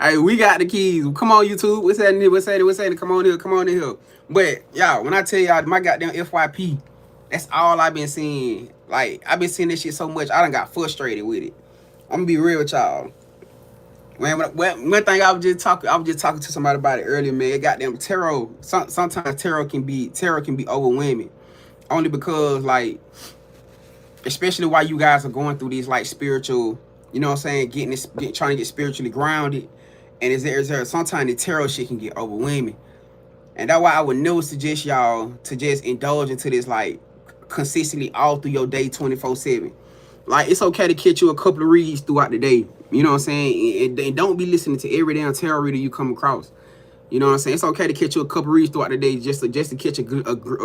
Hey, we got the keys. Come on, YouTube. What's happening? What's happening? What's happening? Come on here. Come on in here. But y'all, when I tell y'all my goddamn FYP, that's all I've been seeing. Like I've been seeing this shit so much, I done got frustrated with it. I'm gonna be real with y'all. One thing I was just talking to somebody about it earlier, man. Goddamn tarot. Sometimes tarot can be overwhelming, only because like, especially while you guys are going through these like spiritual, you know what I'm saying, trying to get spiritually grounded, and is there sometimes the tarot shit can get overwhelming, and that's why I would never suggest y'all to just indulge into this like consistently all through your day 24/7. Like it's okay to catch you a couple of reads throughout the day. You know what I'm saying? And don't be listening to every damn tarot reader you come across. You know what I'm saying? It's okay to catch you a couple reads throughout the day just to catch a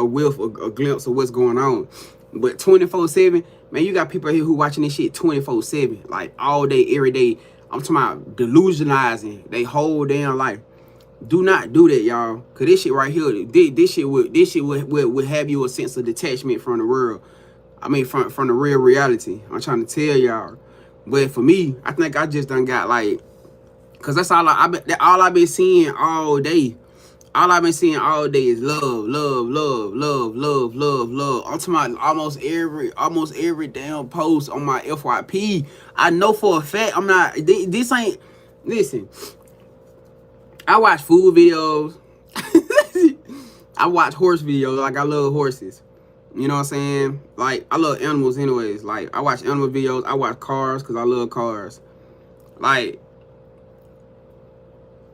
whiff, a glimpse of what's going on. But 24/7, man, you got people here who watching this shit 24/7, like all day, every day. I'm talking about delusionalizing they whole damn life. Do not do that, y'all. Cause this shit right here, this shit would have you a sense of detachment from the world. I mean, from the real reality. I'm trying to tell y'all. But for me, I think I just done got like, cause that's all I've been seeing all day. All I've been seeing all day is love, love, love, love, love, love, love. I'm talking about almost every damn post on my FYP. I know for a fact I'm not. This ain't. Listen, I watch food videos. I watch horse videos. Like I love horses. You know what I'm saying? Like I love animals, anyways. Like I watch animal videos. I watch cars because I love cars. Like,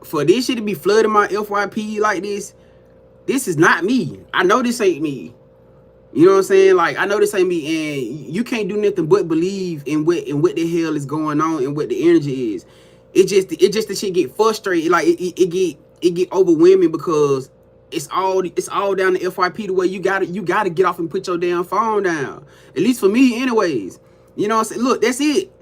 for this shit to be flooding my FYP like this is not me. I know this ain't me. You know what I'm saying? Like, I know this ain't me, and you can't do nothing but believe in what the hell is going on and what the energy is. It just the shit get frustrated. Like it get overwhelming because it's all down to FYP the way you gotta get off and put your damn phone down. At least for me, anyways. You know what I'm saying? Look, that's it.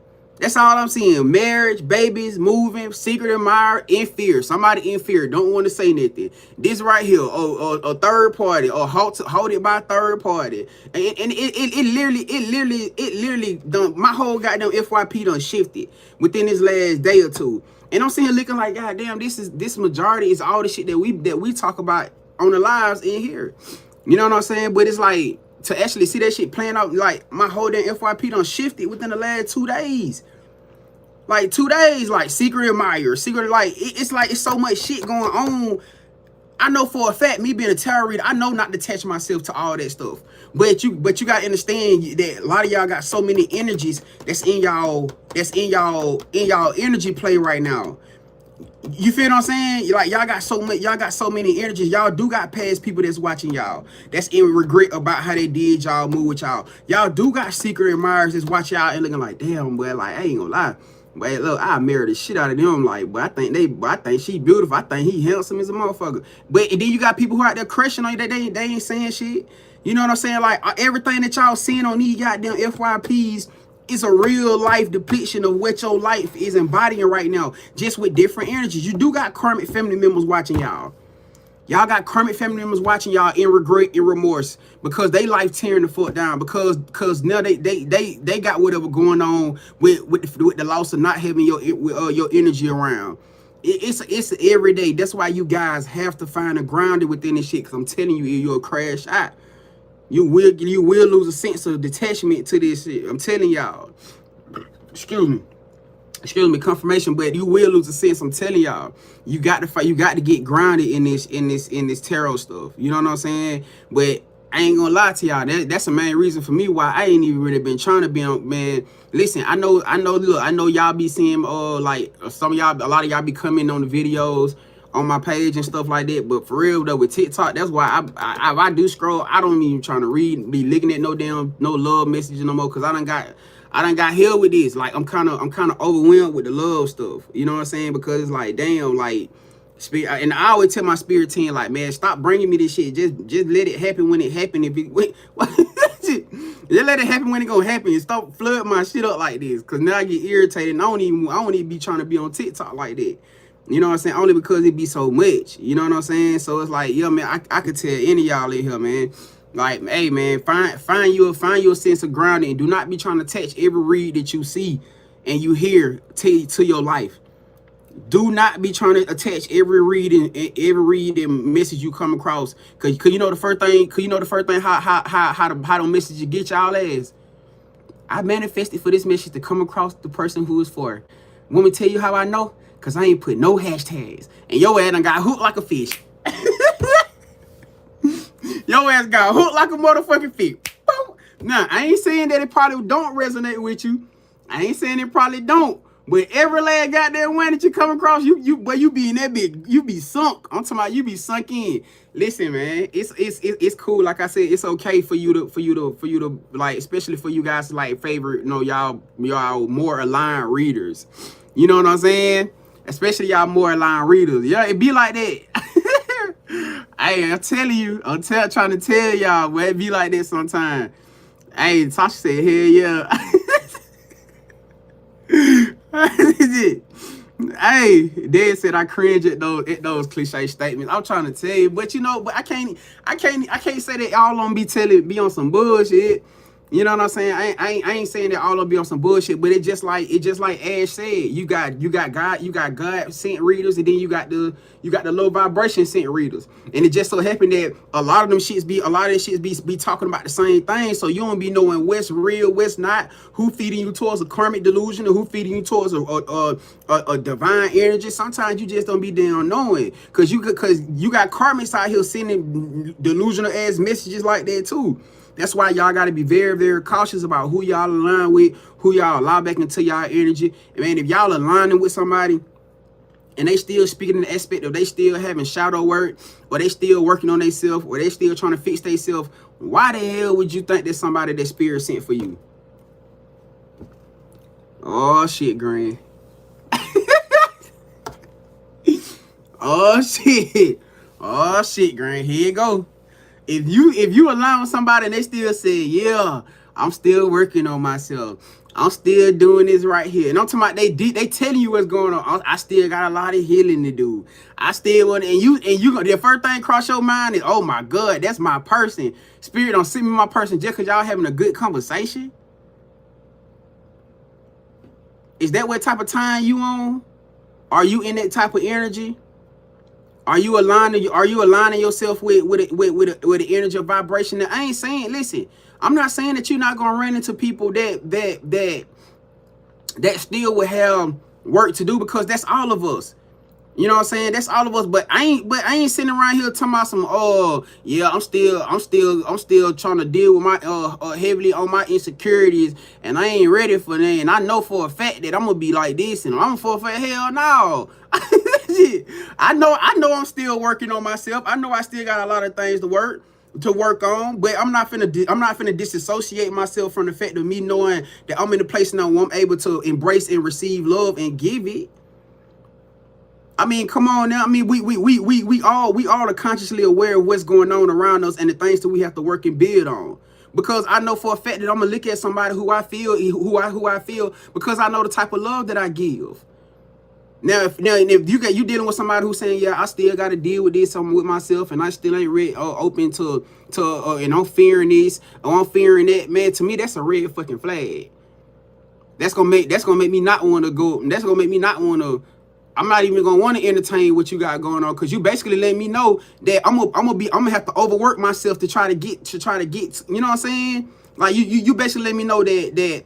That's all I'm seeing. Marriage, babies, moving, secret admirer, in fear. Somebody in fear, don't want to say nothing. This right here, or a third party, or hold it by a third party. And it literally done, my whole goddamn FYP done shifted within this last day or two. And I'm sitting here looking like, goddamn, this majority is all the shit that we talk about on the lives in here. You know what I'm saying? But it's like, to actually see that shit playing out, like my whole damn FYP done shifted within the last 2 days. Like 2 days, like secret admirer, like it's like it's so much shit going on. I know for a fact, me being a tarot reader, I know not to attach myself to all that stuff. But you gotta understand that a lot of y'all got so many energies that's in y'all energy play right now. You feel what I'm saying? Like y'all got so many energies. Y'all do got past people that's watching y'all, that's in regret about how they did y'all, move with y'all. Y'all do got secret admirers that's watching y'all and looking like, damn, boy, like I ain't gonna lie. But look, I married the shit out of them. Like, but I think she beautiful. I think he handsome as a motherfucker. But then you got people who out there crushing on you that they ain't saying shit. You know what I'm saying? Like everything that y'all seeing on these goddamn FYPs is a real life depiction of what your life is embodying right now, just with different energies. You do got karmic family members watching y'all. Y'all got karmic family members watching y'all in regret and remorse because they life tearing the foot down because now they got whatever going on with the loss of not having your energy around. It's every day. That's why you guys have to find a grounded within this shit. Cause I'm telling you, you'll crash out. You will lose a sense of detachment to this shit. I'm telling y'all. Excuse me, confirmation, but you will lose a sense. I'm telling y'all, you got to fight. You got to get grounded in this tarot stuff. You know what I'm saying? But I ain't gonna lie to y'all. That's the main reason for me why I ain't even really been trying to be on. Man, listen, I know. Look, I know y'all be seeing like some of y'all, a lot of y'all be coming on the videos on my page and stuff like that. But for real though, with TikTok, that's why I do scroll. I don't even trying to be looking at no love messages no more, because I done got hell with this. Like I'm kind of overwhelmed with the love stuff. You know what I'm saying? Because it's like, damn, like spirit. And I always tell my spirit team, like, man, stop bringing me this shit. Just let it happen when it happen. If it just let it happen when it gonna happen. And stop flooding my shit up like this. Cause now I get irritated. And I don't even be trying to be on TikTok like that. You know what I'm saying? Only because it be so much. You know what I'm saying? So it's like, yeah, man, I could tell any of y'all in here, man. Like, hey, man, find your sense of grounding. Do not be trying to attach every read that you see and you hear to your life. Do not be trying to attach every reading message you come across. Cause you know the first thing, how the messages get y'all ass. I manifested for this message to come across the person who is for. Want me to tell you how I know? Cause I ain't put no hashtags. And your ass done got hooked like a fish. Your ass got hooked like a motherfucking fish. Now, I ain't saying that it probably don't resonate with you. I ain't saying it probably don't. But every last goddamn one that you come across, you be in that bit, you be sunk. I'm talking about you be sunk in. Listen, man, it's cool. Like I said, it's okay for you to like, especially for you guys like favorite, you know, y'all more aligned readers. You know what I'm saying? Especially y'all more aligned readers. Yeah, it be like that. Hey, I'm telling you, trying to tell y'all, but it be like that sometimes. Hey, Tasha said, hell yeah. Hey, Dad said I cringe at those cliche statements. I'm trying to tell you, but you know, but I can't say that all on be on some bullshit. You know what I'm saying? I ain't saying that all of be on some bullshit, but it just like Ash said, you got God sent readers, and then you got the low vibration sent readers. And it just so happened that a lot of them shits be talking about the same thing. So you don't be knowing what's real, what's not, who feeding you towards a karmic delusion, or who feeding you towards a divine energy. Sometimes you just don't be damn knowing, cause you got karmics out here sending delusional ass messages like that too. That's why y'all got to be very, very cautious about who y'all align with, who y'all allow back into y'all energy. And man, if y'all aligning with somebody and they still speaking in the aspect of they still having shadow work, or they still working on themselves, or they still trying to fix themselves, why the hell would you think there's somebody that spirit sent for you? Oh, shit, Grand. Oh, shit. Oh, shit, Grand. Here you go. If you align with somebody and they still say, yeah, I'm still working on myself, I'm still doing this right here, and I'm talking about they telling you what's going on, I still got a lot of healing to do. I still want, and you the first thing cross your mind is, oh my God, that's my person. Spirit don't send me my person just because y'all having a good conversation. Is that what type of time you on? Are you in that type of energy? Are you aligning yourself with the energy of vibration? Now, I ain't saying, listen, I'm not saying that you're not gonna run into people that still will have work to do, because that's all of us. You know what I'm saying? That's all of us. But I ain't sitting around here talking about some, oh yeah, I'm still trying to deal with my heavily on my insecurities, and I ain't ready for that. And I know for a fact that I'm gonna be like this, and I'm for a fact, hell no. I know I'm still working on myself. I know I still got a lot of things to work on, but I'm not finna disassociate myself from the fact of me knowing that I'm in a place now where I'm able to embrace and receive love and give it. I mean, come on now. I mean, we all are consciously aware of what's going on around us and the things that we have to work and build on. Because I know for a fact that I'm gonna look at somebody who I feel because I know the type of love that I give. Now, if you dealing with somebody who's saying, yeah, I still got to deal with this with myself, and I still ain't ready open to and I'm fearing this, or I'm fearing that, man, to me that's a red fucking flag. That's gonna make me not want to go. That's gonna make me not want to. I'm not even gonna want to entertain what you got going on, because you basically let me know that I'm gonna have to overwork myself to try to get. You know what I'm saying? Like you basically let me know that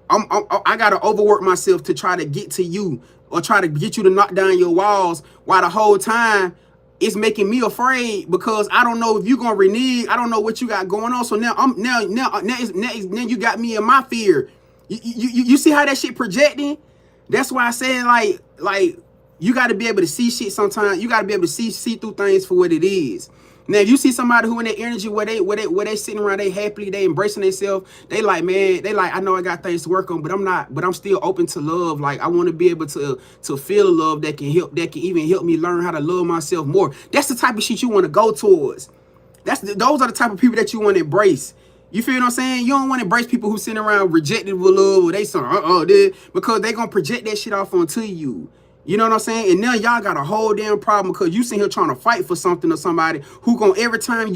I gotta overwork myself to try to get to you, or try to get you to knock down your walls, while the whole time it's making me afraid, because I don't know if you're gonna renege. I don't know what you got going on. So now you got me in my fear. You see how that shit projecting? That's why I said like you got to be able to see shit sometimes. You got to be able to see through things for what it is. Now, if you see somebody who in that energy where they sitting around, they happily, they embracing themselves, they like, man, they like, I know I got things to work on, but I'm still open to love. Like, I want to be able to feel love that can even help me learn how to love myself more. That's the type of shit you want to go towards. Those are the type of people that you want to embrace. You feel what I'm saying? You don't want to embrace people who sitting around rejected with love, or they say, because they gonna project that shit off onto you. You know what I'm saying? And now y'all got a whole damn problem, because you sitting here trying to fight for something or somebody who gonna every time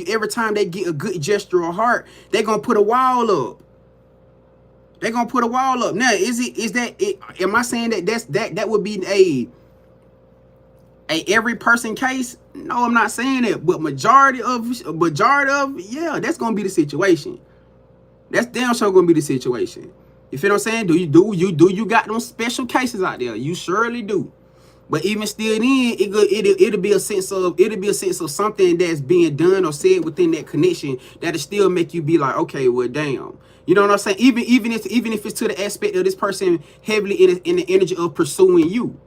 they get a good gesture or heart, they gonna put a wall up. They're gonna put a wall up. Now, am I saying that would be a every person case? No, I'm not saying it, but majority of yeah, that's gonna be the situation. That's damn sure gonna be the situation. You feel what I'm saying? You got them special cases out there? You surely do. But even still, then it'll be a sense of something that's being done or said within that connection that'll still make you be like, okay, well, damn. You know what I'm saying? Even if it's to the aspect of this person heavily in the energy of pursuing you.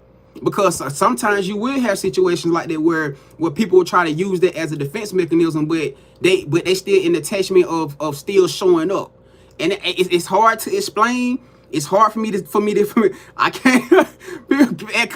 Because sometimes you will have situations like that where people will try to use that as a defense mechanism, but they still in the attachment of still showing up, and it's hard to explain. It's hard for me to I can't.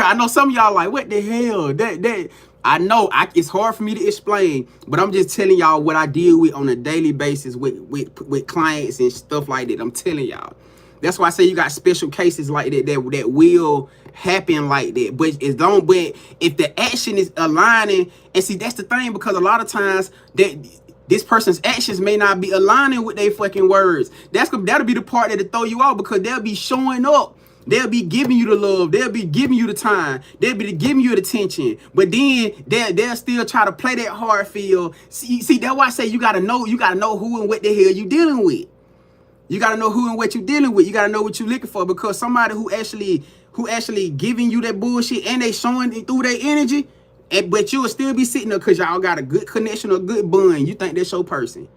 I know some of y'all like, what the hell? That I know it's hard for me to explain, but I'm just telling y'all what I deal with on a daily basis with clients and stuff like that. I'm telling y'all. That's why I say you got special cases like that will happen like that. But if the action is aligning, and see, that's the thing, because a lot of times that this person's actions may not be aligning with their fucking words. That'll be the part that'll throw you out, because they'll be showing up. They'll be giving you the love. They'll be giving you the time. They'll be giving you the attention. But then they'll still try to play that hard field. See, that's why I say you gotta know who and what the hell you dealing with. You gotta know who and what you're dealing with. You gotta know what you're looking for, because somebody who actually giving you that bullshit and they showing it through their energy, but you'll still be sitting there because y'all got a good connection or good bond. You think that's your person.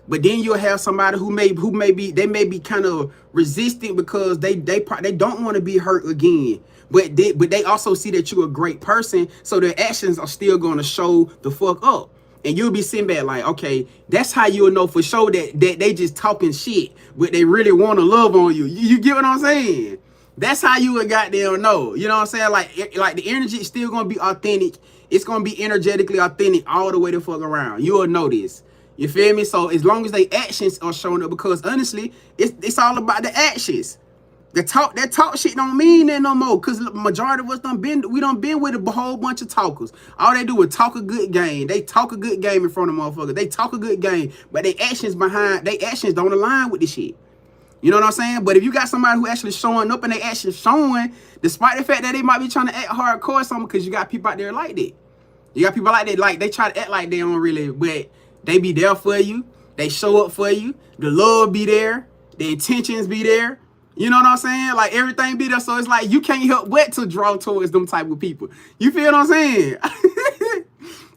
But then you'll have somebody who may be kind of resistant because they don't want to be hurt again. But they also see that you're a great person, so their actions are still gonna show the fuck up. And you'll be sitting back like, okay, that's how you'll know for sure that they just talking shit, but they really want to love on you. You get what I'm saying? That's how you would goddamn know. You know what I'm saying? Like the energy is still gonna be authentic. It's gonna be energetically authentic all the way the fuck around. You'll know this. You feel me? So as long as they actions are showing up, because honestly, it's all about the actions. That talk shit don't mean that no more, because majority of us done been with a whole bunch of talkers. All they do is talk a good game. They talk a good game in front of motherfuckers. They talk a good game, but their actions don't align with the shit. You know what I'm saying? But if you got somebody who actually showing up and they actually showing, despite the fact that they might be trying to act hardcore or something, because you got people out there like that. You got people like that, like they try to act like they don't really, but they be there for you. They show up for you. The love be there. The intentions be there. You know what I'm saying? Like everything be there. So it's like you can't help but to draw towards them type of people. You feel what I'm saying?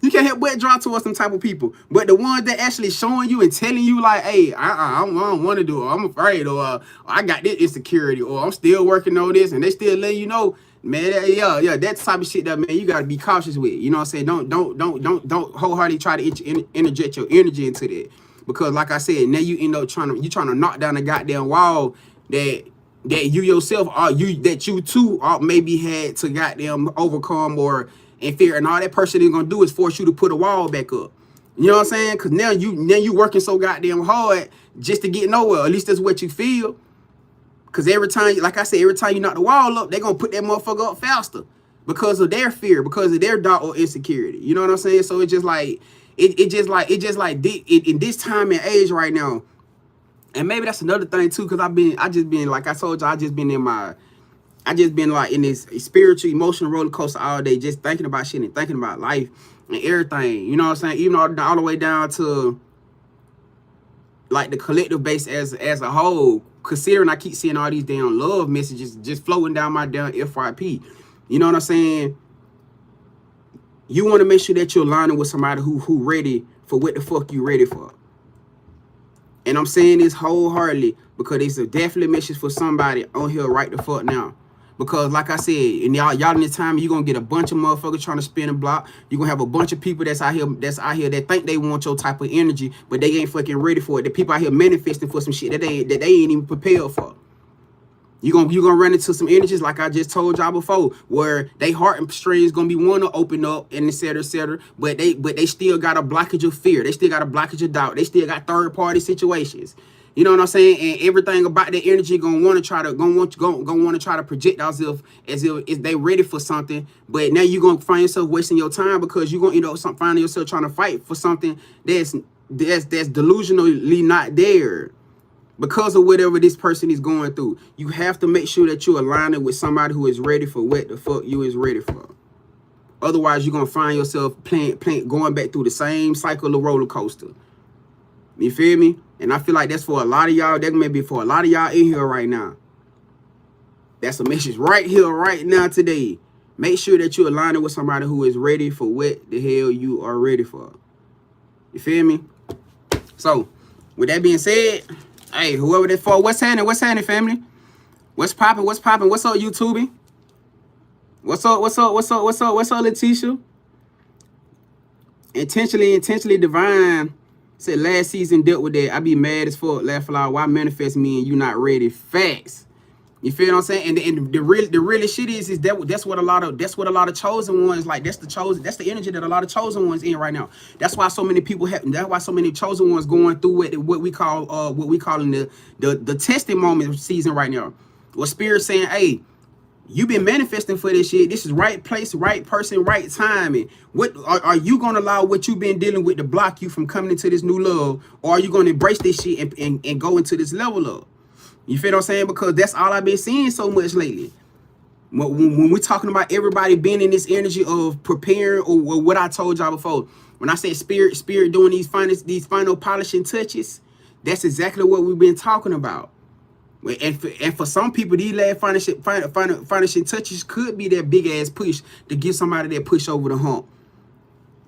You can't help but draw towards them type of people. But the ones that actually showing you and telling you like, hey, I don't want to do it. I'm afraid, or I got this insecurity, or I'm still working on this, and they still letting you know, man, yeah, that type of shit that, man, you got to be cautious with. You know what I'm saying? Don't wholeheartedly try to interject your energy into that. Because like I said, now you end up trying to knock down the goddamn wall that you yourself that you too maybe had to goddamn overcome or in fear, and all that person is gonna do is force you to put a wall back up. You know what I'm saying? Because now you working so goddamn hard just to get nowhere. At least that's what you feel. Because every time, like I said, every time you knock the wall up, they're gonna put that motherfucker up faster because of their fear, because of their doubt or insecurity. You know what I'm saying? So it's just like in this time and age right now. And maybe that's another thing too, because I just been like I told you, I just been like in this spiritual, emotional roller coaster all day, just thinking about shit and thinking about life and everything. You know what I'm saying? Even all the way down to like the collective base as a whole. Considering I keep seeing all these damn love messages just floating down my damn FYP. You know what I'm saying? You want to make sure that you're aligning with somebody who ready for what the fuck you ready for. And I'm saying this wholeheartedly because it's a definitely message for somebody on here right the fuck now. Because like I said, and y'all in this time, you're gonna get a bunch of motherfuckers trying to spin a block. You're gonna have a bunch of people that's out here that think they want your type of energy, but they ain't fucking ready for it. The people out here manifesting for some shit that they ain't even prepared for. You're gonna run into some energies like I just told y'all before, where they heart and strings gonna be wanting to open up and et cetera, but they still got a blockage of fear. They still got a blockage of doubt. They still got third party situations. You know what I'm saying? And everything about that energy gonna want to try to project as if they ready for something. But now you're gonna find yourself wasting your time because you're gonna end up finding yourself trying to fight for something that's delusionally not there. because of whatever this person is going through. You have to make sure that you're aligning with somebody who is ready for what the fuck you is ready for. Otherwise, you're gonna find yourself going back through the same cycle of roller coaster. You feel me? And I feel like that's for a lot of y'all. That may be for a lot of y'all in here right now. That's a message right here, right now, today. Make sure that you're aligning with somebody who is ready for what the hell you are ready for. You feel me? So, with that being said, hey, whoever that for, what's happening, family? What's popping? What's up, YouTube? What's up, Letitia? Intentionally divine said last season dealt with that. I be mad as fuck, laugh aloud. Why manifest me and you not ready? Facts. You feel what I'm saying? And the real shit is that's what a lot of chosen ones, like that's the energy that a lot of chosen ones in right now. That's why so many people have, that's why so many chosen ones going through what we call in the testing moment season right now. What Spirit's saying, hey, you've been manifesting for this shit. This is right place, right person, right timing. What are you gonna allow what you've been dealing with to block you from coming into this new love, or are you gonna embrace this shit and go into this level of? You feel what I'm saying? Because that's all I've been seeing so much lately. When we're talking about everybody being in this energy of preparing, or what I told y'all before, when I said spirit doing these final polishing touches, that's exactly what we've been talking about. And for some people, these last finishing touches could be that big ass push to give somebody that push over the hump.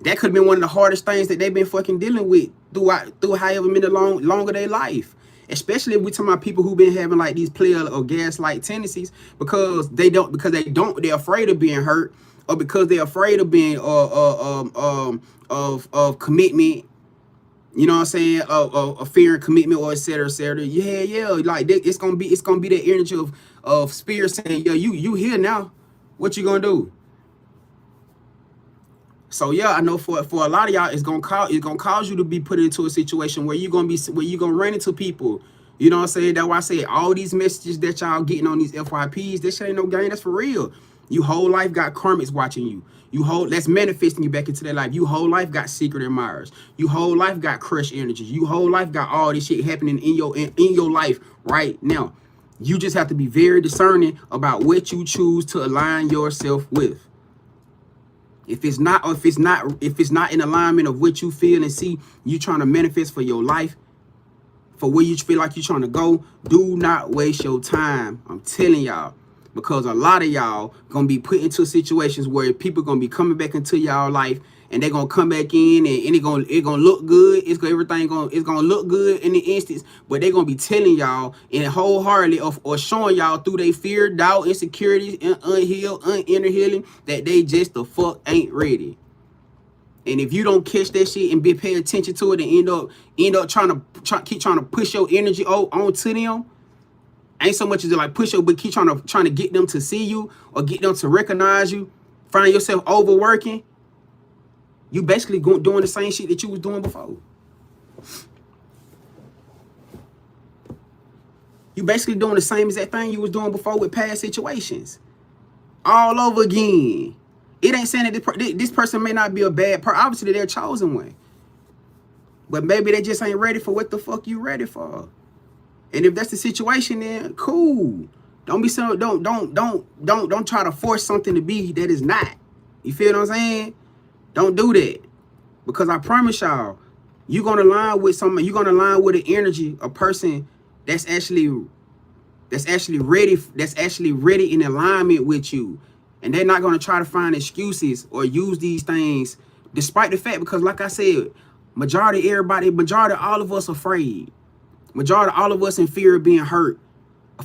That could have been one of the hardest things that they've been fucking dealing with through however many longer their life. Especially if we talking about people who've been having like these player or gaslight tendencies because they're afraid of being hurt, or because they're afraid of being of commitment. You know what I'm saying? Of fear and commitment, or et cetera, et cetera. Yeah. Like it's gonna be that energy of spirit saying, yo, you here now. What you gonna do? So yeah, I know for a lot of y'all, it's gonna cause you to be put into a situation where you're gonna run into people. You know what I'm saying? That's why I say all these messages that y'all getting on these FYPs, this shit ain't no game. That's for real. You whole life got karmics watching you. That's manifesting you back into their life. You whole life got secret admirers. You whole life got crush energies. You whole life got all this shit happening in your life right now. You just have to be very discerning about what you choose to align yourself with. If it's not in alignment of what you feel and see you trying to manifest for your life, for where you feel like you're trying to go, do not waste your time. I'm telling y'all, because a lot of y'all gonna be put into situations where people gonna be coming back into y'all life, and they're gonna come back in, and it gonna look good. It's gonna look good in the instance, but they're gonna be telling y'all in wholeheartedly or showing y'all through their fear, doubt, insecurities, inner healing, that they just the fuck ain't ready. And if you don't catch that shit and pay attention to it, and end up keep trying to push your energy onto them, ain't so much as like push your, but keep trying to get them to see you or get them to recognize you, find yourself overworking, you basically doing the same shit that you was doing before. You basically doing the same exact thing you was doing before with past situations, all over again. It ain't saying that this person may not be a bad person. Obviously, they're chosen one, but maybe they just ain't ready for what the fuck you ready for. And if that's the situation, then cool. Don't be so don't try to force something to be that is not. You feel what I'm saying? Don't do that, because I promise y'all, you're gonna align with somebody. You're gonna align with an energy, a person that's actually ready in alignment with you. And they're not going to try to find excuses or use these things, despite the fact, because like I said, majority of all of us afraid. Majority of all of us in fear of being hurt,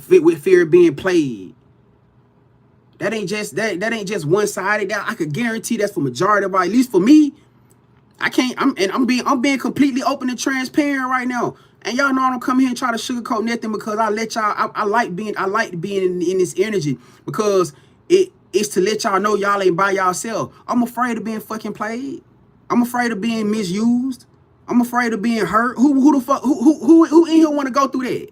with fear of being played. That ain't just one-sided. That I could guarantee that's for majority of, at least for me. I'm being completely open and transparent right now. And y'all know I don't come here and try to sugarcoat nothing, because I like being in this energy, because it's to let y'all know y'all ain't by yourself. I'm afraid of being fucking played. I'm afraid of being misused. I'm afraid of being hurt. Who the fuck who in here want to go through that?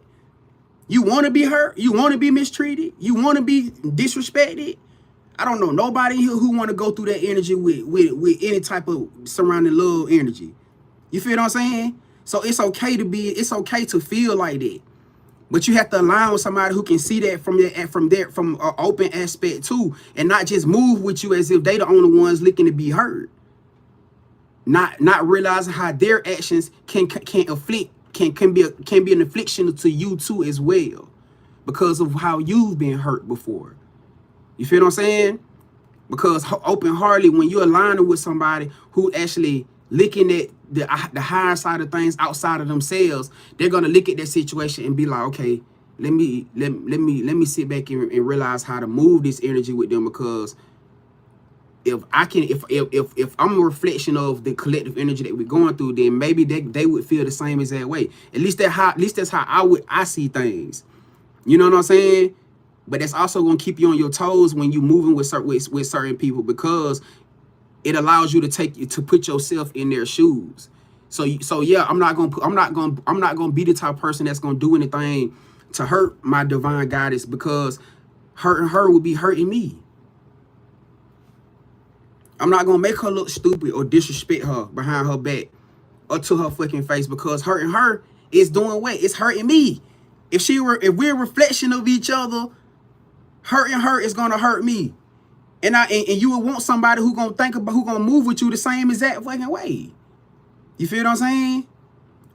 You want to be hurt? You want to be mistreated? You want to be disrespected? I don't know nobody here who want to go through that energy with any type of surrounding love energy. You feel what I'm saying? So it's okay to feel like that. But you have to align with somebody who can see that from an open aspect too, and not just move with you as if they the only ones looking to be heard. Not realizing how their actions can be an affliction to you too as well, because of how you've been hurt before. You feel what I'm saying? Because open-heartedly, when you're aligning with somebody who actually looking at the higher side of things outside of themselves, they're gonna look at that situation and be like, okay, let me sit back and realize how to move this energy with them. Because if I'm a reflection of the collective energy that we're going through, then maybe they would feel the same as that way. At least that's how I see things. You know what I'm saying? But that's also gonna keep you on your toes when you're moving with certain people, because it allows you to put yourself in their shoes. So yeah, I'm not gonna be the type of person that's gonna do anything to hurt my divine goddess, because hurting her would be hurting me. I'm not gonna make her look stupid or disrespect her behind her back or to her fucking face, because hurting her is doing what? It's hurting me. If we're a reflection of each other, hurting her is gonna hurt me. And you would want somebody who gonna move with you the same exact fucking way. You feel what I'm saying?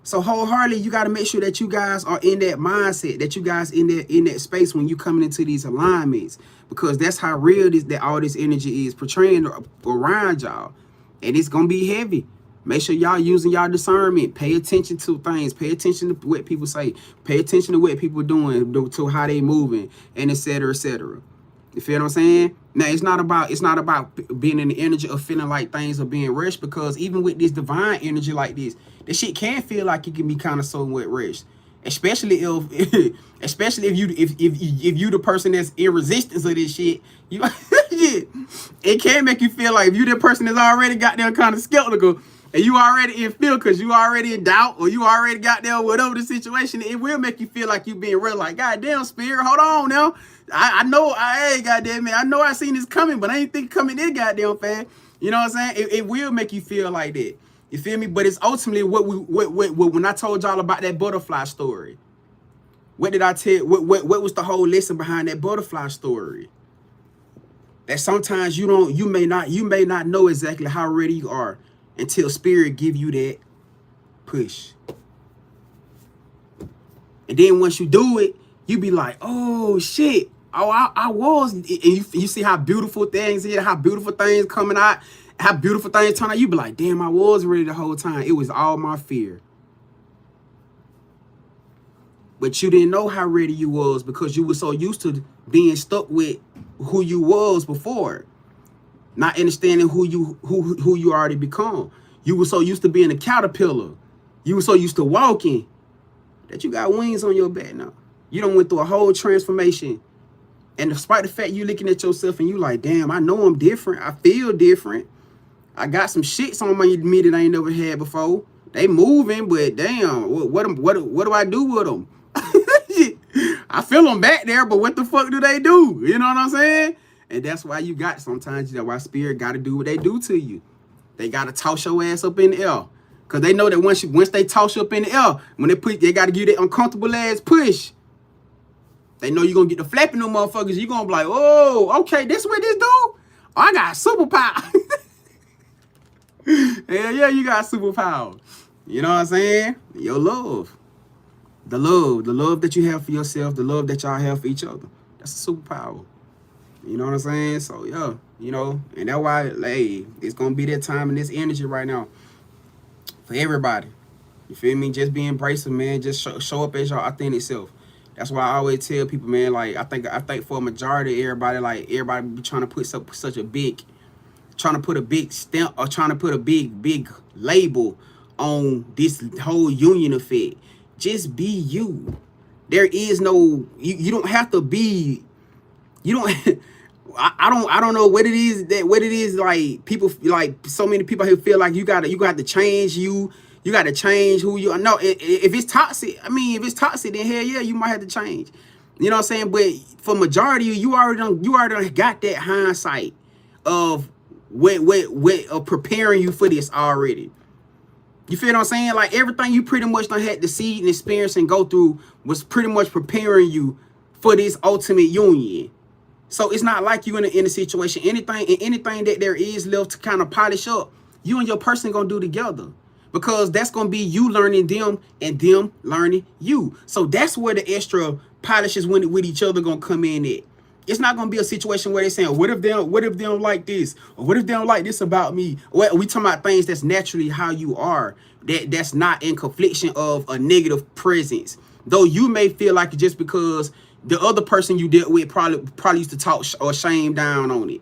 So wholeheartedly, you gotta make sure that you guys are in that mindset, that you guys in that space when you coming into these alignments, because that's how real that all this energy is portraying around y'all. And it's gonna be heavy. Make sure y'all using y'all discernment. Pay attention to things. Pay attention to what people say. Pay attention to what people doing, to how they moving, and etc. etc. You feel what I'm saying? Now it's not about being in the energy of feeling like things are being rushed, because even with this divine energy like this shit can feel like it can be kind of somewhat rushed. Especially if you the person that's in resistance of this shit, it can make you feel like if you the person that's already got there kind of skeptical, and you already in fear because you already in doubt, or you already got there, whatever the situation, it will make you feel like you being real, like, God damn, spirit, hold on now. I know, goddamn man, I know I seen this coming, but I ain't think coming in goddamn fast. You know what I'm saying? It will make you feel like that. You feel me? But it's ultimately what when I told y'all about that butterfly story. What did I tell? What was the whole lesson behind that butterfly story? That sometimes you may not know exactly how ready you are until spirit give you that push. And then once you do it, you be like, oh shit. Oh, I was. And you see how beautiful things is, how beautiful things coming out, how beautiful things turn out. You be like, damn, I was ready the whole time. It was all my fear. But you didn't know how ready you was, because you were so used to being stuck with who you was before, not understanding who you already become. You were so used to being a caterpillar. You were so used to walking that you got wings on your back now. You done went through a whole transformation. And despite the fact you looking at yourself and you like, damn, I know I'm different. I feel different. I got some shits on me that I ain't never had before. They moving, but damn, what do I do with them? I feel them back there, but what the fuck do they do? You know what I'm saying? And that's why sometimes why spirit got to do what they do to you. They got to toss your ass up in the air. Because they know that once they toss you up in the air, when they got to give you that uncomfortable ass push. They know you're going to get the flapping them motherfuckers. You're going to be like, oh, okay, this what this do? Oh, I got superpower. Hell yeah, you got superpower. You know what I'm saying? Your love. The love that you have for yourself, the love that y'all have for each other. That's a superpower. You know what I'm saying? So, yeah, you know, and that's why, hey, it's going to be that time and this energy right now for everybody. You feel me? Just be embracing, man. Just show up as your authentic self. That's why I always tell people, man, like, I think for a majority of everybody, like, everybody be trying to put trying to put a big stamp or trying to put a big label on this whole union effect. Just be you. There is no, you don't have to be, you don't, I don't know what it is like people, like so many people who feel like you got to change you got to change who you are. No, if it's toxic, if it's toxic, then hell yeah, you might have to change. You know what I'm saying? But for majority, you already got that hindsight of what of preparing you for this already. You feel what I'm saying? Like everything you pretty much done had to see and experience and go through was pretty much preparing you for this ultimate union. So it's not like you in a situation, anything that there is left to kind of polish up, you and your person gonna do together. Because that's gonna be you learning them and them learning you. So that's where the extra polishes with each other gonna come in at. It's not gonna be a situation where they're saying, what if they don't like this? Or what if they don't like this about me? Well, we talking about things that's naturally how you are. That's not in confliction of a negative presence. Though you may feel like it just because the other person you dealt with probably used to talk or shame down on it.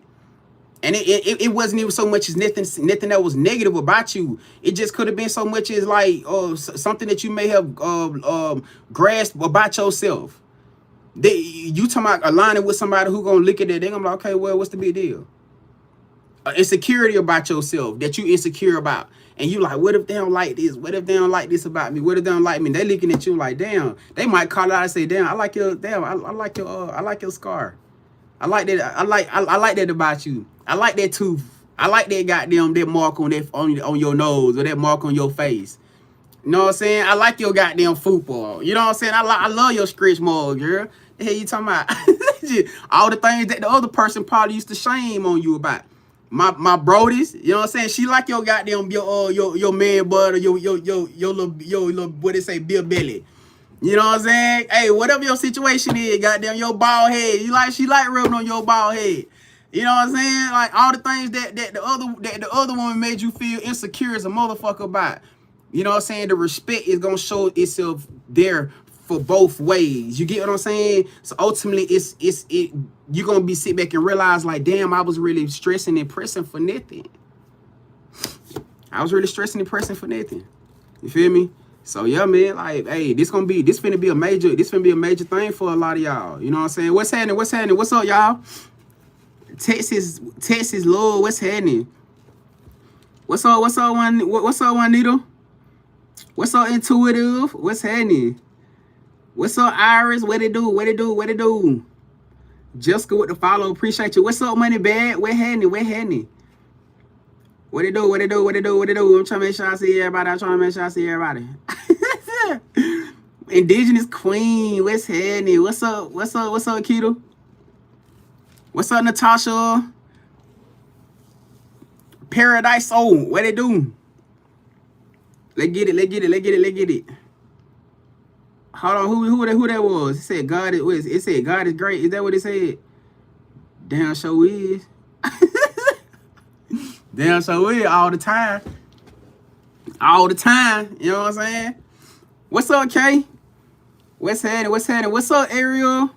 And it wasn't even so much as nothing that was negative about you. It just could have been so much as like something that you may have grasped about yourself. You talking about aligning with somebody who gonna look at that, they're gonna be like, okay, well, what's the big deal? Insecurity about yourself that you insecure about. And you like, what if they don't like this? What if they don't like this about me? What if they don't like me? They looking at you like, damn. They might call out and say, damn, I like your scar. I like that. I like that about you. I like that tooth. I like that goddamn that mark on your nose or that mark on your face. You know what I'm saying? I like your goddamn football. You know what I'm saying? I love your stretch mark, girl. The hell you talking about? All the things that the other person probably used to shame on you about. My brodies, you know what I'm saying? She like your goddamn your man bud or your little what they say, Bill Belly. You know what I'm saying? Hey, whatever your situation is, goddamn your bald head. She like rubbing on your bald head. You know what I'm saying? Like all the things that the other woman made you feel insecure as a motherfucker about. You know what I'm saying? The respect is gonna show itself there for both ways. You get what I'm saying? So ultimately, you're gonna be sit back and realize like, damn, I was really stressing and pressing for nothing. I was really stressing and pressing for nothing. You feel me? So yeah, man, like, hey, this finna be a major thing for a lot of y'all. You know what I'm saying? What's happening? What's up, y'all? Texas, Lord, what's happening? What's up, Juanito? What's up, Intuitive? What's happening? What's up, Iris? What it do? Jessica with the follow, appreciate you. What's up, Money Bag? What happening? What it do? I'm trying to make sure I see everybody. Indigenous Queen, what's happening? What's up, Keto? What's up, Natasha? Paradise Soul, what it do? Let's get it. Hold on, who that was? It said God is great. Is that what it said? Damn sure is. Damn sure is all the time. You know what I'm saying? What's up, Kay? What's happening? What's up, Ariel?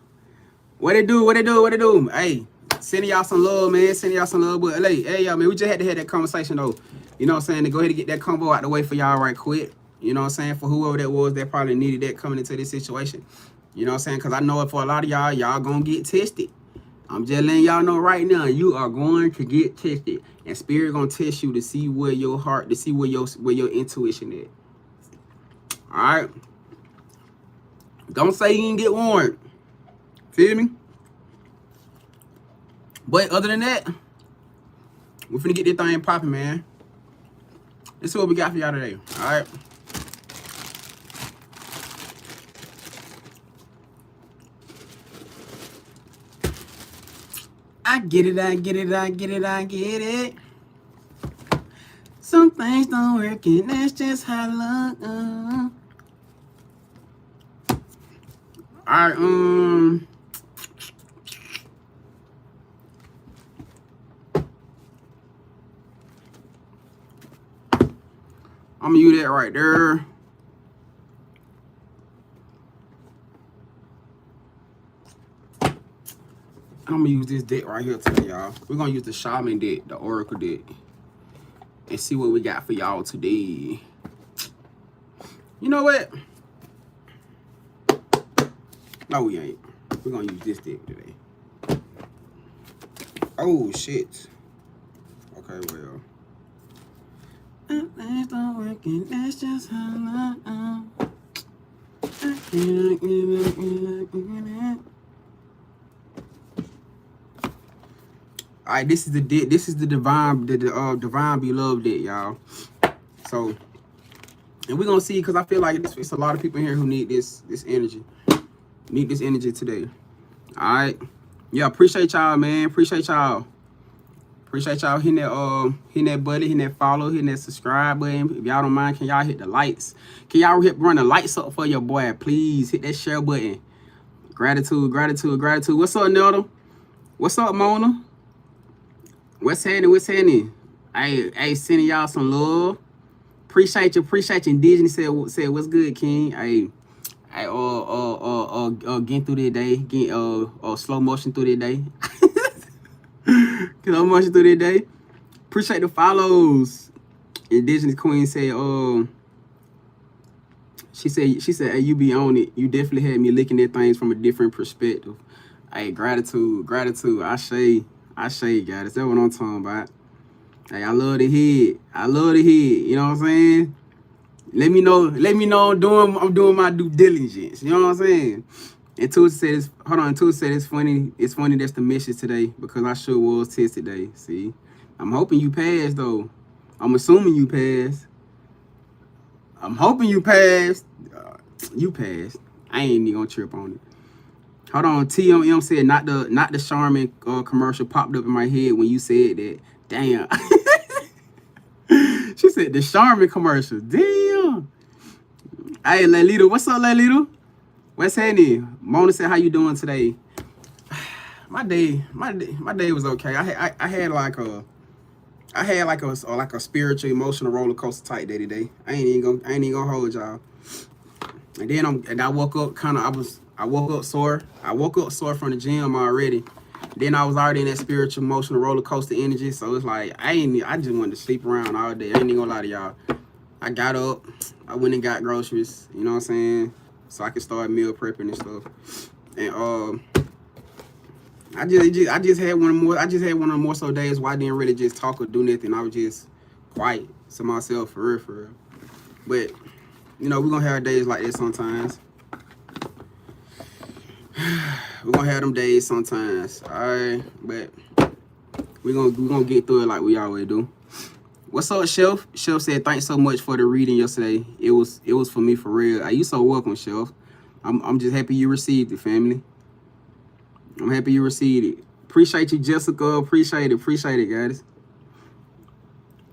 What it do? Hey, sending y'all some love, man. But hey, y'all, man, we just had to have that conversation though. You know what I'm saying? To go ahead and get that combo out the way for y'all right quick. You know what I'm saying? For whoever that was that probably needed that coming into this situation. You know what I'm saying? Because I know for a lot of y'all gonna get tested. I'm just letting y'all know right now, you are going to get tested. And Spirit gonna test you to see where your heart, to see where your intuition is. Alright? Don't say you didn't get warned. Feel me? But other than that, we're finna get this thing popping, man. This is what we got for y'all today. Alright? I get it. Some things don't work and that's just how luck. Alright, I'm gonna use that right there. I'm gonna use this deck right here today, y'all. We're gonna use the Shaman deck, the Oracle deck, and see what we got for y'all today. You know what? No, we ain't. We're gonna use this deck today. Oh shit. Okay, well. Things don't work and that's just how Alright, this is the divine beloved deck, y'all. So And we're gonna see, because I feel like it's a lot of people here who need this energy. Need this energy today. All right. Yeah, appreciate y'all, man. Appreciate y'all. Appreciate y'all hitting that button, hitting that follow, hitting that subscribe button. If y'all don't mind, can y'all hit the lights? Can y'all run the lights up for your boy? Please hit that share button. Gratitude, gratitude, gratitude. What's up, Nelda? What's up, Mona? What's happening? What's happening? Hey, sending y'all some love. Appreciate you. Indigenous said what's good, King. Hey, getting through the day, getting slow motion through the day. Slow motion through the day. Appreciate the follows. Indigenous Queen said, she said, hey, you be on it. You definitely had me looking at things from a different perspective. Hey, gratitude. I say, guys. That's what I'm talking about. Hey, I love to hear it. You know what I'm saying? Let me know I'm doing my due diligence. You know what I'm saying? And Tusa said it's funny that's the message today, because I sure was tested today. See? I'm hoping you passed though. I'm assuming you passed. I'm hoping you passed. You passed. I ain't even gonna trip on it. Hold on, TMM said not the Charmin commercial popped up in my head when you said that. Damn. She said the Charmin commercial. Damn. Hey, Lalita, what's up, Lalita? What's happening? Mona said, how you doing today? My day was okay. I had like a spiritual, emotional roller coaster type day today. I ain't even gonna hold y'all. And then I woke up I woke up sore. I woke up sore from the gym already. Then I was already in that spiritual, emotional roller coaster energy. So it's like I just wanted to sleep around all day. I ain't even gonna lie to y'all. I got up, I went and got groceries, you know what I'm saying? So I could start meal prepping and stuff. And I just had one of the more so days where I didn't really just talk or do nothing. I was just quiet to myself, for real. But you know, we're gonna have days like this sometimes. We're gonna have them days sometimes. Alright, but we're gonna get through it like we always do. What's up, Chef? Chef said, thanks so much for the reading yesterday. It was for me, for real. You so welcome, Chef. I'm just happy you received it, family. I'm happy you received it. Appreciate you, Jessica. Appreciate it, guys.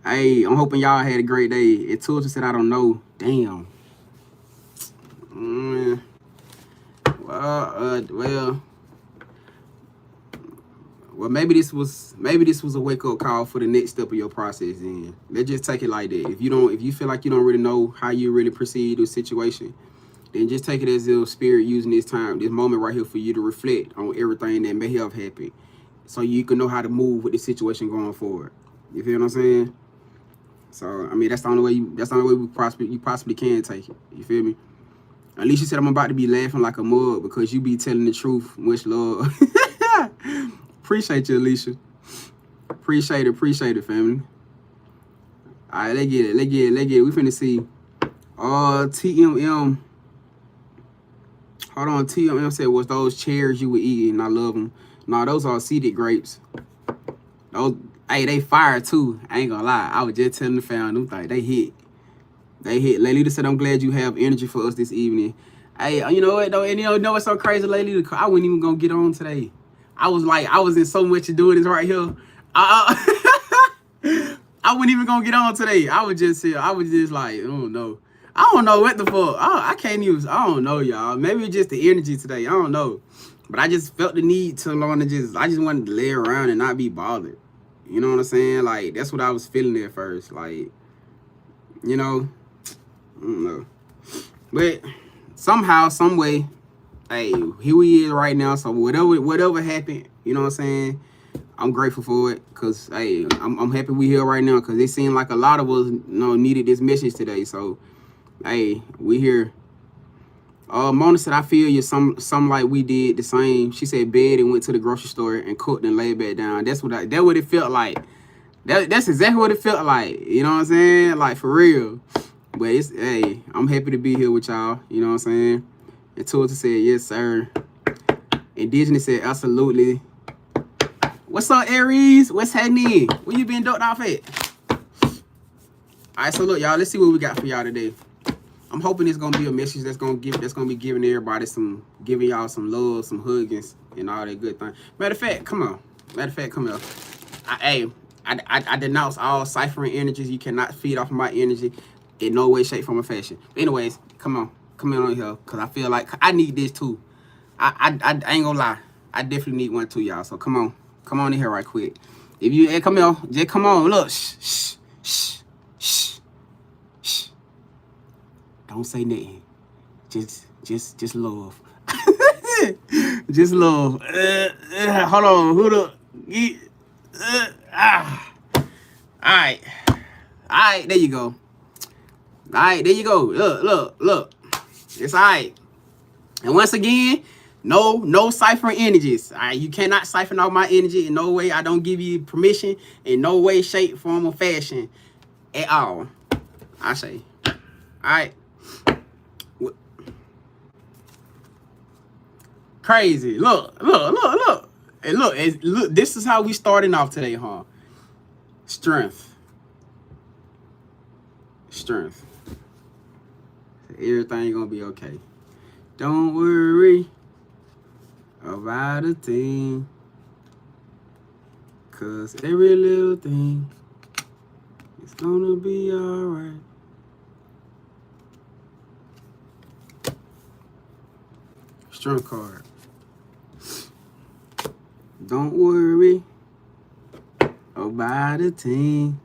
Hey, I'm hoping y'all had a great day. It Tulsa said, I don't know. Damn. Well, maybe this was a wake-up call for the next step of your process. And let's just take it like that. If you feel like you don't really know how you really proceed with a situation, then just take it as if spirit using this moment right here for you to reflect on everything that may have happened, so you can know how to move with the situation going forward. You feel what I'm saying? So I mean, that's the only way you possibly can take it. You feel me? Alicia said, I'm about to be laughing like a mug because you be telling the truth. Much love. Appreciate you, Alicia. Appreciate it, family. All right, let's get it. We finna see. TMM. Hold on, TMM said, was those cherries you were eating? I love them. No, those are seeded grapes. Those, hey, they fire too. I ain't gonna lie. I was just telling the family, them things, they hit. Lalita said, I'm glad you have energy for us this evening. Hey, you know what though? And you know what's so crazy, Lalita? I wasn't even gonna get on today. I was in so much of doing this right here. I wasn't even gonna get on today. I was just like, oh no. I don't know what the fuck. I don't know, y'all. Maybe it's just the energy today. I don't know. But I just felt the need to learn to I just wanted to lay around and not be bothered. You know what I'm saying? Like, that's what I was feeling at first. Like, you know, I don't know. But somehow, some way, hey, here we is right now. So whatever happened, you know what I'm saying? I'm grateful for it. Cause hey, I'm happy we here right now. Cause it seemed like a lot of us, needed this message today. So hey, we here. Mona said, I feel you. Some like we did the same. She said bed and went to the grocery store and cooked and laid back down. That's what it felt like. That's exactly what it felt like. You know what I'm saying? Like, for real. But it's, hey, I'm happy to be here with y'all. You know what I'm saying? And Tulsa said, yes, sir. Indigenous said, absolutely. What's up, Aries? What's happening? Where you been ducked off at? All right, so look, y'all, let's see what we got for y'all today. I'm hoping it's gonna be a message that's gonna be giving everybody giving y'all some love, some huggings, and all that good thing. Matter of fact, come on. Matter of fact, come here. I denounce all ciphering energies. You cannot feed off of my energy in no way, shape, form, or fashion. But anyways, come on here, cause I feel like I need this too. I ain't gonna lie. I definitely need one too, y'all. So come on in here right quick. If you come here, just come on. Look, shh. Don't say nothing. Just love. Just love. Hold on. Who the? Alright. Alright, there you go. Alright, there you go. Look. It's alright. And once again, no ciphering energies. Alright, you cannot siphon out my energy in no way. I don't give you permission in no way, shape, form, or fashion at all. I say. Alright. Crazy. Look. And look, this is how we starting off today, huh? Strength. Everything gonna be okay. Don't worry about a thing, 'cause every little thing is gonna be alright. Strength card. Don't worry about a thing.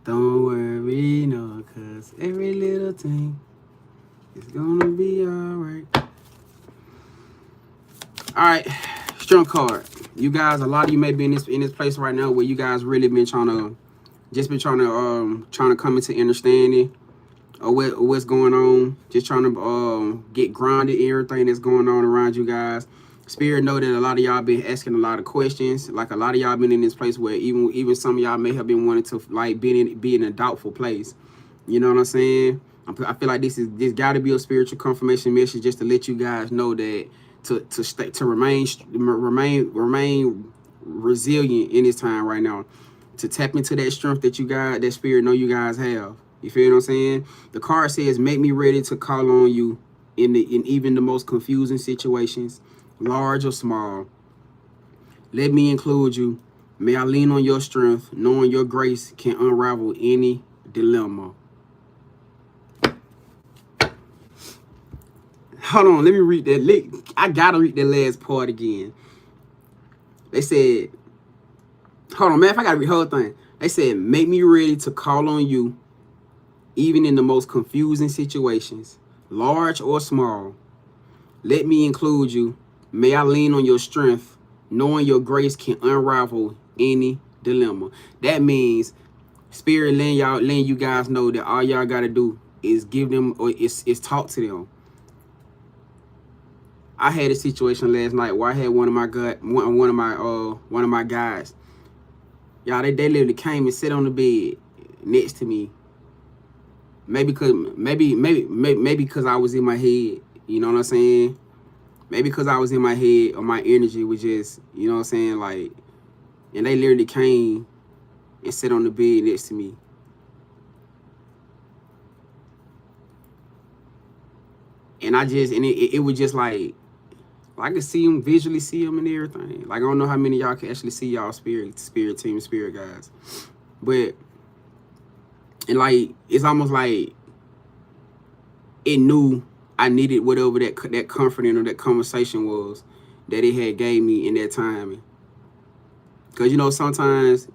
Don't worry, no, 'cause every little thing is gonna be alright. Alright, strength card. You guys, a lot of you may be in this place right now where you guys really been trying to come into understanding of what's going on. Just trying to get grounded in everything that's going on around you guys. Spirit know that a lot of y'all been asking a lot of questions. Like a lot of y'all been in this place where even some of y'all may have been wanting to like be in a doubtful place. You know what I'm saying? I feel like this got to be a spiritual confirmation message just to let you guys know that to remain resilient in this time right now. To tap into that strength that you guys, that spirit know you guys have. You feel what I'm saying? The card says, "Make me ready to call on you in even the most confusing situations, large or small. Let me include you. May I lean on your strength, knowing your grace can unravel any dilemma." Hold on, let me read that. I gotta read that last part again. They said, hold on, man, if I gotta read the whole thing. They said, "Make me ready to call on you, even in the most confusing situations, large or small. Let me include you. May I lean on your strength, knowing your grace can unravel any dilemma." That means spirit letting you guys know that all y'all gotta do is give them, or is talk to them. I had a situation last night where I had one of my guys. Y'all, they literally came and sit on the bed next to me. Maybe because I was in my head, you know what I'm saying? Maybe because I was in my head, or my energy was just, you know what I'm saying, like, and they literally came and sit on the bed next to me. And it was just like I could visually see them and everything. Like, I don't know how many of y'all can actually see y'all spirit team, spirit guys. But, and like, it's almost like it knew I needed whatever that comforting or that conversation was that it had gave me in that time. Because, you know, sometimes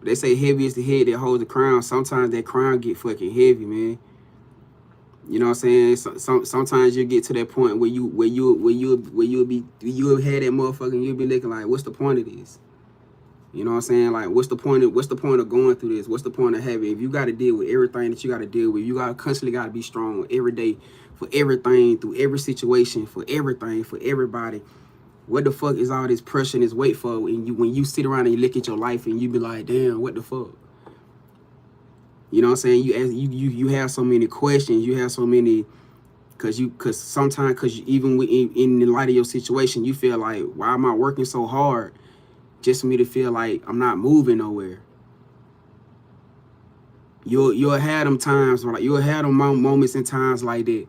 they say heavy is the head that holds the crown. Sometimes that crown get fucking heavy, man. You know what I'm saying? Sometimes you get to that point where you'll have that motherfucker and you'll be looking like, what's the point of this? You know what I'm saying? Like, what's the point of going through this? What's the point of having, if you got to deal with everything that you got to deal with, you constantly got to be strong every day for everything, through every situation, for everything, for everybody. What the fuck is all this pressure and this weight for? And when you sit around and you look at your life and you be like, damn, what the fuck? You know what I'm saying? You have so many questions. You have so many, because sometimes even in the light of your situation, you feel like, why am I working so hard just for me to feel like I'm not moving nowhere? You'll have them times, like you'll have them moments and times like that.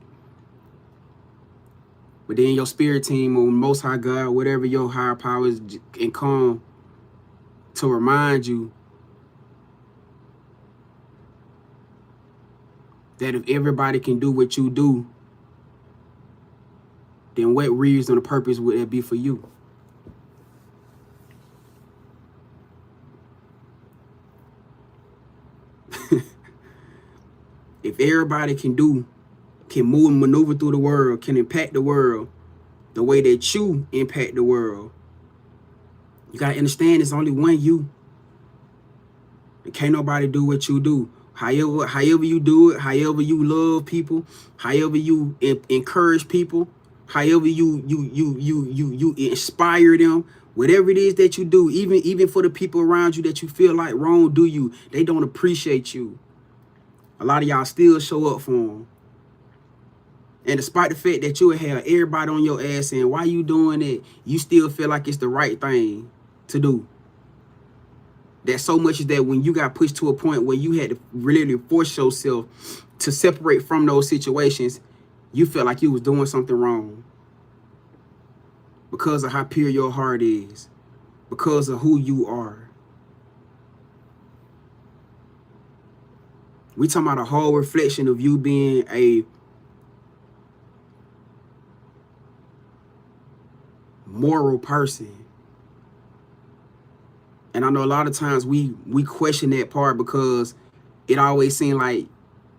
But then your spirit team or Most High God, whatever your higher powers can come to remind you that if everybody can do what you do, then what reason or purpose would that be for you? If everybody can move and maneuver through the world, can impact the world the way that you impact the world, you gotta understand it's only one you. And can't nobody do what you do. However you do it, however you love people, however you encourage people, however you inspire them, whatever it is that you do, even for the people around you that you feel like wrong do you, they don't appreciate you. A lot of y'all still show up for them. And despite the fact that you have everybody on your ass saying, why you doing it? You still feel like it's the right thing to do. That so much is that when you got pushed to a point where you had to really force yourself to separate from those situations, you felt like you was doing something wrong. Because of how pure your heart is. Because of who you are. We talking about a whole reflection of you being a moral person. And I know a lot of times we question that part because it always seemed like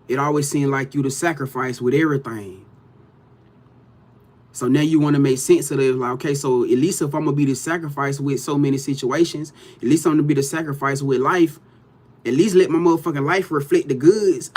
you to sacrifice with everything. So now you want to make sense of it. Like, okay, so at least if I'm gonna be the sacrifice with so many situations, at least I'm gonna be the sacrifice with life, at least let my motherfucking life reflect the goods.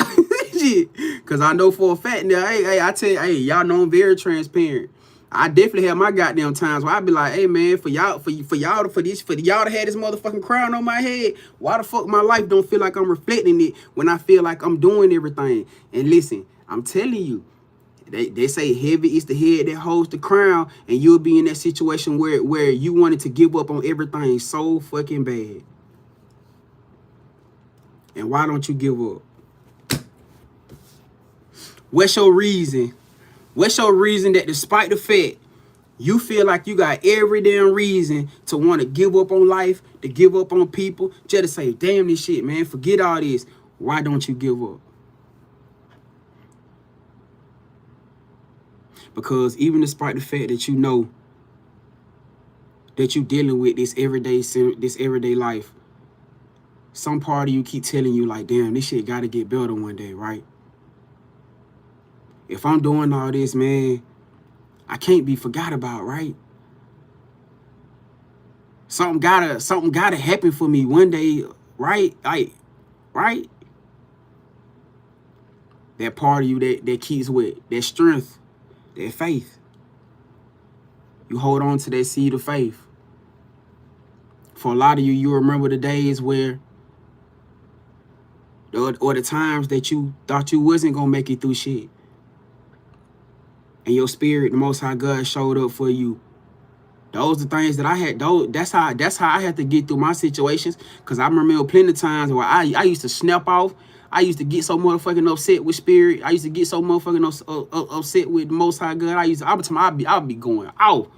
Cause I know for a fact now, hey, I tell you, hey, y'all know I'm very transparent. I definitely have my goddamn times where I be like, hey man, for y'all to have this motherfucking crown on my head, why the fuck my life don't feel like I'm reflecting it when I feel like I'm doing everything? And listen, I'm telling you, they say heavy is the head that holds the crown, and you'll be in that situation where you wanted to give up on everything so fucking bad. And why don't you give up? What's your reason? What's your reason that despite the fact you feel like you got every damn reason to want to give up on life, to give up on people, just to say, damn this shit, man, forget all this. Why don't you give up? Because even despite the fact that you know that you dealing with this everyday life, some part of you keep telling you like, damn, this shit gotta get better one day, right? If I'm doing all this, man, I can't be forgot about, right? Something gotta happen for me one day, right? Like, right? That part of you that keeps with that strength, that faith. You hold on to that seed of faith. For a lot of you, you remember the days where, or the times that you thought you wasn't gonna make it through shit. And your spirit, the Most High God, showed up for you. Those are the things that I had. That's how I had to get through my situations. Cause I remember plenty of times where I used to snap off. I used to get so motherfucking upset with spirit. I used to get so motherfucking upset with the Most High God. I'll be going out.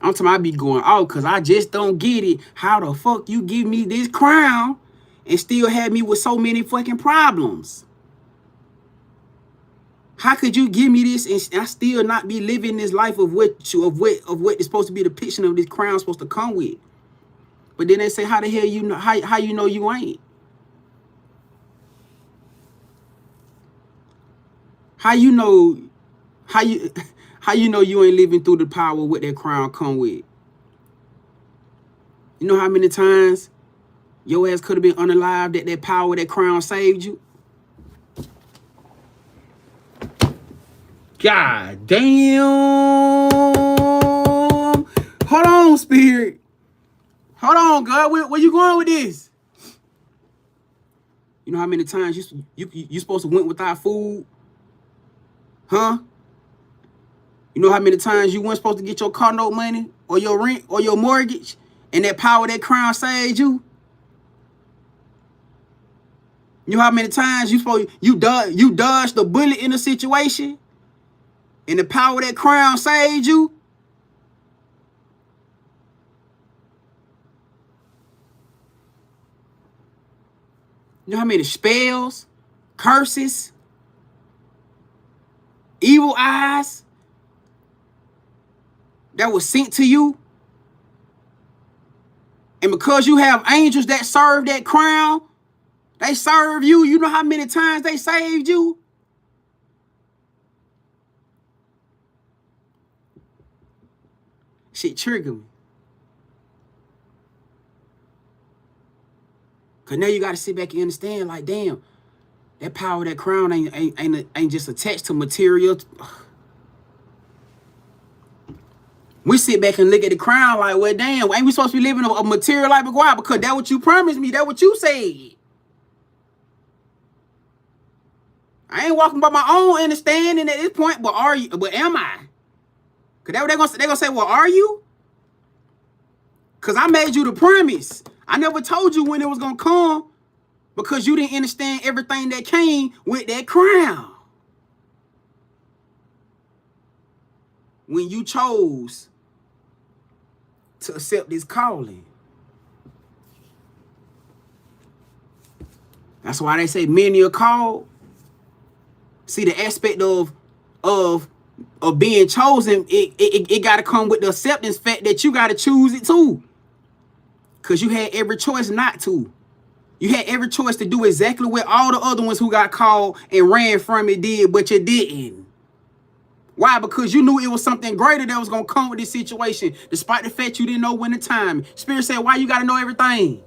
I'm talking, I be going out because I just don't get it. How the fuck you give me this crown and still have me with so many fucking problems? How could you give me this and I still not be living this life of what is supposed to be the picture of this crown supposed to come with? But then they say, how the hell you know how you know you ain't? How you know you ain't living through the power of what that crown come with? You know how many times your ass could have been unalive that power, that crown saved you? God damn. Hold on, spirit. Hold on, God. Where you going with this? You know how many times you supposed to went without food? Huh? You know how many times you weren't supposed to get your car note money or your rent or your mortgage, and that power, that crown saved you? You know how many times you dodged the bullet in a situation, and the power of that crown saved you? You know how many spells, curses, evil eyes that was sent to you? And because you have angels that serve that crown, they serve you. You know how many times they saved you? Shit triggered me. Cause now you gotta sit back and understand, like, damn, that power, that crown ain't just attached to material. We sit back and look at the crown like, well, damn, ain't we supposed to be living a material life? Why? Because that what you promised me. That what you said. I ain't walking by my own understanding at this point, but are you? But am I? Cause that what they gonna say, well, are you? Cause I made you the promise. I never told you when it was gonna come because you didn't understand everything that came with that crown. When you chose to accept this calling. That's why they say many are called. See, the aspect of being chosen, it got to come with the acceptance fact that you got to choose it too. Because you had every choice not to. You had every choice to do exactly what all the other ones who got called and ran from it did, but you didn't. Why? Because you knew it was something greater that was going to come with this situation, despite the fact you didn't know when the time. Spirit said, why you got to know everything?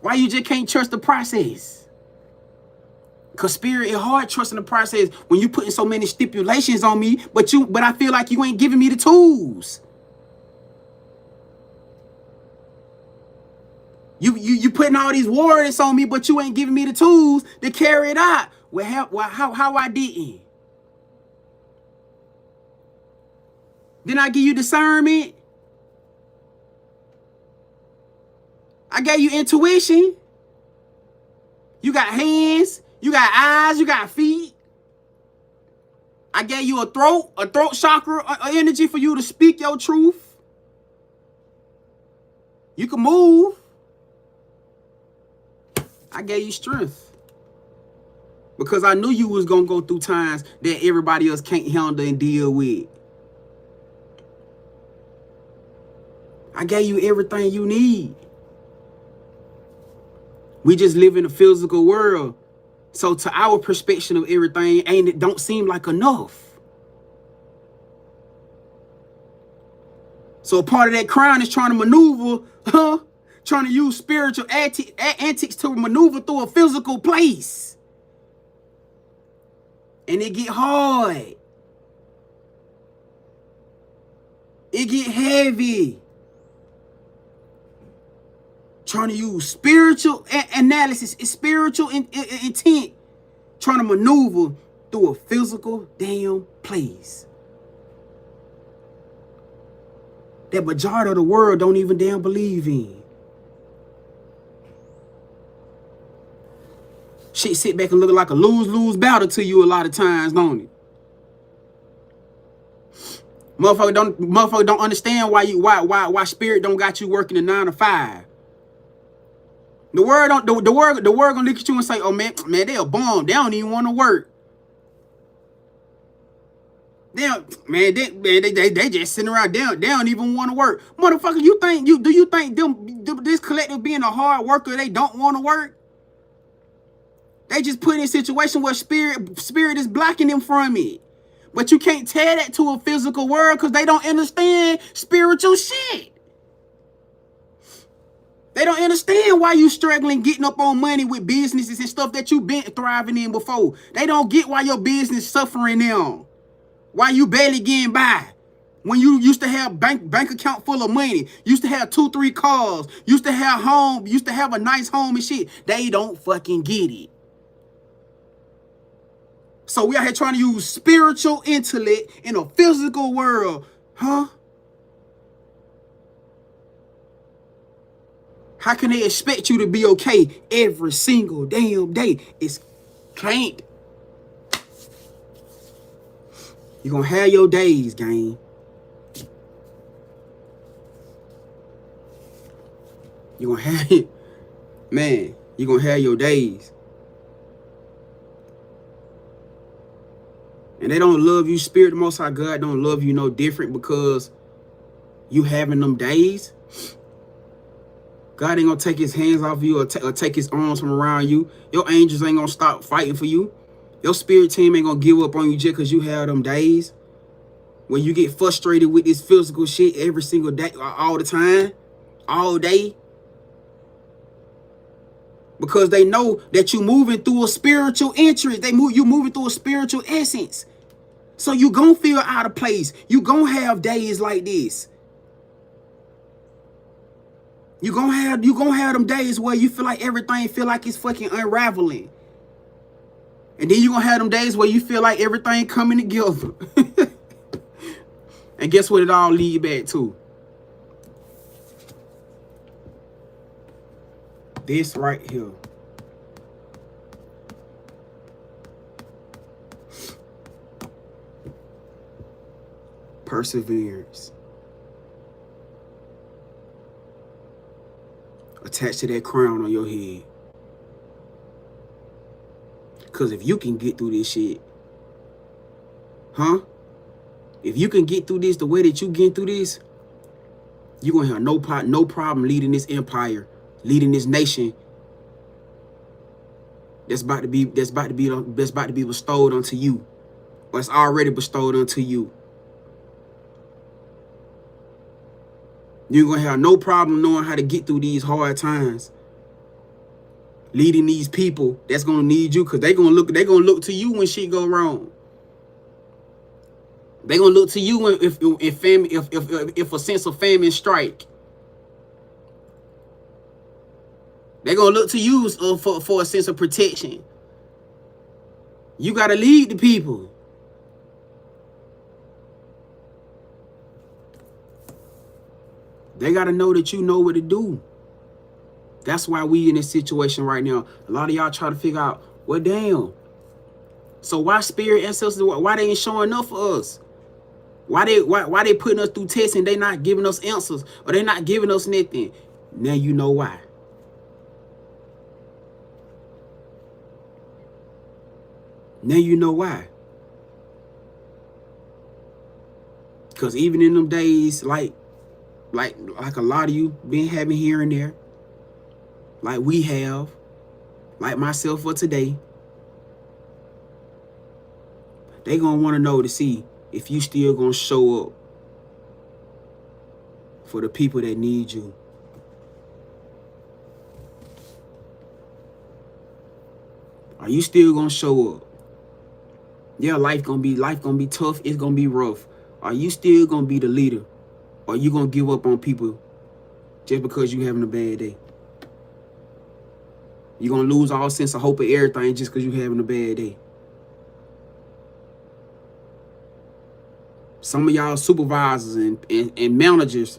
Why you just can't trust the process? Because Spirit, it's hard trusting the process when you putting so many stipulations on me, but I feel like you ain't giving me the tools. You putting all these words on me, but you ain't giving me the tools to carry it out. Well, how I didn't? Didn't I give you discernment? I gave you intuition. You got hands, you got eyes, you got feet. I gave you a throat chakra energy for you to speak your truth. You can move. I gave you strength. Because I knew you was going to go through times that everybody else can't handle and deal with. I gave you everything you need. We just live in a physical world. So to our perspective of everything, it don't seem like enough. So a part of that crown is trying to maneuver, trying to use spiritual antics to maneuver through a physical place. And it get hard. It get heavy. Trying to use spiritual analysis, spiritual intent, trying to maneuver through a physical damn place. That majority of the world don't even damn believe in. Shit sit back and look like a lose-lose battle to you a lot of times, don't it? Motherfucker don't understand why spirit don't got you working a 9 to 5. The word gonna look at you and say, oh man, they a bum. They don't even want to work. They just sitting around. They don't even want to work. Motherfucker, do you think this collective being a hard worker, they don't want to work? They just put in a situation where spirit is blocking them from it. But you can't tell that to a physical world because they don't understand spiritual shit. They don't understand why you struggling getting up on money with businesses and stuff that you've been thriving in before. They don't get why your business suffering now. Why you barely getting by. When you used to have bank account full of money, used to have 2-3 cars, used to have home, used to have a nice home and shit. They don't fucking get it. So we out here trying to use spiritual intellect in a physical world. Huh? How can they expect you to be okay every single damn day? It's can't. You're gonna have your days, gang. You're gonna have it. Man, you're gonna have your days. And they don't love you. Spirit, the Most High God don't love you no different because you having them days. God ain't gonna take his hands off you or take his arms from around you. Your angels ain't gonna stop fighting for you. Your spirit team ain't gonna give up on you just because you have them days when you get frustrated with this physical shit every single day, all the time, all day. Because they know that you moving through a spiritual entrance. You moving through a spiritual essence. So you gonna feel out of place. You gonna have days like this. You gonna have them days where you feel like everything feel like it's fucking unraveling. And then you gonna have them days where you feel like everything coming together. And guess what it all lead back to? This right here. Perseverance. Attached to that crown on your head. Because if you can get through this shit, if you can get through this the way that you get through this, you're going to have no problem leading this empire, leading this nation that's about to be bestowed unto you, or it's already bestowed unto you. You're going to have no problem knowing how to get through these hard times. Leading these people that's going to need you, because they're going to look to you when shit go wrong. They're going to look to you when, if a sense of famine strike. They're going to look to you for a sense of protection. You got to lead the people. They got to know that you know what to do. That's why we in this situation right now. A lot of y'all try to figure out, well, damn. So why spirit ancestors, why they ain't showing up for us? Why they putting us through tests and they not giving us answers, or they not giving us nothing? Now you know why. Now you know why. Because even in them days, like a lot of you been having here and there, like we have, like myself for today, they gonna want to know to see if you still gonna show up for the people that need you. Are you still gonna show up? Yeah, life gonna be tough. It's gonna be rough. Are you still gonna be the leader? Or are you gonna give up on people just because you having a bad day? You're gonna lose all sense of hope of everything just because you having a bad day. Some of y'all supervisors and managers,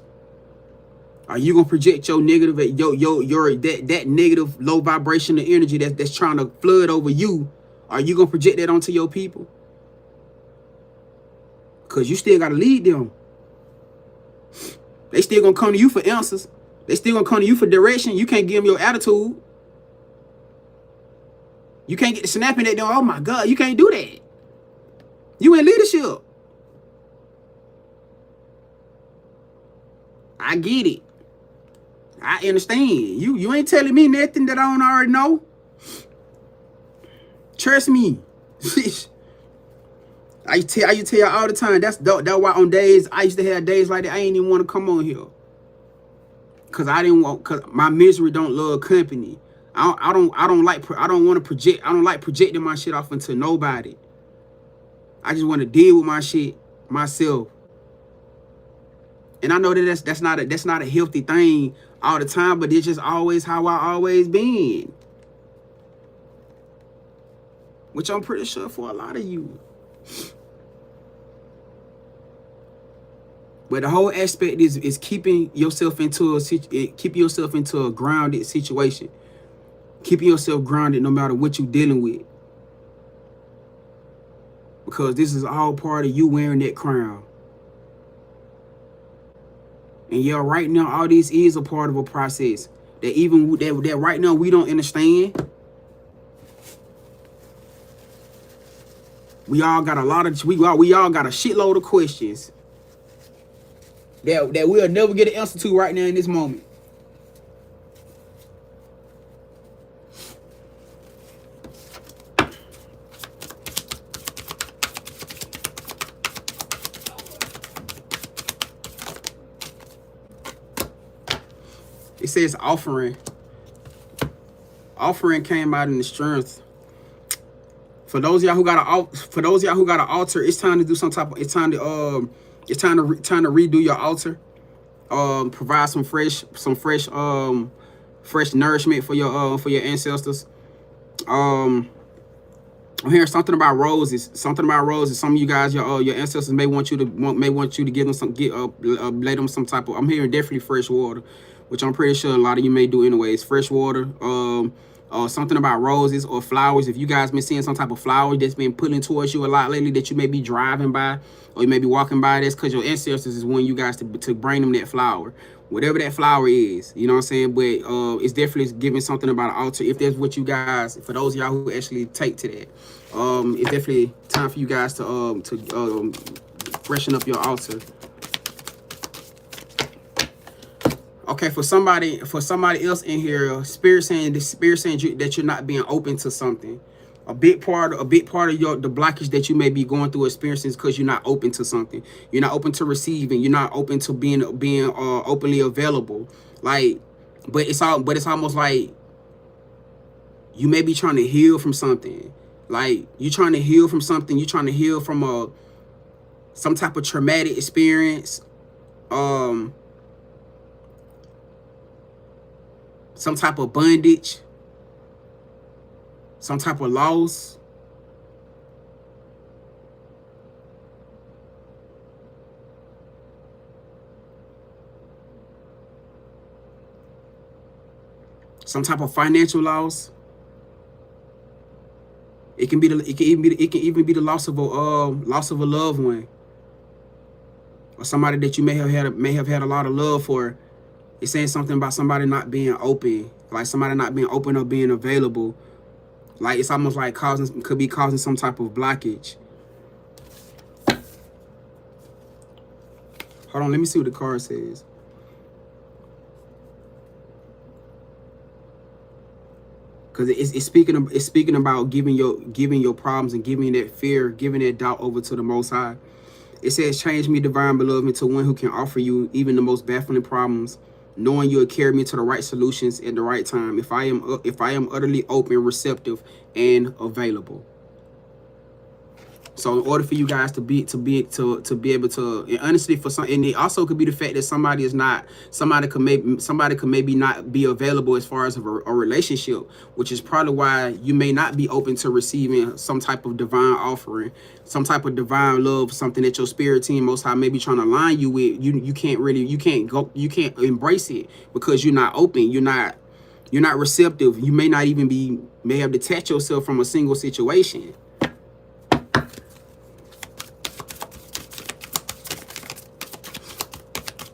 are you gonna project your negative, that negative low vibrational energy that's trying to flood over you? Are you gonna project that onto your people? Because you still gotta lead them. They still gonna come to you for answers. They still gonna come to you for direction. You can't give them your attitude. You can't get to snapping at them. Oh my God, you can't do that. You in leadership. I get it. I understand. You ain't telling me nothing that I don't already know. Trust me. I used to tell you all the time. That's why on days I used to have days like that. I ain't even want to come on here. Cause my misery don't love company. I don't want to project. I don't like projecting my shit off into nobody. I just want to deal with my shit myself. And I know that that's not a healthy thing all the time, but it's just always how I always been. Which I'm pretty sure for a lot of you. But the whole aspect is keeping yourself into a grounded situation. Keeping yourself grounded no matter what you're dealing with. Because this is all part of you wearing that crown. And yeah, right now, all this is a part of a process that even that right now we don't understand. We all got a shitload of questions that we'll never get an answer to right now in this moment. It says offering. Offering came out in the strength. For those of y'all who got an altar, it's time to do some type of redo your altar. Provide some fresh nourishment for your ancestors. I'm hearing something about roses. Some of you guys, your ancestors may want you to give them lay them some type of. I'm hearing definitely fresh water, which I'm pretty sure a lot of you may do anyways. Fresh water. Something about roses or flowers. If you guys been seeing some type of flower that's been pulling towards you a lot lately, that you may be driving by or you may be walking by, that's because your ancestors is wanting you guys to bring them that flower, whatever that flower is. You know what I'm saying? But it's definitely giving something about an altar. If that's what you guys, for those of y'all who actually take to that, it's definitely time for you guys to freshen up your altar. Okay, for somebody else in here, spirit saying that you're not being open to something. A big part of the blockage that you may be going through experiencing is because you're not open to something. You're not open to receiving. You're not open to being openly available. But it's almost like you may be trying to heal from something. Like you're trying to heal from something. You're trying to heal from some type of traumatic experience. Some type of bondage, some type of loss. Some type of financial loss. It can even be the loss of a loved one, or somebody that you may have had a lot of love for. It's saying something about somebody not being open, like somebody not being open or being available. Like it's almost like could be causing some type of blockage. Hold on, let me see what the card says. Because it's speaking about giving your problems and giving that fear, giving that doubt over to the Most High. It says, change me, divine beloved, into one who can offer you even the most baffling problems, knowing you'll carry me to the right solutions at the right time. If I am utterly open, receptive, and available. So in order for you guys to be able to, and honestly, for some, and it also could be the fact that somebody could maybe not be available as far as a relationship, which is probably why you may not be open to receiving some type of divine offering, some type of divine love, something that your spirit team, Most High, may be trying to align you with. You can't embrace it because you're not open. You're not receptive. You may have detached yourself from a single situation.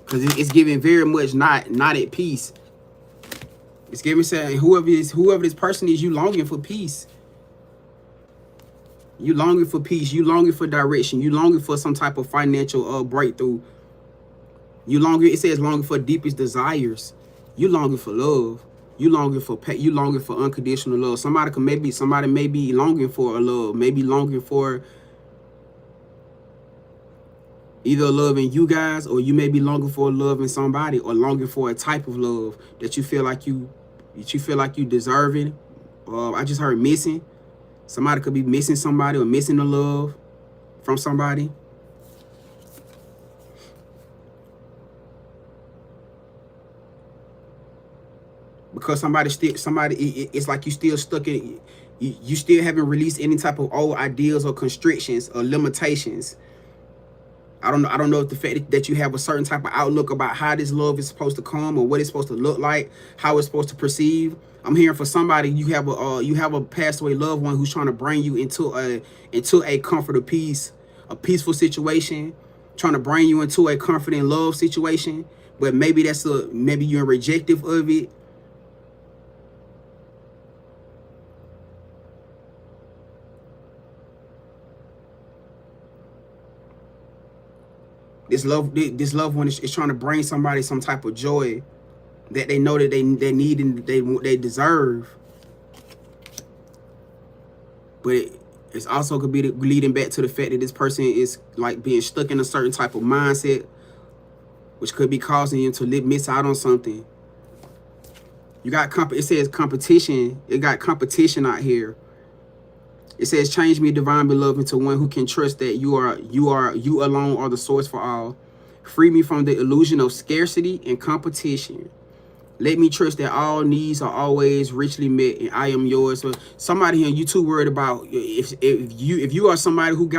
Because it's giving very much not at peace. It's giving saying whoever this person is, you longing for peace. You longing for peace. You longing for direction. You longing for some type of financial breakthrough. It says longing for deepest desires. You longing for love. You longing for unconditional love. Somebody may be longing for a love. Maybe longing for either love in you guys, or you may be longing for love in somebody, or longing for a type of love that you feel like you deserving. I just heard missing. Somebody could be missing somebody or missing the love from somebody. Because it's like you still stuck in, you still haven't released any type of old ideas or constrictions or limitations. I don't know if the fact that you have a certain type of outlook about how this love is supposed to come or what it's supposed to look like, how it's supposed to perceive. I'm hearing for somebody, you have a passed away loved one who's trying to bring you into a comfort of peace, a peaceful situation, trying to bring you into a comfort and love situation. But maybe maybe you're rejective of it. This loved one is trying to bring somebody some type of joy that they know that they need and they deserve. But it's also could be leading back to the fact that this person is like being stuck in a certain type of mindset, which could be causing you to miss out on something. You got it says competition. It got competition out here. It says, change me, divine beloved, into one who can trust that you alone are the source for all. Free me from the illusion of scarcity and competition. Let me trust that all needs are always richly met and I am yours. So somebody here, you too worried about if you are somebody who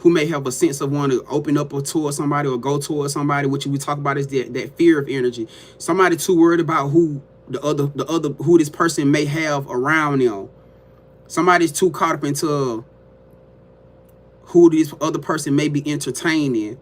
may have a sense of wanting to open up towards somebody or go towards somebody, which we talk about is that fear of energy. Somebody too worried about who who this person may have around them. Somebody's too caught up into who this other person may be entertaining,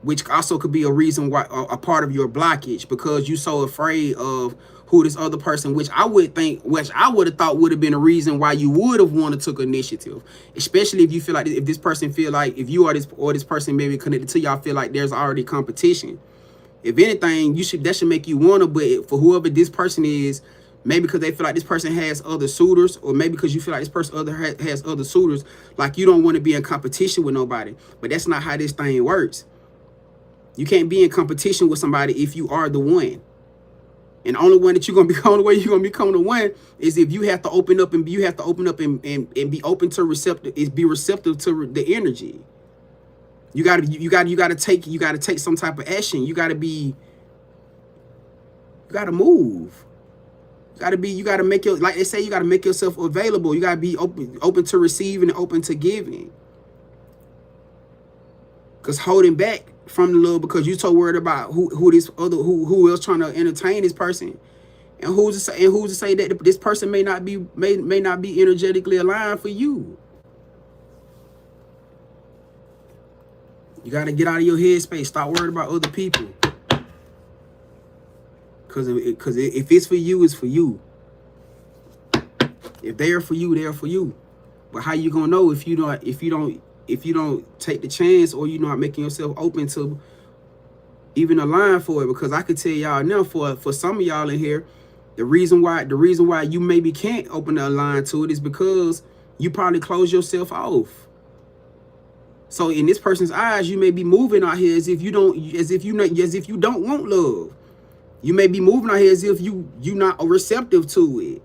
which also could be a reason why, a part of your blockage, because you're so afraid of who this other person, which I would have thought would have been a reason why you would have wanted to take initiative, especially if you feel like, if this person feel like, if you are this, or this person maybe connected to y'all feel like there's already competition. If anything, that should make you want to, but for whoever this person is, maybe because they feel like this person has other suitors, or maybe because you feel like this person has other suitors, like you don't want to be in competition with nobody. But that's not how this thing works. You can't be in competition with somebody if you are the one. And the only way you're gonna become the one is if you have to open up and be open to receptive to the energy. You gotta take some type of action. You gotta move. You gotta make like they say, you gotta make yourself available. You gotta be open to receiving and open to giving. Cause holding back from the love because you're so worried about who else trying to entertain this person, and who's to say that this person may not be energetically aligned for you. You gotta get out of your headspace. Stop worrying about other people. Cause if it's for you, it's for you. If they are for you, they are for you. But how you gonna know if you don't take the chance, or you're not making yourself open to even align for it? Because I could tell y'all now, for some of y'all in here, the reason why you maybe can't open the line to it is because you probably close yourself off. So in this person's eyes, you may be moving out here as if you don't want love. You may be moving out here as if you're not receptive to it.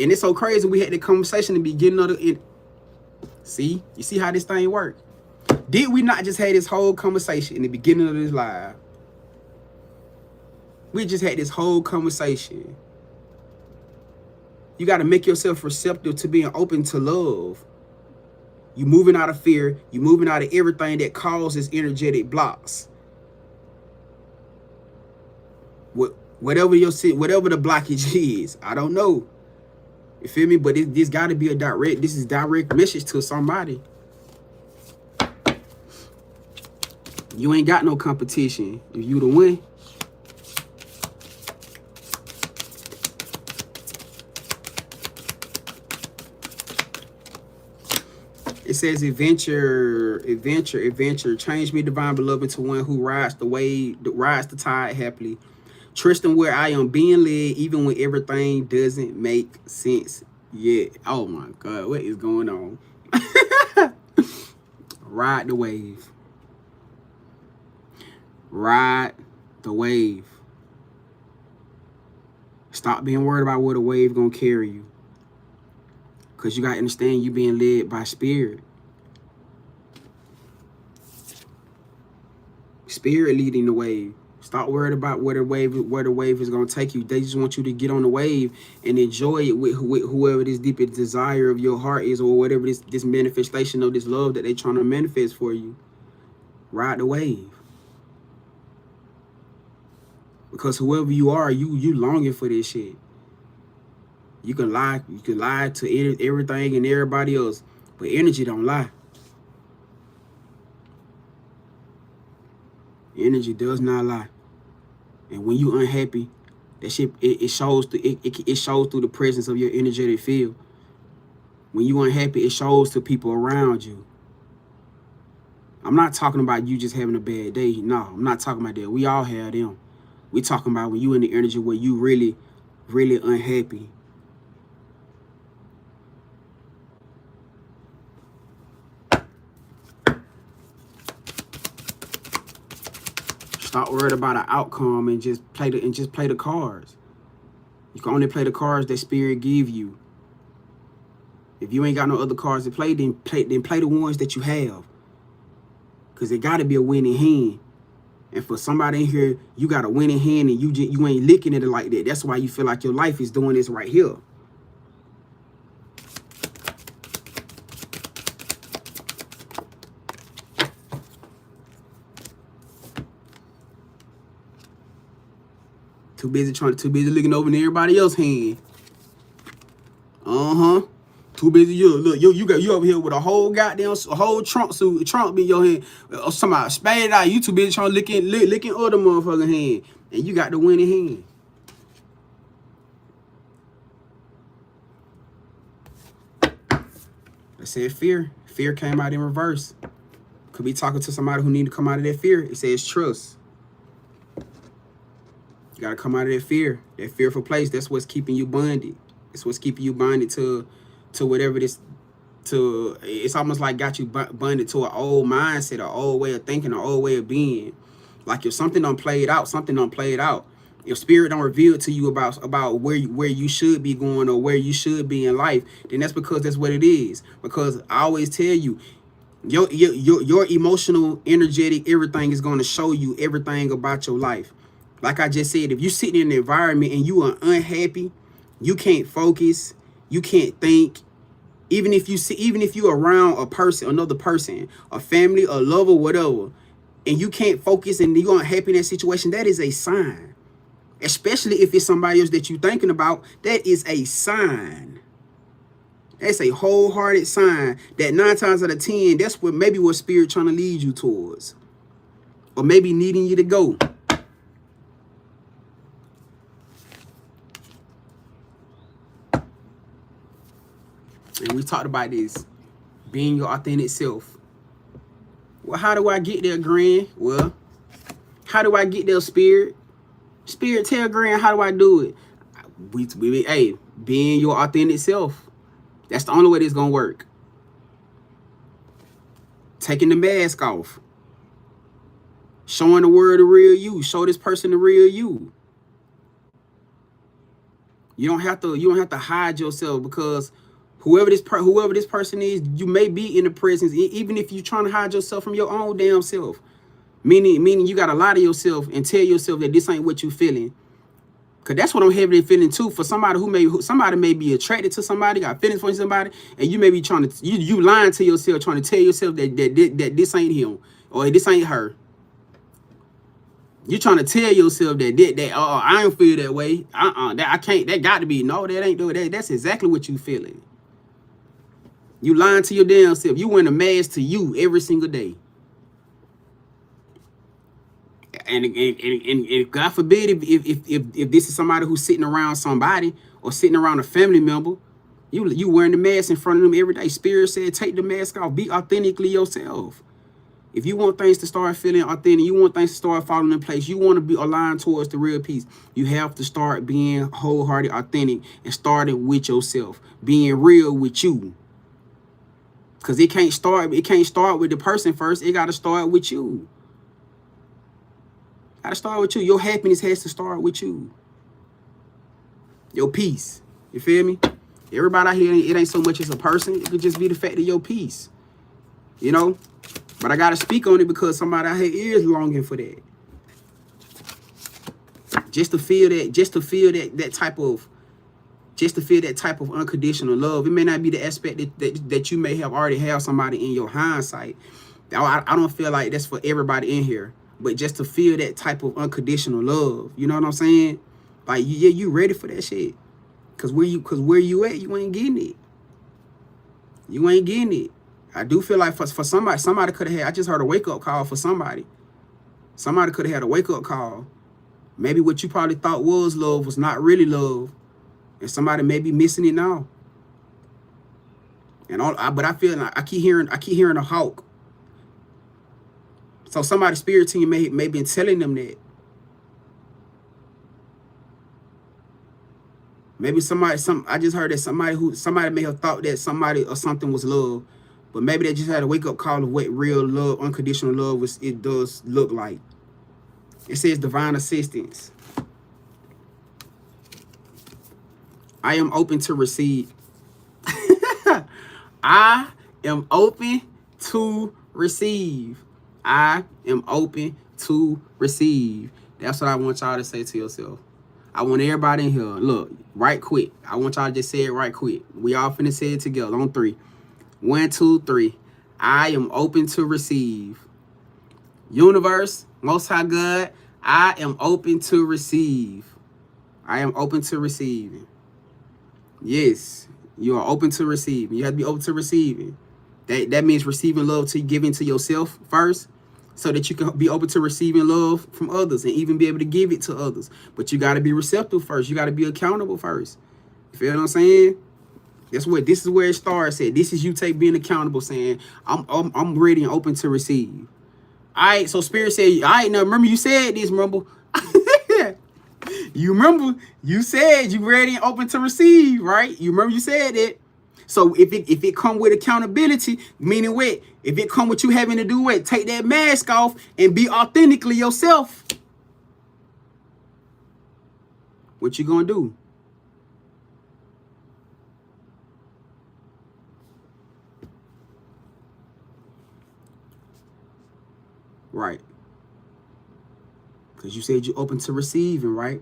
And it's so crazy. We had the conversation in the beginning of the. You see how this thing works? Did we not just have this whole conversation in the beginning of this live? We just had this whole conversation. You got to make yourself receptive to being open to love. You moving out of fear. You moving out of everything that causes energetic blocks. Whatever the blockage is, I don't know. You feel me? But this got to be this is direct message to somebody. You ain't got no competition if you the one. It says adventure. Change me, divine beloved, to one who rides the tide happily. Trusting where I am being led, even when everything doesn't make sense yet. Oh my God, what is going on? Ride the wave. Ride the wave. Stop being worried about where the wave gonna carry you. Because you gotta understand you being led by spirit. Spirit leading the wave. Stop worried about where the wave is gonna take you. They just want you to get on the wave and enjoy it with whoever this deepest desire of your heart is, or whatever this manifestation of this love that they trying to manifest for you. Ride the wave. Because whoever you are, you longing for this shit. You can lie to everything and everybody else, but energy don't lie. Energy does not lie. And when you unhappy, that shit it shows it shows through the presence of your energetic field. When you unhappy, it shows to people around you. I'm not talking about you just having a bad day. No, I'm not talking about that. We all have them. We talking about when you in the energy where you really, really unhappy. Stop worried about an outcome and just play the cards. You can only play the cards that spirit give you. If you ain't got no other cards to play, then play the ones that you have. Cause it gotta be a winning hand. And for somebody in here, you got a winning hand and you ain't looking at it like that. That's why you feel like your life is doing this right here. Too busy looking over in everybody else's hand. Too busy. You over here with a whole Trump suit, Trump in your hand. Or somebody spade it out. You too busy trying to look in other motherfucking hand, and you got the winning hand. I said fear. Fear came out in reverse. Could be talking to somebody who need to come out of that fear. It says trust. You gotta come out of that fear, that fearful place. That's what's keeping you bonded. It's what's keeping you bonded to whatever this, it's almost like got you bonded to an old mindset, an old way of thinking, an old way of being. Like if something done played out, something done played out. If spirit don't reveal to you about where you should be going or where you should be in life, then that's because that's what it is. Because I always tell you, your emotional, energetic, everything is going to show you everything about your life. Like I just said, if you sitting in an environment and you are unhappy, you can't focus, you can't think. Even if you around a person, another person, a family, a lover, whatever, and you can't focus and you're unhappy in that situation, that is a sign. Especially if it's somebody else that you're thinking about, that is a sign. That's a wholehearted sign that 9 times out of 10, that's what spirit trying to lead you towards. Or maybe needing you to go. And we talked about this, being your authentic self. Well, how do I get there, Grand? Well, how do I get there, Spirit? Spirit, tell Grand, how do I do it? Hey, being your authentic self. That's the only way this is going to work. Taking the mask off. Showing the world the real you. Show this person the real you. You don't have to hide yourself, because whoever this person is, you may be in the presence, even if you're trying to hide yourself from your own damn self. Meaning you gotta lie to yourself and tell yourself that this ain't what you feeling. Cause that's what I'm heavily feeling too. For somebody somebody may be attracted to somebody, got feelings for somebody, and you may be trying to you lying to yourself, trying to tell yourself that this ain't him or this ain't her. You're trying to tell yourself that I don't feel that way. That I can't. That got to be no. That ain't doing that. That's exactly what you feeling. You lying to your damn self. You wearing a mask to you every single day. And God forbid if this is somebody who's sitting around somebody or sitting around a family member, you wearing the mask in front of them every day. Spirit said, take the mask off. Be authentically yourself. If you want things to start feeling authentic, you want things to start falling in place, you want to be aligned towards the real peace, you have to start being wholehearted, authentic, and starting with yourself, being real with you. Because it can't start with the person first. It got to start with you. Got to start with you. Your happiness has to start with you. Your peace. You feel me? Everybody out here, it ain't so much as a person. It could just be the fact of your peace. You know? But I got to speak on it because somebody out here is longing for that. Just to feel that type of, just to feel that type of unconditional love. It may not be the aspect that you may have already have somebody in your hindsight. I don't feel like that's for everybody in here, but just to feel that type of unconditional love. You know what I'm saying? Like, yeah, you ready for that shit. Cause where you at, you ain't getting it. You ain't getting it. I do feel like for somebody could have had, I just heard a wake-up call for somebody. Somebody could have had a wake-up call. Maybe what you probably thought was love was not really love. And somebody may be missing it now. And but I feel like I keep hearing a hawk. So somebody's spirit team may been telling them that. Maybe I just heard that somebody may have thought that somebody or something was love, but maybe they just had a wake-up call of what real love, unconditional love it does look like. It says divine assistance. I am open to receive. I am open to receive. I am open to receive. That's what I want y'all to say to yourself. I want everybody in here, look, right quick. I want y'all to just say it right quick. We all finna say it together on 3. 1, 2, 3. I am open to receive. Universe, Most High God, I am open to receive. I am open to receiving. Yes, you are open to receiving. You have to be open to receiving. That means receiving love to giving to yourself first, so that you can be open to receiving love from others and even be able to give it to others. But you got to be receptive first. You got to be accountable first. You feel what I'm saying? This is where it starts at. This is you being accountable, saying, I'm ready and open to receive. All right, so Spirit said, all right, now remember you said this, remember? You remember you said you ready and open to receive, right? You remember you said it. So if it come with accountability, meaning what? If it come with you having to do what? Take that mask off and be authentically yourself. What you gonna do? Right. Because you said you're open to receiving, right?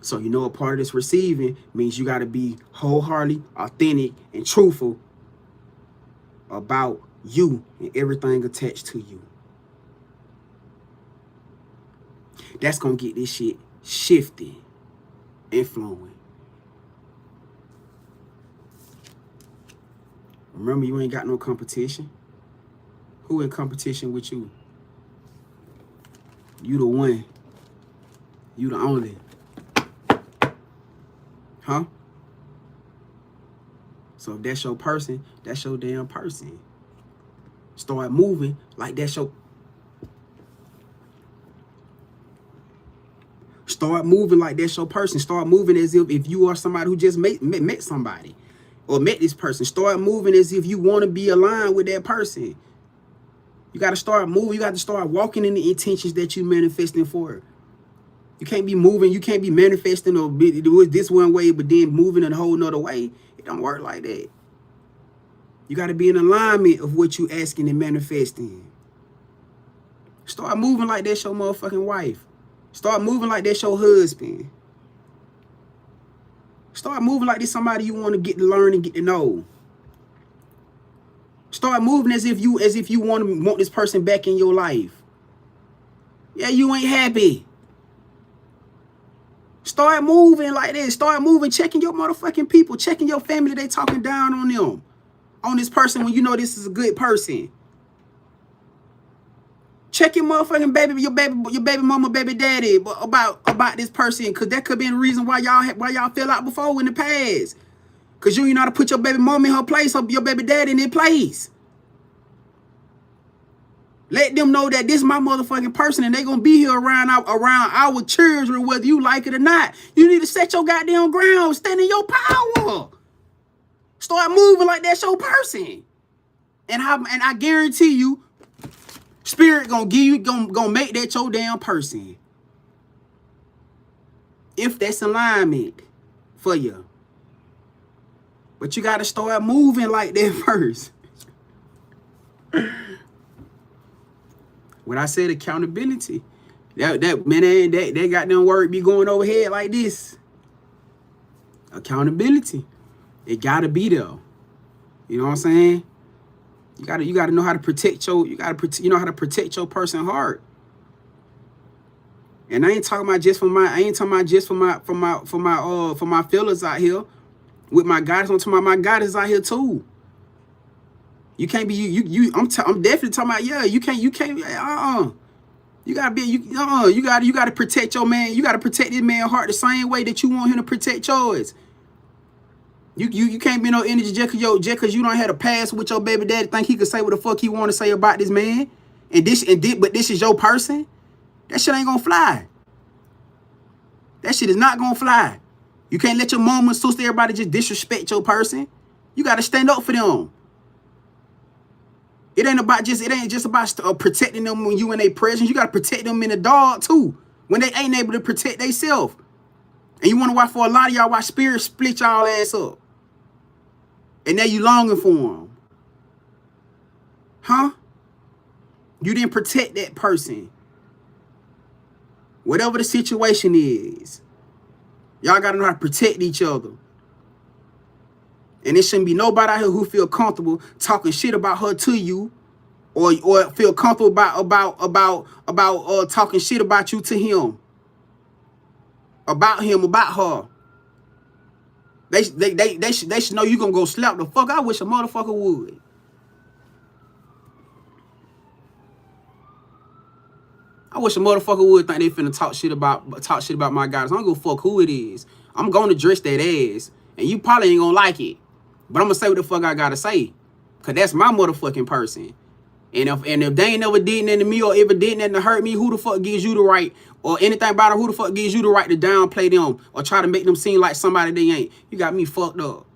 So you know a part of this receiving means you got to be wholeheartedly, authentic, and truthful about you and everything attached to you. That's going to get this shit shifting and flowing. Remember, you ain't got no competition. Who in competition with you? You the one. You the only. Huh? So if that's your person, that's your damn person. Start moving like that's your... Start moving like that's your person. Start moving as if you are somebody who just met somebody or met this person. Start moving as if you want to be aligned with that person. You got to start moving. You got to start walking in the intentions that you manifesting for. You can't be moving. You can't be manifesting or do it this one way, but then moving in a whole nother way. It don't work like that. You got to be in alignment of what you asking and manifesting. Start moving like that's your motherfucking wife. Start moving like that's your husband. Start moving like this somebody you want to get to learn and get to know. Start moving as if you want this person back in your life. Yeah, you ain't happy. Start moving like this. Start moving, checking your motherfucking people, checking your family. They talking down on them, on this person when you know this is a good person. Check your motherfucking baby, your baby mama, baby daddy about this person, cause that could be the reason why y'all fell out before in the past. Cause you ain't know how to put your baby mama in her place or your baby daddy in their place. Let them know that this is my motherfucking person and they gonna be here around our children, whether you like it or not. You need to set your goddamn ground, stand in your power. Start moving like that's your person. And I guarantee you, Spirit gonna make that your damn person. If that's alignment for you. But you gotta start moving like that first. When I said accountability, That goddamn word be going overhead like this. Accountability. It gotta be there. You know what I'm saying? You gotta know how to protect your, how to protect your person heart. And I ain't talking about just for my fellas out here with my guys. I'm talking about my guys out here too. You can't be I'm definitely talking about, yeah, you can't you gotta protect your man. You gotta protect this man's heart the same way that you want him to protect yours. You can't be no energy just cause you don't have a past with your baby daddy think he could say what the fuck he want to say about this man. But this is your person. That shit ain't gonna fly. That shit is not gonna fly. You can't let your mama and sister, everybody just disrespect your person. You gotta stand up for them. It ain't just about protecting them when you in their presence. You gotta protect them in the dark too. When they ain't able to protect themselves. And you wanna watch, for a lot of y'all, watch spirit split y'all ass up. And now you longing for them. Huh? You didn't protect that person. Whatever the situation is, y'all gotta know how to protect each other. And it shouldn't be nobody out here who feel comfortable talking shit about her to you, or feel comfortable about talking shit about you to him, about her. They should know you gonna go slap the fuck. I wish a motherfucker would. I wish a motherfucker would think they finna talk shit about my guys. I don't give a fuck who it is. I'm gonna dress that ass, and you probably ain't gonna like it, but I'm gonna say what the fuck I gotta say, cause that's my motherfucking person. And if they ain't never did nothing to me or ever did nothing to hurt me, who the fuck gives you the right, or anything about it, who the fuck gives you the right to downplay them or try to make them seem like somebody they ain't? You got me fucked up.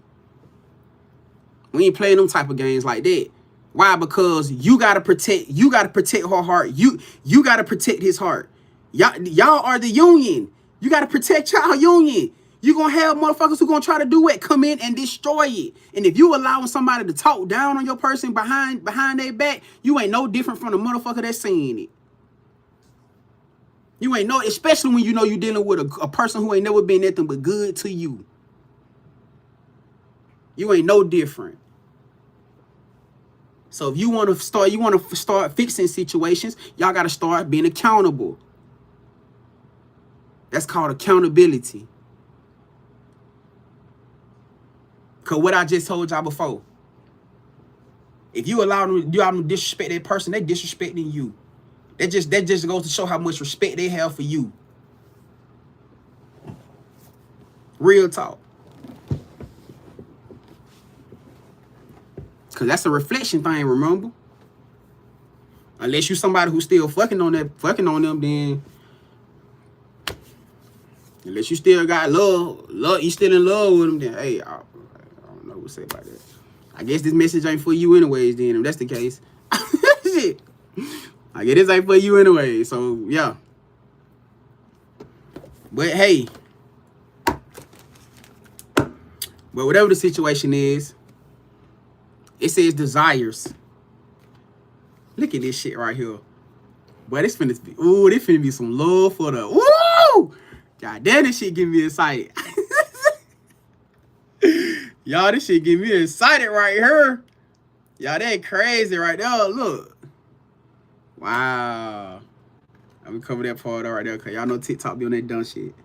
We ain't playing them type of games like that. Why? Because you gotta protect her heart. You gotta protect his heart. Y'all are the union. You gotta protect y'all union. You gonna have motherfuckers who gonna try to do it, come in and destroy it. And if you allowing somebody to talk down on your person behind their back, you ain't no different from the motherfucker that's saying it. You ain't no, especially when you know you dealing with a person who ain't never been nothing but good to you. You ain't no different. So if you want to start fixing situations, y'all got to start being accountable. That's called accountability. Cause what I just told y'all before, if you allow them to disrespect that person, they disrespecting you. That just goes to show how much respect they have for you. Real talk. Cause that's a reflection thing, remember? Unless you somebody who's still fucking on them, then unless you still got love, you still in love with them, then hey, I don't know what to say about that. I guess this message ain't for you anyways, then, if that's the case. Shit. I guess this ain't for you anyway, so yeah. But hey, whatever the situation is, it says desires. Look at this shit right here. Boy, this finna be, ooh, this finna be some love for the, woo! God damn, this shit getting me excited. Y'all, this shit getting me excited right here. Y'all, that crazy right there, look. Wow. I'm gonna cover that part right there, cause y'all know TikTok be on that dumb shit.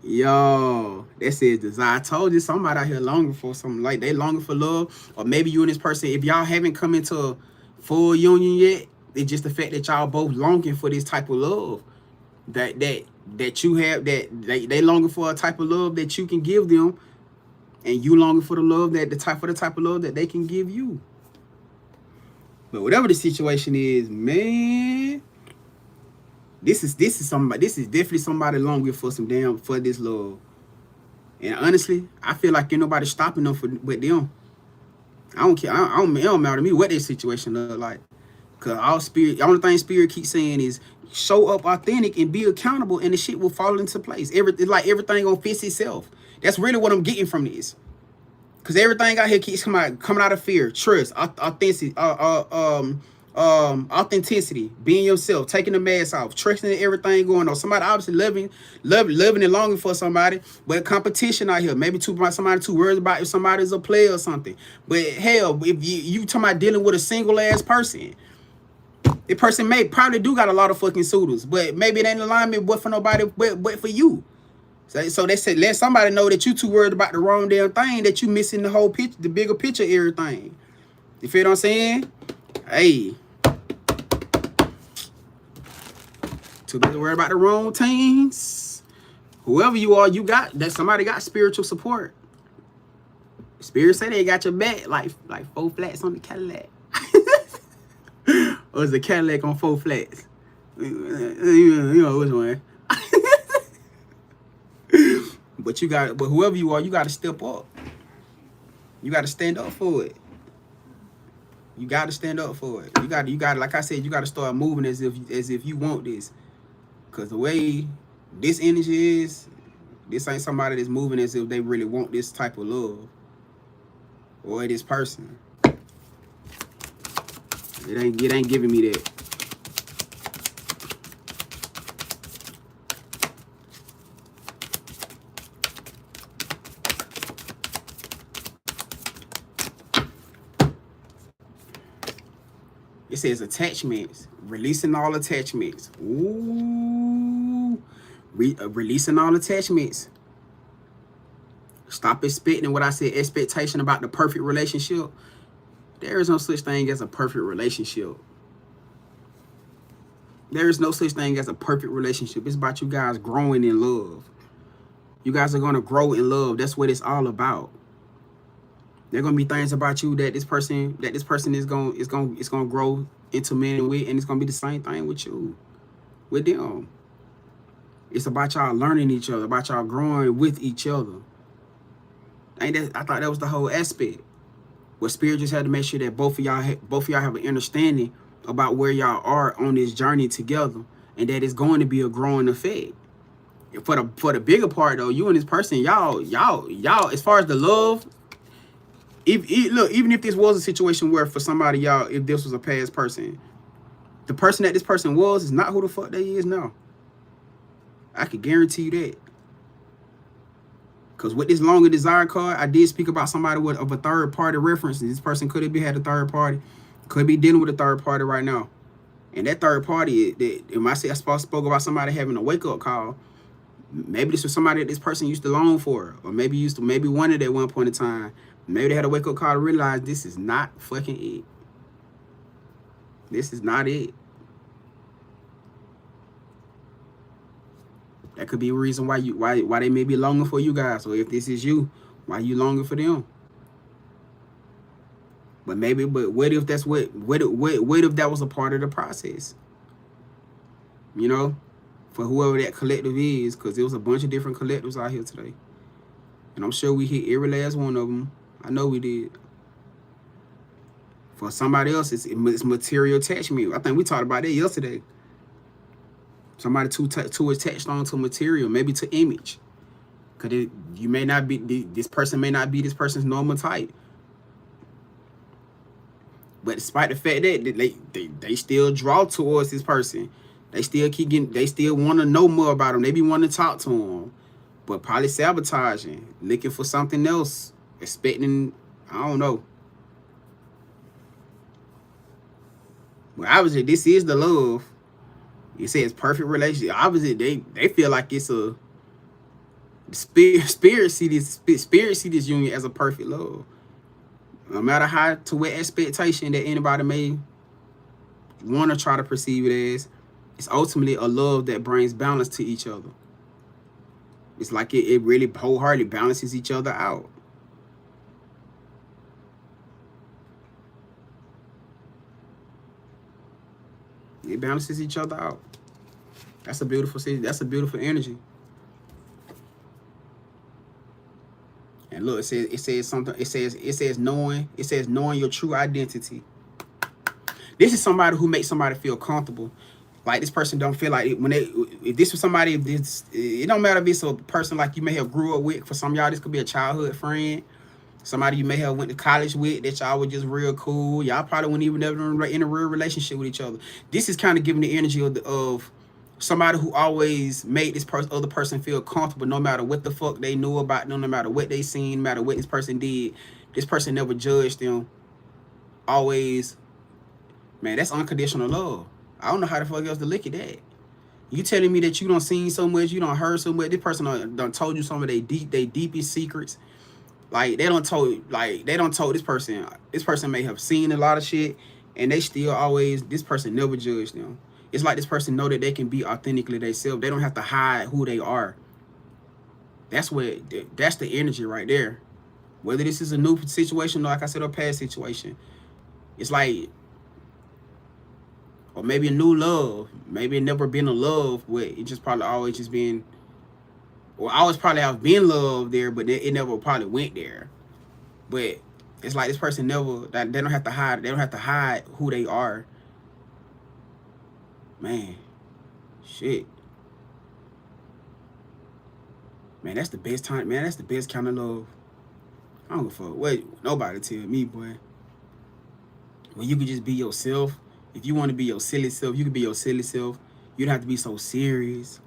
Yo, that says desire. I told you, somebody out here longing for something, like they longing for love, or maybe you and this person, if y'all haven't come into a full union yet, it's just the fact that y'all both longing for this type of love that you have, that they longing for a type of love that you can give them, and you longing for the love that the type of love that they can give you. But whatever the situation is, man, this is definitely somebody longing for for this love. And honestly, I feel like ain't nobody stopping them with them. I don't care. It don't matter to me what their situation look like. Cause the only thing spirit keeps saying is show up authentic and be accountable, and the shit will fall into place. Everything gonna fix itself. That's really what I'm getting from this. Cause everything out here keeps coming out of fear, trust, authenticity, Authenticity, being yourself, taking the mask off, trusting in everything going on. Somebody obviously loving and longing for somebody, but competition out here. Maybe somebody too worried about if somebody's a player or something. But hell, if you talking about dealing with a single ass person, the person may probably do got a lot of fucking suitors, but maybe it ain't alignment but for nobody but for you. So they said let somebody know that you too worried about the wrong damn thing, that you missing the whole picture, the bigger picture of everything. You feel what I'm saying? Hey. Too busy worried about the wrong things. Whoever you are, you got that somebody got spiritual support. Spirit say they got your back like 4 flats on the Cadillac. Or is the Cadillac on 4 flats? You know which one. But whoever you are, you gotta step up. You gotta stand up for it. You gotta stand up for it. You gotta, like I said, you gotta start moving as if you want this. Cause the way this energy is, this ain't somebody that's moving as if they really want this type of love. Or this person. It ain't giving me that. It says attachments, releasing all attachments. Ooh, releasing all attachments. Stop expecting what I said, expectation about the perfect relationship. There is no such thing as a perfect relationship. There is no such thing as a perfect relationship. It's about you guys growing in love. You guys are gonna grow in love. That's what it's all about. There are gonna be things about you that this person is gonna grow into men with, and it's gonna be the same thing with you, with them. It's about y'all learning each other, about y'all growing with each other. I thought that was the whole aspect. Where Spirit just had to make sure that both of y'all have an understanding about where y'all are on this journey together, and that it's going to be a growing effect. For the bigger part though, you and this person, y'all, as far as the love. Look, even if this was a situation where for somebody, y'all, if this was a past person, the person that this person was is not who the fuck they is now. I can guarantee you that. Because with this longer desire card, I did speak about somebody of a third party reference. This person could have had a third party, could be dealing with a third party right now. And that third party, I spoke about somebody having a wake up call. Maybe this was somebody that this person used to long for, or maybe wanted at one point in time. Maybe they had a wake up call to realize this is not fucking it. This is not it. That could be a reason why they may be longing for you guys, or if this is you, why you longing for them. But what if that's what if that was a part of the process? You know, for whoever that collective is, because there was a bunch of different collectives out here today, and I'm sure we hit every last one of them. I know we did. For somebody else, it's material attachment. I think we talked about that yesterday. Somebody too attached onto material, maybe to image. Because you may not be, this person may not be this person's normal type. But despite the fact that they still draw towards this person, they still want to know more about them. They be wanting to talk to them, but probably sabotaging, looking for something else, expecting, I don't know. But obviously, this is the love. You say it's perfect relationship. Obviously, they feel like it's a spirit see this union as a perfect love. No matter how to what expectation that anybody may want to try to perceive it as, it's ultimately a love that brings balance to each other. It's like it really wholeheartedly balances each other out. It balances each other out. That's a beautiful energy. And look, it says knowing your true identity. This is somebody who makes somebody feel comfortable. Like this person don't feel like if this was somebody, it don't matter if it's a person like you may have grew up with. For some of y'all, this could be a childhood friend, somebody you may have went to college with that y'all were just real cool. Y'all probably weren't even ever in a real relationship with each other. This is kind of giving the energy of somebody who always made this other person feel comfortable, no matter what the fuck they knew about them, no matter what they seen, no matter what this person did. This person never judged them. Always, man, that's unconditional love. I don't know how the fuck else to look at that. You telling me that you don't seen so much, you don't heard so much. This person done told you some of their deepest secrets. Like they don't told this person. This person may have seen a lot of shit, and they still always, this person never judged them. It's like this person know that they can be authentically themselves. They don't have to hide who they are. That's the energy right there. Whether this is a new situation or, like I said, a past situation, it's like, or maybe a new love. Maybe it never been a love, but it just probably always just been, or always probably have been love there, but it never probably went there. But it's like this person never, that they don't have to hide. They don't have to hide who they are. Man, shit. Man, that's the best time. Man, that's the best kind of love. I don't give a fuck what nobody tell me, boy. When you can just be yourself. If you want to be your silly self, you can be your silly self. You don't have to be so serious.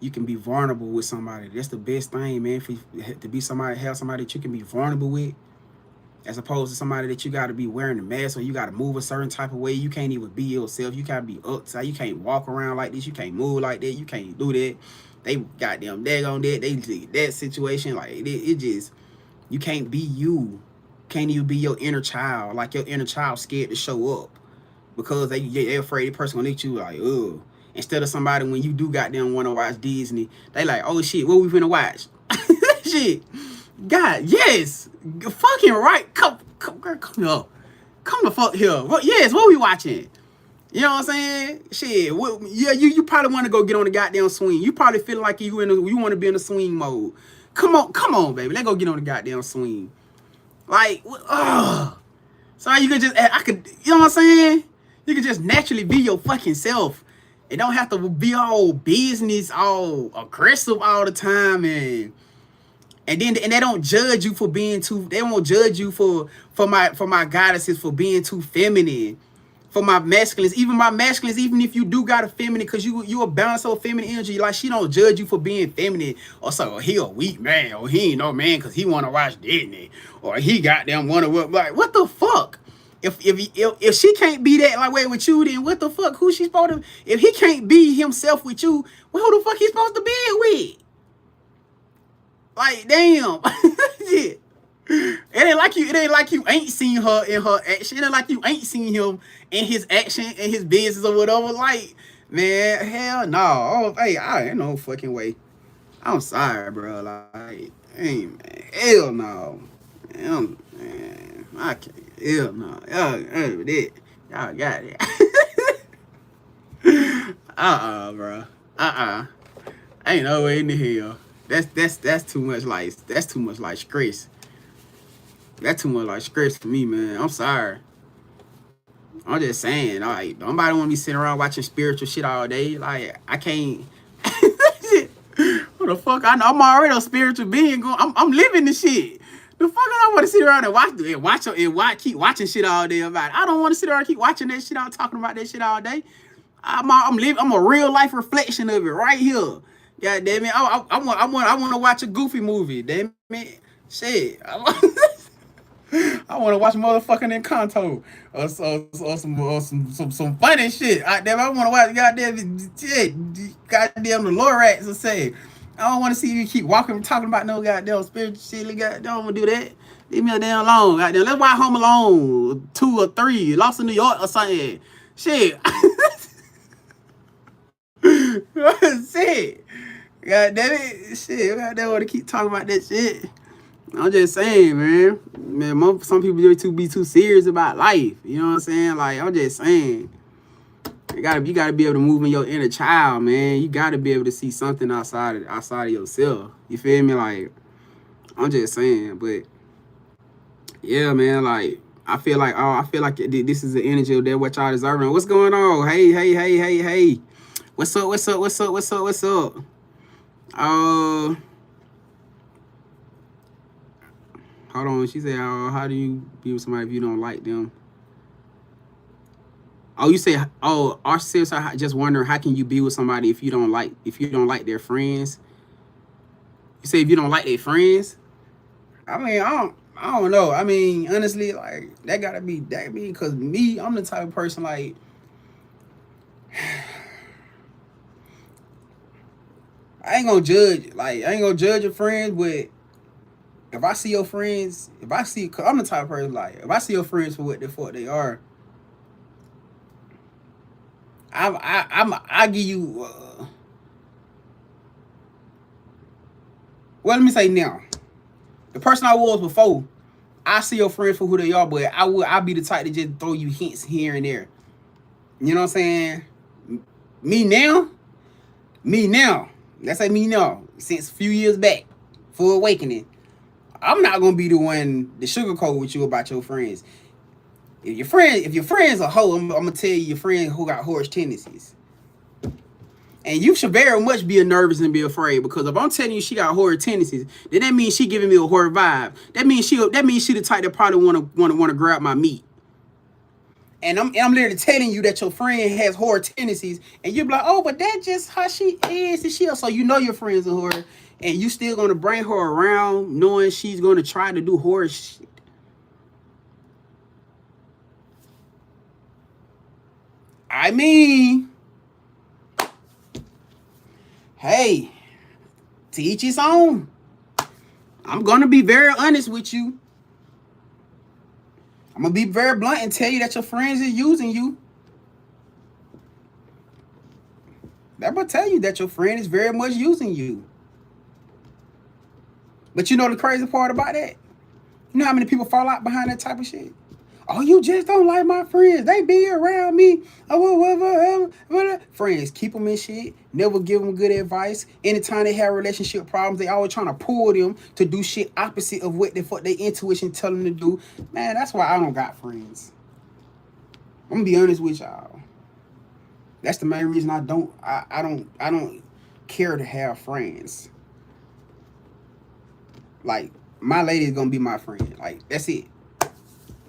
You can be vulnerable with somebody. That's the best thing, man. To be somebody, have somebody that you can be vulnerable with, as opposed to somebody that you got to be wearing a mask or you got to move a certain type of way. You can't even be yourself. You got to be upside. You can't walk around like this. You can't move like that. You can't do that. They goddamn daggone that. They that situation, like it just, you can't be you. Can't even be your inner child. Like your inner child scared to show up because they're afraid the person gonna look at you like, ugh. Instead of somebody, when you do goddamn want to watch Disney, they like, oh shit, what we finna watch? Shit. God, yes. Fucking right. Come here. Come the fuck here. Yes, what we watching? You know what I'm saying? Shit. Yeah, you probably want to go get on the goddamn swing. You probably feel like you want to be in the swing mode. Come on, baby. Let's go get on the goddamn swing. Like, so you can just, you know what I'm saying? You can just naturally be your fucking self. It don't have to be all business, all aggressive all the time, and they don't judge you for being too. They won't judge you for my goddesses for being too feminine. For my masculines, even if you do got a feminine, because you a balance of feminine energy, like she don't judge you for being feminine. Or so he a weak man, or he ain't no man because he want to watch Disney, or he goddamn want to work. Like, what the fuck? If she can't be that like way with you, then what the fuck? Who she supposed to? If he can't be himself with you, well, who the fuck he supposed to be with? Like, damn. Shit. It ain't like you ain't seen her in her action. It ain't like you ain't seen him in his action, in his business or whatever. Like, man, hell no. Oh, hey, I ain't no fucking way. I'm sorry, bro. Like, hey, man, hell no. Man, I can't. Hell no. Y'all got it. Bro. Ain't no way in the hell. That's too much like stress. That's too much like stress for me, man. I'm sorry. I'm just saying, like, nobody want me sitting around watching spiritual shit all day. Like, I can't. What the fuck? I'm already a spiritual being. I'm living the shit. The fuck I don't want to sit around and keep watching shit all day about it. I don't want to sit around and keep watching that shit out, talking about that shit all day. I'm a real life reflection of it right here. God damn it. I want to watch a goofy movie. Damn it. Shit. I want to watch motherfucking Encanto or some funny shit. I want to watch goddamn shit. Goddamn the Lorax or say. I don't want to see you keep walking talking about no goddamn spiritual shit. Goddamn, don't want to do that. Leave me damn alone. Goddamn, let's watch Home Alone 2 or 3, Lost in New York or something. Shit. Shit. God damn it. Shit. I don't want to keep talking about that shit. I'm just saying, man. Man, some people be too serious about life. You know what I'm saying? Like, I'm just saying. You gotta be able to move in your inner child, man. You gotta be able to see something outside of yourself. You feel me? Like, I'm just saying, but yeah, man. Like, I feel like this is the energy of that what y'all deserving. What's going on? Hey. What's up? Hold Hold on. She said, how do you be with somebody if you don't like them? Oh, you say, oh, our sis are just wondering how can you be with somebody if you don't like their friends? You say if you don't like their friends? I mean, I don't know. I mean, honestly, like that gotta be because me, I'm the type of person like I ain't gonna judge. Like I ain't gonna judge your friends, but if I see your friends, cause I'm the type of person like if I see your friends for what the fuck they are, I give you. Well, let me say now, the person I was before, I see your friends for who they are, but I'll be the type to just throw you hints here and there. You know what I'm saying? Me now. Let's say me now. Since a few years back, full awakening, I'm not gonna be the one to sugarcoat with you about your friends. If your friend's a hoe, I'm gonna tell you your friend who got horse tendencies. And you should very much be nervous and be afraid, because if I'm telling you she got horror tendencies, then that means she giving me a horror vibe. That means she the type that probably wanna grab my meat. And I'm literally telling you that your friend has horror tendencies, and you're like, oh, but that's just how she is, and so you know your friend's a horror, and you still gonna bring her around knowing she's gonna try to do horror shit. I mean, hey, to each his own. I'm gonna be very honest with you. I'm gonna be very blunt and tell you that your friends are using you. That will tell you that your friend is very much using you. But you know the crazy part about that? You know how many people fall out behind that type of shit? Oh, you just don't like my friends. They be around me. Friends, keep them in shit. Never give them good advice. Anytime they have relationship problems, they always trying to pull them to do shit opposite of what the fuck their intuition tell them to do. Man, that's why I don't got friends. I'm gonna be honest with y'all. That's the main reason I don't care to have friends. Like, my lady is gonna be my friend. Like, that's it.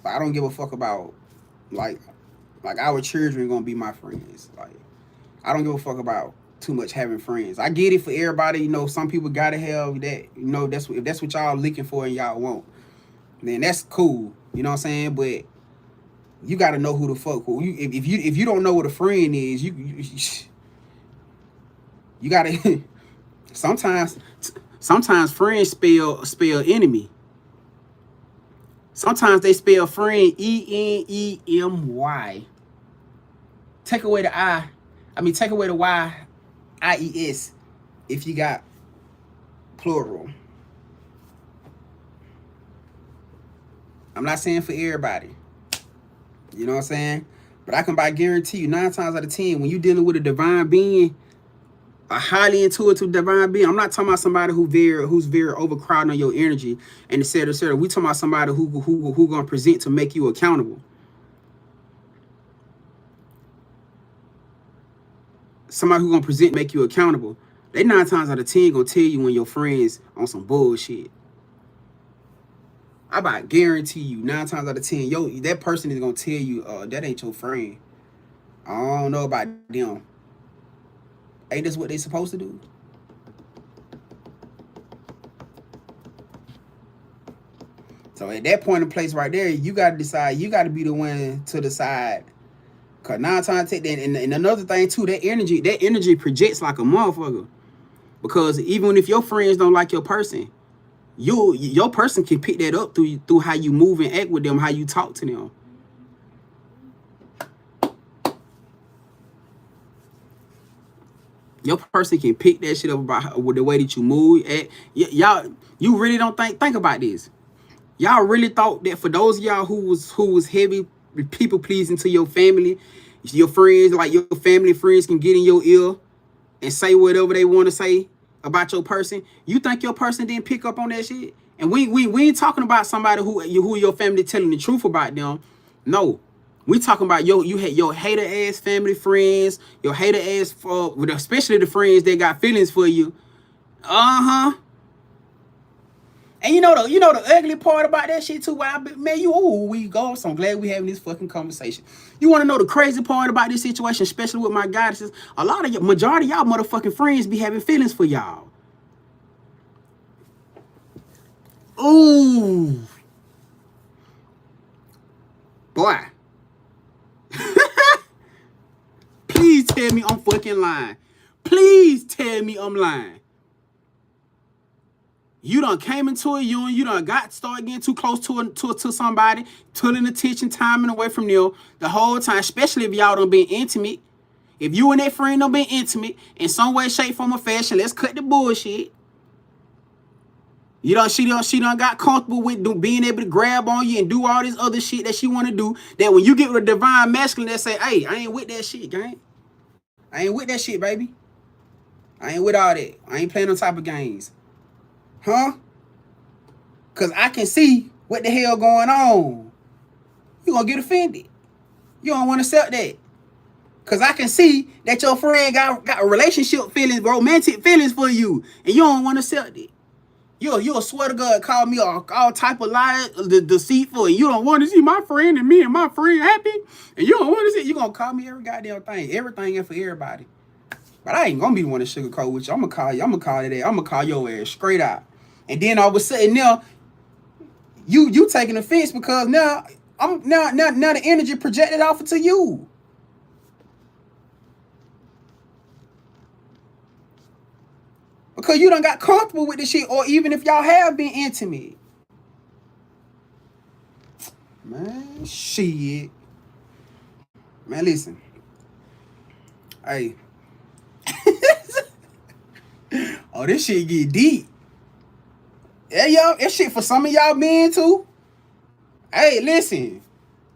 I don't give a fuck about like our children gonna be my friends. Like, I don't give a fuck about too much having friends. I get it for everybody. You know, some people gotta have that. You know, if that's what y'all looking for and y'all want, then that's cool. You know what I'm saying? But you gotta know who the fuck who. If you don't know what a friend is, you gotta. sometimes friends spell enemy. Sometimes they spell friend ENEMY. Take away the I. Take away the Y, IES if you got plural. I'm not saying for everybody. You know what I'm saying? But I can guarantee you 9 times out of 10, when you're dealing with a divine being, a highly intuitive divine being, I'm not talking about somebody who's very overcrowding on your energy and etc. We talking about somebody who gonna present to make you accountable. Somebody who gonna present make you accountable. They 9 times out of 10 gonna tell you when your friends on some bullshit. I guarantee you 9 times out of 10, that person is gonna tell you, that ain't your friend. I don't know about them. Ain't this what they supposed to do? So at that point in place right there, you got to decide. You got to be the one to decide. Cause 9 times 10, and another thing too, that energy projects like a motherfucker. Because even if your friends don't like your person, your person can pick that up through how you move and act with them, how you talk to them. Your person can pick that shit up about with the way that you move. Y'all, you really don't think about this. Y'all really thought that for those of y'all who was heavy people pleasing to your family, your friends, like your family friends can get in your ear and say whatever they want to say about your person. You think your person didn't pick up on that shit? And we ain't talking about somebody who your family telling the truth about them. No. We talking about you had your hater ass family friends, your hater ass especially the friends that got feelings for you. And you know the ugly part about that shit too. Man, we go. So I'm glad we having this fucking conversation. You want to know the crazy part about this situation, especially with my goddesses? A lot of majority of y'all motherfucking friends be having feelings for y'all. Ooh, boy. Please tell me I'm fucking lying. Please tell me I'm lying. You done came into a union, you done started getting too close to somebody, pulling attention, timing away from them the whole time, especially if y'all done been intimate. If you and that friend done been intimate in some way, shape, form, or fashion, let's cut the bullshit. She done got comfortable with being able to grab on you and do all this other shit that she want to do. That when you get with a divine masculine that say, hey, I ain't with that shit, gang. I ain't with that shit, baby. I ain't with all that. I ain't playing no type of games. Huh? Because I can see what the hell going on. You gonna get offended. You don't want to accept that. Because I can see that your friend got relationship feelings, romantic feelings for you. And you don't want to accept it. You'll swear to God, call me all type of lies, deceitful, and you don't want to see my friend and me and my friend happy. And you don't want to see, you going to call me every goddamn thing. Everything is for everybody. But I ain't going to be the one to sugarcoat with you. I'm going to call you. I'm going to call it that. I'm going to call your ass straight out. And then all of a sudden now, you taking offense because now the energy projected off into you. Because you done got comfortable with this shit, or even if y'all have been intimate. Man, shit. Man, listen. Hey. Oh, this shit get deep. Yeah, y'all, this shit for some of y'all men too. Hey, listen.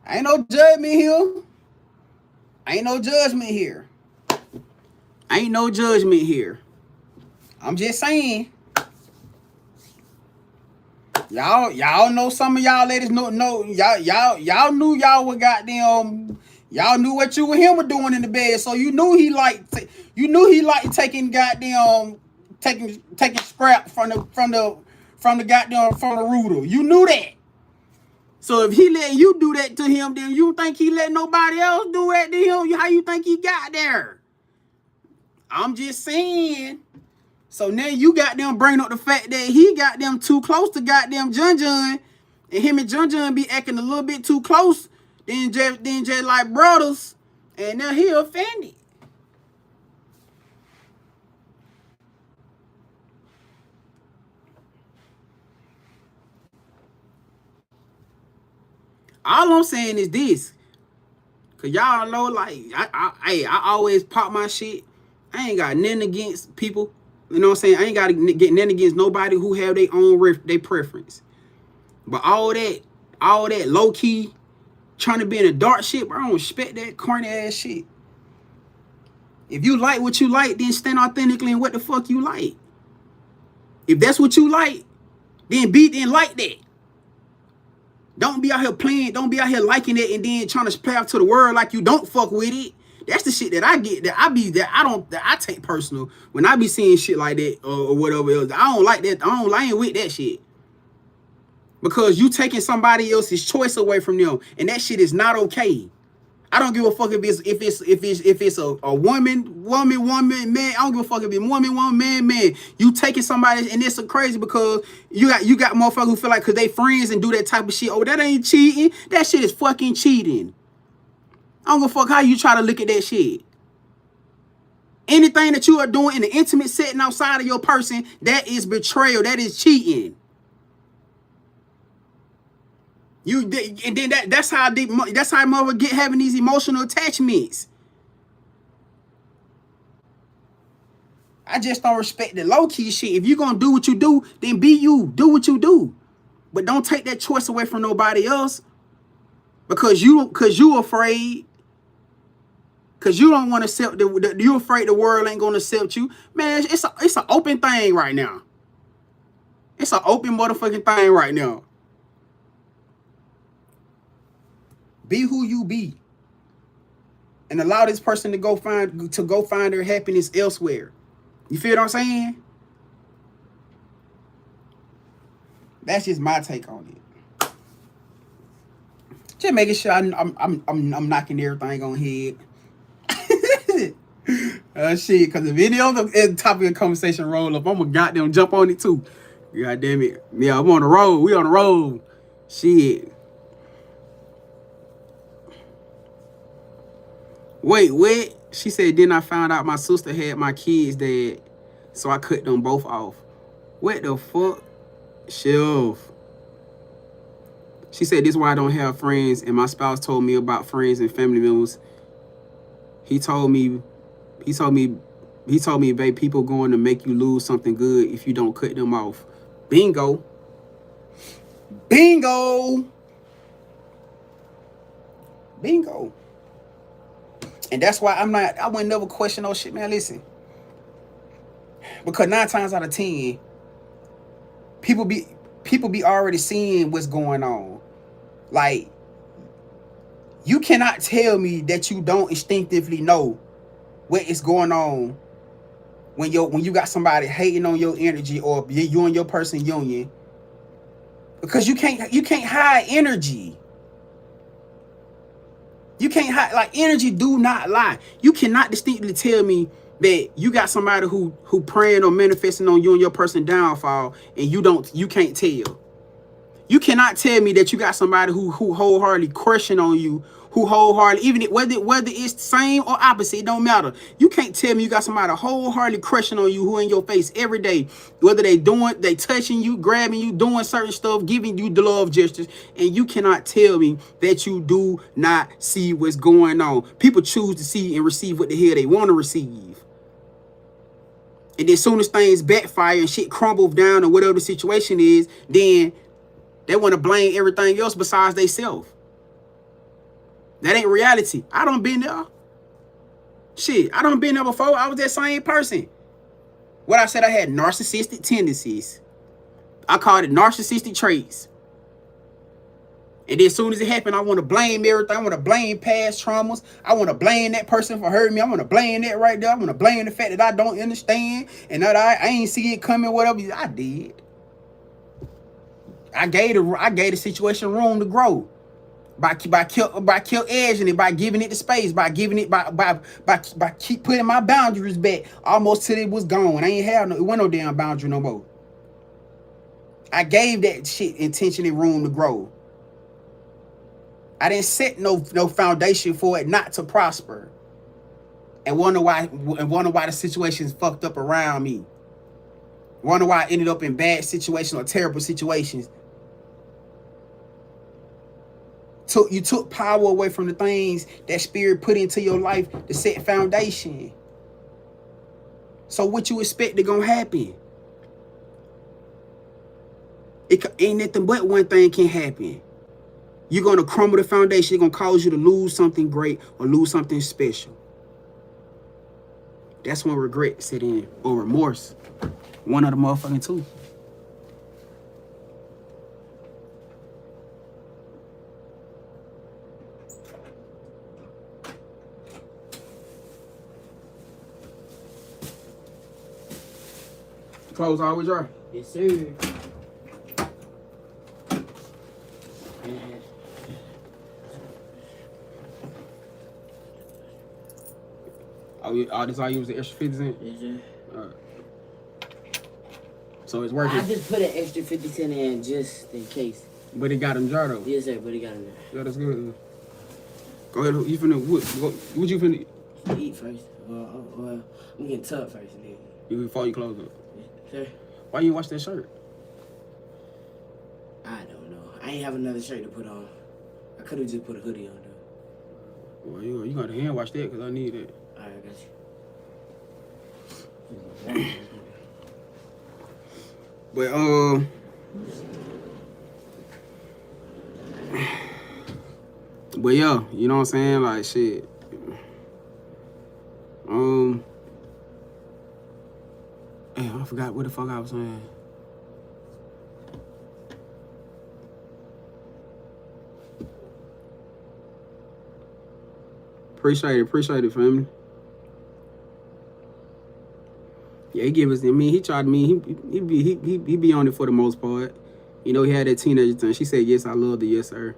Ain't no judgment here. Ain't no judgment here. Ain't no judgment here. I'm just saying. Y'all know some of y'all ladies know y'all knew y'all were goddamn, y'all knew what you and him were doing in the bed, so you knew he liked taking goddamn taking scrap from the rooter. You knew that. So if he letting you do that to him, then you think he let nobody else do that to him? How you think he got there? I'm just saying. So now you got them bringing up the fact that he got them too close to goddamn Jun, and him and Jun be acting a little bit too close, then just like brothers, and now he offended. All I'm saying is this, cause y'all know, like I always pop my shit. I ain't got nothing against people. You know what I'm saying? I ain't got to get nothing against nobody who have their own their preference. But all that low key trying to be in the dark shit, bro, I don't respect that corny ass shit. If you like what you like, then stand authentically in what the fuck you like. If that's what you like, then like that. Don't be out here playing, don't be out here liking it and then trying to play out to the world like you don't fuck with it. That's the shit that I get, that I take personal when I be seeing shit like that or whatever else. I don't like that. I ain't with that shit. Because you taking somebody else's choice away from them, and that shit is not okay. I don't give a fuck if it's a woman, man. I don't give a fuck if it's woman, man. You taking somebody, and it's so crazy because you got motherfuckers who feel like because they friends and do that type of shit. Oh, that ain't cheating. That shit is fucking cheating. I don't give a fuck how you try to look at that shit. Anything that you are doing in the intimate setting outside of your person, that is betrayal. That is cheating. And then that's how mother get having these emotional attachments. I just don't respect the low key shit. If you're gonna do what you do, then be you. Do what you do, but don't take that choice away from nobody else because you afraid. Cause you don't want to accept you afraid the world ain't gonna accept you, man. It's an open thing right now. It's an open motherfucking thing right now. Be who you be, and allow this person to go find their happiness elsewhere. You feel what I'm saying? That's just my take on it. Just making sure I'm knocking everything on head. Shit, because if any other topic of conversation roll up, I'm gonna goddamn jump on it too. God damn it. Yeah, I'm on the road. We on the road. Shit. Wait, what? She said, then I found out my sister had my kids dead, so I cut them both off. What the fuck? Shelf. She said, this is why I don't have friends, and my spouse told me about friends and family members. He told me, babe, people going to make you lose something good if you don't cut them off. Bingo. Bingo. Bingo. And that's why I wouldn't never question no shit, man. Listen. Because 9 times out of 10, people be already seeing what's going on. Like, you cannot tell me that you don't instinctively know what is going on when you got somebody hating on your energy, or you and your person union. Because you can't hide energy. You can't hide, like, energy do not lie. You cannot distinctly tell me that you got somebody who praying or manifesting on you and your person downfall, and you can't tell. You cannot tell me that you got somebody who wholeheartedly crushing on you, who wholeheartedly, even whether it's the same or opposite, it don't matter. You can't tell me you got somebody wholeheartedly crushing on you, who in your face every day, whether they touching you, grabbing you, doing certain stuff, giving you the love gestures, and you cannot tell me that you do not see what's going on. People choose to see and receive what the hell they want to receive. And then as soon as things backfire and shit crumbles down or whatever the situation is, then they want to blame everything else besides themselves. That ain't reality. I done been there. Shit, I done been there before. I was that same person. What I said, I had narcissistic tendencies. I called it narcissistic traits. And then as soon as it happened, I want to blame everything. I want to blame past traumas. I want to blame that person for hurting me. I want to blame that right there. I want to blame the fact that I don't understand and that I ain't see it coming, whatever. I did. I gave the situation room to grow by edging it, by giving it the space, by keep putting my boundaries back almost till it was gone. I ain't have it wasn't no damn boundary no more. I gave that shit intentionally room to grow. I didn't set no foundation for it not to prosper, and wonder why the situation's fucked up around me. Wonder why I ended up in bad situations or terrible situations. You took power away from the things that spirit put into your life to set foundation. So what you expect to gonna happen? It ain't nothing but one thing can happen. You're gonna crumble the foundation. It's gonna cause you to lose something great or lose something special. That's when regret set in, or remorse. One of the motherfucking two. Clothes always dry? Yes, sir. This all you use the extra 50 cents? Yes, sir. All right. So it's working. I just put an extra 50 cents in just in case. But it got them dry though. Yes, sir, but it got them there. Yeah, that's good. Go ahead. You finna what you finna eat first? Well, I'm getting tub first and then. Before you close up. Sir. Why you wash that shirt? I don't know. I ain't have another shirt to put on. I could have just put a hoodie on though. Well, you got to hand wash that because I need that. Alright, I got you. But yeah, you know what I'm saying? Like shit. Damn, I forgot what the fuck I was saying. Appreciate it, family. Yeah, he give us. I mean, he tried me. He be on it for the most part. You know, he had that teenager thing. She said, yes, I loved it. Yes, sir.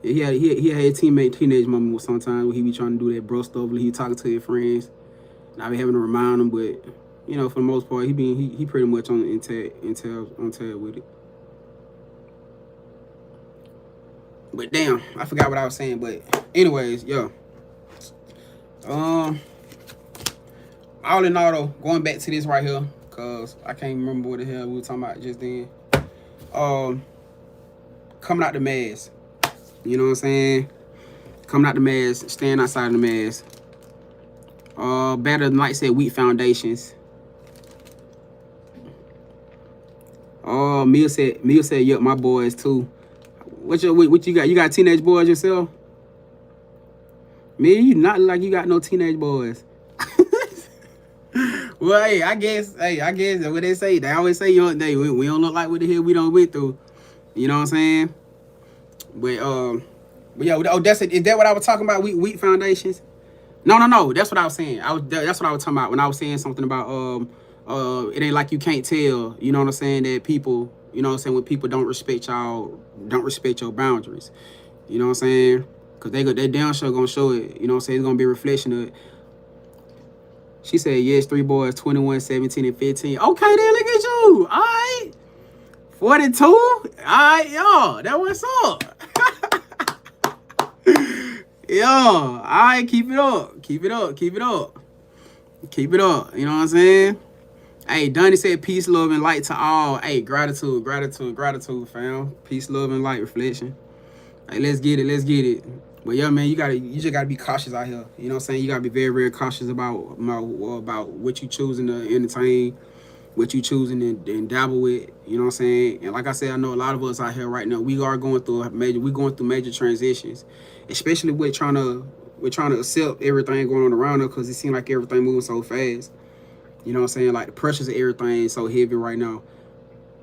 Yeah, he had a teenage moment sometimes where he be trying to do that bro stuff. He talking to his friends. And I be having to remind him, but you know, for the most part, he pretty much on tab with it. But damn, I forgot what I was saying. But anyways, yo. All in all though, going back to this right here, cause I can't remember what the hell we were talking about just then. Coming out the mask. You know what I'm saying? Coming out the mask, staying outside of the mask. Better than like said, weak foundations. Mia said, yep, my boys too. What you got? You got teenage boys yourself? Man, you not like you got no teenage boys. Well, hey, I guess what they say. They always say, we don't look like what the hell we don't went through. You know what I'm saying? But yeah, is that what I was talking about? Weak foundations? No. That's what I was saying. That's what I was talking about when I was saying something about it ain't like you can't tell. You know what I'm saying? That people, you know what I'm saying, when people don't respect your boundaries. You know what I'm saying? Cause they damn sure gonna show it. You know what I'm saying? It's gonna be a reflection of it. She said yes, 3 boys, 21, 17, and 15. Okay, then look at you. All right. 42? All right, yo, that what's up. Yo, all right, keep it up. Keep it up. Keep it up. Keep it up. You know what I'm saying? Hey, Donnie said peace, love, and light to all. Hey, gratitude, fam. Peace, love, and light reflection. Hey, let's get it. But yeah, man, you just gotta be cautious out here. You know what I'm saying? You gotta be very, very cautious about what you choosing to entertain, what you choosing to dabble with. You know what I'm saying? And like I said, I know a lot of us out here right now, we are going through major transitions, especially with trying to accept everything going on around us, because it seems like everything moving so fast. You know what I'm saying? Like the pressures of everything is so heavy right now,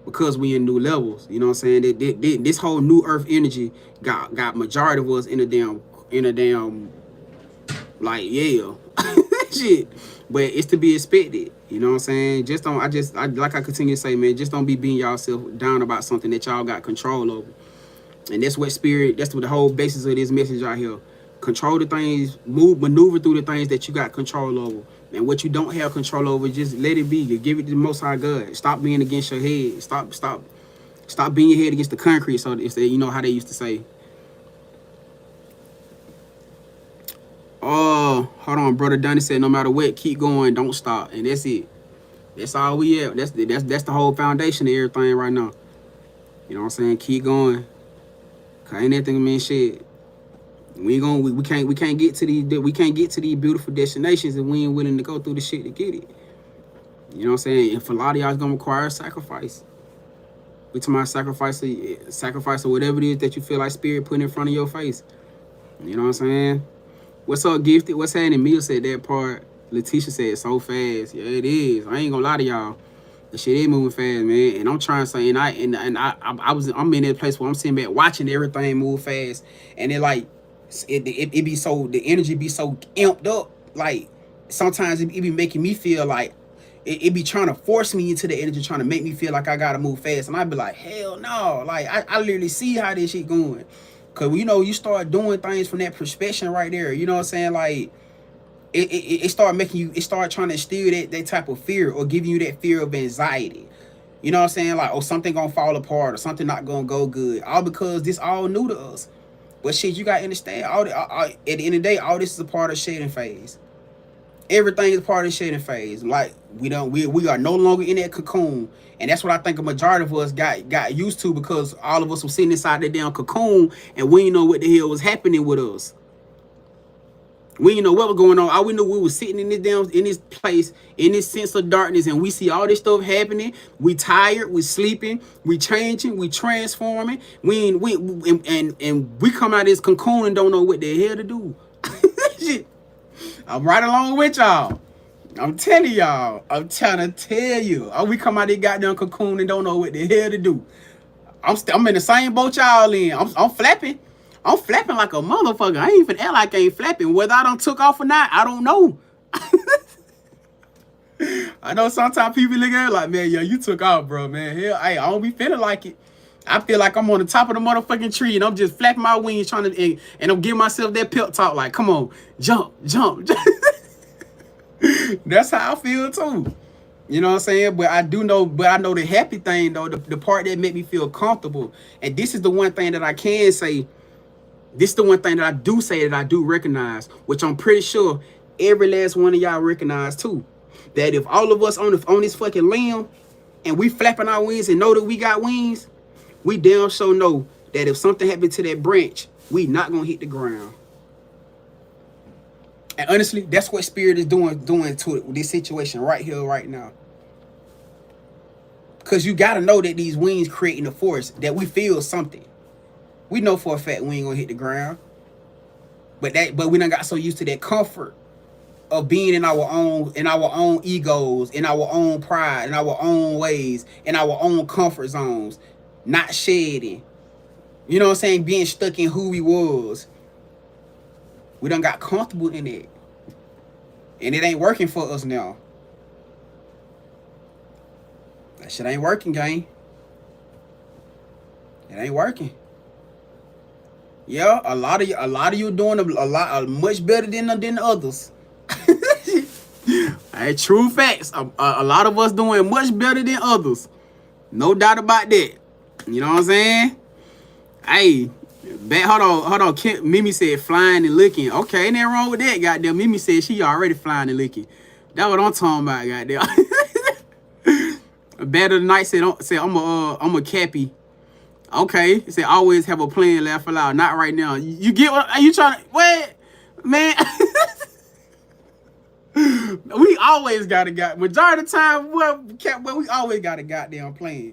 because we in new levels. You know what I'm saying? This whole new earth energy got majority of us in a damn like, yeah. Shit. But it's to be expected. You know what I'm saying? Like I continue to say, man, just don't be beating yourself down about something that y'all got control over. And that's what the whole basis of this message out here. Control the things, maneuver through the things that you got control over. And what you don't have control over, just let it be. You give it to the Most High God. Stop being against your head. Stop being your head against the concrete. So it's you know how they used to say. Oh, hold on, brother Donnie said, no matter what, keep going, don't stop, and that's it. That's all we have. That's the whole foundation of everything right now. You know what I'm saying? Keep going. Cause ain't nothing mean shit. We can't get to these beautiful destinations if we ain't willing to go through the shit to get it. You know what I'm saying? And for a lot of y'all, it's gonna require a sacrifice. We talking about sacrifice or whatever it is that you feel like spirit putting in front of your face. You know what I'm saying? What's up, Gifted? What's happening? Mia said that part. Letitia said so fast. Yeah, it is. I ain't gonna lie to y'all. The shit is moving fast, man. And I'm trying to say, I'm in that place where I'm sitting back watching everything move fast, and it be so, the energy be so amped up. Like sometimes it be making me feel like it be trying to force me into the energy, trying to make me feel like I gotta move fast, and I be like, hell no. Like I literally see how this shit going. Cause you start doing things from that perspective right there. You know what I'm saying? Like it start making you, it start trying to instill that type of fear, or giving you that fear of anxiety. You know what I'm saying? Like, oh, something gonna fall apart, or something not gonna go good. All because this all new to us. But shit, you gotta understand, at the end of the day, all this is a part of shedding phase. Everything is part of the shedding phase. Like we are no longer in that cocoon. And that's what I think a majority of us got used to, because all of us were sitting inside that damn cocoon and we didn't know what the hell was happening with us. We didn't know what was going on. All we knew, we were sitting in this place, in this sense of darkness, and we see all this stuff happening. We tired, we sleeping, we changing, we transforming. We come out of this cocoon and don't know what the hell to do. Shit. I'm right along with y'all. I'm telling y'all. I'm trying to tell you. We come out of this goddamn cocoon and don't know what the hell to do. I'm in the same boat y'all in. I'm flapping. I'm flapping like a motherfucker. I ain't even act like I ain't flapping. Whether I done took off or not, I don't know. I know sometimes people look at it like, man, yo, you took off, bro, man. Hell, hey, I don't be feeling like it. I feel like I'm on the top of the motherfucking tree and I'm just flapping my wings trying to, and I'm giving myself that pep talk like, come on, jump, jump. That's how I feel too. You know what I'm saying? But I know the happy thing though, the part that make me feel comfortable. And this is the one thing that I can say. This is the one thing that I do say that I do recognize, which I'm pretty sure every last one of y'all recognize too. That if all of us on this fucking limb and we flapping our wings and know that we got wings, we damn sure know that if something happened to that branch, we not gonna hit the ground. And honestly, that's what spirit is doing to this situation right here, right now. Because you gotta know that these wings creating a force, that we feel something. We know for a fact we ain't gonna hit the ground. But we done got so used to that comfort of being in our own egos, in our own pride, in our own ways, in our own comfort zones, not shedding. You know what I'm saying? Being stuck in who we was. We done got comfortable in it. And it ain't working for us now. That shit ain't working, gang. It ain't working. Yeah, a lot of you doing much better than others. Hey, true facts. A lot of us doing much better than others. No doubt about that. You know what I'm saying? Hey, hold on. Mimi said flying and licking. Okay, ain't nothing wrong with that, goddamn. Mimi said she already flying and licking. That's what I'm talking about, goddamn. Better Tonight said I'm a cappy. Okay, he said always have a plan, laugh aloud. Not right now. You get what? Are you trying to wait, man? We always majority of the time. Well, we always got a goddamn plan.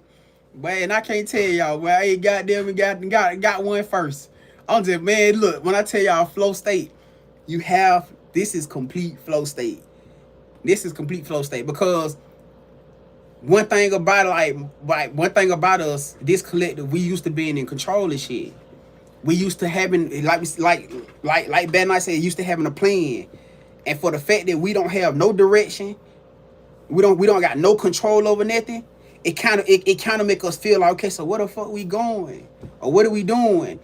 But and I can't tell y'all, well, I ain't goddamn got one first. I'm just, man, look, when I tell y'all flow state, this is complete flow state. This is complete flow state because one thing about us, this collective, we used to being in control of shit. We used to having like Bad Night said, used to having a plan. And for the fact that we don't have no direction, we don't got no control over nothing, it kind of make us feel like, okay, so where the fuck we going? Or what are we doing?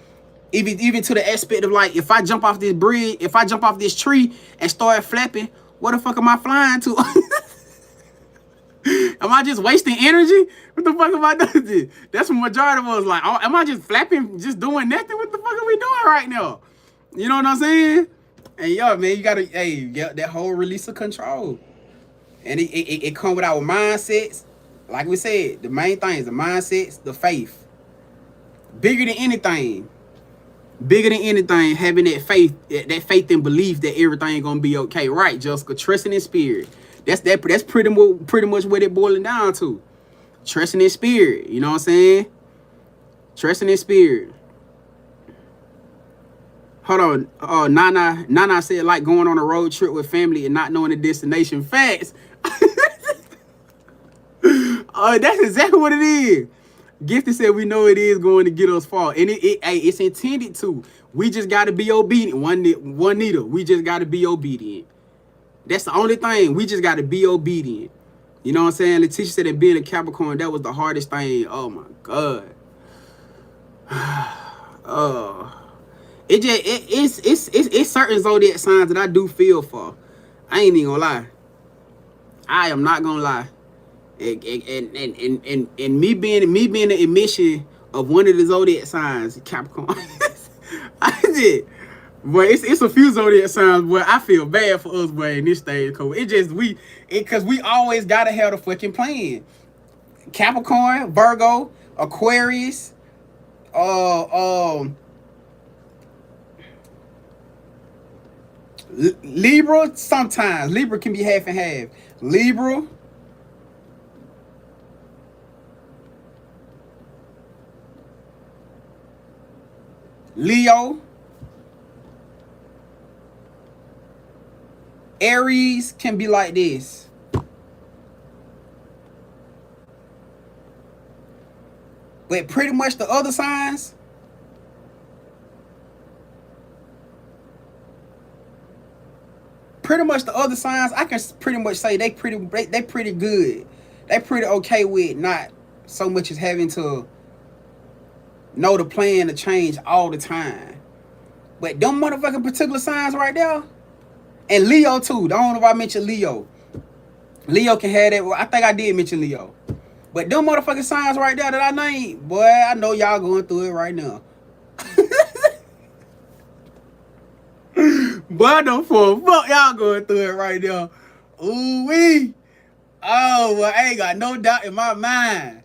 Even to the aspect of like, if I jump off this bridge, if I jump off this tree and start flapping, where the fuck am I flying to? Am I just wasting energy? What the fuck am I doing? That's what majority of us like. Oh, am I just flapping, just doing nothing? What the fuck are we doing right now? You know what I'm saying? And yo, man, you gotta, that whole release of control. And it come with our mindsets. Like we said, the main thing is the mindsets, the faith. Bigger than anything, having that faith and belief that everything gonna be okay. Right, Jessica, trusting in spirit. That's pretty much what it boiling down to. Trusting in spirit. You know what I'm saying? Trusting in spirit. Hold on. Nana said like going on a road trip with family and not knowing the destination. Facts. That's exactly what it is. Gifted said we know it is going to get us far. And it's intended to. We just got to be obedient. One needle. We just got to be obedient. That's the only thing. We just got to be obedient. You know what I'm saying? Letitia said that being a Capricorn, that was the hardest thing. Oh, my God. It's certain zodiac signs that I do feel for. I ain't even gonna lie. I am not gonna lie. And me being the emission of one of the zodiac signs, Capricorn. I did. But it's a few zodiac signs where I feel bad for us, boy, in this stage. Cause we always gotta have the fucking plan. Capricorn, Virgo, Aquarius, Libra. Sometimes Libra can be half and half. Libra, Leo, Aries can be like this. But pretty much the other signs, I can pretty much say they pretty good. They pretty okay with not so much as having to know the plan to change all the time. But them motherfucking particular signs right there, and Leo too. I don't know if I mentioned Leo. Leo can have that. Well, I think I did mention Leo. But them motherfucking signs right there that I named, boy, I know y'all going through it right now. Boy, I know for a fuck y'all going through it right now. Ooh wee. Oh, well, I ain't got no doubt in my mind.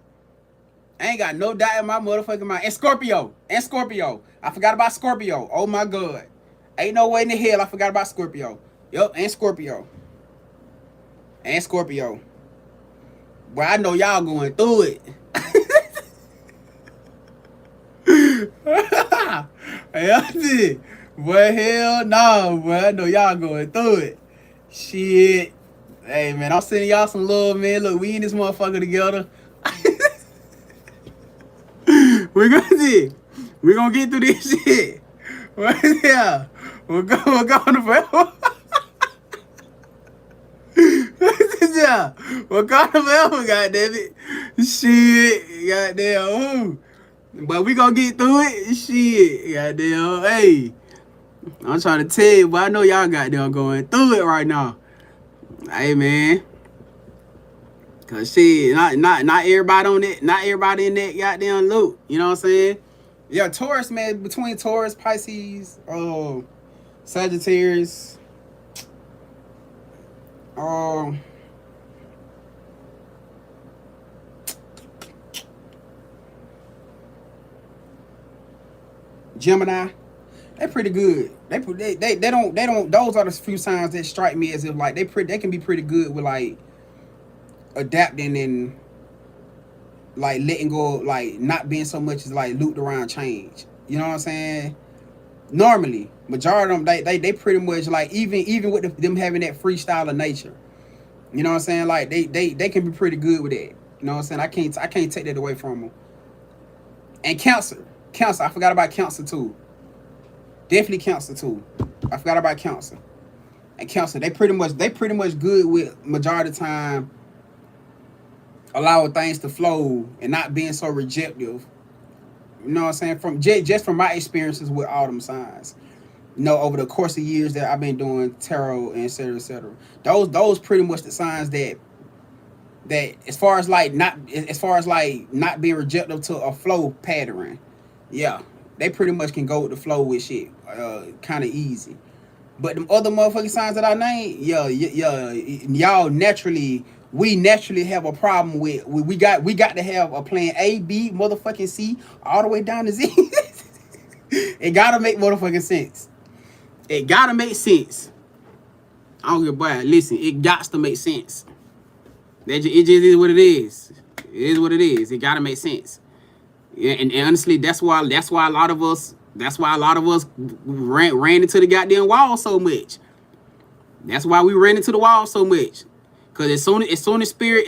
I ain't got no doubt in my motherfucking mind. And Scorpio. I forgot about Scorpio. Oh my God. Ain't no way in the hell I forgot about Scorpio. Yup, and Scorpio. Boy, I know y'all going through it. Boy, hell no, boy. I know y'all going through it. Shit. Hey, man, I'm sending y'all some love, man. Look, we in this motherfucker together. We're gonna get through this shit. Yeah. We're going to forever. Yeah. We're going to forever, goddammit. Shit. Goddamn. Ooh. But we gonna get through it. Shit. Goddamn. Hey. I'm trying to tell you, but I know y'all goddamn going through it right now. Hey, man. Cause shit, not everybody on that, not everybody in that goddamn loop. You know what I'm saying? Yeah, Taurus, man, between Taurus, Pisces, Sagittarius, Gemini, they pretty good. They don't. Those are the few signs that strike me as if like they can be pretty good with like adapting and like letting go, like not being so much as like looped around change. You know what I'm saying? Normally, majority of them they pretty much like even with them having that freestyle of nature. You know what I'm saying? Like they can be pretty good with that. You know what I'm saying? I can't take that away from them. And Cancer, I forgot about Cancer too. Definitely Cancer too. I forgot about Cancer. And Cancer, they pretty much good with majority of the time allowing things to flow and not being so rejective. You know what I'm saying? From just from my experiences with all them signs. You know, over the course of years that I've been doing tarot and et cetera, et cetera. Those pretty much the signs that as far as not being rejective to a flow pattern. Yeah. They pretty much can go with the flow with shit. Kind of easy. But them other motherfucking signs that I named, y'all naturally have a problem with. We got to have a plan A, B, motherfucking C, all the way down to Z. It gotta make motherfucking sense. It gotta make sense. I don't give a boy. Listen, it got to make sense. It just is what it is. It is what it is. It gotta make sense. Yeah, and honestly, that's why a lot of us ran into the goddamn wall so much. That's why we ran into the wall so much. Cause as soon as spirit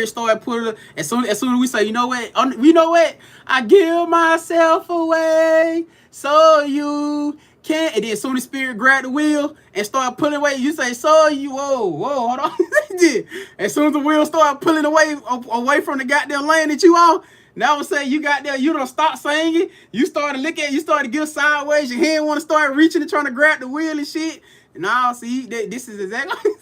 started putting, as soon as we say, you know what, I give myself away so you can, and then as soon as spirit grabbed the wheel and started pulling away, you say, so you, whoa, hold on. As soon as the wheel started pulling away from the goddamn lane that you on, now I'm saying you got there, you don't stop singing, you started looking, you started to give sideways, your hand want to start reaching and trying to grab the wheel and shit. Now see, this is exactly.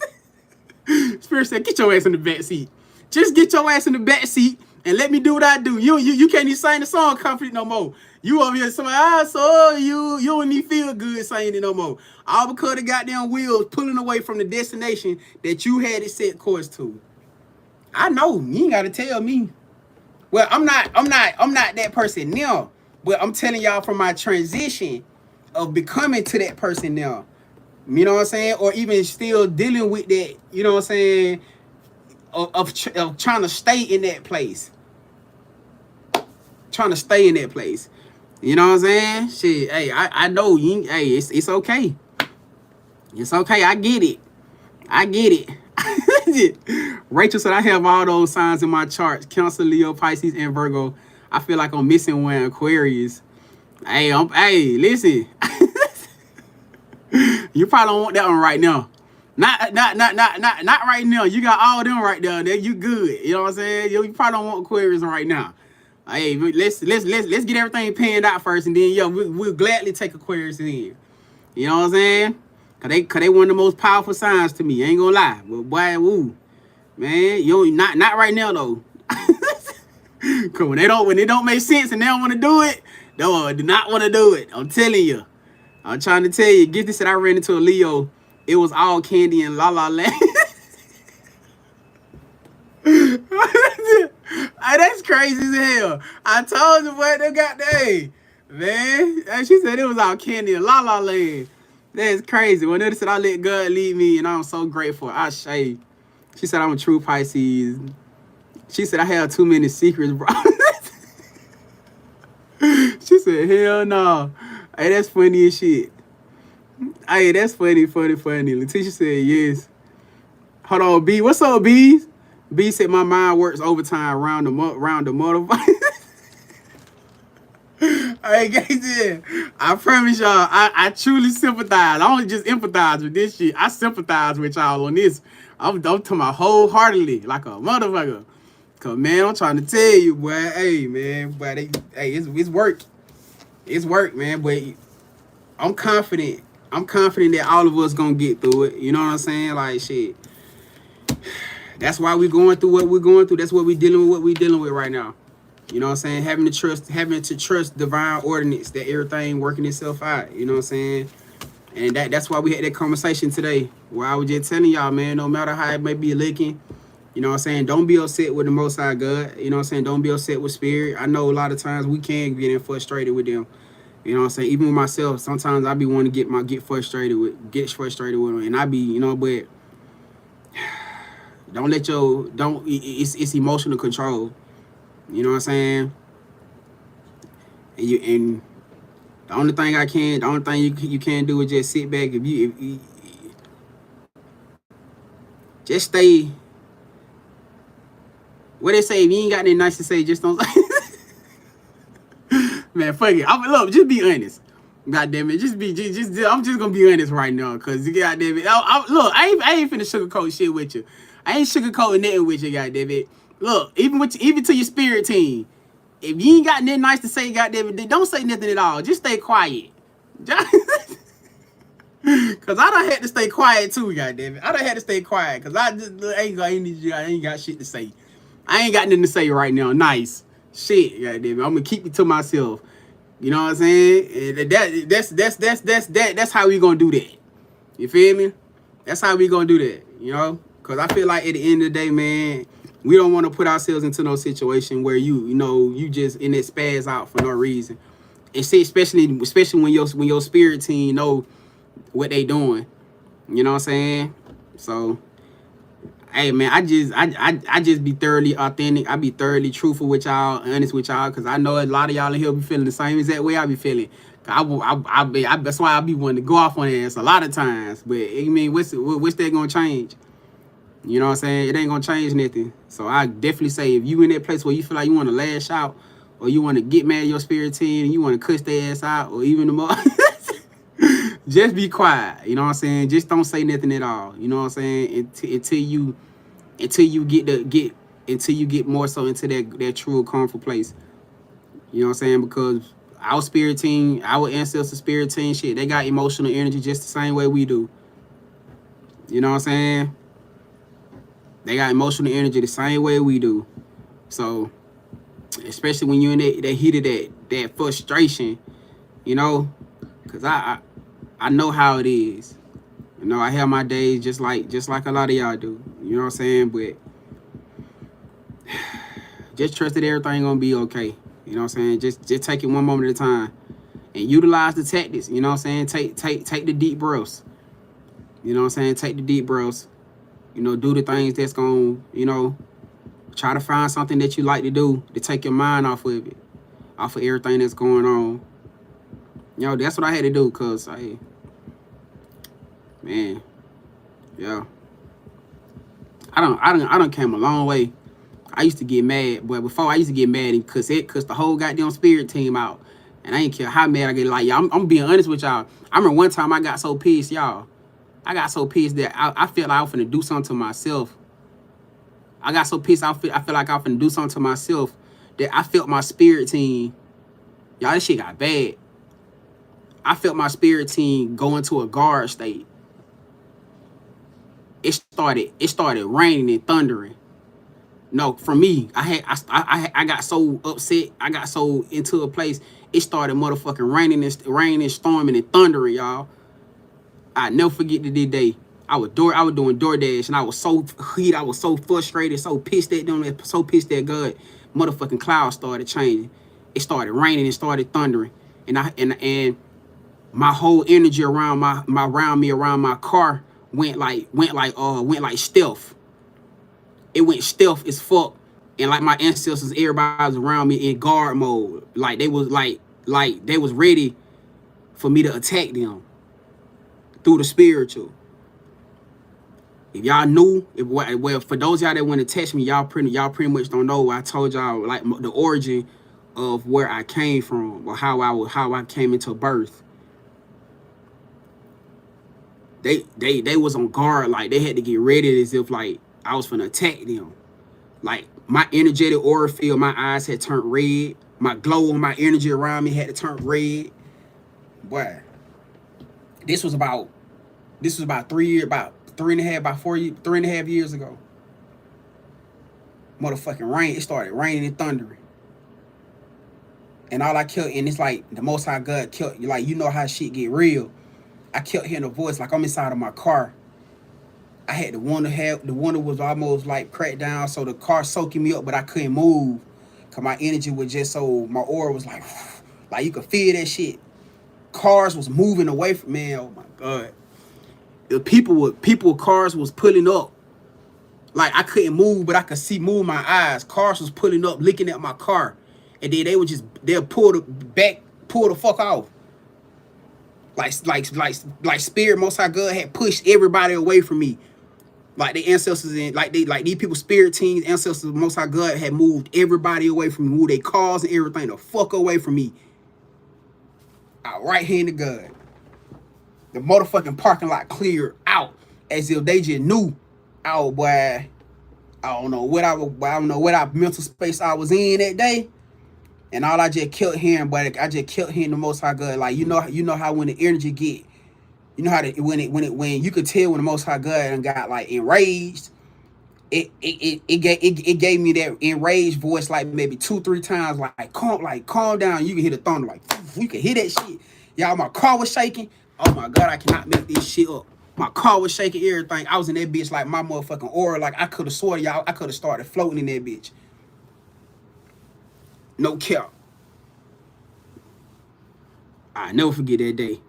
Spirit said, get your ass in the back seat. Just get your ass in the back seat and let me do what I do. You can't even sing the song confident no more. You over here saying, I saw you don't even feel good saying it no more. All because the goddamn wheels pulling away from the destination that you had it set course to. I know, you ain't gotta tell me. Well, I'm not that person now. But I'm telling y'all from my transition of becoming to that person now. You know what I'm saying? Or even still dealing with that, you know what I'm saying? Of trying to stay in that place. Trying to stay in that place. You know what I'm saying? Shit, hey, I know you. Hey, it's okay. It's okay. I get it. Rachel said, I have all those signs in my charts: Cancer, Leo, Pisces, and Virgo. I feel like I'm missing one, Aquarius. Hey, listen. You probably don't want that one right now. Not right now. You got all them right there. You good. You know what I'm saying? You probably don't want Aquarius right now. Hey, let's get everything panned out first, and then yeah, we'll gladly take Aquarius in. You know what I'm saying? Cause they one of the most powerful signs to me. I ain't gonna lie, but boy, woo, man, you not right now though. Cause when it don't make sense and they don't want to do it, no, do not want to do it. I'm telling you. I'm trying to tell you. Get this that I ran into a Leo. It was all candy and la la land. That's crazy as hell. I told you what they got there, man. And she said it was all candy and la la land. That's crazy. When they said I let God lead me, and I'm so grateful. I say, she said I'm a true Pisces. She said I have too many secrets, bro. She said, hell no. Hey, that's funny as shit. Hey, that's funny. Letitia said yes. Hold on, B. What's up, B? B said my mind works overtime round the motherfucker. Hey, guys, I promise y'all, I truly sympathize. I only just empathize with this shit. I sympathize with y'all on this. I'm talking about wholeheartedly, like a motherfucker. Cause man, I'm trying to tell you, boy. Hey, man, but it's work. It's work, man. But I'm confident. I'm confident that all of us gonna get through it. You know what I'm saying? Like shit. That's why we're going through what we're going through. That's what we're dealing with right now. You know what I'm saying? Having to trust divine ordinance that everything working itself out. You know what I'm saying? And that's why we had that conversation today. Where I was just telling y'all, man, no matter how it may be looking, you know what I'm saying? Don't be upset with the Most High God. You know what I'm saying? Don't be upset with spirit. I know a lot of times we can get frustrated with them. You know what I'm saying? Even with myself, sometimes I be wanting to get frustrated with them. And I be, you know, but don't let it's emotional control. You know what I'm saying? And the only thing you can do is just sit back. If you just stay. What they say, if you ain't got anything nice to say, just don't. Man, fuck it. Look, just be honest. God damn it, I'm just gonna be honest right now, cause God damn it. Look, I ain't finna sugarcoat shit with you. I ain't sugarcoating nothing with you, God damn it. Look, even to your spirit team, if you ain't got nothing nice to say, God damn it, don't say nothing at all. Just stay quiet. Cause I done had to stay quiet too, God damn it. I done had to stay quiet, cause I ain't got shit to say. I ain't got nothing to say right now. Nice shit, goddamn it. I'm gonna keep it to myself. You know what I'm saying? And that's how we gonna do that. You feel me? That's how we gonna do that. You know? Cause I feel like at the end of the day, man, we don't want to put ourselves into no situation where you just in that spaz out for no reason. And see, especially when your spirit team know what they doing. You know what I'm saying? So. Hey man, I just be thoroughly authentic. I be thoroughly truthful with y'all, honest with y'all, cause I know a lot of y'all in here be feeling the same exact way I be feeling. That's why I be wanting to go off on ass a lot of times. But I mean, what's that gonna change? You know what I'm saying? It ain't gonna change nothing. So I definitely say, if you in that place where you feel like you want to lash out, or you want to get mad at your spirit team, and you want to cuss their ass out, or even the more. Just be quiet. You know what I'm saying? Just don't say nothing at all. You know what I'm saying? Until you get more so into that true calmful place. You know what I'm saying? Because our spirit team, our ancestral spirit team, shit, they got emotional energy just the same way we do. You know what I'm saying? They got emotional energy the same way we do. So, especially when you're in that heat of that frustration, you know, because I know how it is. You know, I have my days just like a lot of y'all do. You know what I'm saying? But just trust that everything gonna be okay. You know what I'm saying? Just take it one moment at a time. And utilize the tactics. You know what I'm saying? Take the deep breaths. You know what I'm saying? Take the deep breaths. You know, do the things that's gonna, you know, try to find something that you like to do to take your mind off of it. Off of everything that's going on. You know, that's what I had to do, cause hey, man, yeah. I don't came a long way. I used to get mad, but before I used to get mad and cuss the whole goddamn spirit team out. And I ain't care how mad I get. Like, y'all, I'm being honest with y'all. I remember one time I got so pissed, y'all. I got so pissed that I felt like I was finna do something to myself. I got so pissed, I feel like I was finna do something to myself that I felt my spirit team. Y'all, this shit got bad. I felt my spirit team go into a guard state. It started raining and thundering. No, for me, I got so upset. I got so into a place. It started motherfucking raining and storming and thundering, y'all. I never forget the day. I was doing DoorDash, and I was so heated. I was so frustrated, so pissed at them, so pissed at God. Motherfucking clouds started changing. It started raining and started thundering, and my whole energy around around my car went like stealth. It went stealth as fuck, and like my ancestors, everybody was around me in guard mode. Like they was they was ready for me to attack them through the spiritual. If y'all knew, well, for those y'all that want to test me, y'all pretty much don't know. I told y'all like the origin of where I came from, or how I came into birth. They was on guard, like they had to get ready as if like I was finna attack them. Like my energetic aura field, my eyes had turned red. My glow on my energy around me had to turn red. Boy, this was about 3 years, about 3.5 years ago. Motherfucking rain, it started raining and thundering. And all I kept, and it's like the Most High God kept, like, you know how shit get real. I kept hearing a voice like I'm inside of my car. I had the window was almost like cracked down, so the car soaking me up, but I couldn't move. Cause my energy was just so, my aura was like you could feel that shit. Cars was moving away from me. Oh my God. The cars was pulling up. Like I couldn't move, but I could move my eyes. Cars was pulling up, looking at my car. And then they'll pull the fuck off. Like spirit, Most High God had pushed everybody away from me. Like the ancestors and like these people's spirit teams, ancestors, Most High God had moved everybody away from me, moved their cars and everything the fuck away from me. Our right hand to God. The motherfucking parking lot cleared out as if they just knew. Oh boy, I don't know what mental space I was in that day. And all I just kept hearing, but I just kept hearing the Most High God. Like you know how when the energy get, you know how when you could tell when the Most High God and got like enraged. It gave me that enraged voice like maybe 2-3 times, like calm down. You can hear the thunder, like you can hear that shit. Y'all, my car was shaking. Oh my God, I cannot make this shit up. My car was shaking, everything. I was in that bitch like my motherfucking aura. Like I could have swore y'all, I could have started floating in that bitch. No cap. I never forget that day.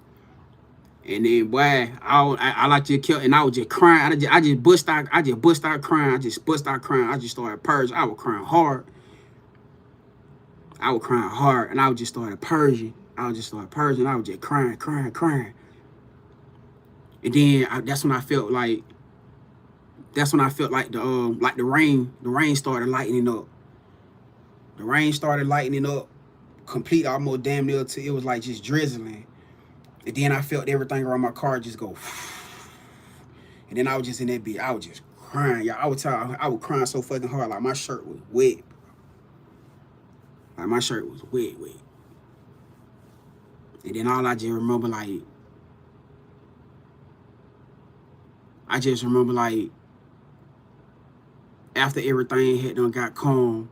And then boy, I like to kill, and I was just crying. I just bust out crying. I just started purging. I was crying hard. And I was just started purging. I was just crying. And then that's when I felt like the rain started lightening up. The rain started lightening up, complete almost damn near to it was like just drizzling. And then I felt everything around my car just go. And then I was just in that bitch. I was just crying, y'all. I was crying so fucking hard, like my shirt was wet. And then all I just remember, after everything had done got calm,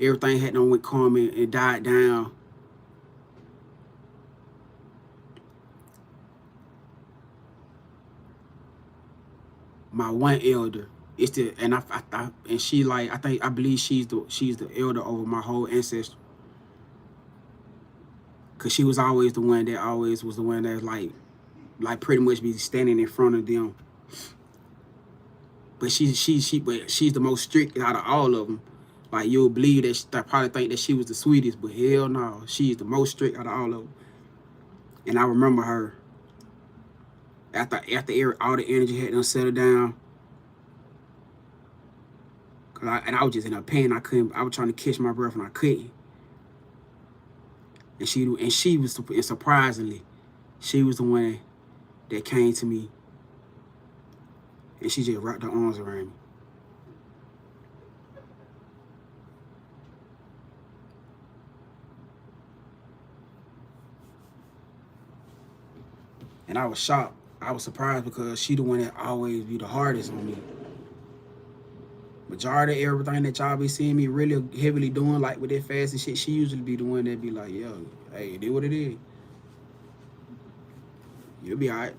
everything had done went calm and died down. My one elder, I believe she's the elder over my whole ancestry. Cause she was always the one that like pretty much be standing in front of them. But she's the most strict out of all of them. Like you'll believe that I probably think that she was the sweetest, but hell no, she's the most strict out of all of them. And I remember her after all the energy had done settled down. I was just in a pain. I was trying to catch my breath and I couldn't. And surprisingly, she was the one that came to me. And she just wrapped her arms around me. And I was shocked. I was surprised because she the one that always be the hardest on me. Majority of everything that y'all be seeing me really heavily doing, like with that fast and shit, she usually be the one that be like, yo, hey, it is what it is. You'll be alright.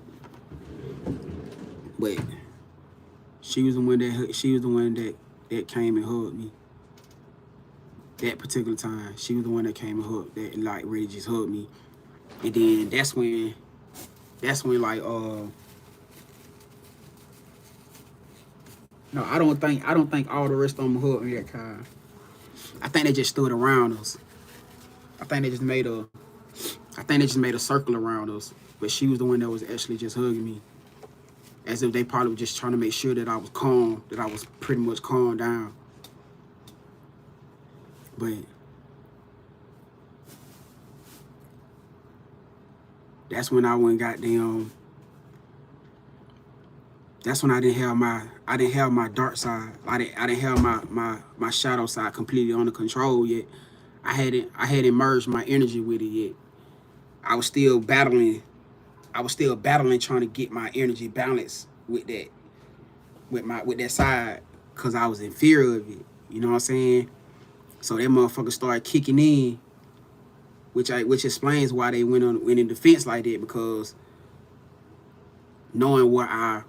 But she was the one that came and hugged me. That particular time, she was the one that came and hugged, that like really just hugged me. And then that's when like no, I don't think all the rest of them hugged me that kind. I think they just stood around us. I think they just made a circle around us. But she was the one that was actually just hugging me. As if they probably were just trying to make sure that I was calm, that I was pretty much calmed down. But that's when I went goddamn. That's when I didn't have my dark side. I didn't have my shadow side completely under control yet. I hadn't merged my energy with it yet. I was still battling trying to get my energy balanced with that side, cause I was in fear of it. You know what I'm saying? So that motherfucker started kicking in, which explains why they went in defense like that, because knowing what I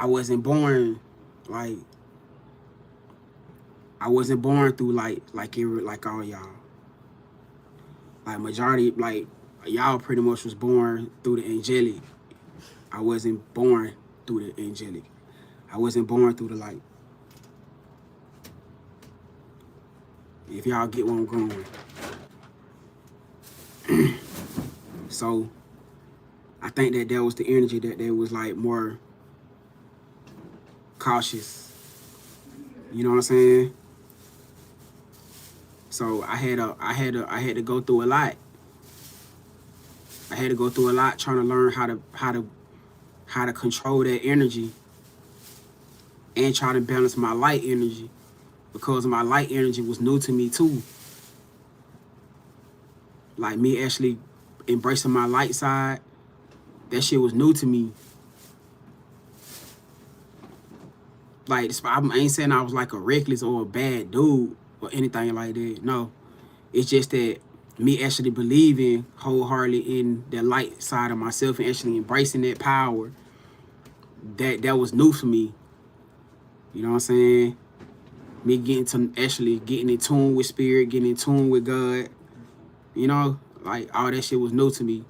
wasn't born like I wasn't born through like all y'all. Like majority, like y'all pretty much was born through the angelic. I wasn't born through the angelic. I wasn't born through the light. If y'all get where I'm going. So I think that was the energy that they was like more cautious. You know what I'm saying? So I had to go through a lot. I had to go through a lot trying to learn how to control that energy and try to balance my light energy, because my light energy was new to me too. Like me actually embracing my light side, that shit was new to me. Like, I ain't saying I was like a reckless or a bad dude or anything like that. No, it's just that me actually believing wholeheartedly in the light side of myself and actually embracing that power, that was new for me. You know what I'm saying? Me getting in tune with spirit, getting in tune with God. You know, like all that shit was new to me.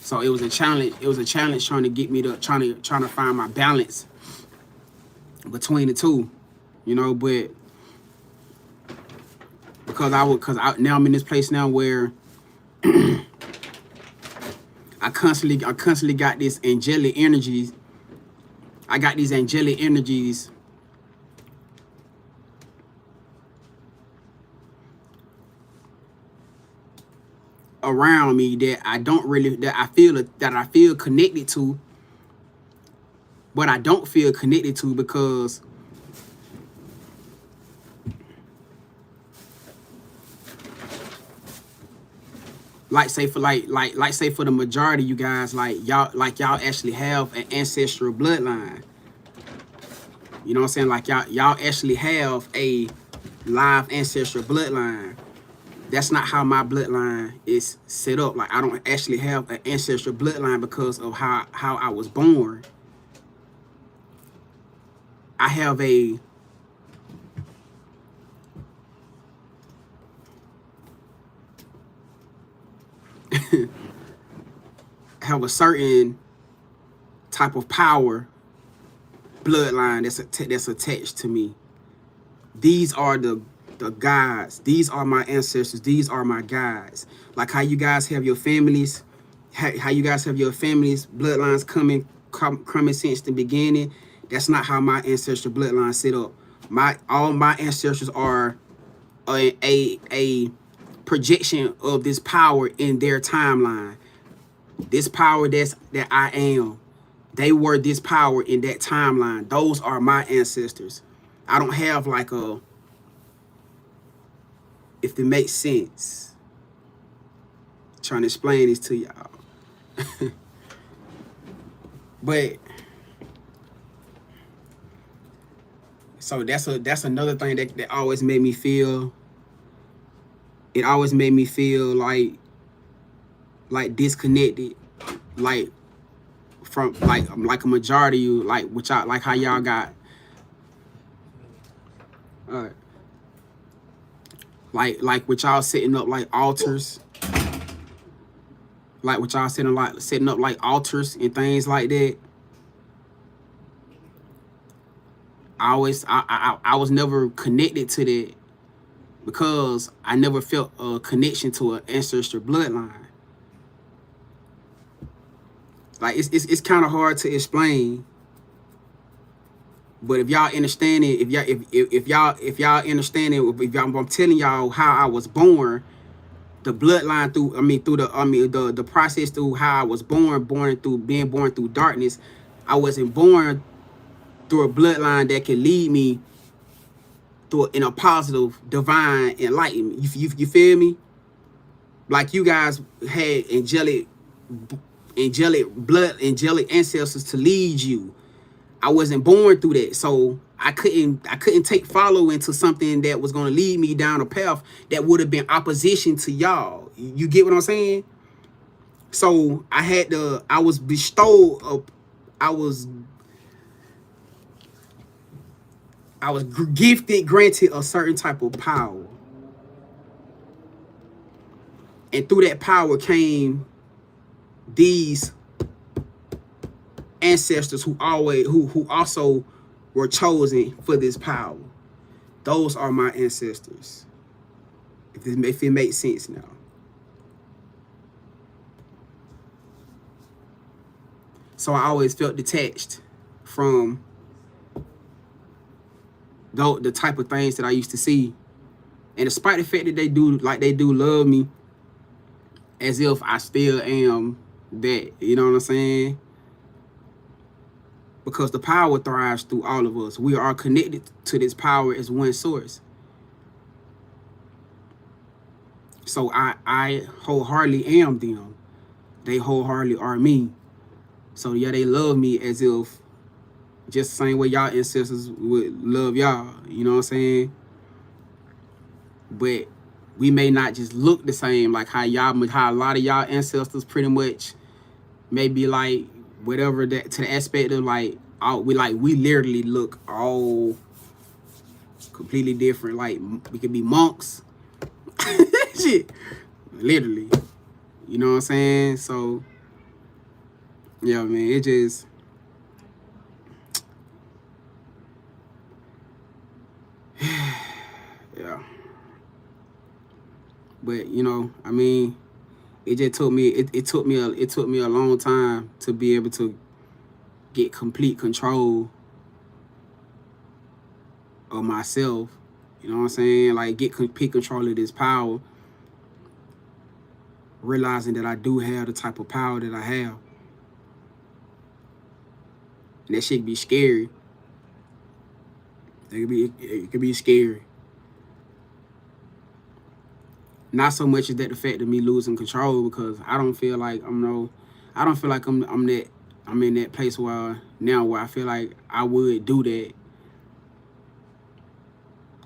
So it was a challenge. It was a challenge trying to get me to trying to find my balance between the two. You know, but because now I'm in this place now where I constantly got this angelic energies. I got these angelic energies around me that I feel connected to, but I don't feel connected to because say for the majority of you guys, y'all actually have an ancestral bloodline. You know what I'm saying? Like y'all actually have a live ancestral bloodline. That's not how my bloodline is set up. Like I don't actually have an ancestral bloodline because of how I was born. I have a certain type of power bloodline that's attached to me. These are the guides. These are my ancestors. These are my guides. Like how you guys have your families, how you guys have your families bloodlines coming since the beginning. That's not how my ancestral bloodline set up. All my ancestors are a projection of this power in their timeline. This power that I am, they were this power in that timeline. Those are my ancestors. I don't have like if it makes sense. trying to explain this to y'all. But so that's another thing that always made me feel. It always made me feel like disconnected, like from like a majority of you, like which y'all, like how y'all got like with y'all setting up like altars, like with y'all setting up like altars and things like that. I was never connected to that because I never felt a connection to an ancestral bloodline. Like it's kind of hard to explain, but if y'all understand it, if y'all understand it, I'm telling y'all how I was born, the bloodline through the process through how I was born being born through darkness. I wasn't born through a bloodline that can lead me in a positive divine enlightenment. You feel me? Like you guys had angelic ancestors to lead you. I wasn't born through that, so I couldn't take follow into something that was going to lead me down a path that would have been opposition to y'all. You get what I'm saying? So I was bestowed I was granted a certain type of power, and through that power came these ancestors who also were chosen for this power. Those are my ancestors. If it makes sense now. So I always felt detached from the type of things that I used to see. And despite the fact that they do love me, as if I still am that, you know what I'm saying? Because the power thrives through all of us. We are connected to this power as one source. So I wholeheartedly am them. They wholeheartedly are me. So yeah, they love me as if just the same way y'all ancestors would love y'all. You know what I'm saying? But we may not just look the same, like how a lot of y'all ancestors pretty much maybe like whatever that to the aspect of like we literally look all completely different. Like we could be monks. Shit. Literally. You know what I'm saying? So yeah, man, it just yeah. But you know, I mean, it just took me it took me a long time to be able to get complete control of myself. You know what I'm saying? Like get complete control of this power. Realizing that I do have the type of power that I have. And that shit be scary. It could be scary. Not so much as that the fact of me losing control, because I don't feel like I'm in that place where I feel like I would do that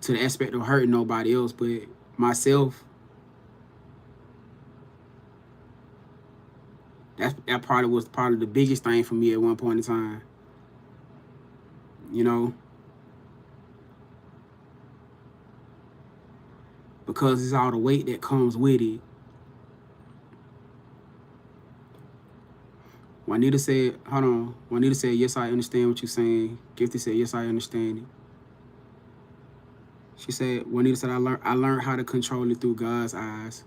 to the aspect of hurting nobody else but myself. That probably was part of the biggest thing for me at one point in time. You know? Because it's all the weight that comes with it. Juanita said, hold on. Juanita said, yes, I understand what you're saying. Gifty said, yes, I understand it. She said, Juanita said, I learned how to control it through God's eyes.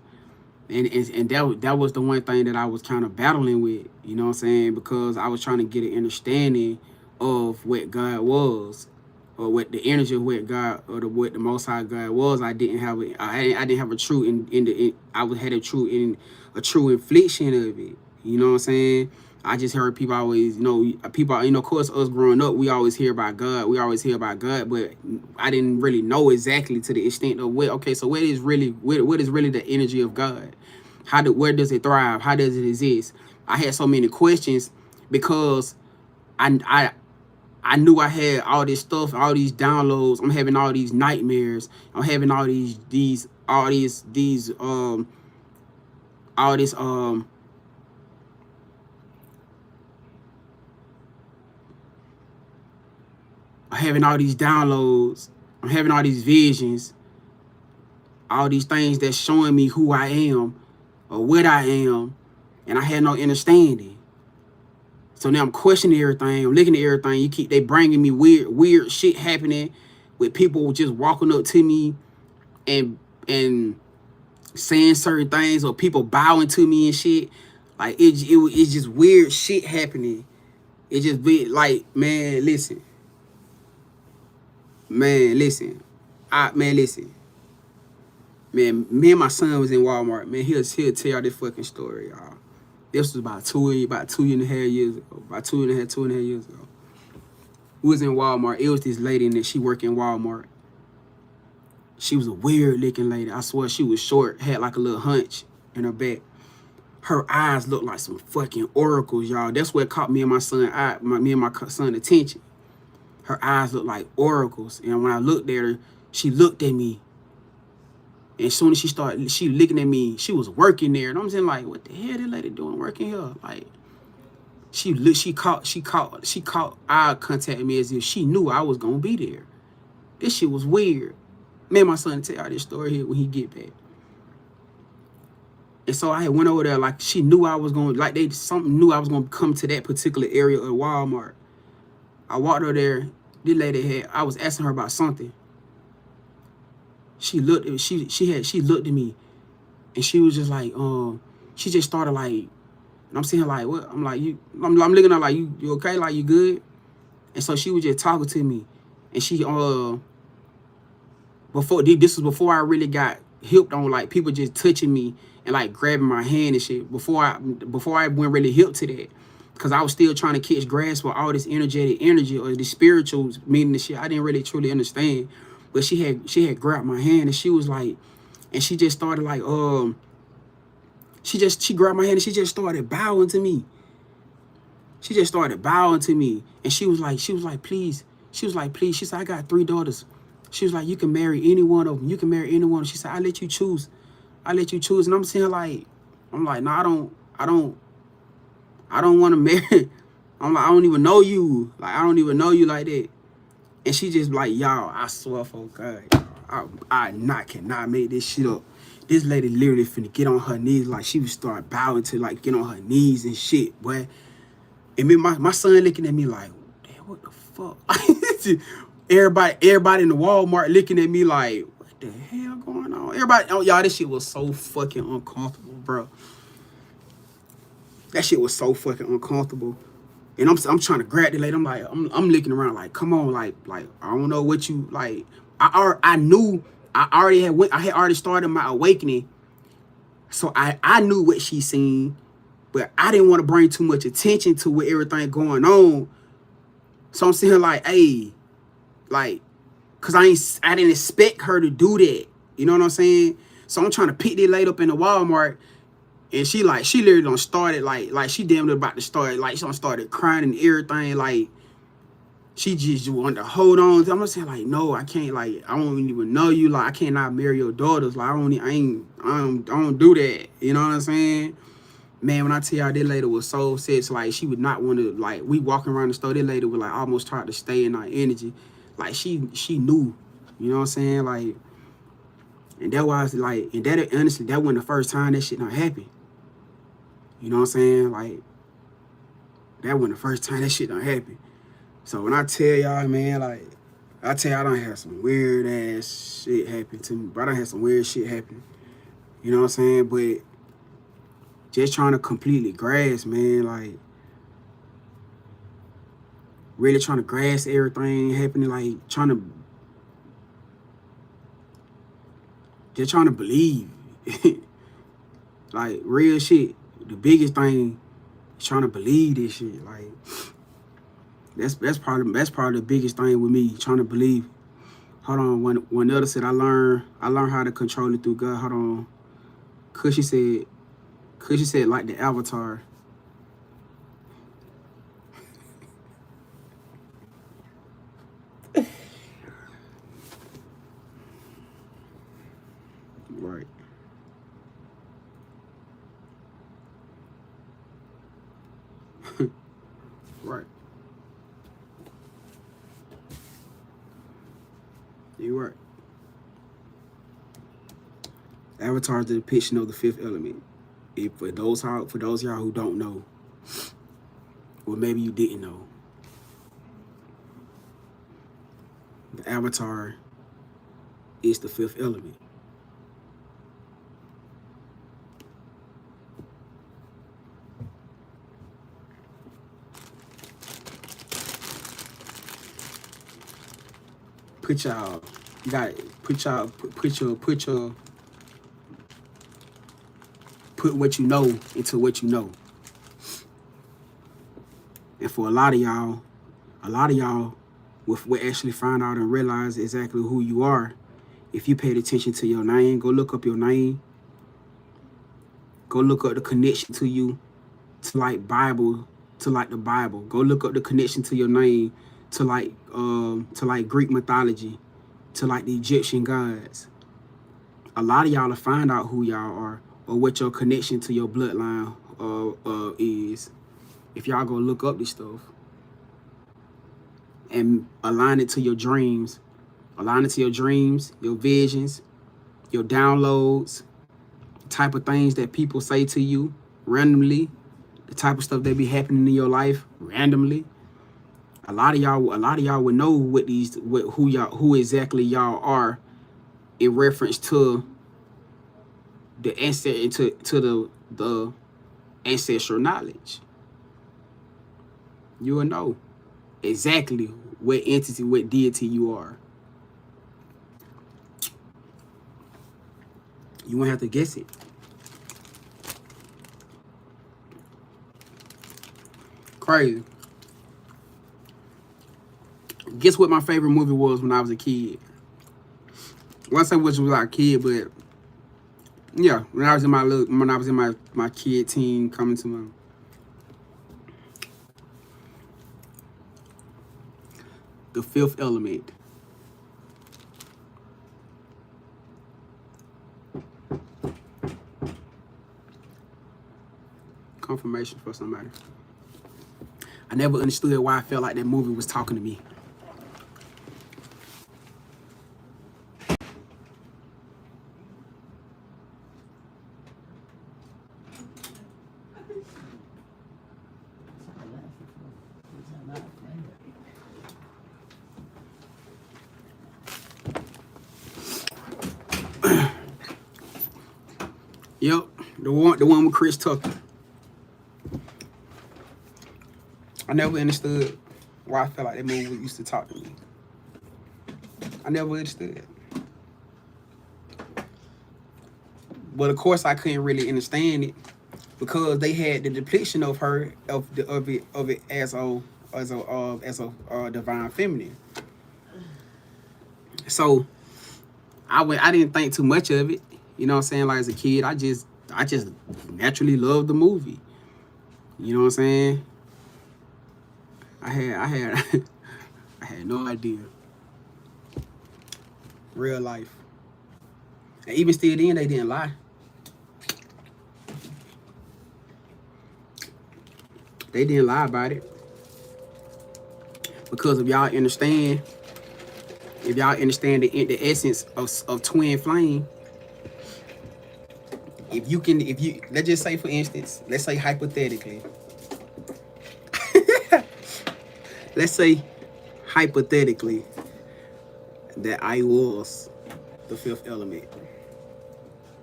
And that was the one thing that I was kind of battling with, you know what I'm saying? Because I was trying to get an understanding of what God was, or what the energy of what God, or what the Most High God was. I didn't have a true had a true infliction of it. You know what I'm saying? I just heard people always, of course, us growing up, we always hear about God. But I didn't really know exactly to the extent of so what is really the energy of God? Where does it thrive? How does it exist? I had so many questions because I knew I had all this stuff, all these downloads. I'm having all these nightmares. I'm having all these I'm having all these downloads. I'm having all these visions, all these things that's showing me who I am or what I am, and I had no understanding. So now I'm questioning everything. I'm looking at everything. They bringing me weird shit happening with people just walking up to me and saying certain things, or people bowing to me and shit. Like it's just weird shit happening. It just be like, man, listen. Man, listen. Listen. Man, me and my son was in Walmart. Man, he'll tell y'all this fucking story, y'all. This was about two and a half years ago. About two and a half years ago. We was in Walmart. It was this lady in there. She worked in Walmart. She was a weird looking lady. I swear she was short, had like a little hunch in her back. Her eyes looked like some fucking oracles, y'all. That's what caught me and my son attention. Her eyes looked like oracles. And when I looked at her, she looked at me. And as soon as she looking at me, she was working there. And I'm saying, like, what the hell that lady doing working here? Like, she caught eye contact with me as if she knew I was gonna be there. This shit was weird. Man, my son tell y'all this story here when he get back. And so I went over there, like she knew I was going, like something knew I was gonna come to that particular area of Walmart. I walked over there. This lady I was asking her about something. She looked at me, and she was just like, she just started like, and I'm saying like, what? I'm like, I'm looking at her like, you okay? Like, you good? And so she was just talking to me, and she this was before I really got hipped on like people just touching me and like grabbing my hand and shit. Before I went really hip to that, because I was still trying to catch grasp of all this energy or the spiritual meaning and shit. I didn't really truly understand. But she had grabbed my hand, and she was like, and she just started like, she grabbed my hand and she just started bowing to me. She just started bowing to me, and she was like, please. She was like, please. She said, I got 3 daughters. She was like, you can marry any one of them. You can marry any one. She said, I let you choose. And I'm saying like, I'm like, no, I don't want to marry. I'm like, I don't even know you. Like, I don't even know you like that. And she just like, y'all, I swear for God, I cannot make this shit up. This lady literally finna get on her knees, like she would start bowing to like get on her knees and shit, boy. And me, my son looking at me like, damn, what the fuck? everybody in the Walmart looking at me like, what the hell going on? Everybody, oh y'all, this shit was so fucking uncomfortable, bro. That shit was so fucking uncomfortable. And I'm trying to grab the lady. I'm like, I'm looking around like, come on, like I don't know what you like. I knew I had already started my awakening. So I knew what she seen, but I didn't want to bring too much attention to what everything going on. So I'm sitting here like, hey, like, cause I didn't expect her to do that. You know what I'm saying? So I'm trying to pick this lady up in the Walmart. And she literally done started like she damn near about to start, like she done started crying and everything, like she just wanted to hold on. I'm gonna say like, no, I can't, like I don't even know you, like I cannot marry your daughters, like I don't do that. You know what I'm saying? Man, when I tell y'all, that lady was so sad, like she would not want to, like we walking around the store, that lady was like almost trying to stay in our energy, like she knew, you know what I'm saying, like. And that was like, and that honestly, that wasn't the first time that shit not happened. You know what I'm saying? Like, that wasn't the first time that shit done happened. So when I tell y'all, man, like, I tell y'all I done had some weird ass shit happen to me. But I done had some weird shit happen. You know what I'm saying? But just trying to completely grasp, man, like, really trying to grasp everything happening, like, just trying to believe. Like, real shit. The biggest thing is trying to believe this shit. Like, that's probably the biggest thing with me, trying to believe. Hold on, when the other said I learned how to control it through God. Hold on. Cause she said, Cause you said like the avatar. Right. Right. You're right. Avatar is the depiction of the fifth element. If for those y'all who don't know, or maybe you didn't know, the avatar is the fifth element. Put y'all, you got put what you know into what you know. And for a lot of y'all will actually find out and realize exactly who you are if you paid attention to your name. Go look up your name. Go look up the connection to you to like Bible, to like the Bible. Go look up the connection to your name to like Greek mythology, to like the Egyptian gods. A lot of y'all will find out who y'all are or what your connection to your bloodline is if y'all go look up this stuff and align it to your dreams. Align it to your dreams, your visions, your downloads, the type of things that people say to you randomly, the type of stuff that be happening in your life randomly. A lot of y'all would know who exactly y'all are in reference to the the ancestral knowledge. You will know exactly what entity, what deity you are. You won't have to guess it. Crazy. Guess what my favorite movie was when I was a kid? Well, I say which was like a kid, but yeah, when I was in my kid teen coming to my The Fifth Element. Confirmation for somebody. I never understood why I felt like that movie was talking to me. Yep, the one with Chris Tucker. I never understood why I felt like that movie used to talk to me. I never understood. But of course, I couldn't really understand it because they had the depiction of her of it as a divine feminine. So I didn't think too much of it. You know what I'm saying? Like as a kid, I just naturally loved the movie. You know what I'm saying? I had no idea. Real life. And even still then, they didn't lie. They didn't lie about it. Because if y'all understand the essence of twin flame, if you let's just say for instance, let's say hypothetically, let's say hypothetically that I was the fifth element.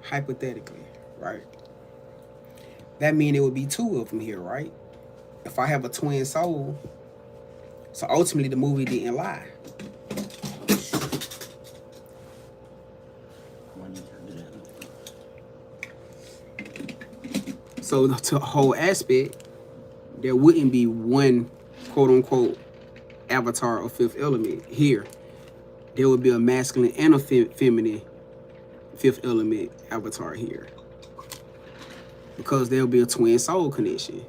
Hypothetically, right? That means it would be two of them here, right? If I have a twin soul, so ultimately the movie didn't lie. So the whole aspect, there wouldn't be one quote unquote avatar or fifth element here. There would be a masculine and a feminine fifth element avatar here. because there'll be a twin soul connection.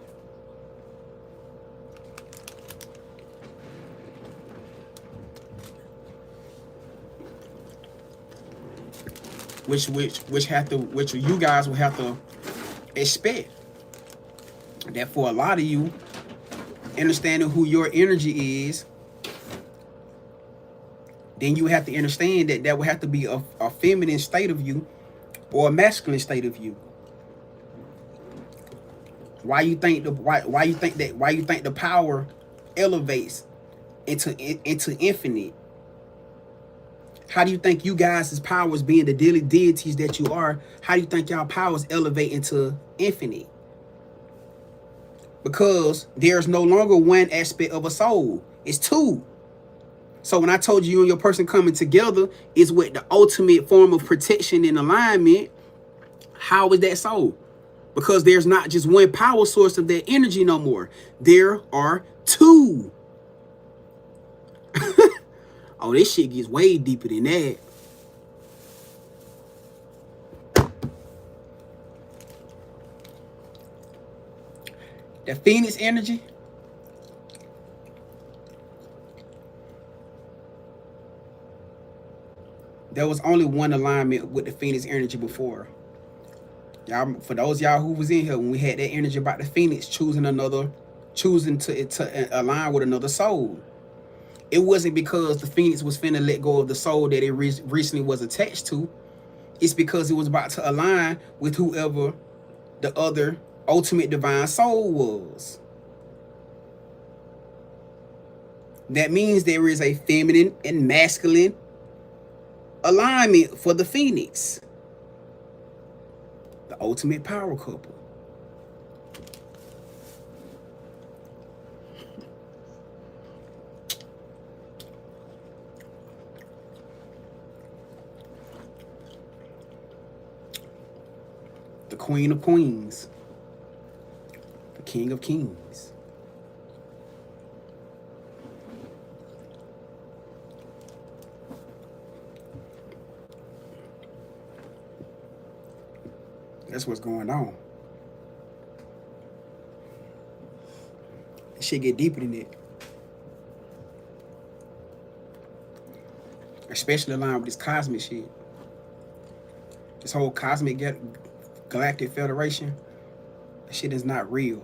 Which you guys will have to expect. That for a lot of you, understanding who your energy is, then you have to understand that that will have to be a feminine state of you or a masculine state of you. Why you think the power elevates into infinite? How do you think you guys' powers, being the daily deities that you are, how do you think y'all powers elevate into infinite? Because there's no longer one aspect of a soul. It's two. So when I told you and your person coming together is with the ultimate form of protection and alignment, how is that so? Because there's not just one power source of that energy no more. There are two. Oh, this shit gets way deeper than that. The Phoenix energy. There was only one alignment with the Phoenix energy before. Y'all, for those y'all who was in here when we had that energy about the Phoenix choosing to align with another soul. It wasn't because the Phoenix was finna let go of the soul that it recently was attached to. It's because it was about to align with whoever the other ultimate divine soul was. That means there is a feminine and masculine alignment for the Phoenix. The ultimate power couple. The Queen of Queens. The King of Kings. That's what's going on. Shit get deeper than that. Especially aligned with this cosmic shit. This whole cosmic galactic federation, that shit is not real.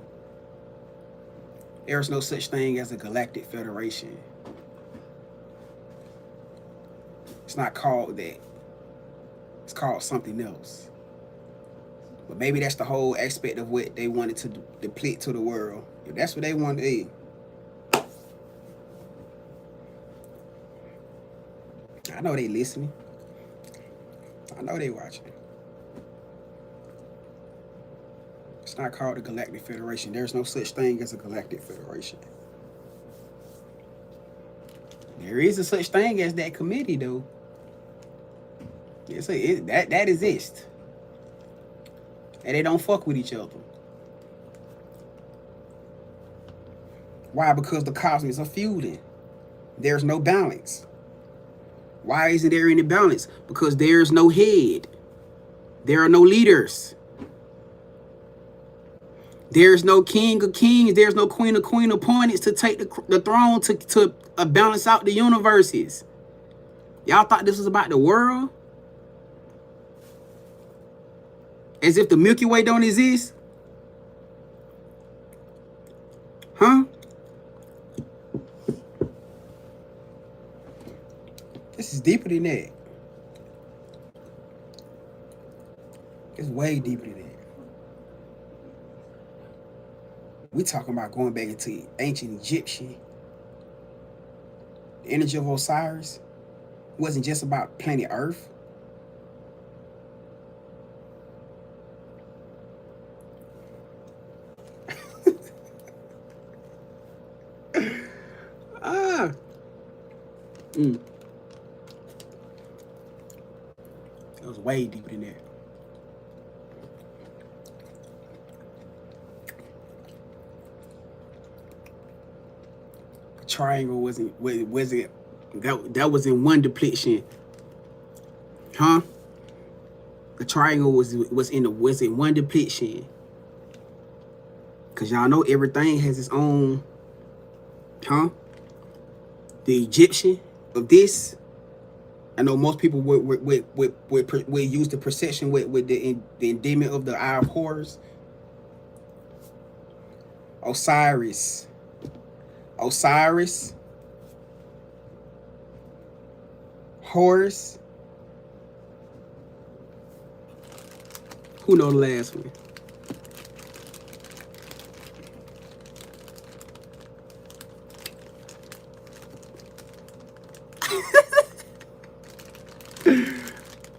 There's no such thing as a galactic federation. It's not called that. It's called something else. But maybe that's the whole aspect of what they wanted to deplete to the world. If that's what they wanted to be. I know they listening. I know they watching. It's not called the Galactic Federation. There's no such thing as a Galactic Federation. There is a such thing as that committee, though. That exists. And they don't fuck with each other. Why? Because the cosmics are feuding. There's no balance. Why isn't there any balance? Because there's no head. There are no leaders. There's no king of kings. There's no queen of queen appointed to take the throne to balance out the universes. Y'all thought this was about the world? As if the Milky Way don't exist? Huh? This is deeper than that. It's way deeper than that. We talking about going back into ancient Egyptian. The energy of Osiris wasn't just about planet Earth. It was way deeper than that. The triangle was it that was in one depiction, huh? The triangle was in one depiction. Cause y'all know everything has its own, the Egyptian of this. I know most people would use the perception with the endemic of the Eye of Horus. Osiris, Horus. Who know the last one?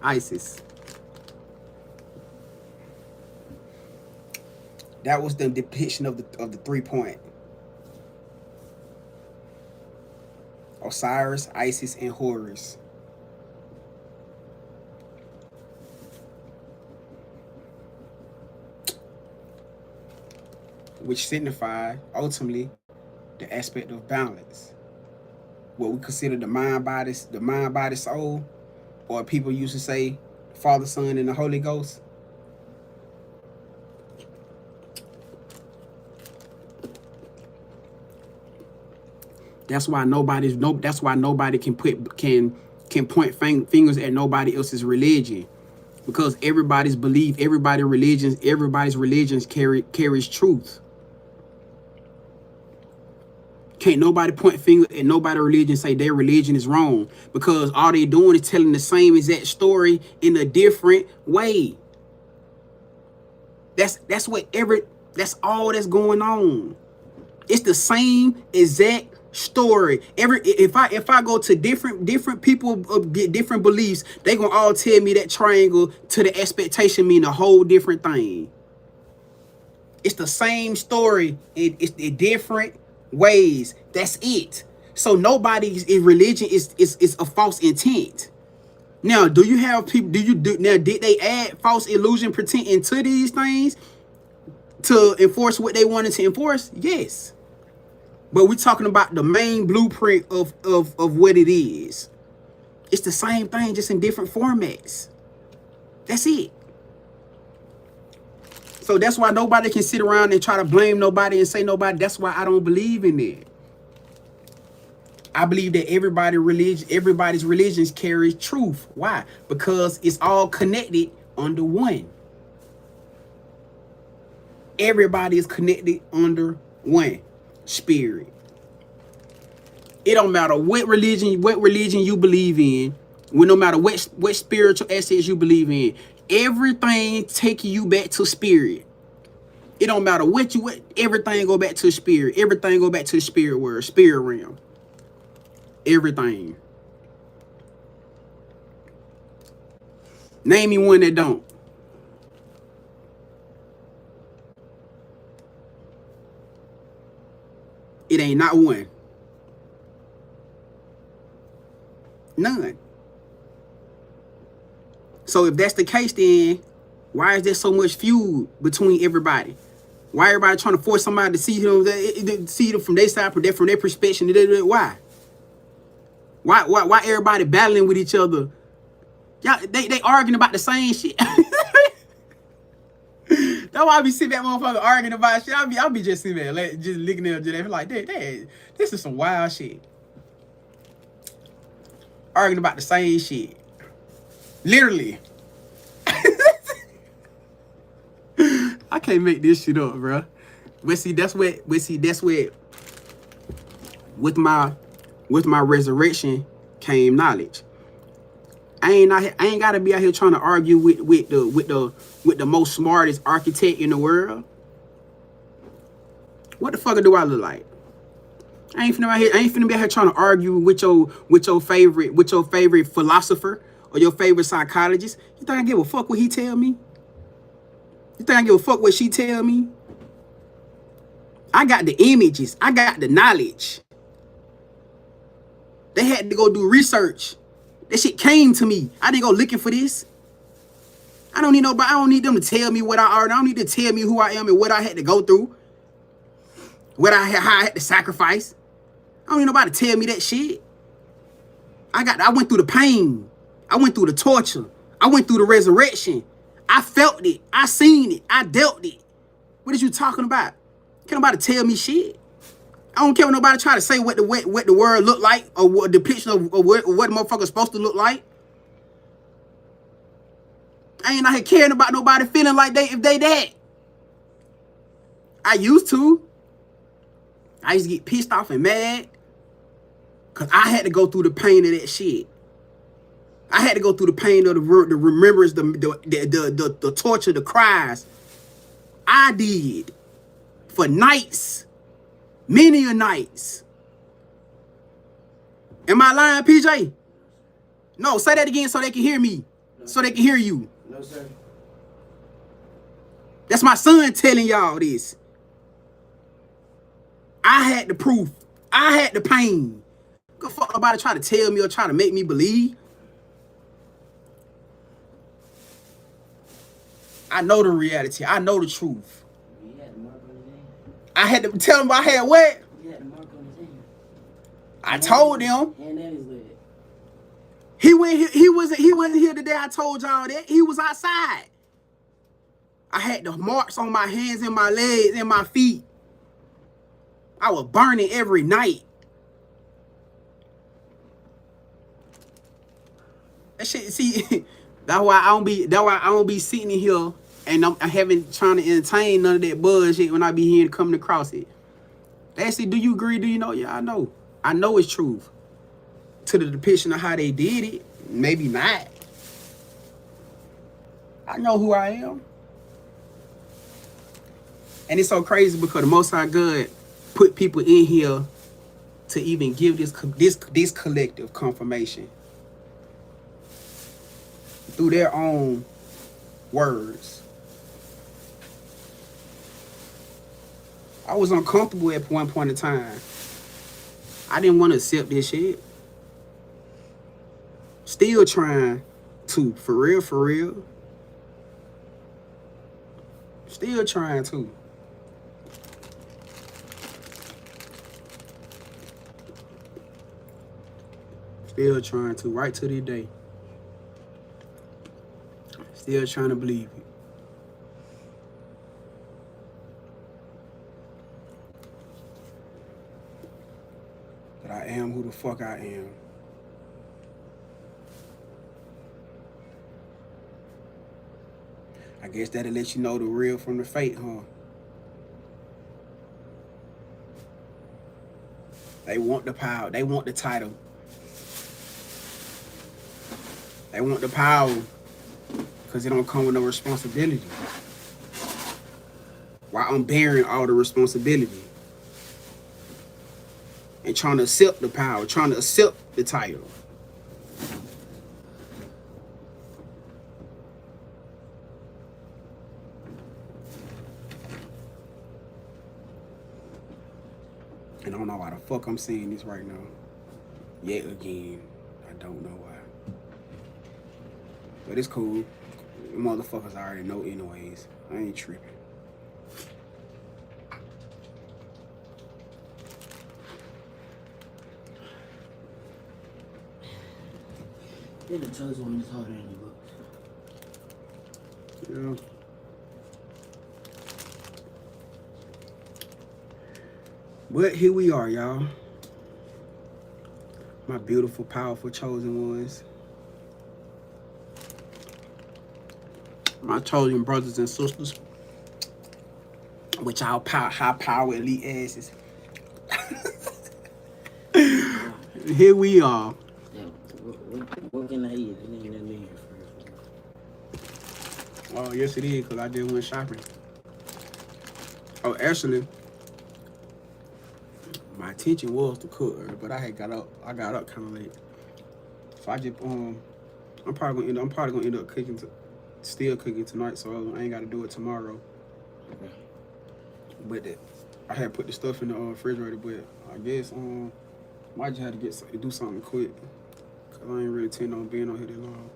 Isis. That was the depiction of the 3-point. Osiris, Isis, and Horus. Which signify ultimately the aspect of balance. What we consider the mind, body, soul, or people used to say Father, Son, and the Holy Ghost. That's why nobody can point fingers at nobody else's religion, because everybody's belief, everybody's religions carries truth. Can't nobody point finger at nobody's religion and say their religion is wrong, because all they doing is telling the same exact story in a different way. That's all that's going on. It's the same exact story. If I go to different people of different beliefs, they gonna all tell me that triangle to the expectation mean a whole different thing. It's the same story. It's the different ways. That's it. So nobody's religion is a false intent. Now, do you have people? Did they add false illusion pretend into these things to enforce what they wanted to enforce? Yes. But we're talking about the main blueprint of what it is. It's the same thing, just in different formats. That's it. So that's why nobody can sit around and try to blame nobody and say nobody. That's why I don't believe in it. I believe that everybody's religions carry truth. Why? Because it's all connected under one. Everybody is connected under one spirit. It don't matter what religion you believe in, no matter what spiritual assets you believe in, everything taking you back to spirit. It don't matter what everything go back to spirit. Everything go back to the spirit world, spirit realm. Everything. Name me one that don't. It ain't not one. None. So if that's the case, then why is there so much feud between everybody? Why everybody trying to force somebody to see them from their side, from their perspective? Why? Why everybody battling with each other? Y'all, they arguing about the same shit. That's why I be sitting back, motherfucker, arguing about shit. I'll be just sitting there, just looking at them, like, this is some wild shit. Arguing about the same shit. Literally. I can't make this shit up, bro. But see, that's what with my resurrection came knowledge. I ain't gotta be out here trying to argue with the most smartest architect in the world. What the fuck do I look like? I ain't finna be out here trying to argue with your favorite philosopher or your favorite psychologist. You think I give a fuck what he tell me? You think I give a fuck what she tell me? I got the images. I got the knowledge. They had to go do research. That shit came to me. I didn't go looking for this. I don't need nobody. I don't need them to tell me what I already. I don't need to tell me who I am and what I had to go through. How I had to sacrifice. I don't need nobody to tell me that shit. I went through the pain. I went through the torture. I went through the resurrection. I felt it. I seen it. I dealt it. What is you talking about? Can't nobody tell me shit. I don't care what nobody try to say what the world look like or what depiction of what the motherfucker's supposed to look like. I ain't out here caring about nobody feeling like if they that. I used to. I used to get pissed off and mad. Cause I had to go through the pain of that shit. I had to go through the pain of the remembrance, the torture, the cries. I did. For nights. Many a nights. Am I lying, PJ? No, say that again so they can hear me. No. So they can hear you. No, sir. That's my son telling y'all this. I had the proof. I had the pain. Good fuck nobody try to tell me or try to make me believe. I know the reality. I know the truth. I had to tell him I had what? You had the mark on his hand. I told him. And that is leg. He went here. He wasn't here the day I told y'all that. He was outside. I had the marks on my hands and my legs and my feet. I was burning every night. That shit. See, that's why I don't be sitting in here. And I haven't trying to entertain none of that bullshit when I be here coming across it. They say, do you agree? Do you know? Yeah, I know. I know it's truth. To the depiction of how they did it, maybe not. I know who I am. And it's so crazy because the Most High God put people in here to even give this collective confirmation through their own words. I was uncomfortable at one point in time. I didn't want to accept this shit. Still trying to, for real. Still trying to. Still trying to, right to this day. Still trying to believe it. I am who the fuck I am. I guess that'll let you know the real from the fake, huh? They want the power. They want the title. They want the power because it don't come with no responsibility. While I'm bearing all the responsibility. And trying to accept the power, trying to accept the title. And I don't know why the fuck I'm saying this right now. Yet again, I don't know why. But it's cool. The motherfuckers already know anyways. I ain't tripping. You're the chosen one that's harder than the books. Yeah. But here we are, y'all. My beautiful, powerful, chosen ones. My chosen brothers and sisters. With y'all high power elite asses. Here we are. What can I eat? It ain't nothing in here. Oh, yes it is, because I just went shopping. Oh, actually, my intention was to cook, but I got up kind of late. So I just I'm probably gonna end up still cooking tonight, so I ain't gotta do it tomorrow. Okay. But I had put the stuff in the refrigerator, but I guess might just have to do something quick. Cause I ain't really intend on being on here that long.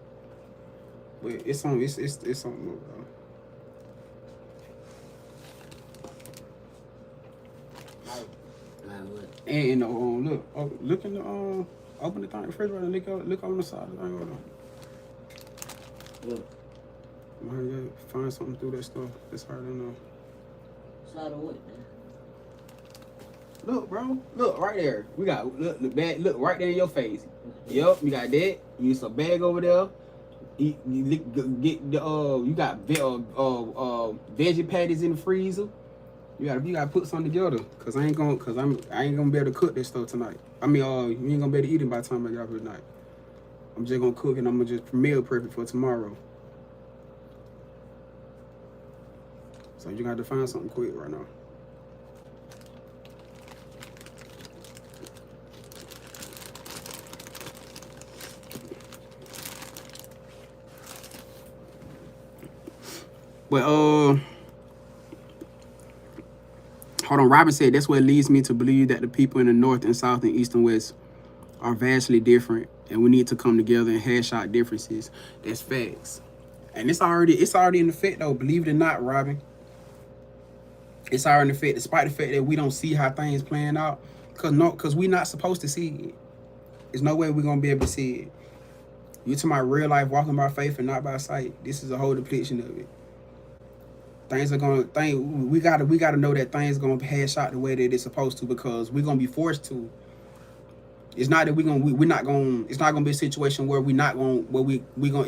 But it's something more, bro. And look in the open the thing refrigerator and look on the side of the thing. Hold on. Look. Might find something through that stuff. It's hard to know. Side of what, man? Look, bro. Look right there. We got look bag. Look right there in your face. Yep, you got that. You use a bag over there. You get the you got veggie patties in the freezer. You gotta put something together, cause I ain't gonna be able to cook this stuff tonight. I mean, you ain't gonna be able to eat it by the time I get up here tonight. I'm just gonna cook and I'm gonna just meal prep it for tomorrow. So you got to find something quick right now. But hold on, Robin said that's what leads me to believe that the people in the north and south and east and west are vastly different, and we need to come together and hash out differences. That's facts. And it's already in effect though, believe it or not, Robin. It's already in effect, despite the fact that we don't see how things playing out. Cause we're not supposed to see it. There's no way we're gonna be able to see it. You to my real life walking by faith and not by sight. This is a whole depiction of it. We gotta know that things are gonna hash out the way that it's supposed to, because we're gonna be forced to. It's not that it's not gonna be a situation where it's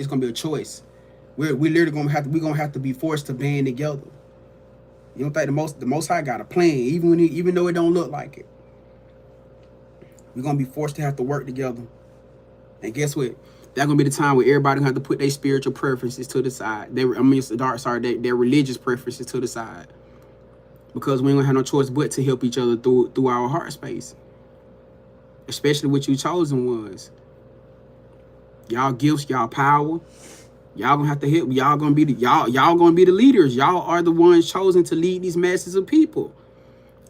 gonna be a choice. We're literally gonna have to be forced to band together. You don't think the most high got a plan, even though it don't look like it. We're gonna be forced to have to work together. And guess what? That's gonna be the time where everybody gonna have to put their spiritual preferences to the side. Their religious preferences to the side. Because we ain't gonna have no choice but to help each other through our heart space. Especially with you chosen ones. Y'all gifts, y'all power. Y'all gonna have to help. Y'all gonna be the leaders. Y'all are the ones chosen to lead these masses of people.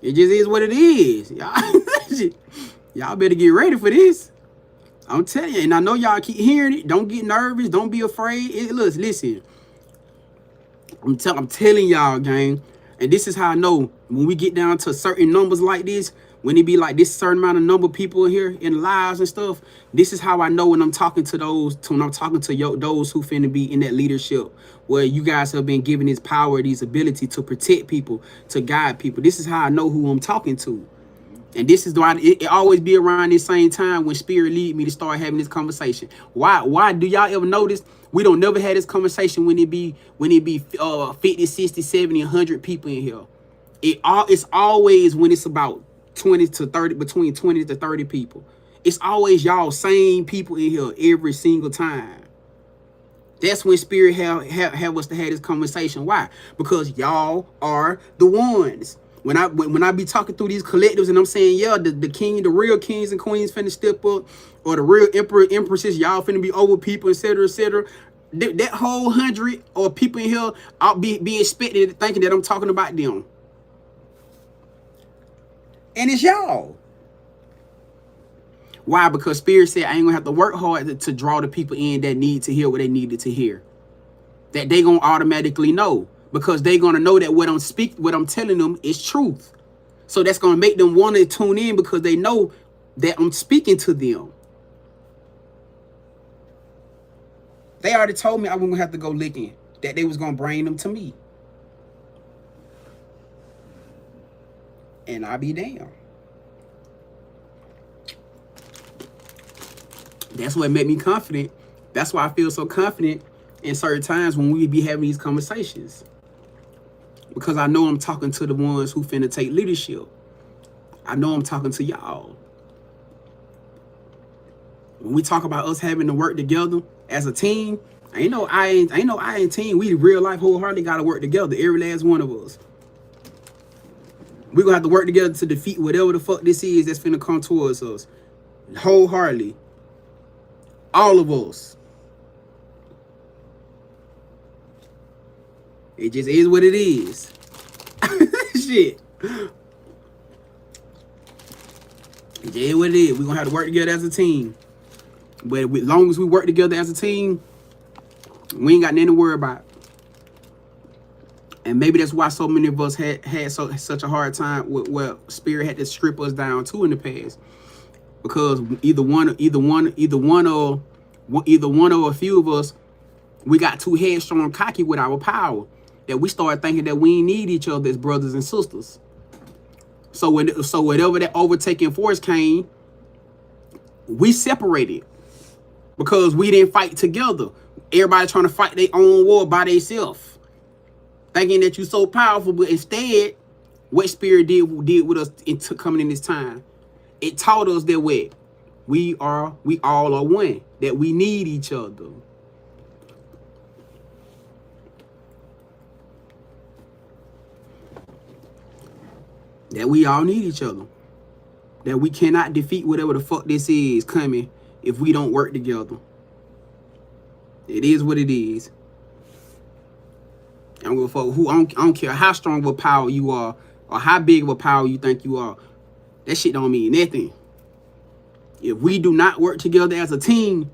It just is what it is. Y'all better get ready for this. I'm telling you, and I know y'all keep hearing it. Don't get nervous. Don't be afraid. Listen. I'm telling y'all, gang. And this is how I know when we get down to certain numbers like this, when it be like this certain amount of number of people here in lives and stuff, this is how I know when I'm talking to those who finna be in that leadership, where you guys have been given this power, these ability to protect people, to guide people. This is how I know who I'm talking to. And this is why it always be around this same time when spirit lead me to start having this conversation. Why do y'all ever notice we don't never have this conversation when it be 50, 60, 70, 100 people in here? It's always when it's about 20 to 30, between 20 to 30 people. It's always y'all same people in here every single time. That's when spirit have us to have this conversation. Why? Because y'all are the ones. When I be talking through these collectives and I'm saying, yeah, the real kings and queens finna step up, or the real emperor, empresses, y'all finna be over people, etc., etc. That whole 100 or people in here, I'll be expected thinking that I'm talking about them. And it's y'all. Why? Because spirit said I ain't gonna have to work hard to draw the people in that need to hear what they needed to hear. That they gonna automatically know. Because they gonna know that what I'm telling them is truth. So that's gonna make them want to tune in, because they know that I'm speaking to them. They already told me I wasn't gonna have to go licking, that they was gonna bring them to me. And I'll be damned. That's what made me confident. That's why I feel so confident in certain times when we be having these conversations. Because I know I'm talking to the ones who finna take leadership. I know I'm talking to y'all. When we talk about us having to work together as a team, ain't no I ain't team. We real life wholeheartedly gotta work together, every last one of us. We're gonna have to work together to defeat whatever the fuck this is that's finna come towards us. Wholeheartedly. All of us. It just is what it is. Shit. It just is what it is. We're gonna have to work together as a team. But as long as we work together as a team, we ain't got nothing to worry about. And maybe that's why so many of us had such a hard time with what spirit had to strip us down to in the past. Because either one or a few of us, we got too headstrong and cocky with our power, that we started thinking that we ain't need each other as brothers and sisters. So whatever that overtaking force came, we separated because we didn't fight together. Everybody trying to fight their own war by themselves, thinking that you're so powerful. But instead, what Spirit did with us into coming in this time, it taught us that we all are one, that we need each other. That we all need each other. That we cannot defeat whatever the fuck this is coming if we don't work together. It is what it is. I don't give a fuck who. I don't care how strong of a power you are or how big of a power you think you are. That shit don't mean nothing. If we do not work together as a team,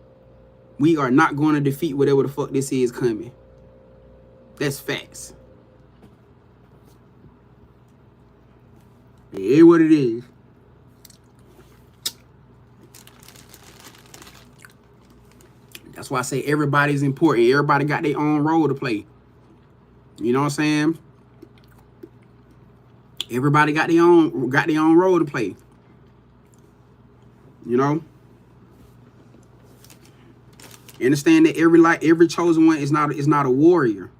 we are not going to defeat whatever the fuck this is coming. That's facts. It is what it is. That's why I say everybody's important. Everybody got their own role to play. You know what I'm saying? Everybody got their own role to play. You know? Understand that every chosen one is not a warrior.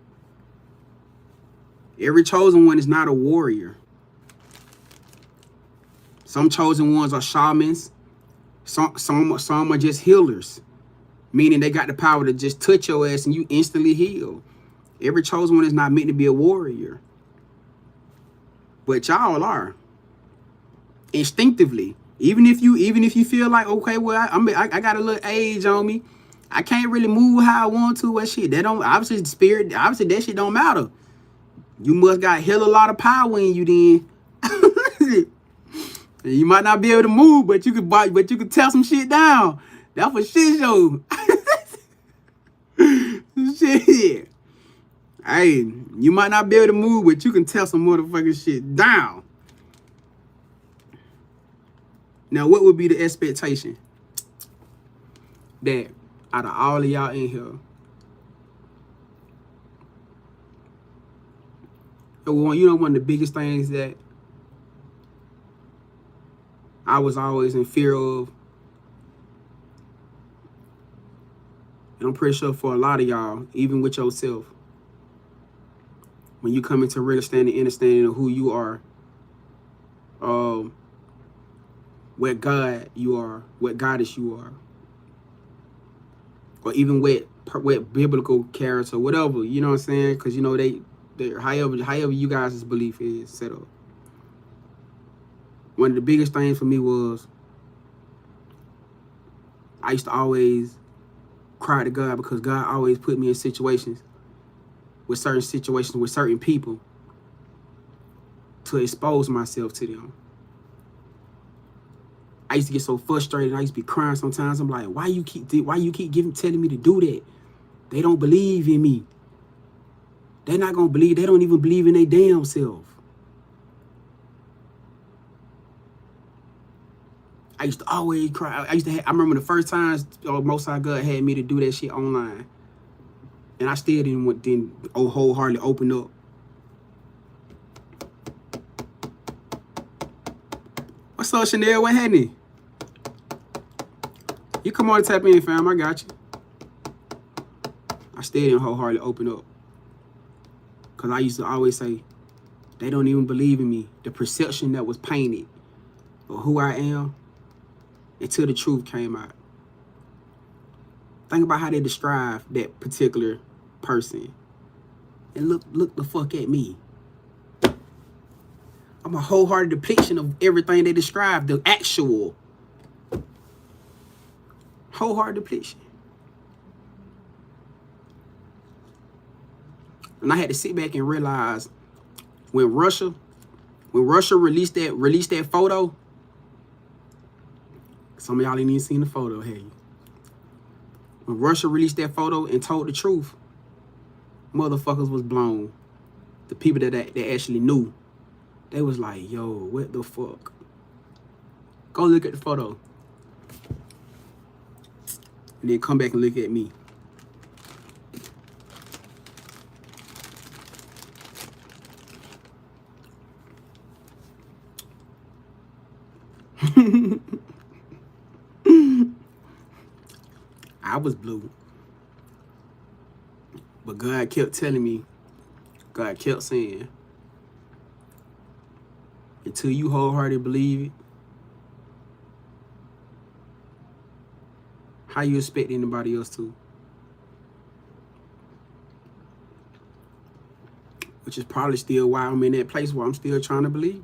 Every chosen one is not a warrior. Some chosen ones are shamans. Some are just healers. Meaning they got the power to just touch your ass and you instantly heal. Every chosen one is not meant to be a warrior. But y'all are. Instinctively. Even if you feel like, okay, well, I got a little age on me. I can't really move how I want to. What shit? That don't, obviously the spirit, obviously that shit don't matter. You must got hell a lot of power in you then. You might not be able to move, but you could tear some shit down. That's for shit show. Shit. Hey, you might not be able to move, but you can tear some motherfucking shit down. Now, what would be the expectation? That out of all of y'all in here, you know, one of the biggest things that I was always in fear of, and I'm pretty sure for a lot of y'all, even with yourself, when you come into real understanding of who you are, what God you are, what goddess you are, or even what biblical character, whatever, you know what I'm saying? Because you know they however you guys' belief is set up. One of the biggest things for me was I used to always cry to God because God always put me in situations with certain people to expose myself to them. I used to get so frustrated. I used to be crying sometimes. I'm like, why you keep telling me to do that? They don't believe in me. They're not gonna believe. They don't even believe in their damn self. I used to always cry. I remember the first times Most High God had me to do that shit online, and I still didn't wholeheartedly open up. What's up, Chanel? What happened? You come on and tap in, fam. I got you. I still didn't wholeheartedly open up. Because I used to always say, they don't even believe in me. The perception that was painted of who I am until the truth came out. Think about how they describe that particular person. And look the fuck at me. I'm a wholehearted depiction of everything they describe, the actual wholehearted depiction. And I had to sit back and realize when Russia released that photo, some of y'all ain't even seen the photo, have you? When Russia released that photo and told the truth, motherfuckers was blown. The people that actually knew, they was like, yo, what the fuck? Go look at the photo. And then come back and look at me. I was blue. But God kept telling me, God kept saying, until you wholeheartedly believe it, how you expect anybody else to? Which is probably still why I'm in that place where I'm still trying to believe it.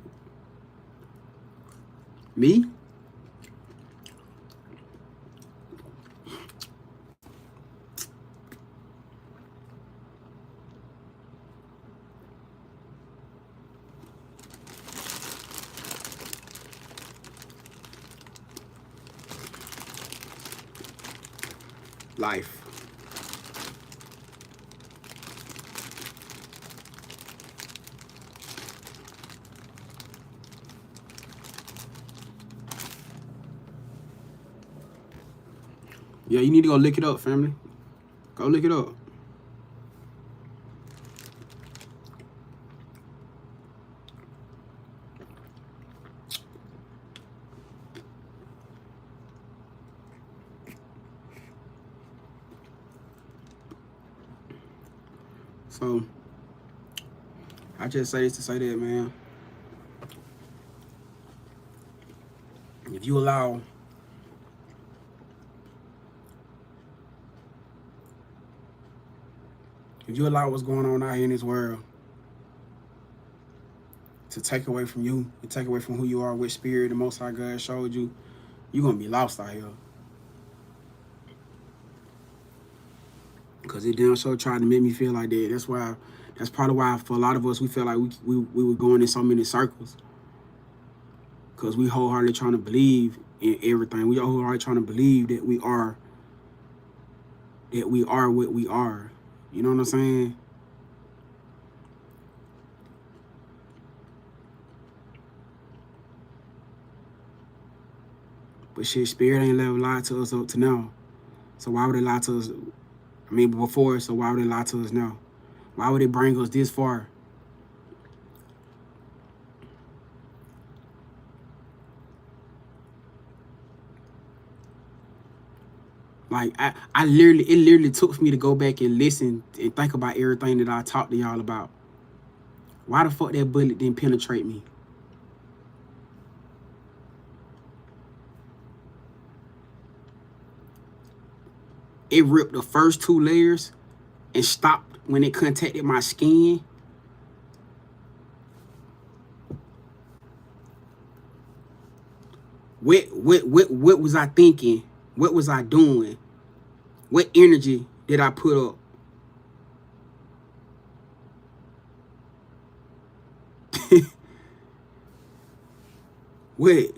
Me? Life. Yeah, you need to go look it up, family. Go look it up. So, I just say this to say that, man. If you allow what's going on out here in this world to take away from you, to take away from who you are, which spirit the Most High God showed you, you're going to be lost out here. Because it damn sure tried to make me feel like that. That's part of why for a lot of us, we felt like we were going in so many circles. Because we wholeheartedly trying to believe in everything. We wholeheartedly trying to believe that we are what we are. You know what I'm saying? But shit, spirit ain't never lied to us up to now. So why would they lie to us? I mean, before, so why would they lie to us now? Why would they bring us this far? Like, it literally took me to go back and listen and think about everything that I talked to y'all about. Why the fuck that bullet didn't penetrate me? It ripped the first 2 layers and stopped when it contacted my skin. What was I thinking? What was I doing? What energy did I put up? What?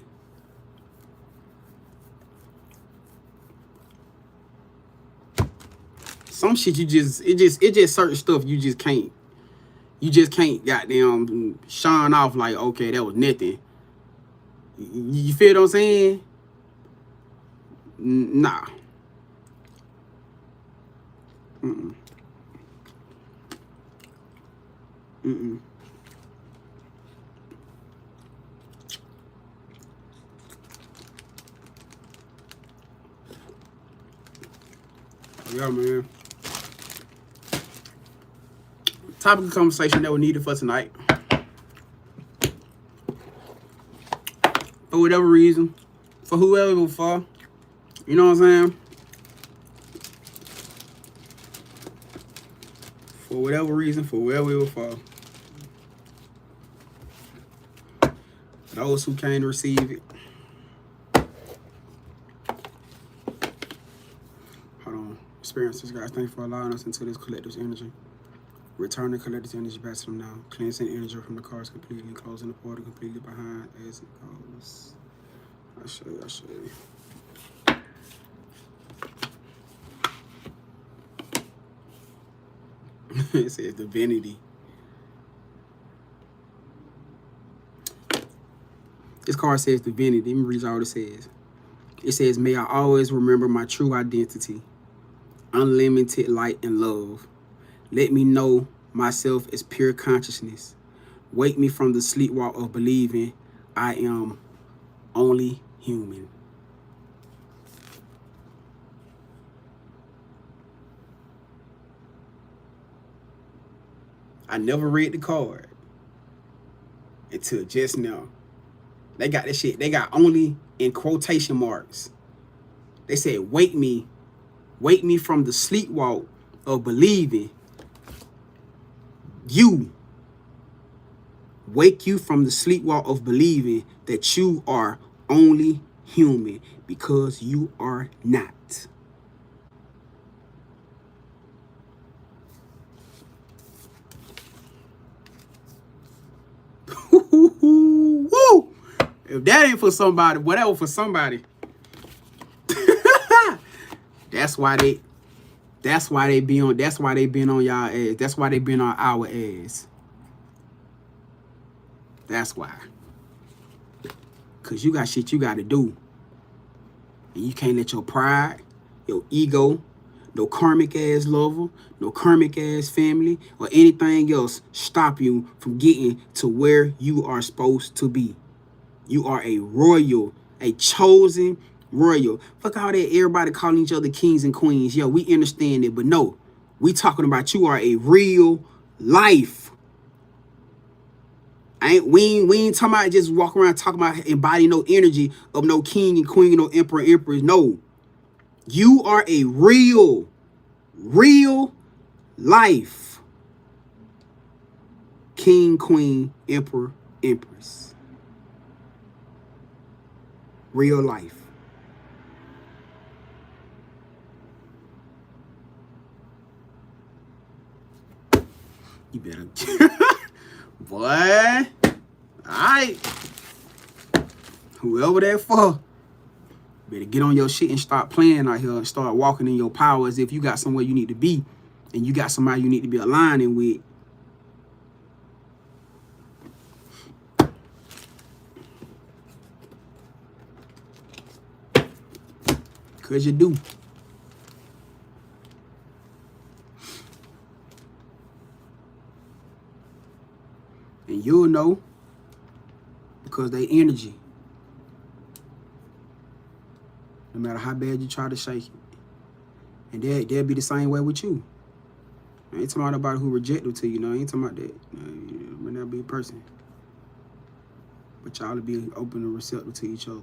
Some shit it just certain stuff you just can't goddamn shine off like, okay, that was nothing. You feel what I'm saying? Nah. Mm-mm. Mm-mm. Yeah, man. Topic of conversation that we needed for tonight. For whatever reason. For whoever it was for. You know what I'm saying? For whatever reason, for wherever it was for. Those who came to receive it. Hold on. Experiences, guys. Thank you for allowing us into this collective energy. Return the collective energy back to them now. Cleansing energy from the cards completely. Closing the portal completely behind as it goes. I'll show you. It says divinity. This card says divinity. Let me read all it says. It says, may I always remember my true identity. Unlimited light and love. Let me know myself as pure consciousness. Wake me from the sleepwalk of believing I am only human. I never read the card until just now. They got this shit. They got only in quotation marks. They said, wake me from the sleepwalk of believing. Wake you from the sleepwalk of believing that you are only human, because you are not. If that ain't for somebody, whatever for somebody. That's why they been on y'all ass. That's why they been on our ass. That's why. Cause you got shit you gotta do. And you can't let your pride, your ego, no karmic ass lover, no karmic ass family, or anything else stop you from getting to where you are supposed to be. You are a royal, a chosen royal. Fuck all that everybody calling each other kings and queens. Yo, we understand it, but no. We talking about you are a real life. We ain't talking about just walking around talking about embodying no energy of no king and queen, no emperor, empress. No. You are a real life. King, queen, emperor, empress. Real life. You better. Boy. Alright. Whoever that for. Better get on your shit and start playing out here and start walking in your power as if you got somewhere you need to be. And you got somebody you need to be aligning with. Cause you do. And you'll know because they energy. No matter how bad you try to shake it. And they'll be the same way with you. I ain't talking about who rejected to you, no. I ain't talking about that. You may not be a person. But y'all will be open and receptive to each other.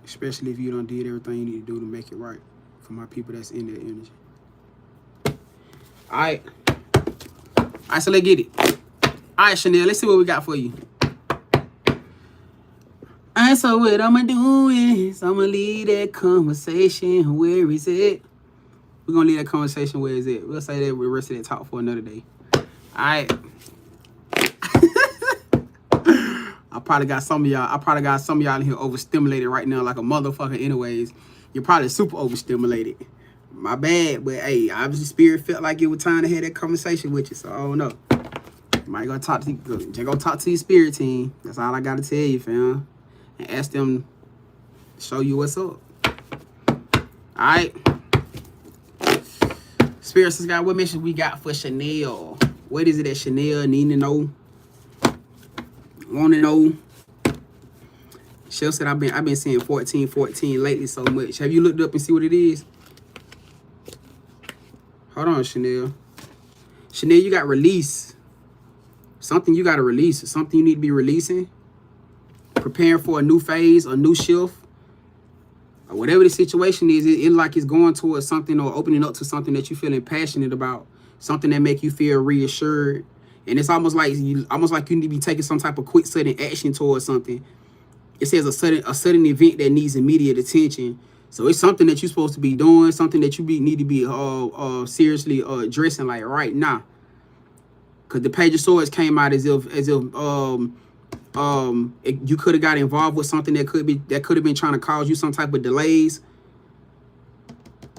Especially if you done did everything you need to do to make it right. For my people that's in that energy. Alright, so let's get it. Alright, Chanel, let's see what we got for you. Alright, so what I'ma do is I'ma leave that conversation. Where is it? We're gonna leave that conversation where is it. We'll say that we'll rest of that talk for another day. Alright. I probably got some of y'all in here overstimulated right now like a motherfucker anyways. You're probably super overstimulated. My bad, but hey, obviously spirit felt like it was time to have that conversation with you, so I don't know. You might go talk to your spirit team. That's all I gotta tell you, fam. And ask them to show you what's up. Alright. Spirit says, God, what message we got for Chanel? What is it that Chanel need to know? Want to know? Shell said, I've been seeing 1414 lately so much. Have you looked up and see what it is? Hold on, Chanel. Chanel, you got release. Something you got to release. Something you need to be releasing. Preparing for a new phase, a new shift. Or whatever the situation is, it like it's going towards something or opening up to something that you're feeling passionate about. Something that make you feel reassured. And it's almost like you need to be taking some type of quick sudden action towards something. It says a sudden event that needs immediate attention. So it's something that you're supposed to be doing, something that you need to be seriously addressing like right now. Cause the Page of Swords came out as if you could have got involved with something that could have been trying to cause you some type of delays.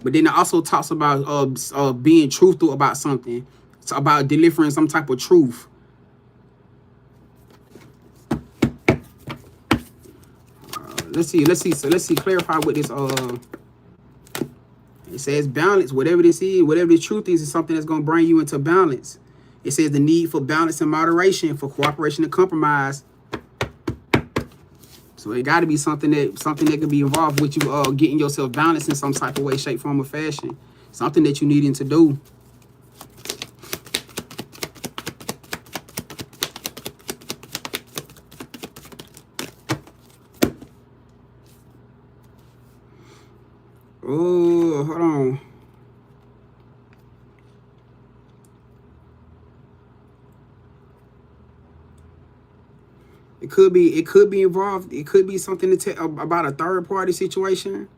But then it also talks about being truthful about something. It's about delivering some type of truth. Let's see. Clarify what this it says balance. Whatever this is, whatever the truth is something that's gonna bring you into balance. It says the need for balance and moderation, for cooperation and compromise. So it got to be something that could be involved with you getting yourself balanced in some type of way, shape, form, or fashion. Something that you needing to do. Oh, hold on. It could be involved. It could be something to about a third party situation.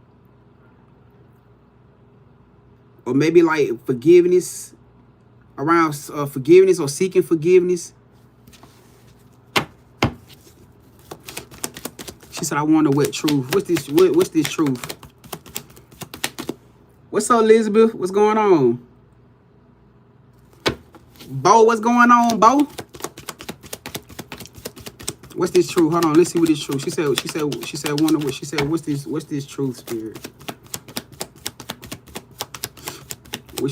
Or maybe like forgiveness, around forgiveness or seeking forgiveness. She said, I wonder what truth. What's this truth? What's up, Elizabeth? What's going on? Bo, what's going on, Bo? What's this truth? Hold on, let's see what this truth. She said, wonder what she said, what's this truth, spirit? What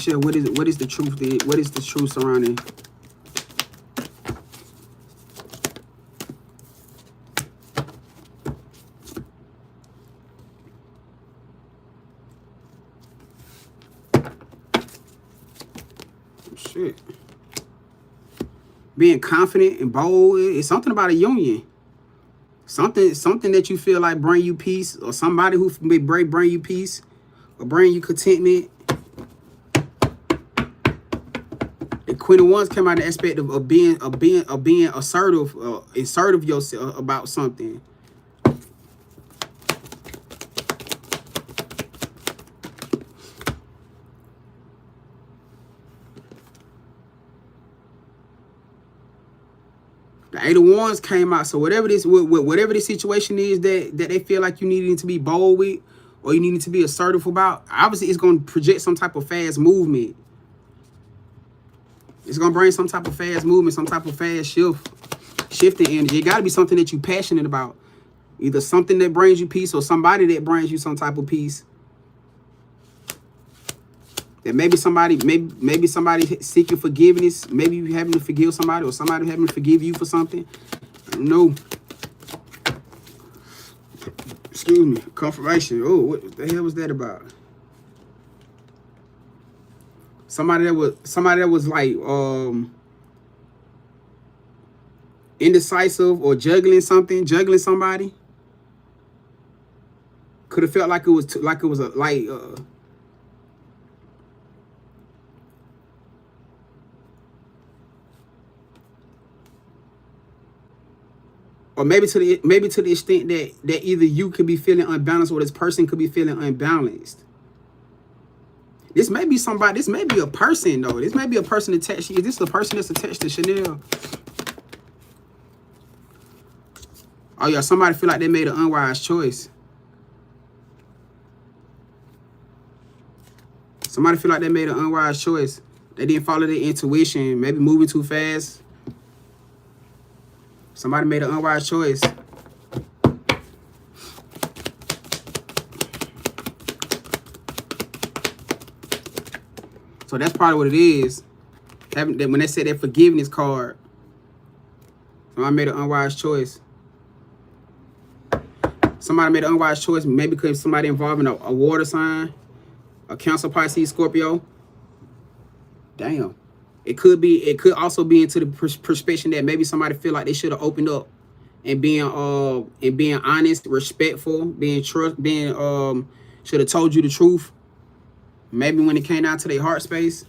is the truth? What is the truth surrounding? Shit. Being confident and bold is something about a union. Something that you feel like bring you peace, or somebody who may bring you peace or bring you contentment. The Queen of Wands came out of the aspect of being assertive yourself about something. The Eight of Wands came out. So whatever this situation is that they feel like you needing to be bold with, or you needing to be assertive about, obviously it's going to project some type of fast movement. It's going to bring some type of fast movement, some type of fast shifting energy. It got to be something that you're passionate about. Either something that brings you peace or somebody that brings you some type of peace. That maybe somebody seeking forgiveness. Maybe you having to forgive somebody, or somebody having to forgive you for something. I don't know. Excuse me. Confirmation. Oh, what the hell was that about? Somebody that was like indecisive or juggling somebody. Could have felt like it was or maybe to the extent that either you could be feeling unbalanced or this person could be feeling unbalanced. This may be somebody. This may be a person though. This may be a person attached. Is this the person that's attached to Chanel? Oh yeah, somebody feel like they made an unwise choice. Somebody feel like they made an unwise choice. They didn't follow their intuition. Maybe moving too fast. Somebody made an unwise choice. So that's probably what it is. When they said that forgiveness card, somebody made an unwise choice. Somebody made an unwise choice, maybe because somebody involving a water sign, a Cancer, Pisces, Scorpio. Damn. It could also be into the perspective that maybe somebody feel like they should have opened up and being honest, respectful, should have told you the truth. Maybe when it came down to their heart space.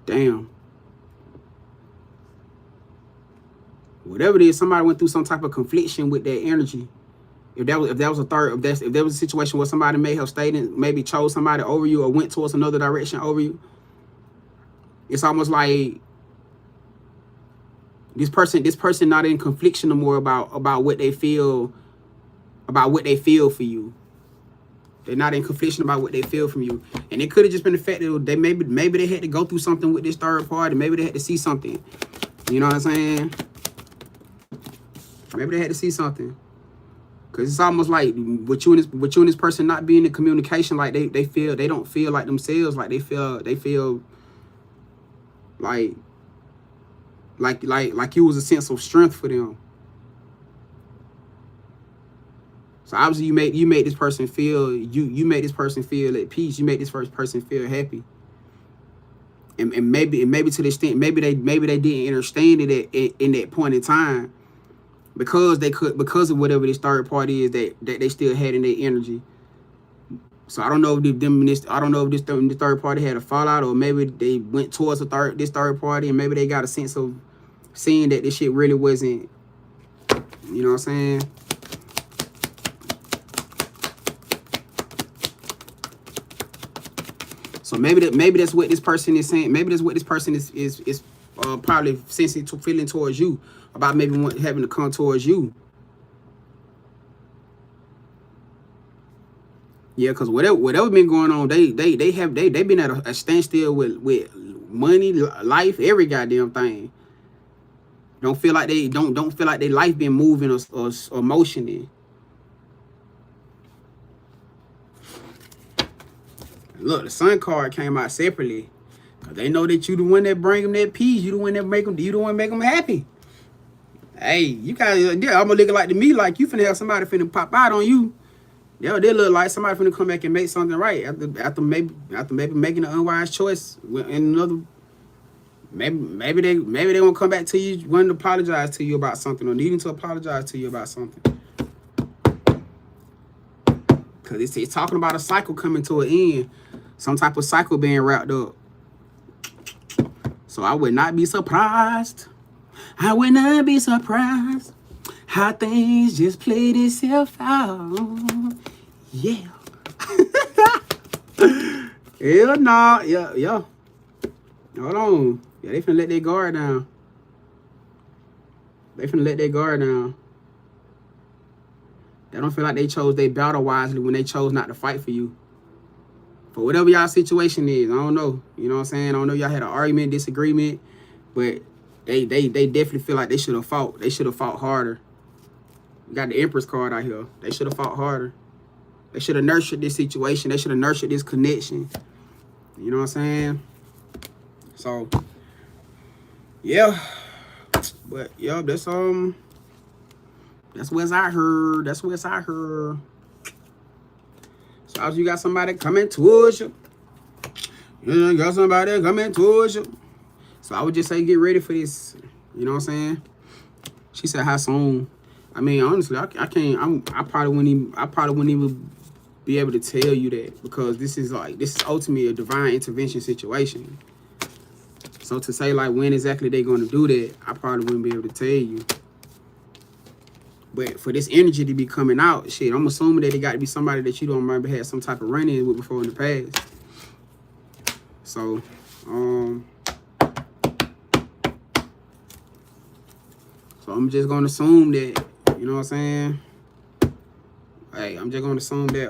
Damn. Whatever it is, somebody went through some type of confliction with that energy. If there was a situation where somebody may have stayed in, maybe chose somebody over you or went towards another direction over you, it's almost like this person not in confliction no more about what they feel for you. They're not in confliction about what they feel from you. And it could have just been the fact that they maybe they had to go through something with this third party. Maybe they had to see something. You know what I'm saying? Maybe they had to see something. Cause it's almost like with you and this person not being in communication, like they don't feel like themselves, like they feel like you was a sense of strength for them. So obviously you made this person feel you made this person feel at peace. You made this first person feel happy. And maybe to the extent maybe they didn't understand it in that point in time, because of whatever this third party is that they still had in their energy. So I don't know if this third party had a fallout, or maybe they went towards this third party, and maybe they got a sense of seeing that this shit really wasn't, you know what I'm saying? So maybe that's what this person is saying. Maybe that's what this person is probably sensing, feeling towards you, about maybe having to come towards you. Yeah, because whatever been going on, they been at a standstill with money, life, every goddamn thing. Don't feel like their life been moving or motioning. Look, the Sun card came out separately, cause they know that you the one that bring them that peace. You the one that make them happy. Hey, you guys, I'm gonna look like to me like you finna have somebody finna pop out on you. They look like somebody finna come back and make something right after maybe making an unwise choice in another. Maybe they gonna come back to you wanting to apologize to you about something, or needing to apologize to you about something. Cause it's talking about a cycle coming to an end, some type of cycle being wrapped up. So I would not be surprised. I would not be surprised how things just played itself out. Yeah. Hell no. Yeah. Hold on. Yeah, they finna let their guard down. They don't feel like they chose their battle wisely when they chose not to fight for you. For whatever y'all situation is, I don't know. You know what I'm saying? I don't know if y'all had an argument, disagreement, but they definitely feel like they should have fought. They should have fought harder. We got the Empress card out here. They should have fought harder. They should have nurtured this situation. They should have nurtured this connection. You know what I'm saying? So, yeah. But yeah, that's what I heard. That's what I heard. So as you got somebody coming towards you. You got somebody coming towards you. So I would just say get ready for this. You know what I'm saying? She said how soon? I mean, honestly, I can't. I probably wouldn't even be able to tell you that, because this is ultimately a divine intervention situation. So to say like when exactly they're going to do that, I probably wouldn't be able to tell you. But for this energy to be coming out, shit, I'm assuming that it got to be somebody that you don't remember had some type of run-in with before in the past. So, I'm just gonna assume that, you know what I'm saying? Hey, I'm just gonna assume that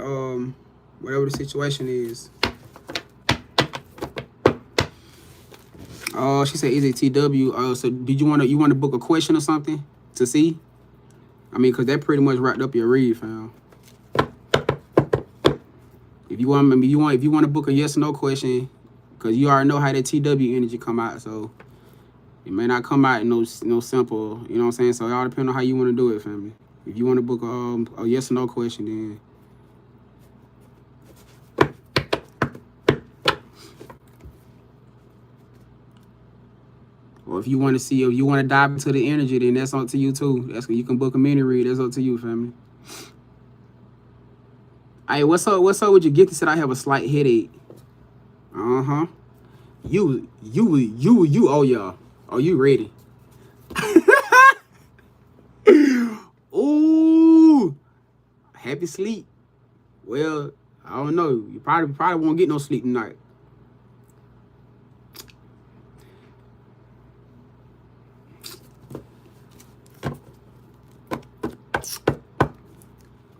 whatever the situation is. She said, "Is it TW?" So did you want to book a question or something to see? I mean, cause that pretty much wrapped up your read, fam. If you want to book a yes or no question, cause you already know how that TW energy come out, so it may not come out in no simple, you know what I'm saying? So it all depends on how you want to do it, family. If you want to book a yes or no question, then. Or if you want to dive into the energy, then that's up to you too. You can book a mini read. That's up to you, family. Hey, what's up with your gift? Said I have a slight headache. You. Oh yeah. Oh, you ready? Ooh, happy sleep. Well, I don't know. You probably won't get no sleep tonight.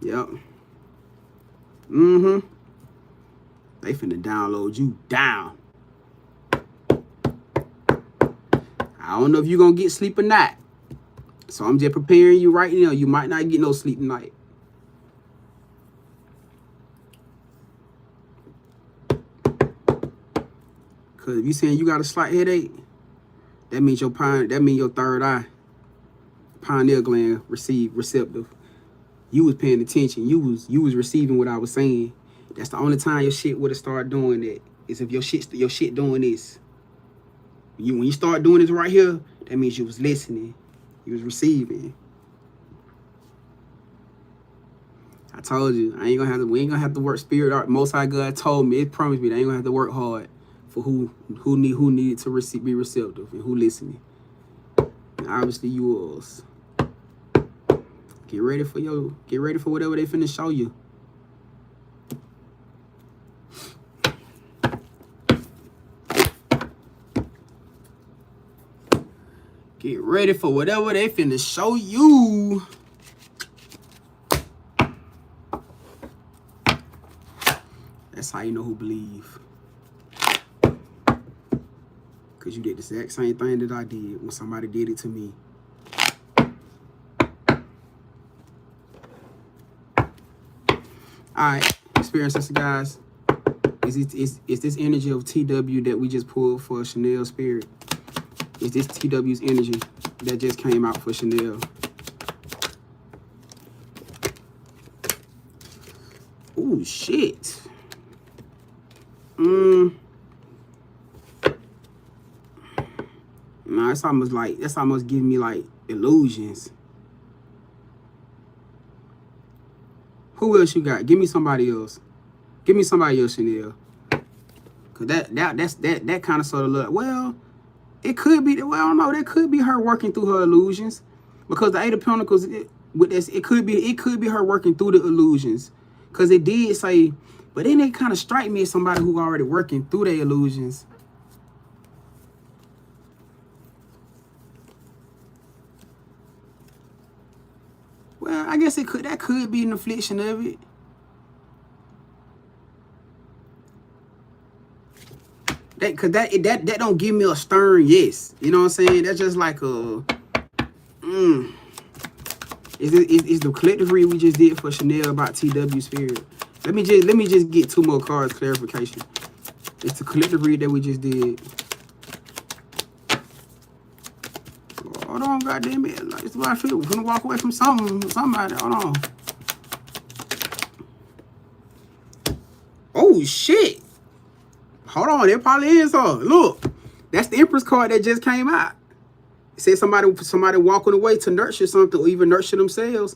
Yep. They finna download you down. I don't know if you're gonna get sleep or not. So I'm just preparing you right now. You might not get no sleep tonight. Cause if you saying you got a slight headache, that means your third eye, pineal gland receptive. You was paying attention. You was receiving what I was saying. That's the only time your shit would have started doing that. Is if your shit doing this. When you start doing this right here, that means you was listening. You was receiving. I told you, we ain't gonna have to work spirit art. Most High God told me, it promised me, they ain't gonna have to work hard for who needed to be receptive and who listening. And obviously you was. Get ready for whatever they finna show you. Get ready for whatever they finna show you. That's how you know who believe. Cause you did the exact same thing that I did when somebody did it to me. Alright, experiences, guys. Is this energy of TW that we just pulled for Chanel spirit? Is this TW's energy that just came out for Chanel? Oh shit. Nah, that's almost giving me like illusions. Who else you got? Give me somebody else. Give me somebody else, Chanel. Cause that kind of sort of look. Well, it could be. Well, I don't know. That could be her working through her illusions, because the Eight of Pentacles with this, it could be her working through the illusions. Cause it did say, but then it kind of strike me as somebody who already working through their illusions. Well, I guess that could be an affliction of it. That don't give me a stern yes. You know what I'm saying? That's just like a Is the collective read we just did for Chanel about TW spirit. Let me just get 2 more cards clarification. It's the collective read that we just did. Hold on, goddamn it! Like, it's what I feel. We're gonna walk away from somebody. Hold on. Oh shit! Hold on, there probably is her. Look, that's the Empress card that just came out. It says somebody walking away to nurture something or even nurture themselves.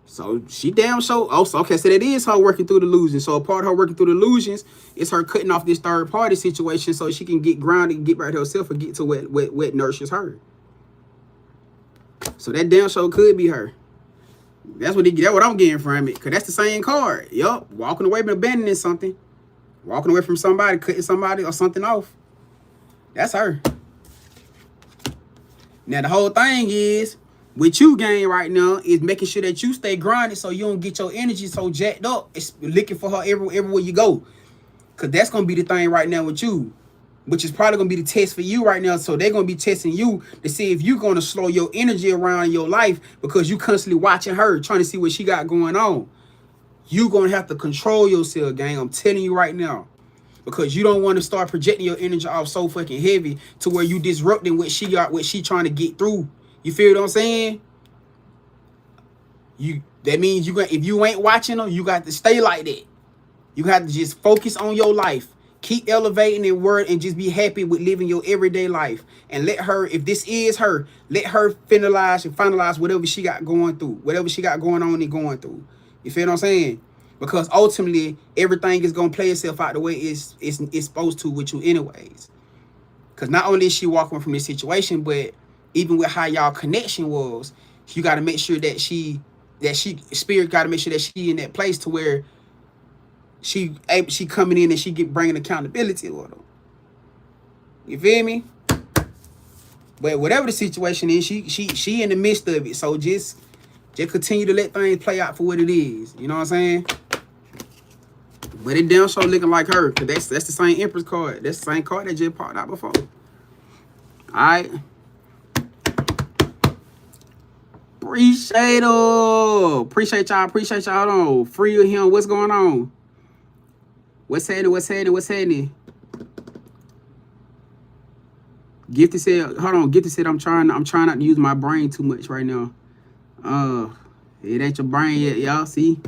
So she damn sure. Oh, so okay, so that is her working through the illusions. So a part of her working through the illusions is her cutting off this third party situation so she can get grounded and get back to herself and get to what nurtures her. So that damn sure could be her. That's what I'm getting from it. Cause that's the same card. Yup. Walking away from abandoning something. Walking away from somebody, cutting somebody or something off. That's her. Now the whole thing is, what you gain right now is making sure that you stay grounded so you don't get your energy so jacked up. It's looking for her everywhere you go. Cause that's gonna be the thing right now with you. Which is probably gonna be the test for you right now. So they're gonna be testing you to see if you're gonna slow your energy around in your life because you constantly watching her, trying to see what she got going on. You gonna have to control yourself, gang. I'm telling you right now. Because you don't want to start projecting your energy off so fucking heavy to where you disrupting what she trying to get through. You feel what I'm saying? That means if you ain't watching her, you got to stay like that. You have to just focus on your life. Keep elevating in word and just be happy with living your everyday life. And let her, if this is her, let her finalize whatever she got going through, whatever she got going on and going through. You feel what I'm saying? Because ultimately, everything is going to play itself out the way it's supposed to with you anyways. Because not only is she walking from this situation, but even with how y'all connection was, you got to make sure that spirit got to make sure that she in that place to where she coming in and she bringing accountability with her. You feel me? But whatever the situation is, she in the midst of it. So just continue to let things play out for what it is. You know what I'm saying? But it damn sure looking like her. Cause that's the same Empress card. That's the same card that just popped out before. Alright. Appreciate y'all. Appreciate y'all. Hold on. Free of him. What's going on? What's happening? What's happening? What's happening? Gifty said, hold on. Gifty said, I'm trying not to use my brain too much right now. It ain't your brain yet, y'all. See?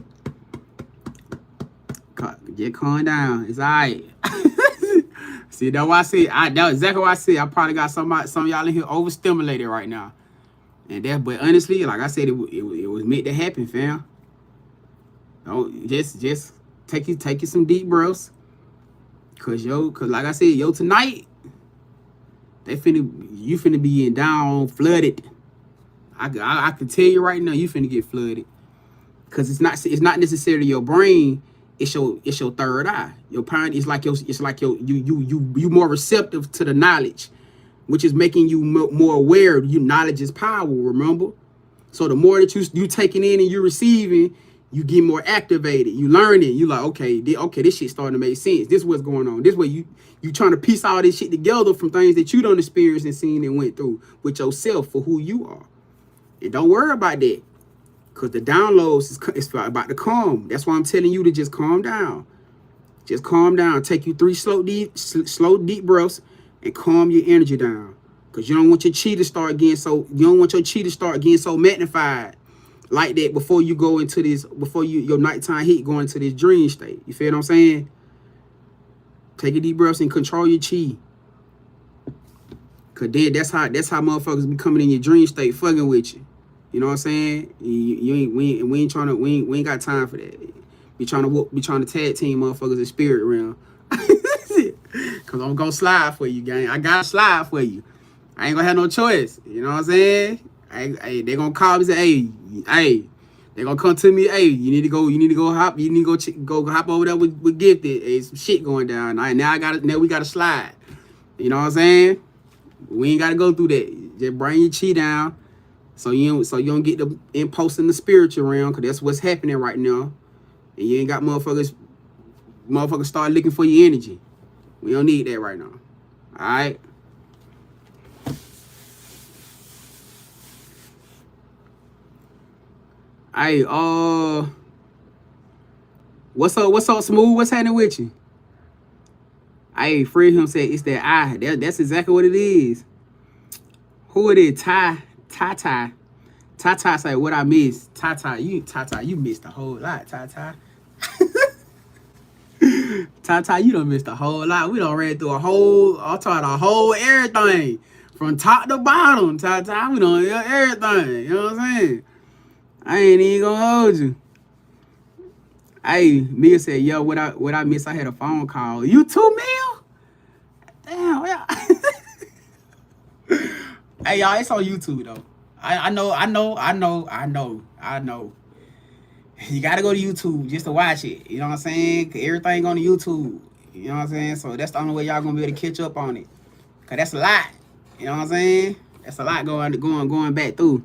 Get calm down. It's all right. See, that's why I said, that's exactly what I said. I probably got some of y'all in here overstimulated right now. And that, but honestly, like I said, it was meant to happen, fam. Don't just take you some deep breaths. Cause like I said, tonight, you finna be in down flooded. I can tell you right now, you finna get flooded. Cause it's not necessarily your brain. It's your third eye. Your mind is like you more receptive to the knowledge, which is making you more aware. Knowledge is power. Remember, so the more that you taking in and you receiving, you get more activated. You learning. You like okay, this shit starting to make sense. This is what's going on. This way you trying to piece all this shit together from things that you don't experience and seen and went through with yourself for who you are. And don't worry about that. Because the downloads is about to calm. That's why I'm telling you to just calm down. Just calm down. Take you 3 slow deep breaths and calm your energy down. Because you don't want your chi to start getting so magnified like that before you go into this, your nighttime heat go into this dream state. You feel what I'm saying? Take a deep breaths and control your chi. Cause then that's how motherfuckers be coming in your dream state fucking with you. You know what I'm saying? We ain't got time for that. Be trying to tag team motherfuckers in spirit realm. Cause I'm gonna slide for you, gang. I gotta slide for you. I ain't gonna have no choice. You know what I'm saying? They gonna call me and say, hey, they gonna come to me, hey, you need to go hop over there with Gifted. Hey, some shit going down. Now we gotta slide. You know what I'm saying? We ain't gotta go through that. Just bring your chi down. So you don't get the impulse in the spiritual realm, because that's what's happening right now. And you ain't got motherfuckers start looking for your energy. We don't need that right now. Alright? Hey, what's up, Smooth? What's happening with you? Hey, Fred him said it's that eye. That's exactly what it is. Who it is? Tata say what I missed. Tata, you missed a whole lot, Tata. Tata, you done missed a whole lot. We done ran through I taught a whole everything. From top to bottom, Tata. We done everything. You know what I'm saying? I ain't even gonna hold you. Hey, Mia said, yo, what I missed? I had a phone call. You too, Mia? Damn, yeah. Hey, y'all, it's on YouTube, though. I know. You gotta go to YouTube just to watch it. You know what I'm saying? Cause everything on the YouTube. You know what I'm saying? So that's the only way y'all gonna be able to catch up on it. Cause that's a lot. You know what I'm saying? That's a lot going back through.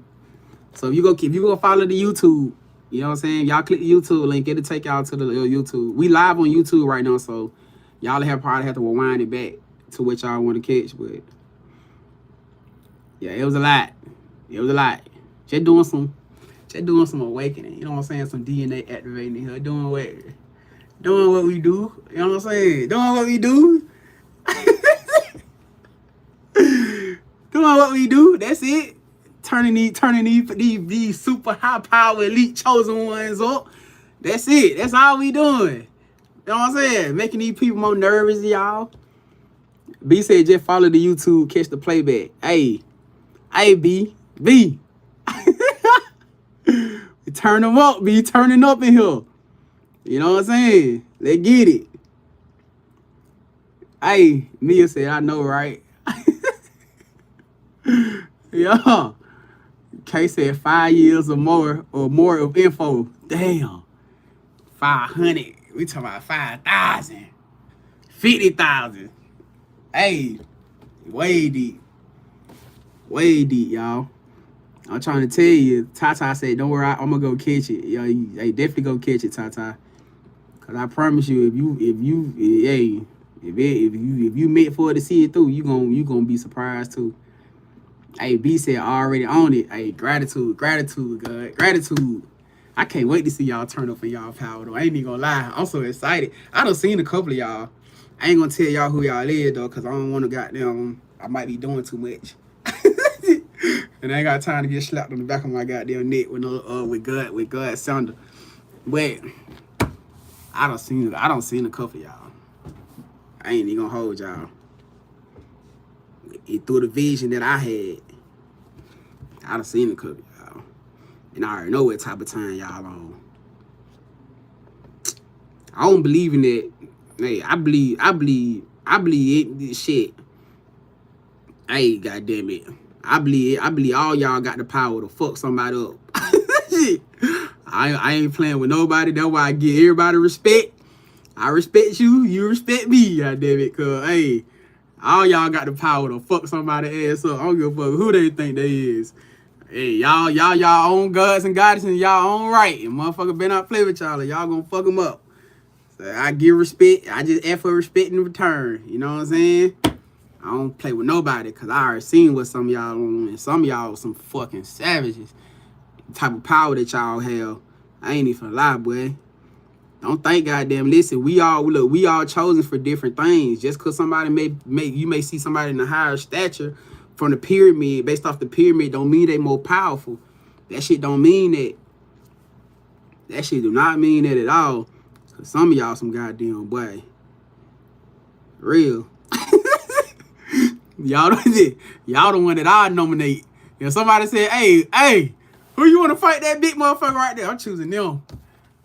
So if you go follow the YouTube, you know what I'm saying? Y'all click the YouTube link, it'll take y'all to the YouTube. We live on YouTube right now, so y'all probably have to rewind it back to what y'all want to catch. But yeah, it was a lot. Just doing some awakening. You know what I'm saying? Some DNA activating here. Doing what we do. You know what I'm saying? Doing what we do. Doing what we do. That's it. Turning these super high power elite chosen ones up. That's it. That's all we doing. You know what I'm saying? Making these people more nervous, y'all. B said just follow the YouTube, catch the playback. Hey, B. Turn them up, B. Turning up in here. You know what I'm saying? Let's get it. Hey, Mia said, I know, right? Yeah. K said 5 years or more of info. Damn. 500. We talking about 5,000. 50,000. Hey, way deep, y'all. I'm trying to tell you. Tata said, "Don't worry, I'm gonna go catch it." Yo, hey, definitely go catch it, Tata. Cause I promise you, if you meant for it to see it through, you gonna be surprised too. Hey, B said already on it. Hey, gratitude, God, gratitude. I can't wait to see y'all turn up for y'all power though. I ain't even gonna lie. I'm so excited. I done seen a couple of y'all. I ain't gonna tell y'all who y'all is though, cause I don't wanna goddamn I might be doing too much. And I ain't got time to get slapped on the back of my goddamn neck with no with God Sounder. But I done seen a couple of y'all. I ain't even gonna hold y'all. Through the vision that I had, I done seen a couple of y'all. And I already know what type of time y'all on. I don't believe in that. Hey, I believe it shit. Hey, goddamn it. I believe all y'all got the power to fuck somebody up. I ain't playing with nobody. That's why I give everybody respect. I respect you, you respect me, goddamn it. Cause hey, all y'all got the power to fuck somebody ass up. I don't give a fuck who they think they is. Hey, y'all own gods and goddesses, y'all own right. And motherfucker better not play with y'all, or y'all gonna fuck them up. So I give respect. I just ask for respect in return. You know what I'm saying? I don't play with nobody, cause I already seen what some of y'all on, and some of y'all some fucking savages. The type of power that y'all have. I ain't even lie, boy. Don't think, goddamn. Listen, we all chosen for different things. Just cause somebody may see somebody in a higher stature from the pyramid, based off the pyramid, don't mean they more powerful. That shit don't mean that. That shit do not mean that at all. Cause some of y'all some goddamn boy. Real. Y'all the one that I nominate. If somebody said, hey, who you want to fight that big motherfucker right there? I'm choosing them.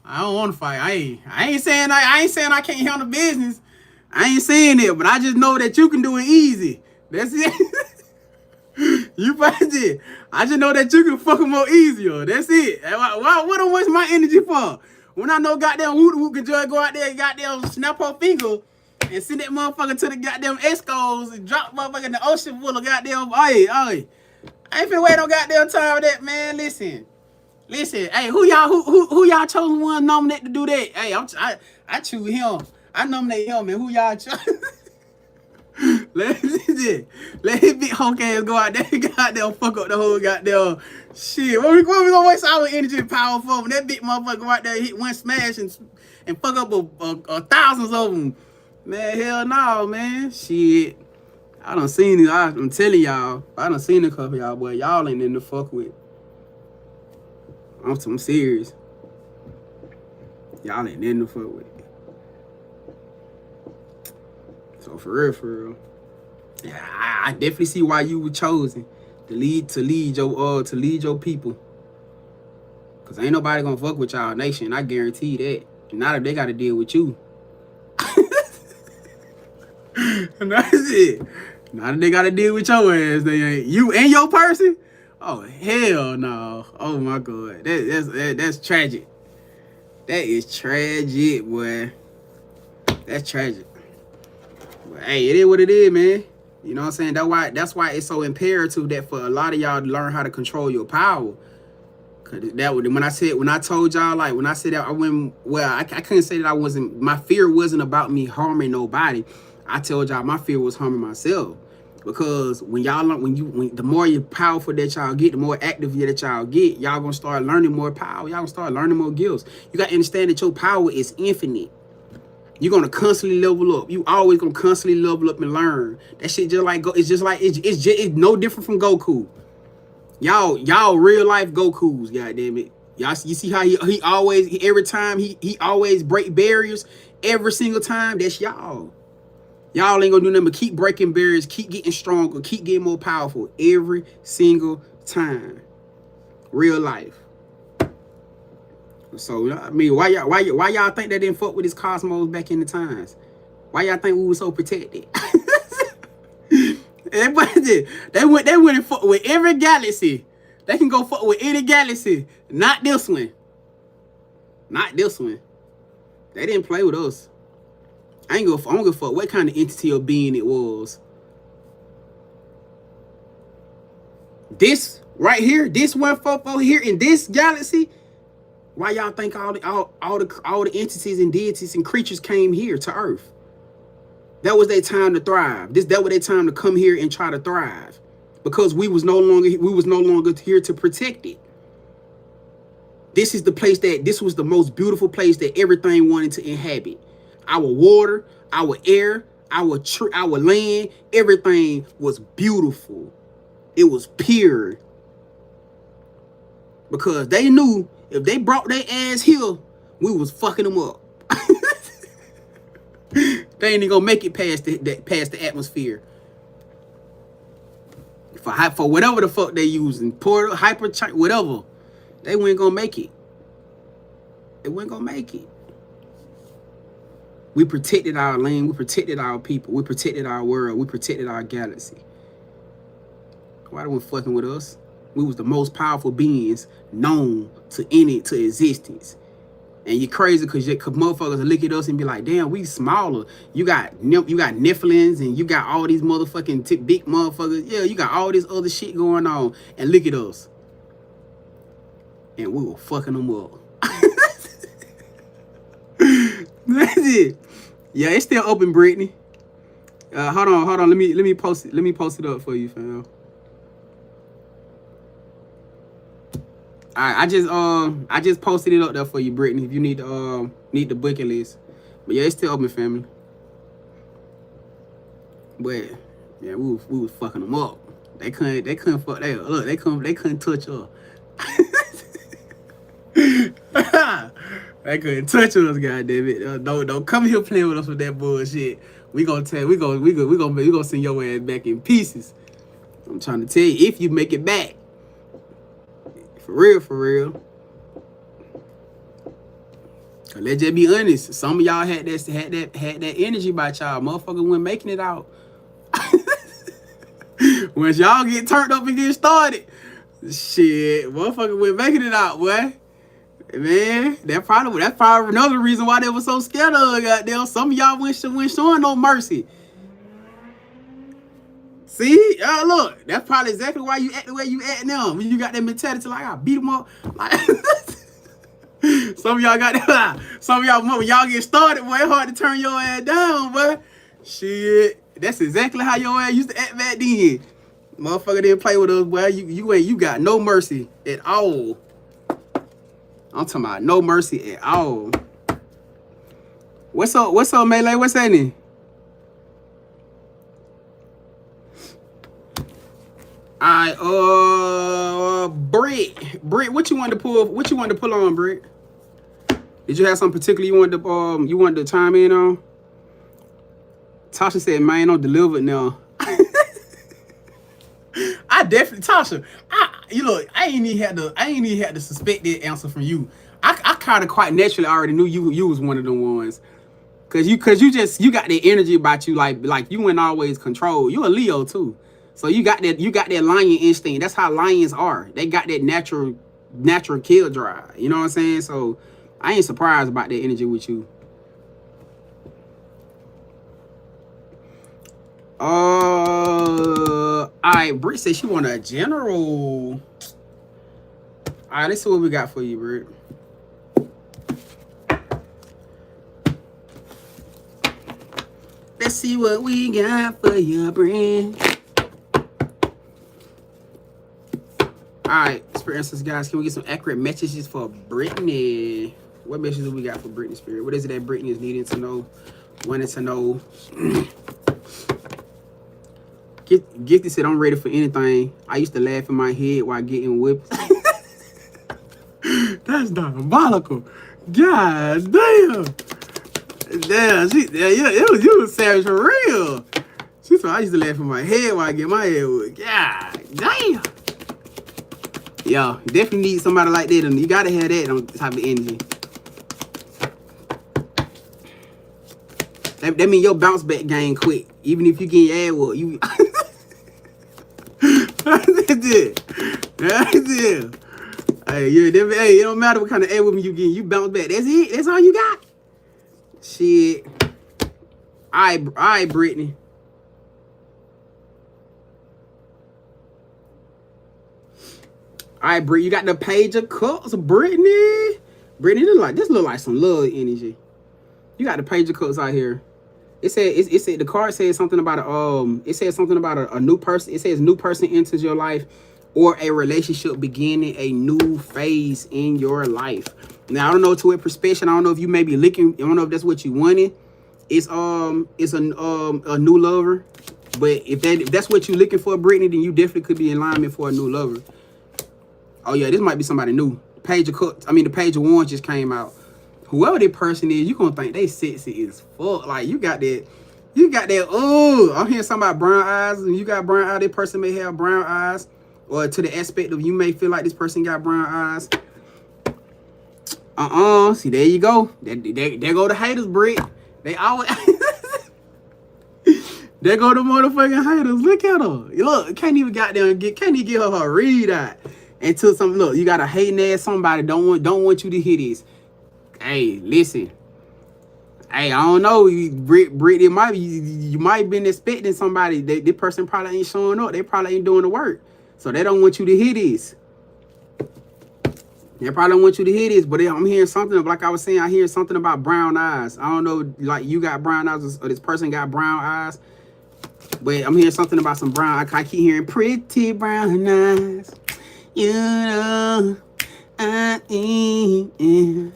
I don't want to fight. I ain't saying I can't handle business. I ain't saying it, but I just know that you can do it easy. That's it. You fight it. I just know that you can fuck them more easier. That's it. What I waste my energy for? When I know goddamn who can just go out there and goddamn snap her finger and send that motherfucker to the goddamn Escos and drop motherfucker in the ocean full of goddamn, hey. I ain't finna wait no goddamn time with that, man. Listen, hey, who y'all chosen one nominate to do that? Hey, I choose him. I nominate him, man. Who y'all chose? Let his big honk ass go out there and goddamn fuck up the whole goddamn shit. What we gonna waste our energy and power for when that big motherfucker go out there and hit one smash and fuck up a thousands of them? Man, hell no, man. Shit. I done seen it. I'm telling y'all. I done seen a couple of y'all, boy. Y'all ain't in the fuck with. I'm serious. Y'all ain't in the fuck with. So for real. Yeah, I definitely see why you were chosen to lead your people. Cause ain't nobody gonna fuck with y'all nation. I guarantee that. Not if they gotta deal with you. That's it. Not if they gotta deal with your ass. They ain't you and your person. Oh hell no! Oh my god, that's tragic. That is tragic, boy. That's tragic. But hey, it is what it is, man. You know what I'm saying? That's why it's so imperative that for a lot of y'all to learn how to control your power. Cause when I told y'all, like when I said that I went, well, I couldn't say that I wasn't. My fear wasn't about me harming nobody. I told y'all my fear was harming myself. Because when the more you powerful that y'all get, the more active that y'all get, y'all gonna start learning more power. Y'all gonna start learning more gifts. You gotta understand that your power is infinite. You're gonna constantly level up. You always gonna constantly level up and learn. That shit just like it's no different from Goku. Y'all real life Gokus, goddamn it. Y'all, you see how he always every time he always break barriers every single time. That's y'all. Y'all ain't gonna do nothing but keep breaking barriers, keep getting stronger, keep getting more powerful every single time. Real life. So I mean, why y'all think they didn't fuck with this cosmos back in the times? Why y'all think we were so protected? They went and fuck with every galaxy. They can go fuck with any galaxy. Not this one. Not this one. They didn't play with us. I don't give a fuck what kind of entity or being it was. This right here, this one over here in this galaxy. Why y'all think all the entities and deities and creatures came here to Earth? That was their time to thrive. That was their time to come here and try to thrive, because we was no longer here to protect it. This is the place that, this was the most beautiful place that everything wanted to inhabit. Our water, our air, our land, everything was beautiful. It was pure. Because they knew if they brought their ass here, we was fucking them up. They ain't gonna make it past the atmosphere. For whatever the fuck they using, portal, hyper, whatever, they weren't gonna make it. They weren't gonna make it. We protected our land. We protected our people. We protected our world. We protected our galaxy. Why they weren't fucking with us? We was the most powerful beings known to existence. And you're crazy because motherfuckers will look at us and be like, damn, we smaller. You got Nephilims and you got all these motherfucking big motherfuckers. Yeah, you got all this other shit going on. And look at us. And we were fucking them up. That's it. Yeah, it's still open, Brittany. Hold on. Let me post it. Let me post it up for you, fam. I just posted it up there for you, Brittany. If you need the bucket list, but yeah, it's still open, family. But yeah, we was fucking them up. They couldn't fuck that. Look, they couldn't touch her. They couldn't touch us, goddammit. Don't come here playing with us with that bullshit. We gonna send your ass back in pieces. I'm trying to tell you, if you make it back. For real. Cause let's just be honest. Some of y'all had that energy about y'all. Motherfuckers wasn't making it out. Once y'all get turned up and get started, shit, motherfuckers wasn't making it out, boy. Man, that's probably another reason why they were so scared of her, goddamn. Some of y'all went showing no mercy. See, look, that's probably exactly why you act the way you act now. When you got that mentality, like I beat them up. Like, some of y'all got that. Some of y'all, when y'all get started, boy, it's hard to turn your ass down, boy. Shit, that's exactly how your ass used to act back then. Motherfucker didn't play with us, boy. You got no mercy at all. I'm talking about no mercy at all. What's up, Melee? What's happening? Britt, what you wanted to pull on, Britt? Did you have something particular you wanted to chime in on? Tasha said, man, I'm delivered now. I definitely, Tasha, I ain't even had to suspect that answer from you. I kind of quite naturally already knew you was one of them ones. Cause you got that energy about you, like you ain't always control. You a Leo too. So you got that lion instinct. That's how lions are. They got that natural kill drive. You know what I'm saying? So I ain't surprised about that energy with you. Alright, Britt said she want a general. Alright, let's see what we got for you, Britt. Let's see what we got for you, Britt. Alright, Spirit Answers, guys. Can we get some accurate messages for Brittany? What messages do we got for Brittany, Spirit? What is it that Brittany is needing to know, wanting to know? Gifty said, I'm ready for anything. I used to laugh in my head while getting whipped. That's diabolical. God damn. Damn, you was savage for real. She said, I used to laugh in my head while I get my head whipped. God damn. Yo, definitely need somebody like that. You gotta have that type of energy. That means your bounce back game quick. Even if you get your ass whooped, you. That's it. Hey, it don't matter what kind of ass whooping you get, you bounce back. That's it. That's all you got. Shit. All right, Brittany. All right, Brittany, you got the Page of Cups, Brittany. Brittany, this look like some love energy. You got the Page of Cups out here. It said the card says something about a new person. It says new person enters your life. or a relationship beginning a new phase in your life. Now I don't know to what perspective. I don't know if you may be looking. I don't know if that's what you wanted. It's a new lover. But if that's what you're looking for, Brittany, then you definitely could be in alignment for a new lover. Oh yeah, this might be somebody new. Page of Cups. I mean, the Page of Wands just came out. Whoever that person is, you gonna think they sexy as fuck. Like you got that. Oh, I'm hearing something about brown eyes, and you got brown eyes. That person may have brown eyes, or to the aspect of you may feel like this person got brown eyes. See, there you go. There go the haters, Britt. They always. There go the motherfucking haters. Look at her. Look, can't even get her read out. Until look, you got a hating ass somebody don't want you to hear this. Hey, listen. Hey, I don't know. Brit, it might be you might have been expecting somebody. This person probably ain't showing up. They probably ain't doing the work. So they don't want you to hear this. They probably don't want you to hear this, but I'm hearing something, like I was saying, I hear something about brown eyes. I don't know, like you got brown eyes or this person got brown eyes. But I'm hearing something about some brown. I keep hearing pretty brown eyes. You know, I am.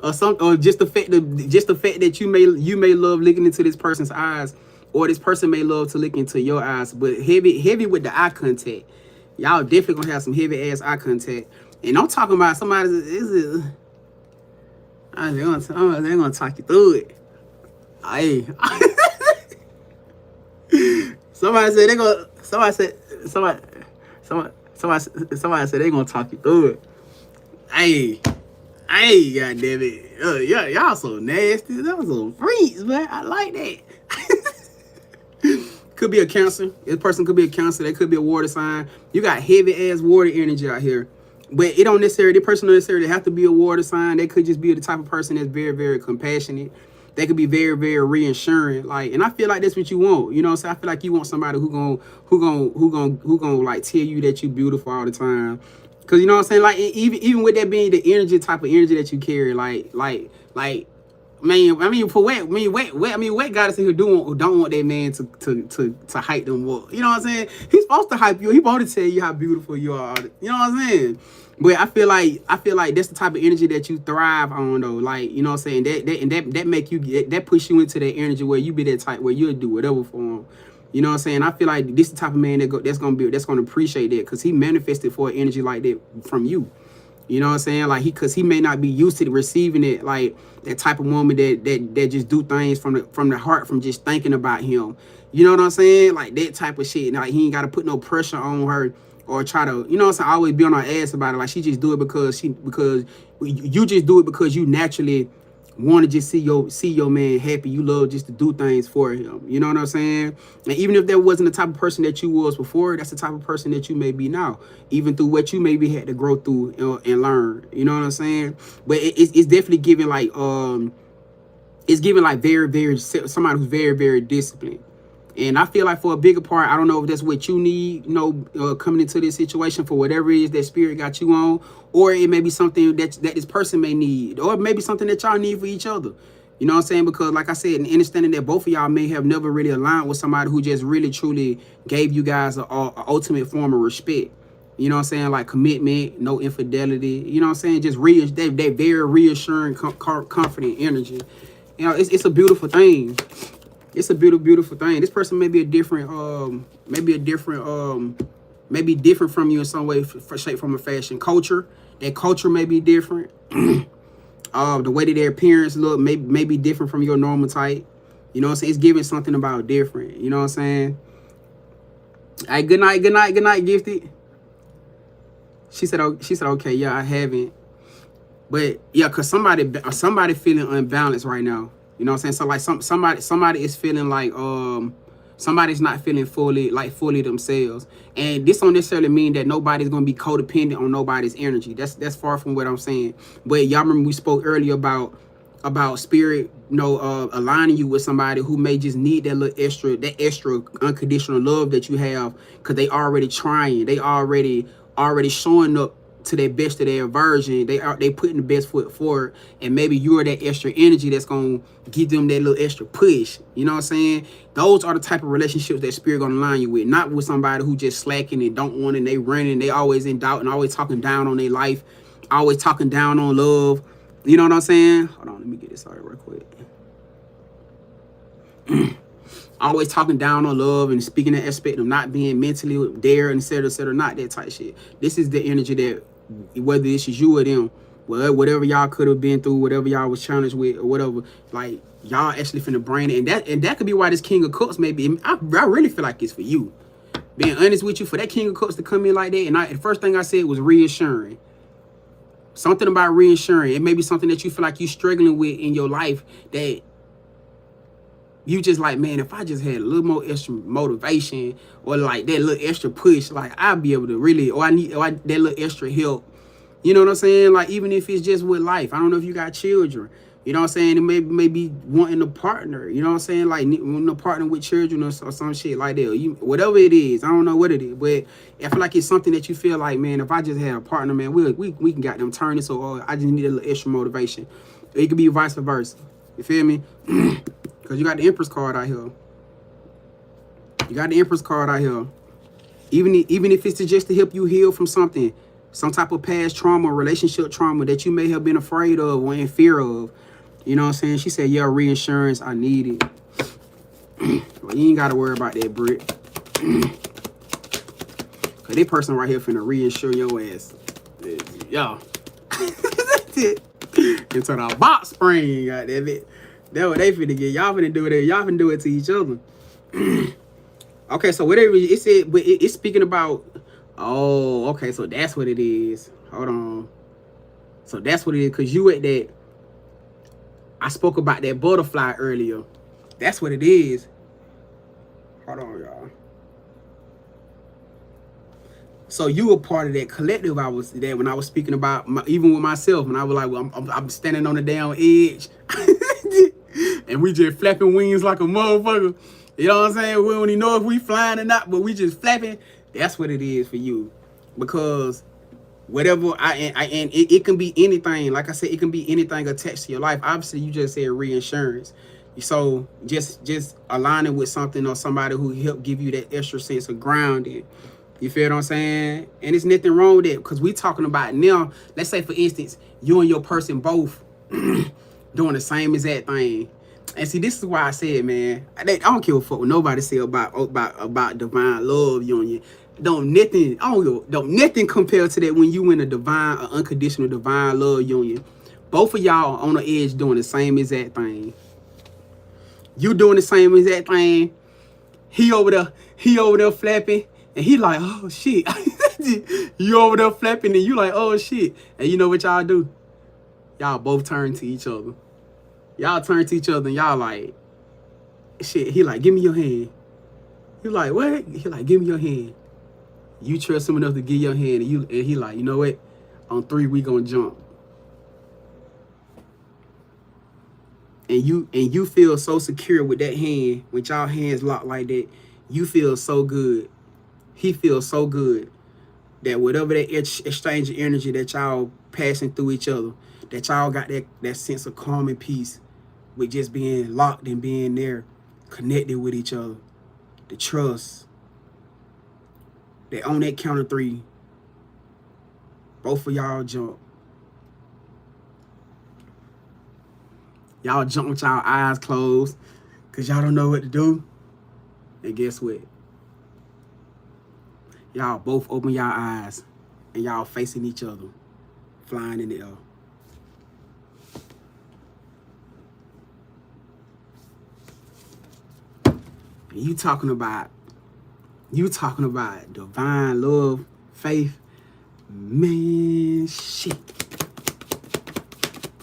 or just the fact that you may love looking into this person's eyes, or this person may love to look into your eyes. But heavy with the eye contact. Y'all definitely gonna have some heavy ass eye contact. And I'm talking about somebody. They're gonna talk you through it. Hey. Somebody said they're gonna talk you through it. Hey, goddamn it. Y'all so nasty. That was some freaks, man. I like that. Could be a Cancer. This person could be a Cancer. They could be a water sign. You got heavy ass water energy out here. But it don't necessarily, the person don't necessarily have to be a water sign. They could just be the type of person that's very, very compassionate. They could be very, very reassuring. Like, and I feel like that's what you want. You know what I'm saying? I feel like you want somebody who gonna like tell you that you beautiful all the time. Cause you know what I'm saying? Like even with that being the type of energy that you carry, like man, I mean what goddess who don't want that man to hype them up. You know what I'm saying? He's supposed to hype you. He's supposed to tell you how beautiful you are. You know what I'm saying? But I feel like that's the type of energy that you thrive on though. Like, you know what I'm saying? That make you that push you into that energy where you be that type where you'll do whatever for him. You know what I'm saying? I feel like this is the type of man that's gonna appreciate that, because he manifested for an energy like that from you. You know what I'm saying? Like because he may not be used to receiving it, like that type of woman that just do things from the heart, from just thinking about him. You know what I'm saying? Like that type of shit. Like he ain't gotta put no pressure on her or try to, you know what I'm saying, always be on her ass about it. Like she just do it because you just do it because you naturally want to just see your man happy. You love just to do things for him. You know what I'm saying? And even if that wasn't the type of person that you was before, that's the type of person that you may be now, even through what you maybe had to grow through and learn. You know what I'm saying? But it's definitely giving like it's giving like very, very, somebody who's very, very disciplined. And I feel like for a bigger part, I don't know if that's what you need, you know, coming into this situation, for whatever it is that spirit got you on, or it may be something that this person may need, or maybe something that y'all need for each other. You know what I'm saying? Because like I said, and understanding that both of y'all may have never really aligned with somebody who just really truly gave you guys a ultimate form of respect. You know what I'm saying? Like commitment, no infidelity. You know what I'm saying? Just they very reassuring, confident energy. You know, it's a beautiful thing. It's a beautiful thing. This person may be different from you in some way, shape, form, or fashion. Culture, that culture may be different. The way that their appearance look may be different from your normal type. You know what I'm saying? It's giving something about different. You know what I'm saying? All right, good night, Gifted. She said, okay, yeah, I haven't. But yeah, cause somebody feeling unbalanced right now. You know what I'm saying? So like somebody is feeling like somebody's not feeling fully themselves. And this don't necessarily mean that nobody's gonna be codependent on nobody's energy. That's far from what I'm saying. But y'all remember we spoke earlier about spirit, you know, aligning you with somebody who may just need that extra unconditional love that you have, because they already trying, they already showing up to their best of their version. They putting the best foot forward, and maybe you're that extra energy that's gonna give them that little extra push. You know what I'm saying? Those are the type of relationships that spirit gonna align you with, not with somebody who just slacking and don't want it, and they running, they always in doubt and always talking down on their life, always talking down on love. You know what I'm saying? Hold on, let me get this started real quick. Always talking down on love and speaking that aspect of not being mentally there and et cetera, not that type shit. This is the energy that, whether this is you or them, whatever y'all could have been through, whatever y'all was challenged with or whatever, like y'all actually finna brain it. And that could be why this King of Cups maybe, I really feel like it's for you. Being honest with you, for that King of Cups to come in like that, and the first thing I said was reassuring. Something about reassuring. It may be something that you feel like you're struggling with in your life that you just like, man, if I just had a little more extra motivation or like that little extra push, like I'll be able to really, that little extra help. You know what I'm saying? Like, even if it's just with life. I don't know if you got children. You know what I'm saying? It maybe wanting a partner. You know what I'm saying? Like, wanting a partner with children or some shit like that. Whatever it is. I don't know what it is. But I feel like it's something that you feel like, man, if I just had a partner, man, we can got them turning. So I just need a little extra motivation. It could be vice versa. You feel me? Because you got the Empress card out here. You got the Empress card out here. Even if it's just to help you heal from something, some type of past trauma, relationship trauma that you may have been afraid of or in fear of. You know what I'm saying? She said, yeah, reinsurance, I need it. Well, you ain't got to worry about that, Britt. Because this person right here finna reinsure your ass. Yo. Into the box spring, goddamn it. That's what they finna get. Y'all finna do it. Y'all finna do it to each other. Okay, so whatever it said, but it's speaking about. Oh, okay, so that's what it is. Hold on. So that's what it is, because you at that. I spoke about that butterfly earlier. That's what it is. Hold on, y'all. So you were part of that collective. I was there when I was speaking about even with myself, and I was like, well, I'm standing on the damn edge. And we just flapping wings like a motherfucker. You know what I'm saying? We don't even know if we flying or not, but we just flapping. That's what it is for you. Because whatever and it can be anything. Like I said, it can be anything attached to your life. Obviously, you just said reinsurance. So just aligning with something or somebody who helped give you that extra sense of grounding. You feel what I'm saying? And there's nothing wrong with it, because we talking about now, let's say for instance, you and your person both doing the same exact thing. And see, this is why I said, man, I don't give a fuck what nobody say about divine love union. Don't nothing compare to that when you in a divine or unconditional divine love union. Both of y'all on the edge doing the same exact thing. You doing the same exact thing. He over there flapping, and he like, oh shit. You over there flapping, and you like, oh shit. And you know what y'all do? Y'all both turn to each other. Y'all turn to each other and y'all like, shit, he like, give me your hand. You like, what? He like, give me your hand. You trust him enough to give your hand, and he like, you know what? On 3, we gonna jump. And you feel so secure with that hand, with y'all hands locked like that. You feel so good. He feels so good that whatever that exchange of energy that y'all passing through each other, that y'all got that sense of calm and peace with just being locked and being there, connected with each other. The trust. That on that count of 3, both of y'all jump. Y'all jump with y'all eyes closed because y'all don't know what to do. And guess what? Y'all both open y'all eyes and y'all facing each other, flying in the air. And you talking about divine love, faith, man, shit.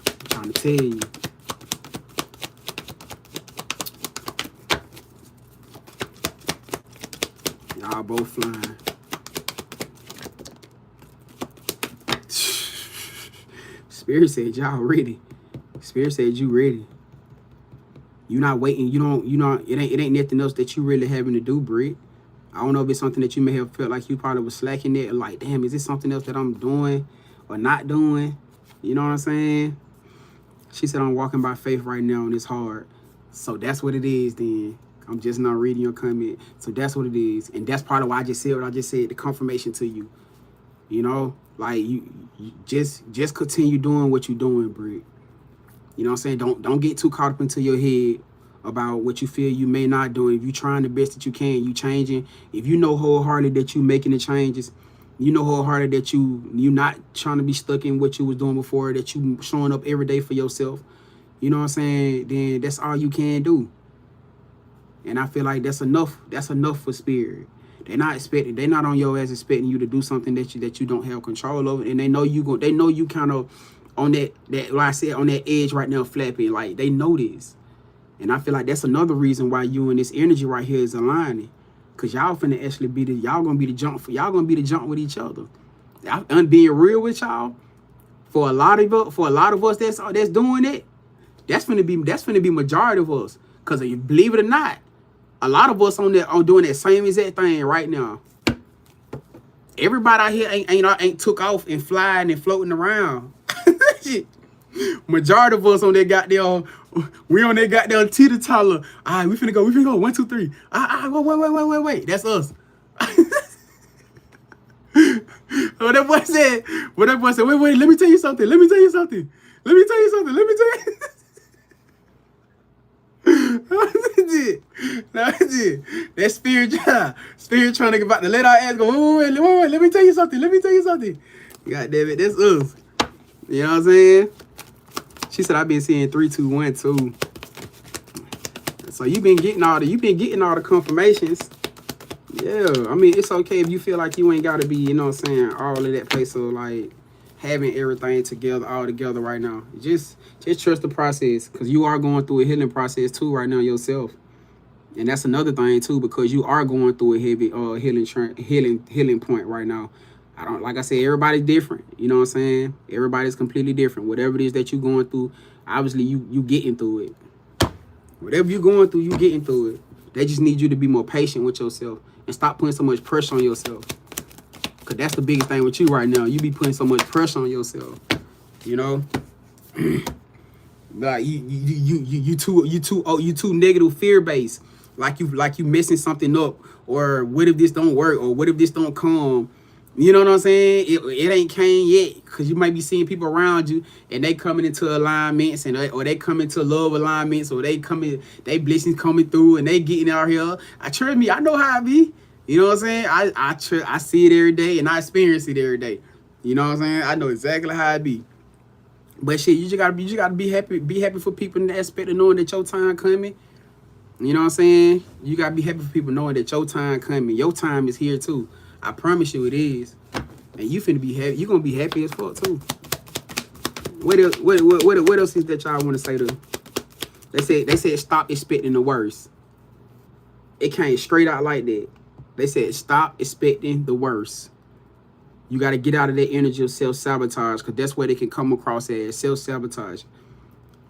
I'm trying to tell you. Y'all both flying. Spirit said y'all ready. Spirit said you ready. You not waiting. It ain't nothing else that you really having to do, Britt. I don't know if it's something that you may have felt like you probably was slacking at, or like, damn, is this something else that I'm doing or not doing? You know what I'm saying? She said, I'm walking by faith right now and it's hard. So that's what it is then. I'm just not reading your comment. So that's what it is. And that's part of why I just said what I just said, the confirmation to you. You know, like you just continue doing what you're doing, Britt. You know what I'm saying? Don't get too caught up into your head about what you feel you may not do. If you're trying the best that you can, you changing. If you know wholeheartedly that you making the changes, you know wholeheartedly that you not trying to be stuck in what you was doing before, that you showing up every day for yourself. You know what I'm saying? Then that's all you can do. And I feel like that's enough. That's enough for spirit. They're not expecting. They're not on your ass expecting you to do something that you don't have control over. And they know you go. They know you kind of on that like I said, on that edge right now, flapping. Like they know this. And I feel like that's another reason why you and this energy right here is aligning. Cause y'all finna actually be y'all gonna be the jump with each other. I'm being real with y'all. For a lot of us that's doing it, that's finna be majority of us. Cause if you believe it or not, a lot of us on doing that same exact thing right now. Everybody out here ain't took off and flying and floating around. Majority of us on that goddamn, we on that goddamn teeter-totter. All right, we finna go. 1, 2, 3. Wait. That's us. What that boy said, wait, let me tell you something. That's it. That spirit trying to get about to let our ass go. Wait, let me tell you something. God damn it, that's us. You know what I'm saying? She said I've been seeing 3, 2, 1, 2. So you've been getting all the confirmations. Yeah, I mean it's okay if you feel like you ain't gotta be, you know what I'm saying, all in that place of like having everything all together right now. Just trust the process, because you are going through a healing process too right now yourself. And that's another thing too, because you are going through a heavy healing point right now. Like I said, everybody's different. You know what I'm saying? Everybody's completely different. Whatever it is that you're going through, obviously you getting through it. Whatever you're going through, you getting through it. They just need you to be more patient with yourself and stop putting so much pressure on yourself. Cause that's the biggest thing with you right now. You be putting so much pressure on yourself. You know? Like you too negative, fear based. Like you messing something up, or what if this don't work, or what if this don't come? You know what I'm saying? It ain't came yet, because you might be seeing people around you and they coming into alignments, or they come into love alignments, or they blessings coming through and they getting out here. Trust me, I know how it be. You know what I'm saying? I see it every day and I experience it every day. You know what I'm saying? I know exactly how it be. But shit, you just gotta be happy for people in the aspect of knowing that your time coming. You know what I'm saying? You gotta be happy for people knowing that your time coming. Your time is here too. I promise you it is. And you finna be happy. You gonna be happy as fuck too. What else is that y'all wanna say to? They said stop expecting the worst. It came straight out like that. They said stop expecting the worst. You got to get out of that energy of self-sabotage, because that's what it can come across as, self-sabotage.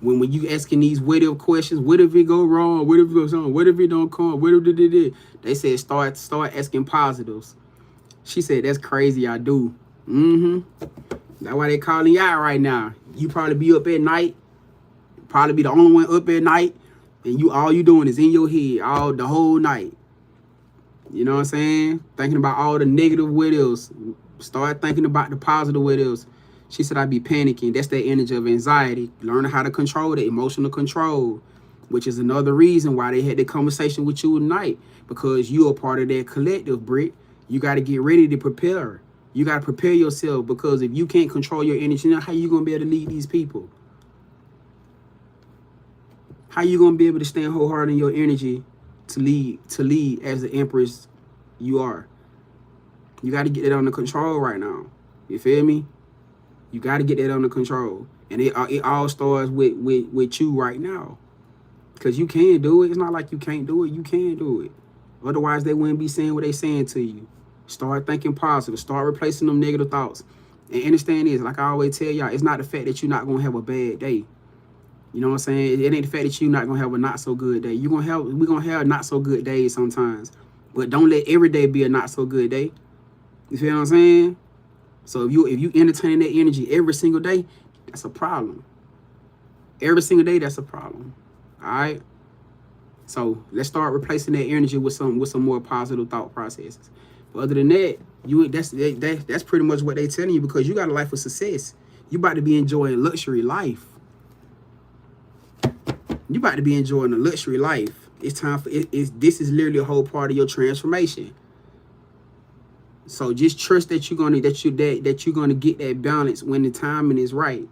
When you asking these what if questions, what if it go wrong? What if it goes wrong? What if it don't come? What if it? They said start asking positives. She said, that's crazy, I do. That's why they calling you out right now. You probably be up at night, probably be the only one up at night, and all you doing is in your head the whole night. You know what I'm saying? Thinking about all the negative what ifs. Start thinking about the positive what ifs. She said, I be panicking. That's that energy of anxiety. Learning how to control it, emotional control, which is another reason why they had that conversation with you tonight, because you are part of that collective, Britt. You got to get ready to prepare. You got to prepare yourself, because if you can't control your energy, now how you going to be able to lead these people? How you going to be able to stand wholehearted in your energy to lead as the empress you are? You got to get that under control right now. You feel me? You got to get that under control. And it all starts with you right now. Because you can do it. It's not like you can't do it. You can do it. Otherwise, they wouldn't be saying what they saying to you. Start thinking positive. Start replacing them negative thoughts. And understand this, like I always tell y'all, it's not the fact that you're not going to have a bad day. You know what I'm saying? It ain't the fact that you're not going to have a not so good day. We're going to have not so good days sometimes. But don't let every day be a not so good day. You feel what I'm saying? So if you entertain that energy every single day, that's a problem. Every single day, that's a problem. All right. So let's start replacing that energy with some more positive thought processes. But other than that, that's pretty much what they telling you, because you got a life of success. You about to be enjoying luxury life. You about to be enjoying a luxury life. It's time for it. This is literally a whole part of your transformation. So just trust that you're gonna get that balance when the timing is right.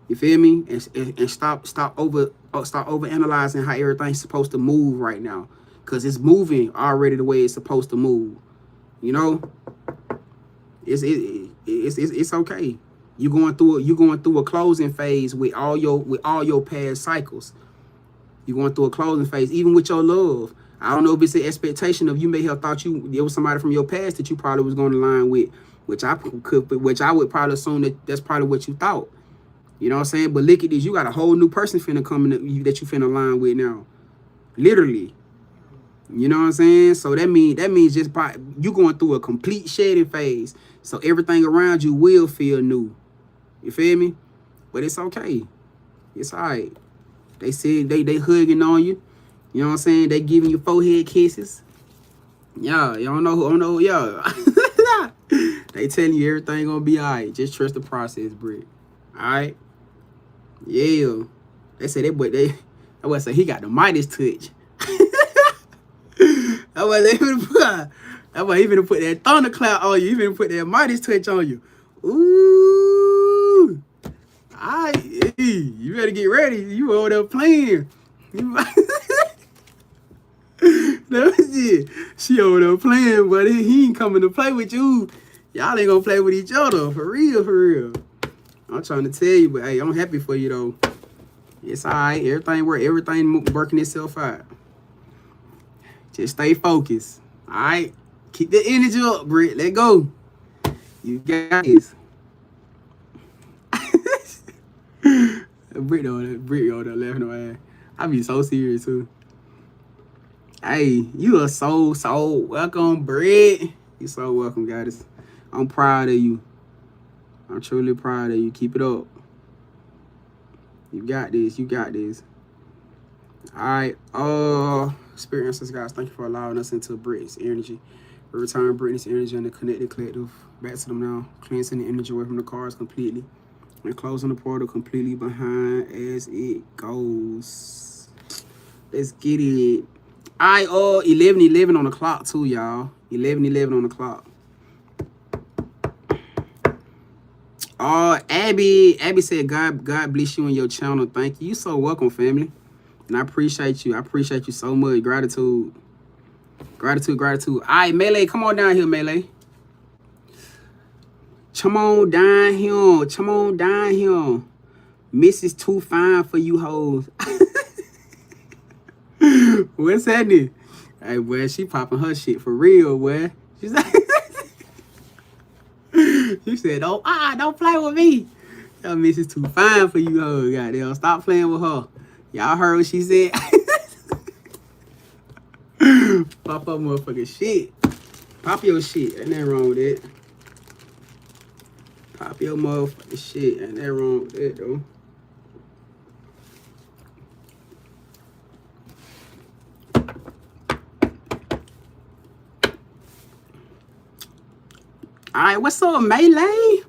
You feel me? And stop over analyzing how everything's supposed to move right now, because it's moving already the way it's supposed to move. You know, it's okay. You going through a closing phase with all your past cycles. You're going through a closing phase, even with your love. I don't know if it's an expectation of, you may have thought there was somebody from your past that you probably was going to align with, which I would probably assume that's probably what you thought. You know what I'm saying? But look at this, you got a whole new person finna come in that you finna align with now. Literally. You know what I'm saying? So that means just by you going through a complete shedding phase. So everything around you will feel new. You feel me? But it's okay. It's all right. They said they hugging on you. You know what I'm saying? They giving you forehead kisses. Yeah, you don't know, yeah. They telling you everything gonna be all right. Just trust the process, Britt. All right? Yeah. They said I would say he got the Midas touch. I was even put that thundercloud on you. Even put that Midas touch on you. Ooh. Hey, you better get ready. You over there playing. She over there playing, but he ain't coming to play with you. Y'all ain't gonna play with each other. For real. I'm trying to tell you, but hey, I'm happy for you though. It's all right. Everything working itself out. Just stay focused. All right. Keep the energy up, Britt. Let go. You got this. Britt on there laughing away. I be so serious too. Hey, you are so welcome, Britt. You so welcome, guys. I'm proud of you. I'm truly proud of you. Keep it up. You got this. All right. Spirit ancestors, guys, thank you for allowing us into Britt's energy. We return Brittany's energy and the connected collective back to them now, cleansing the energy away from the cards completely and closing the portal completely behind as it goes. Let's get it. All right, 11:11 on the clock too, y'all. 11:11 on the clock. Abby said, God bless you and your channel. Thank you. You so welcome, family. And I appreciate you. I appreciate you so much. Gratitude. All right, Melee, come on down here, Melee. Come on down here. Mrs. Too Fine for you hoes. What's happening? Hey, boy, she popping her shit for real, boy. She's like, she said, don't play with me. That Mrs. Too Fine for you hoes. Goddamn, stop playing with her. Y'all heard what she said? Pop up motherfucking shit. Pop your shit. Ain't nothing wrong with it. Pop your motherfucking shit. Ain't nothing wrong with it, though. All right, what's up, Melee?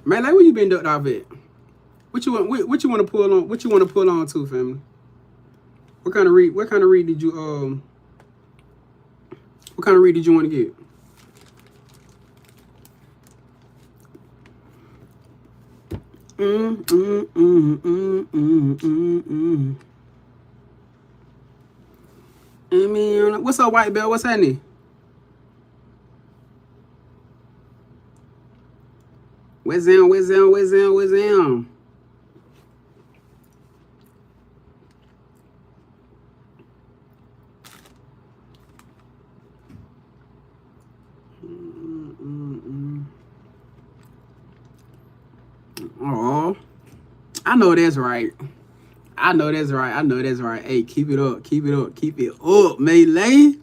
Melee, where you been ducked off at? What you want to pull on? What you want to pull on to, family? What kind of read did you What kind of read did you want to get? I mean, what's up, White Belt? What's happening? Where's them? Oh, I know that's right. Hey, keep it up, Melee.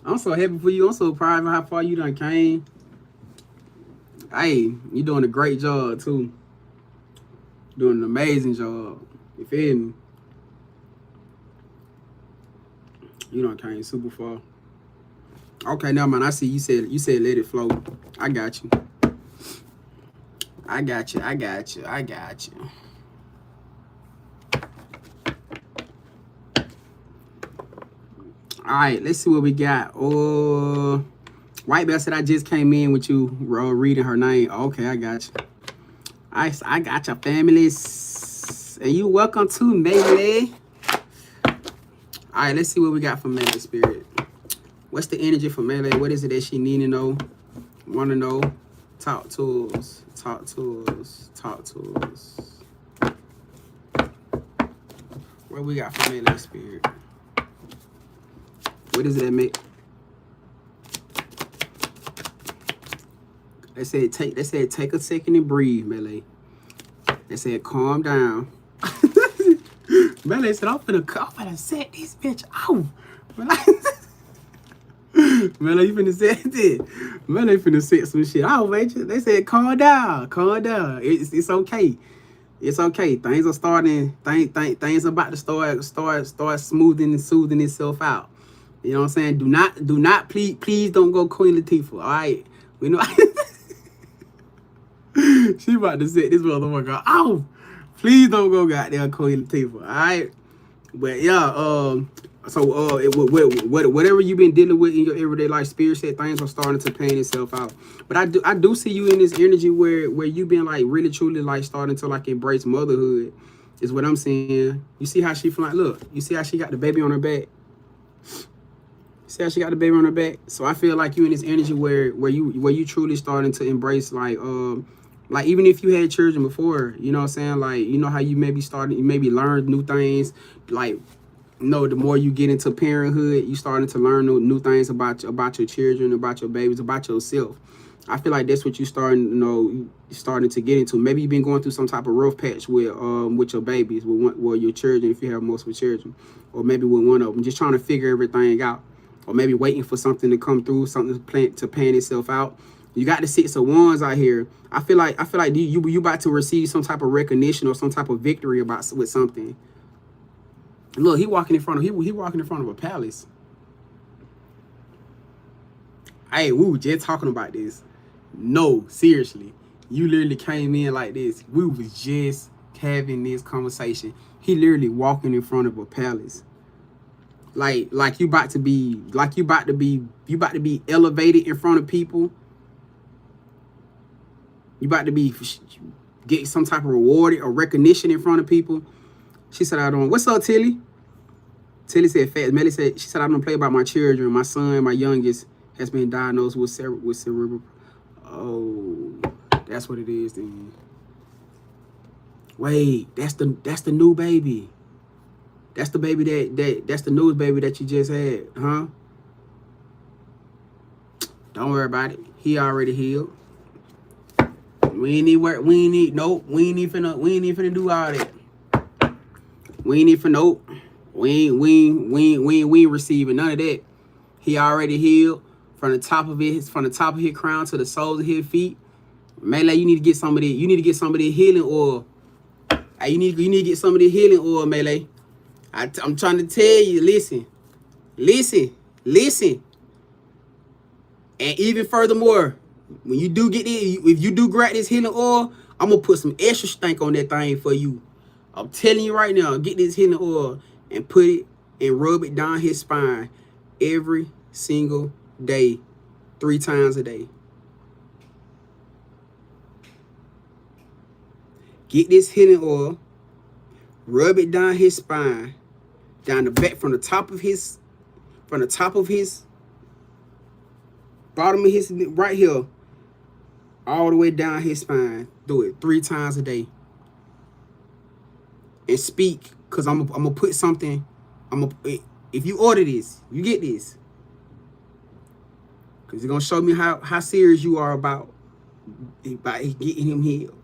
I'm so happy for you. I'm so proud of how far you done came. Hey, you doing a great job too. Doing an amazing job. You feel me? You done came super far. Okay, now man, I see you said let it flow. I got you. I got you. I got you. I got you. All right, let's see what we got. Oh, White Bell said I just came in with you reading her name. Okay, I got you. I got your families. And you welcome to Melee. All right, let's see what we got for Melee Spirit. What's the energy for Melee? What is it that she need to know? Want to know? Talk to us. Talk to us. Talk to us. What we got for Melee Spirit? What is it that make? They said take a second and breathe, Melee. They said calm down. Melee said I'm finna set this bitch off. Melee, you finna set it. Melee finna set some shit off, ain't you? They said calm down, calm down. It's okay. It's okay. Things are starting. Things about to start smoothing and soothing itself out. You know what I'm saying? Do not, please don't go Queen Latifah. All right, we know. She about to set this motherfucker off. Please don't go goddamn Queen Latifah. All right, but yeah, so whatever you've been dealing with in your everyday life, Spirit said things are starting to pan itself out. But I do see you in this energy where you've been like really truly like starting to like embrace motherhood. Is what I'm saying. You see how she like, look, you see how she got the baby on her back. See how she got the baby on her back. So I feel like you in this energy where you truly starting to embrace like even if you had children before, you know what I'm saying, like you know how you maybe learned new things, like you know, the more you get into parenthood, you starting to learn new things about your children, about your babies, about yourself. I feel like that's what you starting to get into. Maybe you've been going through some type of rough patch with your babies, with your children, if you have multiple children, or maybe with one of them, just trying to figure everything out, or maybe waiting for something to come through, something to pan itself out. You got the 6 of Wands out here. I feel like you about to receive some type of recognition or some type of victory with something. Look, he walking in front of a palace. Hey, we were just talking about this. No, seriously. You literally came in like this. We was just having this conversation. He literally walking in front of a palace. Like you about to be elevated in front of people. You about to get some type of reward or recognition in front of people. She said, what's up, Tilly? Tilly said, fast. Melly said, she said, I don't play about my children. My son, my youngest, has been diagnosed with cerebral. Oh, that's what it is then. Wait, that's the new baby. That's the baby that's the newest baby that you just had, huh? Don't worry about it. He already healed. We ain't even finna do all that. We ain't even nope. We ain't receiving none of that. He already healed from the top of his crown to the soles of his feet. Melee, you need to get some of the healing oil. Hey, you need to get some of the healing oil, Melee. I'm trying to tell you, listen. And even furthermore, when you do get it, if you do grab this healing oil, I'm gonna put some extra stank on that thing for you. I'm telling you right now, get this healing oil and put it and rub it down his spine every single day, 3 times a day. Get this healing oil, rub it down his spine, down the back, from the top of his bottom of his right here, all the way down his spine. Do it 3 times a day. And speak, because I'm gonna put something. If you order this, you get this. Because it's gonna show me how serious you are about getting him healed.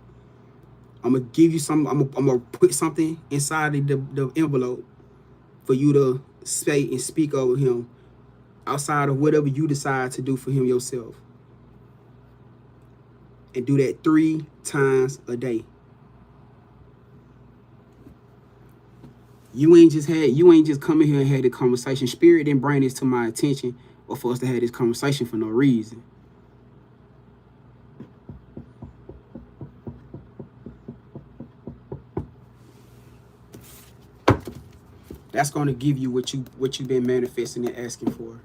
I'm gonna give you some. I'm gonna put something inside the envelope for you to say and speak over him outside of whatever you decide to do for him yourself. And do that 3 times a day. You ain't just come in here and had the conversation. Spirit didn't bring this to my attention or for us to have this conversation for no reason. That's going to give you what you've been manifesting and asking for.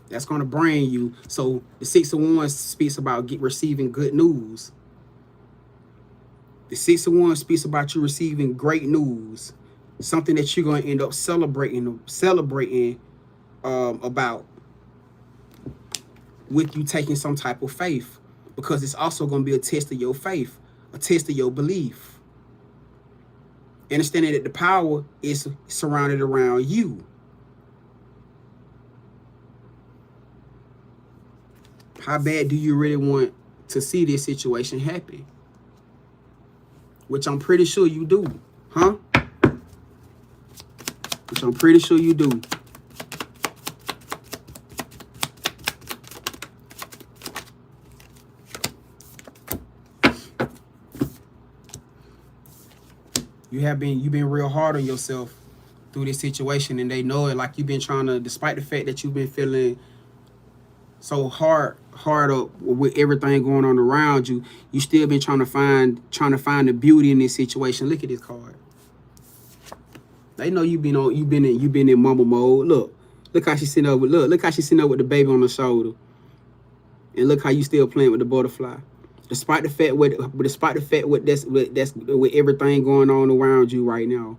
That's going to bring you. So the 6 of Wands speaks about receiving good news. The 6 of Wands speaks about you receiving great news, something that you're going to end up celebrating about, with you taking some type of faith, because it's also going to be a test of your faith, a test of your belief. Understanding that the power is surrounded around you. How bad do you really want to see this situation happen? Which I'm pretty sure you do, huh? Which I'm pretty sure you do. You've been real hard on yourself through this situation, and they know it. Like, you've been trying to, despite the fact that you've been feeling so hard up with everything going on around you, you still been trying to find the beauty in this situation. Look at this card. They know you've been in mama mode. Look how she's sitting up with look how she's sitting up with the baby on her shoulder, and look how you still playing with the butterfly, despite the fact with everything going on around you right now.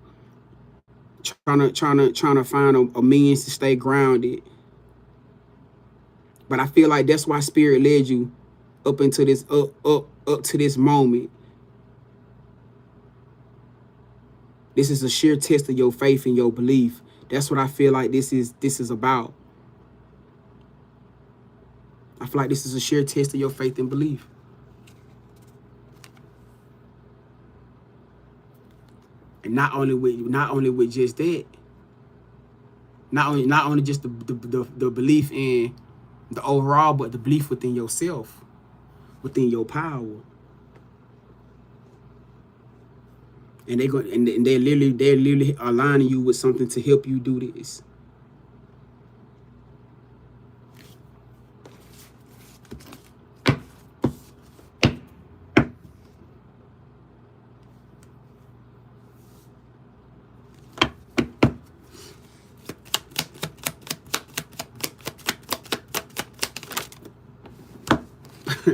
Trying to find a means to stay grounded. But I feel like that's why Spirit led you up into this up to this moment. This is a sheer test of your faith and your belief. That's what I feel like this is about. I feel like this is a sheer test of your faith and belief. And not only with just that, not only just the belief in the overall, but the belief within yourself, within your power. And they're literally aligning you with something to help you do this.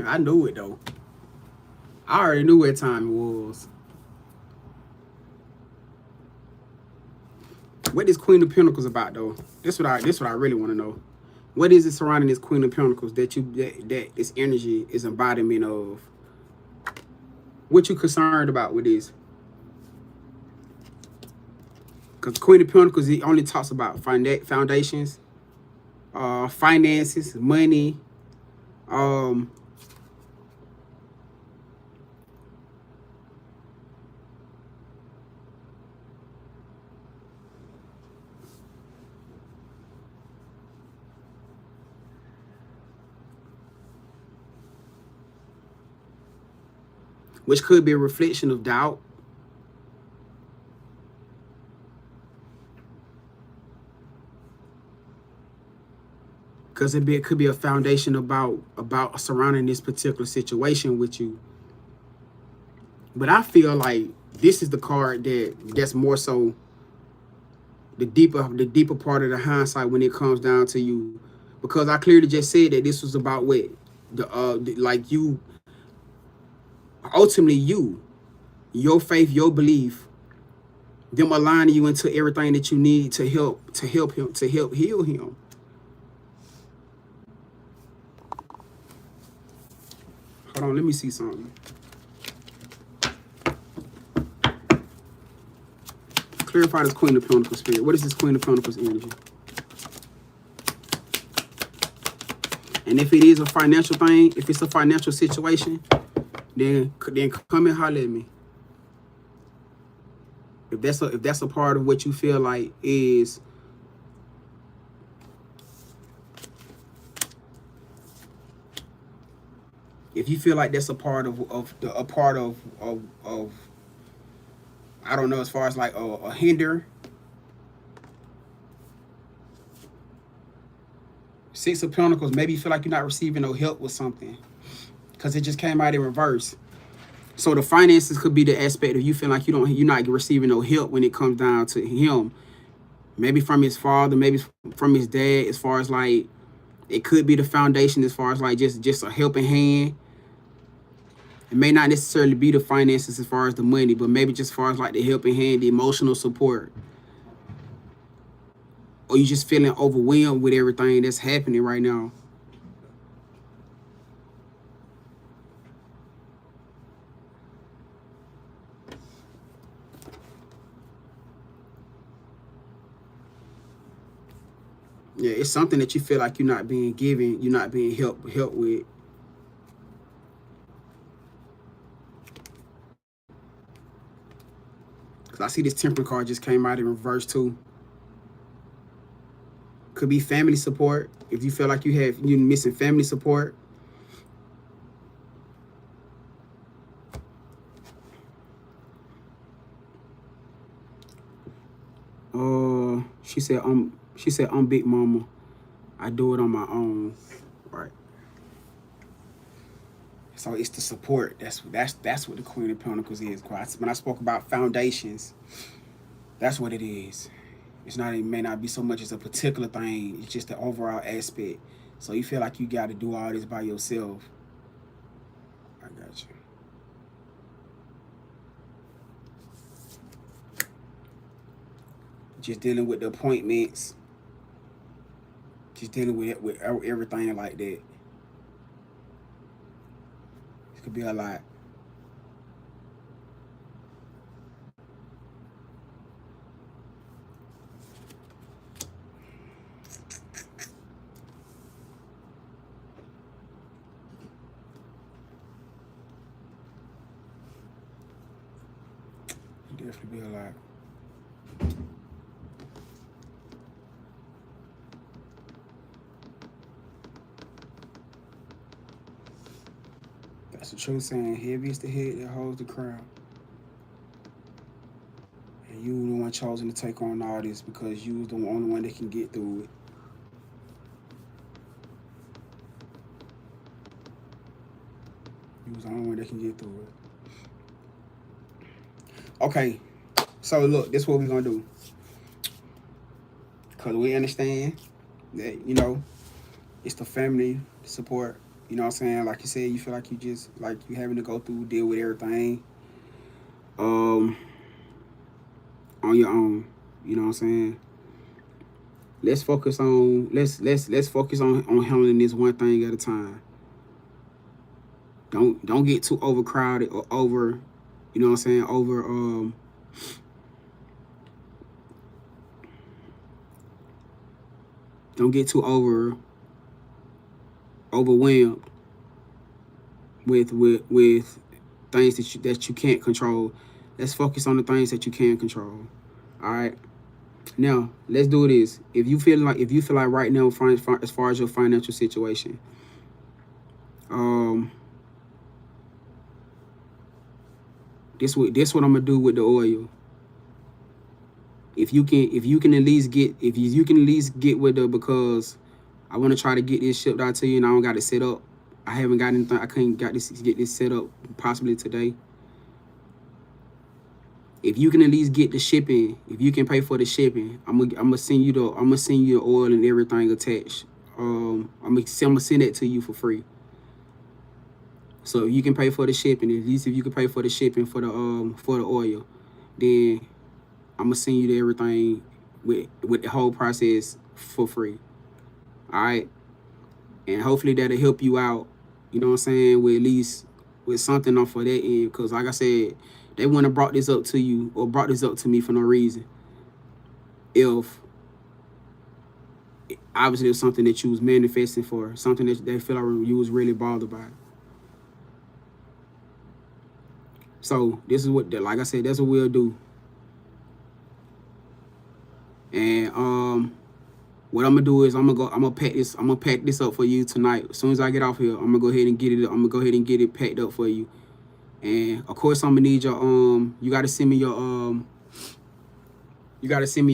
I knew it though. I already knew what time it was. What is Queen of Pentacles about though? This what I really want to know. What is it surrounding this Queen of Pentacles that this energy is embodiment of? What you concerned about with this? Because Queen of Pentacles, it only talks about foundations, finances, money, which could be a reflection of doubt. Because it could be a foundation about surrounding this particular situation with you. But I feel like this is the card that's more so the deeper part of the hindsight when it comes down to you. Because I clearly just said that this was about what like you. Ultimately, your faith, your belief, them aligning you into everything that you need to help heal him. Hold on, let me see something. Clarify this Queen of Pentacles spirit. What is this Queen of Pentacles energy? And if it is a financial thing, if it's a financial situation, then come and holler at me. If that's a part of what you feel like is if you feel like that's a part of I don't know, as far as like a hinder. Six of Pentacles, maybe you feel like you're not receiving no help with something because it just came out in reverse. So the finances could be the aspect of you feel like you're not receiving no help when it comes down to him. Maybe from his father, maybe from his dad, as far as like it could be the foundation as far as like just a helping hand. It may not necessarily be the finances as far as the money, but maybe just as far as like the helping hand, the emotional support. Or you just feeling overwhelmed with everything that's happening right now. Yeah, it's something that you feel like you're not being given, you're not being helped with. Because I see this Temperance card just came out in reverse too. Could be family support. If you feel like you're missing family support. She said I'm Big Mama. I do it on my own. Right. So it's the support. That's what the Queen of Pentacles is. When I spoke about foundations, that's what it is. It's not. It may not be so much as a particular thing. It's just the overall aspect. So you feel like you got to do all this by yourself. I got you. Just dealing with the appointments. Just dealing with everything like that. It could be a lot. Definitely be a lot. That's the truth saying, heavy is the head that holds the crown. And you the one chosen to take on all this because you was the only one that can get through it. You was the only one that can get through it. Okay, so look, this is what we're gonna do. Because we understand that, it's the family support. You know what I'm saying? Like you said, you feel like you just, like you having to go through, deal with everything on your own. You know what I'm saying? Let's focus on, let's focus on handling this one thing at a time. Don't get too overcrowded or over, you know what I'm saying, don't get too overwhelmed with things that you can't control. Let's focus on the things that you can control. All right. Now let's do this. If you feel like right now, as far as your financial situation, this what I'm gonna do with the oil. If you can at least get with her, because I want to try to get this shipped out to you, and I don't got it set up. I haven't got anything. I couldn't get this set up possibly today. If you can at least get the shipping, if you can pay for the shipping, I'm gonna send you the oil and everything attached. I'm gonna send it to you for free. So if you can pay for the shipping, at least if you can pay for the shipping for the oil, then I'm gonna send you everything with the whole process for free. All right, and hopefully that'll help you out. You know what I'm saying? With at least with something off of that end, because like I said, they wouldn't have brought this up to you or brought this up to me for no reason. If obviously it's something that you was manifesting for, something that they feel like you was really bothered by. So this is what, like I said, that's what we'll do. And what I'm gonna do is I'm gonna pack this up for you tonight. As soon as I get off here, I'm gonna go ahead and get it. I'm gonna go ahead and get it packed up for you. And of course, I'm gonna need your you gotta send me your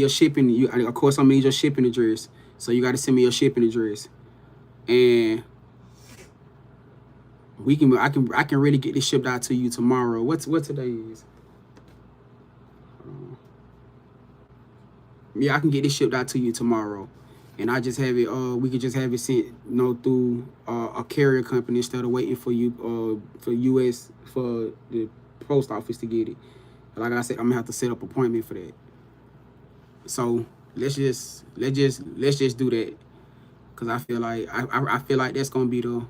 shipping. Of course, I'm gonna need your shipping address. So you gotta send me your shipping address, and I can really get this shipped out to you tomorrow. What today is? Yeah, I can get this shipped out to you tomorrow, and I just have it. We could just have it sent, through a carrier company instead of waiting for you for the post office to get it. Like I said, I'm gonna have to set up an appointment for that. So let's just do that, cause I feel like that's gonna be the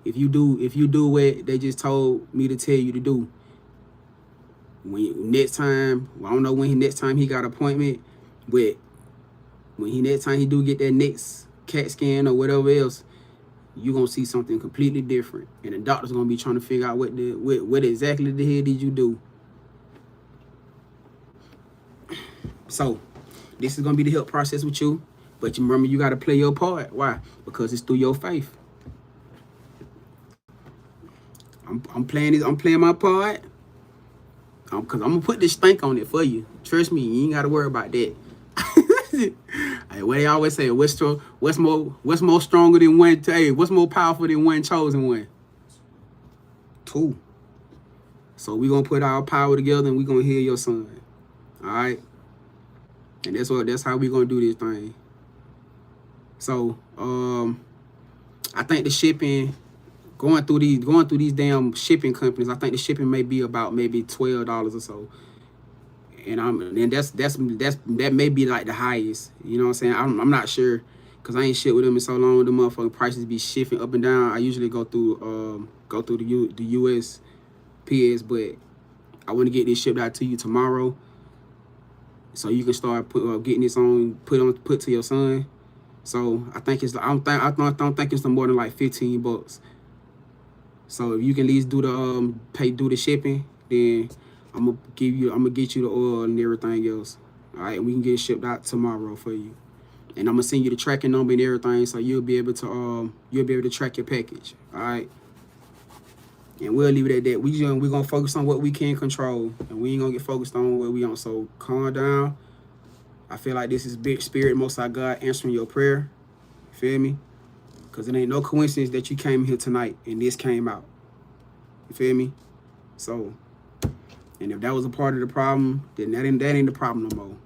if you do what they just told me to tell you to do. When next time, I don't know when next time he got an appointment, but when next time he do get that next CAT scan or whatever else, you gonna see something completely different, and the doctor's gonna be trying to figure out what exactly the hell did you do. So this is gonna be the help process with you, but you remember you gotta play your part. Why? Because it's through your faith. I'm playing my part. Cause I'm gonna put this stank on it for you. Trust me, you ain't gotta worry about that. Hey, what they always say, what's more stronger than one? Hey, what's more powerful than one chosen one? Two. So we gonna put our power together and we gonna heal your son. All right. And that's how we gonna do this thing. So I think the shipping, going through these damn shipping companies, I think the shipping may be about maybe $12 or so. And that may be like the highest. You know what I'm saying? I'm not sure, cause I ain't shit with them in so long. The motherfucking prices be shifting up and down. I usually go through the USPS, but I want to get this shipped out to you tomorrow, so you can start getting this put to your son. So I think I don't think it's no more than like $15. So if you can at least do the shipping, then I'm gonna get you the oil and everything else. All right, and we can get it shipped out tomorrow for you. And I'm gonna send you the tracking number and everything, so you'll be able to track your package. All right. And we'll leave it at that. We're gonna focus on what we can control, and we ain't gonna get focused on what we don't. So calm down. I feel like this is big spirit, Most High God answering your prayer. You feel me? Because it ain't no coincidence that you came here tonight and this came out. You feel me? So, and if that was a part of the problem, then that ain't the problem no more.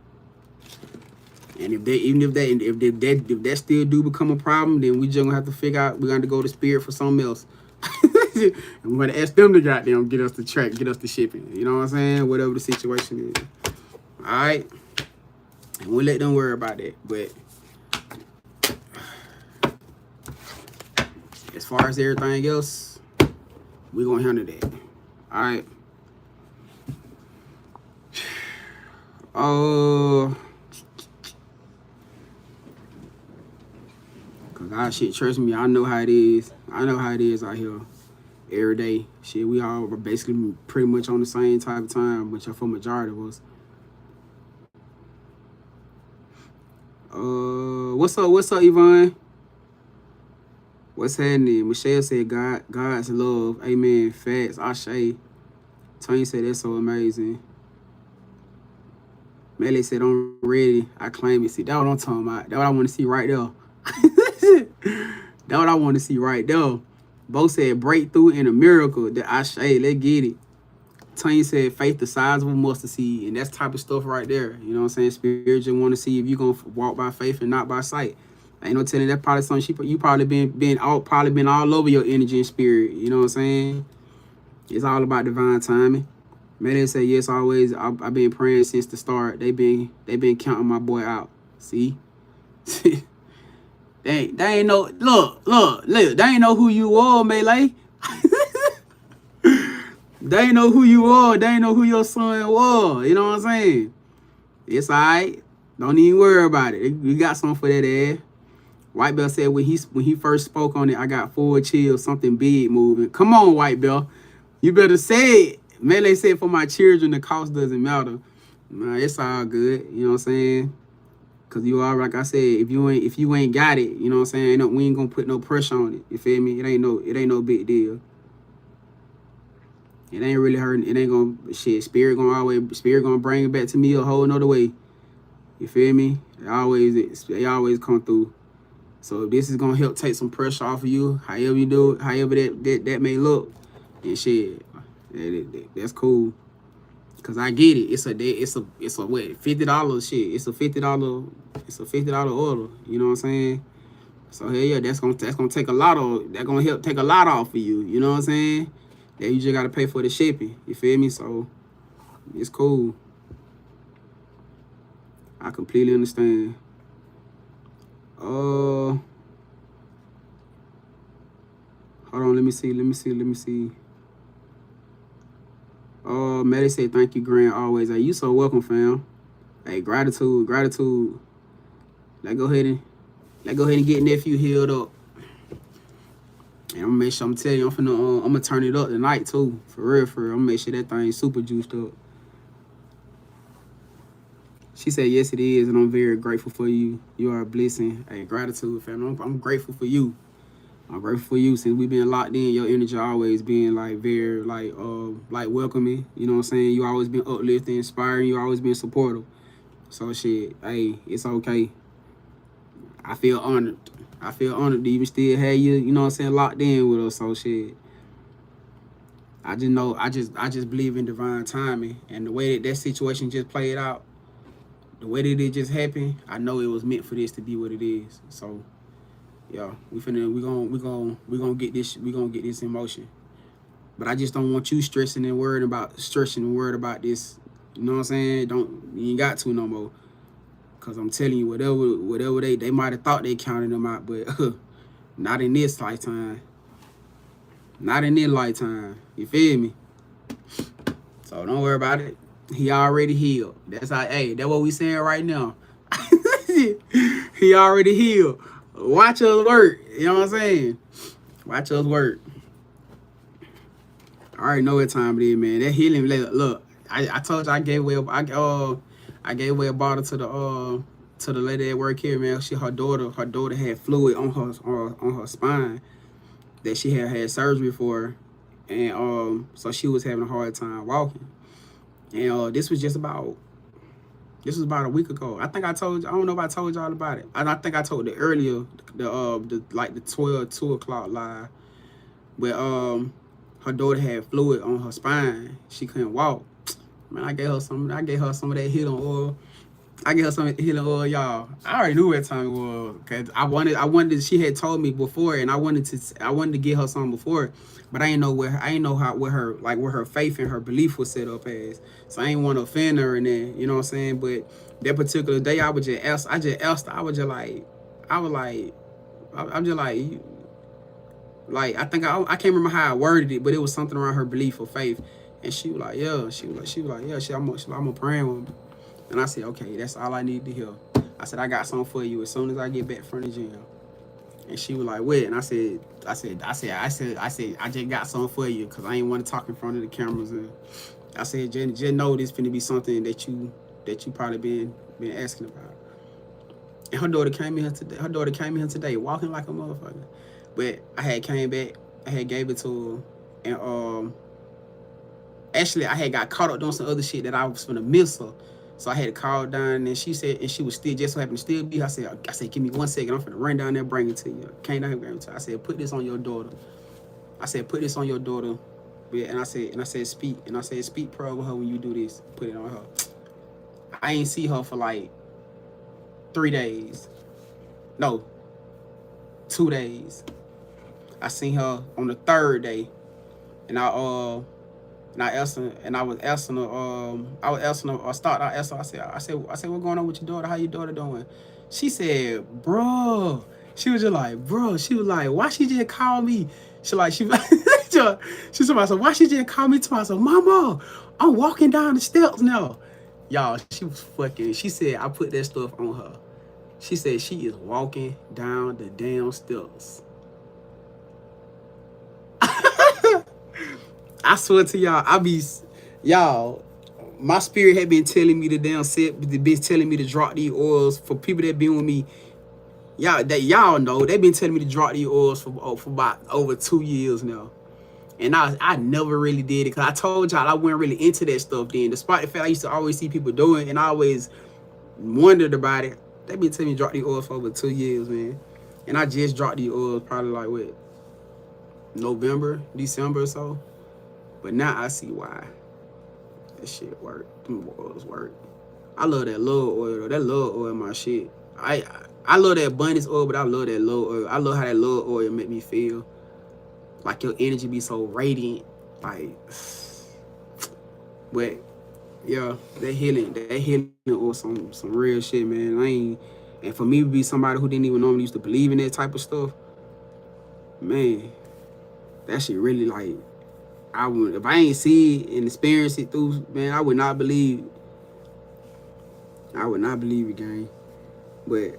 And if that still do become a problem, then we just gonna have to figure out, we're gonna have to go to spirit for something else. And we're gonna ask them to goddamn get us the shipping. You know what I'm saying? Whatever the situation is. Alright? And we'll let them worry about that. But as far as everything else, we're gonna handle that. Alright. Cause shit, trust me, I know how it is. I know how it is out here every day. Shit, we all are basically pretty much on the same type of time, which for majority of us. What's up, Yvonne? What's happening? Michelle said, God's love. Amen. Facts. Ashe. Tony said, that's so amazing. Melly said, I'm ready. I claim it. See, that's what I'm talking about. That's what I want to see right there. That's what I want to see right there. Bo said, breakthrough and a miracle. That Ashe. Let's get it. Tony said, faith the size of a mustard seed. And that's type of stuff right there. You know what I'm saying? Spirit just want to see if you're going to walk by faith and not by sight. Ain't no telling that probably something you probably been all over your energy and spirit. You know what I'm saying? It's all about divine timing. Melly said, yes, always. I've been praying since the start. They been counting my boy out. See? they ain't know. Look. They ain't know who you are, Melee. They ain't know who you are. They ain't know who your son was. You know what I'm saying? It's all right. Don't even worry about it. We got something for that ass. White Bell said when he first spoke on it, I got 4 chills, something big moving. Come on, White Bell. You better say it. Melee said for my children, the cost doesn't matter. Nah, it's all good. You know what I'm saying? Cause you are, like I said, if you ain't got it, you know what I'm saying? We ain't gonna put no pressure on it. You feel me? It ain't no big deal. It ain't really hurting. It ain't gonna shit. Spirit gonna bring it back to me a whole nother way. You feel me? They always come through. So if this is gonna help take some pressure off of you, however you do it, however that may look, and shit, that's cool. Cause I get it. It's a what, $50 shit. It's a $50 order. You know what I'm saying? So hell yeah, that's gonna take a lot of that gonna help take a lot off of you. You know what I'm saying? That you just gotta pay for the shipping. You feel me? So it's cool. I completely understand. Hold on, let me see. Maddie say thank you, Grand, always. Hey, you so welcome, fam. Hey, gratitude. Let's go ahead and get nephew healed up. And I'm gonna make sure I'm telling you, I'm gonna turn it up tonight too. For real. I'm gonna make sure that thing super juiced up. She said yes it is, and I'm very grateful for you. You are a blessing. Hey, gratitude, fam. I'm grateful for you. I'm grateful for you. Since we've been locked in, your energy always been like very like welcoming. You know what I'm saying? You always been uplifting, inspiring, you always been supportive. So shit, hey, it's okay. I feel honored. To even still have you, you know what I'm saying, locked in with us. So shit. I just believe in divine timing, and the way that situation just played out, the way that it just happened, I know it was meant for this to be what it is. So yeah, we gonna get this in motion. But I just don't want you stressing and worried about this. You know what I'm saying? You ain't got to no more. Cause I'm telling you, whatever they might have thought they counted them out, but not in this lifetime. Not in this lifetime. You feel me? So don't worry about it. He already healed. That's what we saying right now. He already healed. Watch us work. You know what I'm saying? Watch us work. I already know what time it is, man. That healing, look. I told you I gave away a bottle to the lady at work here, man. Her daughter had fluid on her spine that she had surgery for, and so she was having a hard time walking. And this was about a week ago. I think I don't know if I told y'all about it. And I think I told it earlier, the 2 o'clock live. But her daughter had fluid on her spine. She couldn't walk. Man, I gave her some of that healing oil. Y'all. I already knew what time it was. Cause I wanted. She had told me before, and I wanted to get her some before, but I didn't know where her faith and her belief was set up as. So I didn't want to offend her and then, you know what I'm saying. But that particular day, I just asked her. I'm just like, I think I can't remember how I worded it, but it was something around her belief or faith. And she was like, yeah. I'm a praying woman. And I said, okay, that's all I need to hear. I said, I got something for you as soon as I get back from the gym. And she was like, what? And I said, I just got something for you, because I ain't want to talk in front of the cameras. And I said, just know this finna be something that you probably been asking about. And her daughter came in here today, walking like a motherfucker. But I had came back, I had gave it to her, and actually I had got caught up doing some other shit that I was finna miss her. So I had to call down, and she said, and she was still just so happened to still be. I said, give me 1 second. I'm finna run down there and bring it to you. Came down here and bring it to her. I said, put this on your daughter. Yeah, and I said, speak. And I said, speak prayer with her when you do this. Put it on her. I ain't see her for like 3 days. No, 2 days. I seen her on the 3rd day, and I asked her, I said, what's going on with your daughter? How your daughter doing? She said, bro. She was just like, bro. She was like, why she just call me? She said, why she just call me twice? I said, Mama, I'm walking down the steps now. Y'all, she said, I put that stuff on her. She said she is walking down the damn steps. I swear to y'all, my spirit had been telling me to damn set, been telling me to drop these oils for people that been with me. Y'all know they've been telling me to drop these oils for about over 2 years now. And I never really did it because I told y'all I wasn't really into that stuff then. Despite the fact I used to always see people doing it and I always wondered about it. They been telling me to drop these oils for over 2 years, man. And I just dropped these oils probably like what, November, December or so. But now I see why. That shit work. Them oils work. I love that love oil though. That love oil my shit. I love that abundance oil, but I love that love oil. I love how that love oil make me feel. Like your energy be so radiant. Like, but yeah, that healing or some real shit, man. And for me to be somebody who didn't even normally used to believe in that type of stuff, man, that shit really like, if I ain't see it and experience it through, man, I would not believe. I would not believe it, gang. But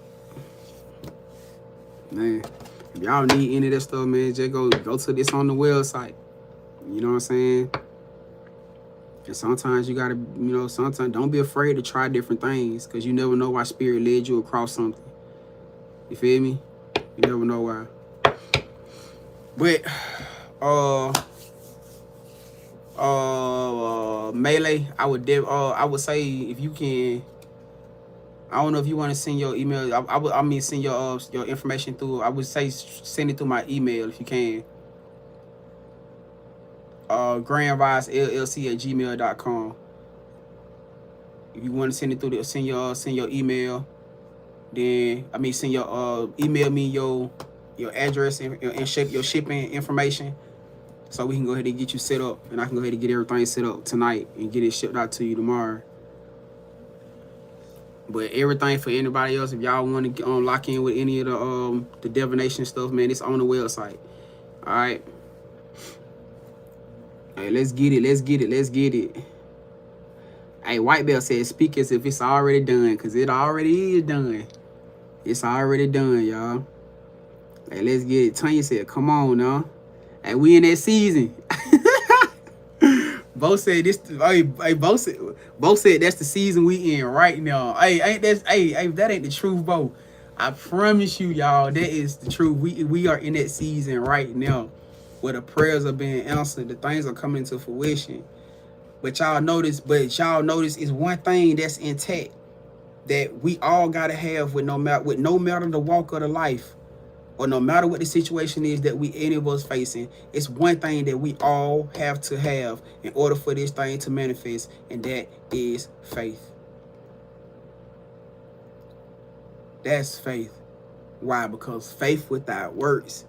man, if y'all need any of that stuff, man, just go to this on the website. You know what I'm saying? And sometimes you gotta, sometimes don't be afraid to try different things, because you never know why spirit led you across something. You feel me? You never know why. But Melee, I would say if you can, I don't know if you want to send your email. I mean send your information through. I would say send it through my email if you can. GrandvibesLLC@gmail.com. If you want to send it through, send your email. Then send your email me your address and your shipping information, so we can go ahead and get you set up, and I can go ahead and get everything set up tonight and get it shipped out to you tomorrow. But everything for anybody else, if y'all want to lock in with any of the divination stuff, man, it's on the website. All right. Hey, let's get it. Hey, White Belt said, speak as if it's already done, because it already is done. It's already done, y'all. Hey, let's get it. Tanya said, come on now. Hey, we in that season. Bo said this. Hey, Bo said that's the season we in right now. Hey, that ain't the truth, Bo. I promise you, y'all, that is the truth. We are in that season right now, where the prayers are being answered, the things are coming to fruition. But y'all notice is one thing that's intact that we all gotta have with no matter the walk of the life, or no matter what the situation is that any of us facing. It's one thing that we all have to have in order for this thing to manifest, and that is faith. That's faith. Why? Because faith without works,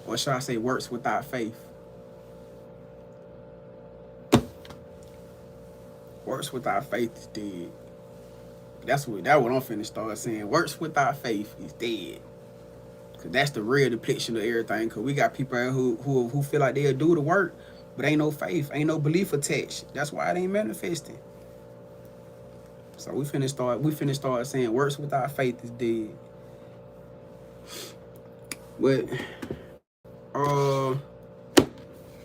or should I say works without faith? Works without faith is dead. That's what I'm finna start saying. Works without faith is dead. Cause that's the real depiction of everything. Cause we got people out who feel like they'll do the work, but ain't no faith, ain't no belief attached. That's why it ain't manifesting. So we finna start saying works without faith is dead. But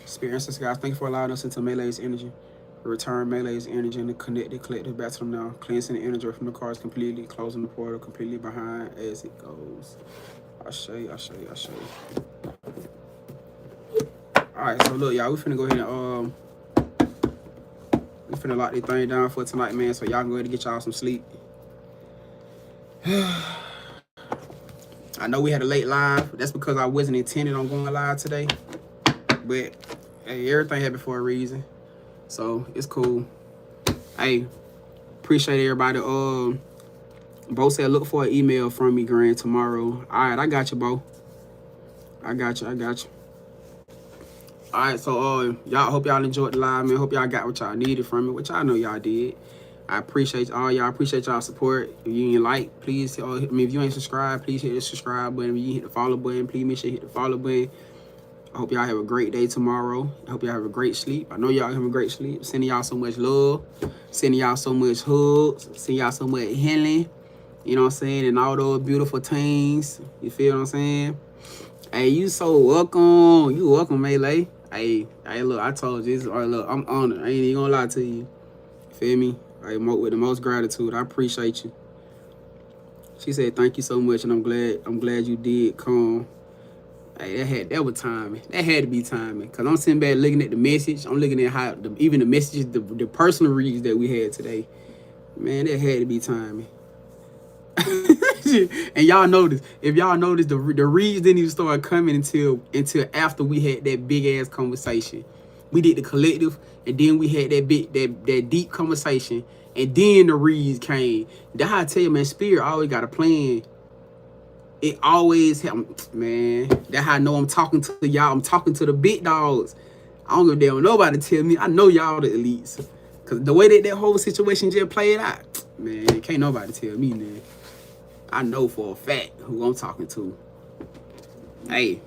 Spirit Ancestors, guys, thank you for allowing us into Melee's energy. Return Melee's energy and connect the collective back to them now. Cleansing the energy from the cards completely, closing the portal completely behind as it goes. I'll show you. Alright, so look, y'all, we finna go ahead and we finna lock this thing down for tonight, man, so y'all can go ahead and get y'all some sleep. I know we had a late live. That's because I wasn't intending on going live today. But hey, everything happened for a reason. So it's cool. Hey, appreciate everybody. Bo said look for an email from me, Grand, tomorrow. Alright, I got you, Bo. I got you. Alright, so y'all, hope y'all enjoyed the live, man. Hope y'all got what y'all needed from it, which I know y'all did. I appreciate all y'all. Appreciate y'all support. If you ain't like, please, if you ain't subscribed, please hit the subscribe button. If you hit the follow button, please make sure you hit the follow button. I hope y'all have a great day tomorrow. I hope y'all have a great sleep. I know y'all have a great sleep. Sending y'all so much love. Sending y'all so much hugs. Sending y'all so much healing. You know what I'm saying? And all those beautiful things. You feel what I'm saying? Hey, you so welcome. You welcome, Melee. Hey, look, I told you this. All right, look, I'm honored. I ain't even gonna lie to you. Feel me? With the most gratitude. I appreciate you. She said, "Thank you so much, and I'm glad you did come." Hey, that was timing. That had to be timing. Cause I'm sitting back looking at the message. I'm looking at how even the messages, the personal reads that we had today. Man, that had to be timing. And y'all notice, if y'all notice, the reads didn't even start coming until after we had that big ass conversation. We did the collective, and then we had that deep conversation, and then the reads came. That's how I tell you, man. Spirit always got a plan. It always helps, man. That's how I know I'm talking to y'all. I'm talking to the big dogs. I don't give a damn nobody tell me. I know y'all the elites. Cause the way that whole situation just played out, man, can't nobody tell me, man. I know for a fact who I'm talking to. Hey,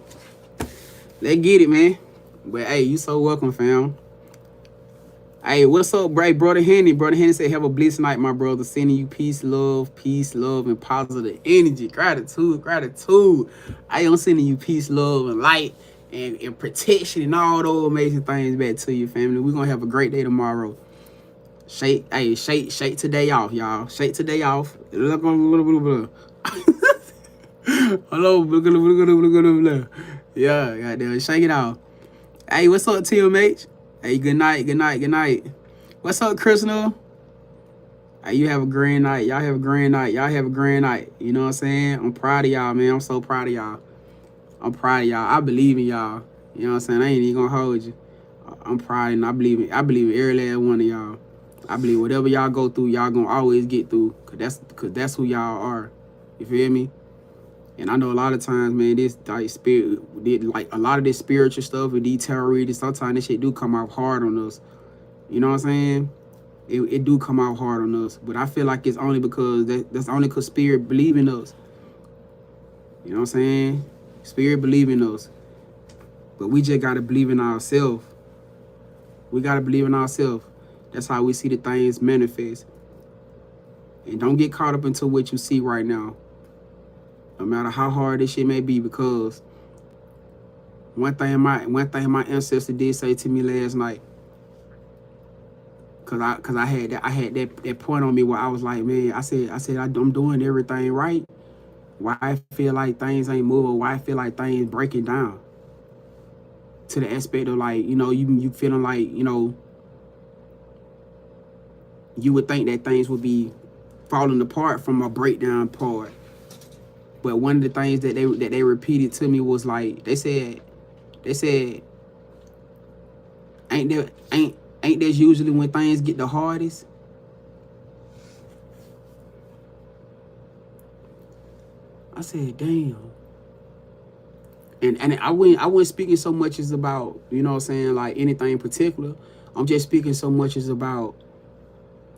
let's get it, man. But hey, you so welcome, fam. Hey, what's up, brother Henny? Brother Henny said, "Have a blessed night, my brother. Sending you peace, love, and positive energy. Gratitude. I am sending you peace, love, and light, and protection, and all those amazing things back to you, family. We're gonna have a great day tomorrow. Shake today off, y'all. Shake today off. Hello, yeah, goddamn, shake it off. Hey, what's up, TMH? Hey, good night. What's up, Krishna? Hey, you have a grand night. Y'all have a grand night. You know what I'm saying? I'm proud of y'all, man. I'm so proud of y'all. I believe in y'all. You know what I'm saying? I ain't even gonna hold you. I'm proud, and I believe in every last one of y'all. I believe whatever y'all go through, y'all gonna always get through. Cause that's who y'all are. You feel me? And I know a lot of times, man, this like a lot of this spiritual stuff with these tarot readings, sometimes this shit do come out hard on us. You know what I'm saying? It do come out hard on us. But I feel like it's only because that's only because spirit believe in us. You know what I'm saying? Spirit believe in us. But we just gotta believe in ourselves. That's how we see the things manifest. And don't get caught up into what you see right now. No matter how hard this shit may be, because one thing my ancestor did say to me last night, cause I had that point on me where I was like, man, I said I'm doing everything right. Why I feel like things ain't moving? Why I feel like things breaking down? To the aspect of like, you know, you feeling like, you know, you would think that things would be falling apart from a breakdown part. But one of the things that they repeated to me was like, they said, ain't that usually when things get the hardest? I said, damn. And I wasn't speaking so much as about, you know what I'm saying, like anything in particular. I'm just speaking so much as about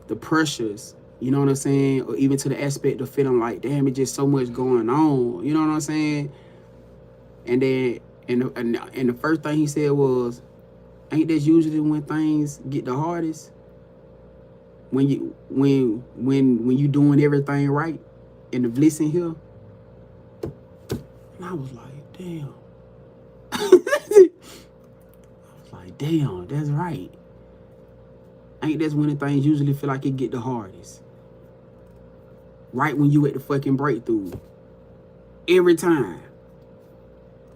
the pressures, you know what I'm saying? Or even to the aspect of feeling like, damn, it's just so much going on. You know what I'm saying? And then, and the first thing he said was, ain't that usually when things get the hardest? When you doing everything right and the bliss in here? And I was like, damn. I was like, damn, that's right. Ain't that when the things usually feel like it get the hardest? Right when you at the fucking breakthrough. Every time.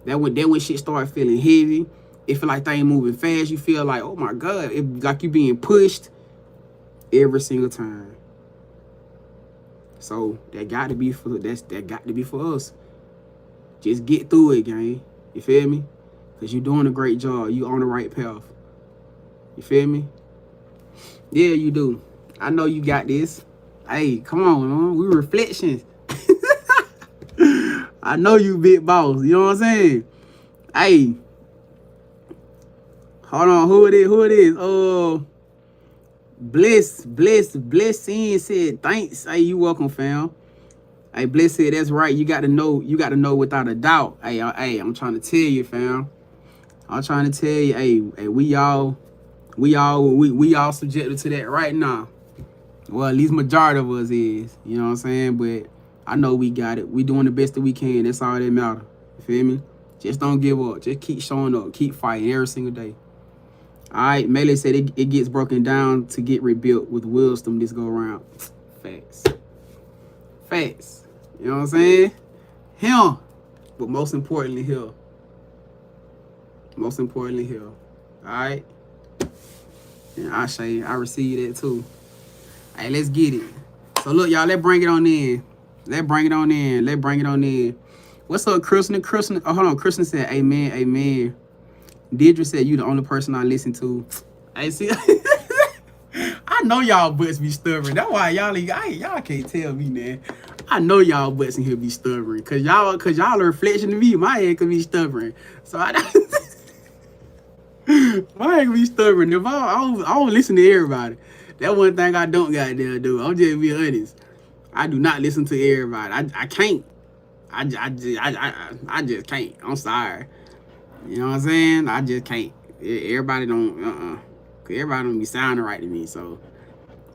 That when shit start feeling heavy, it feel like things moving fast. You feel like, oh my God, it like you being pushed every single time. So that got to be for us. Just get through it, gang. You feel me? Cause you're doing a great job. You on the right path. You feel me? Yeah, you do. I know you got this. Hey, come on, man. We reflections. I know you big boss. You know what I'm saying? Hey. Hold on. Who it is? Blessing said, thanks. Hey, you welcome, fam. Hey, Bless said, that's right. You got to know without a doubt. Hey, I'm trying to tell you, fam. I'm trying to tell you, hey, we all subjected to that right now. Well, at least majority of us is, you know what I'm saying? But I know we got it. We doing the best that we can. That's all that matter. You feel me? Just don't give up. Just keep showing up. Keep fighting every single day. All right, Melee said it gets broken down to get rebuilt with wisdom this go around. Facts. Facts. You know what I'm saying? Him. But most importantly, here. Most importantly, here. All right? And I say, I receive that too. Hey, let's get it. So look, y'all, let's bring it on in. Let's bring it on in. Let's bring it on in. What's up, Kristen? Kristen, oh, hold on. Kristen said, amen, amen. Deidre said, you the only person I listen to. Hey, see, I know y'all butts be stubborn. That's why y'all can't tell me, man. I know y'all butts in here be stubborn. Cause y'all a reflection of me. My head could be stubborn. So my head could be stubborn. If I don't listen to everybody. That one thing I don't got there, do. I'm just being honest. I do not listen to everybody. I can't. I just can't. I'm sorry. You know what I'm saying? I just can't. Everybody don't. Everybody don't be sounding right to me. So,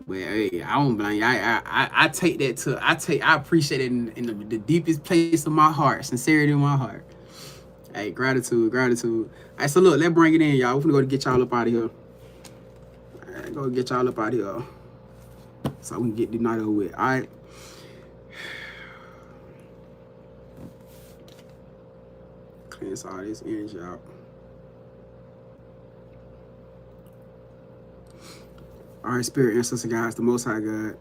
but hey, I don't blame you. I take that to. I appreciate it in the deepest place of my heart. Sincerity in my heart. Hey, gratitude. Hey, so look, let's bring it in, y'all. We're gonna go to get y'all up out of here. Go get y'all up out of here so we can get the night over with. All right. Cleanse all this energy out. All right, spirit, ancestor, guys, the Most High God.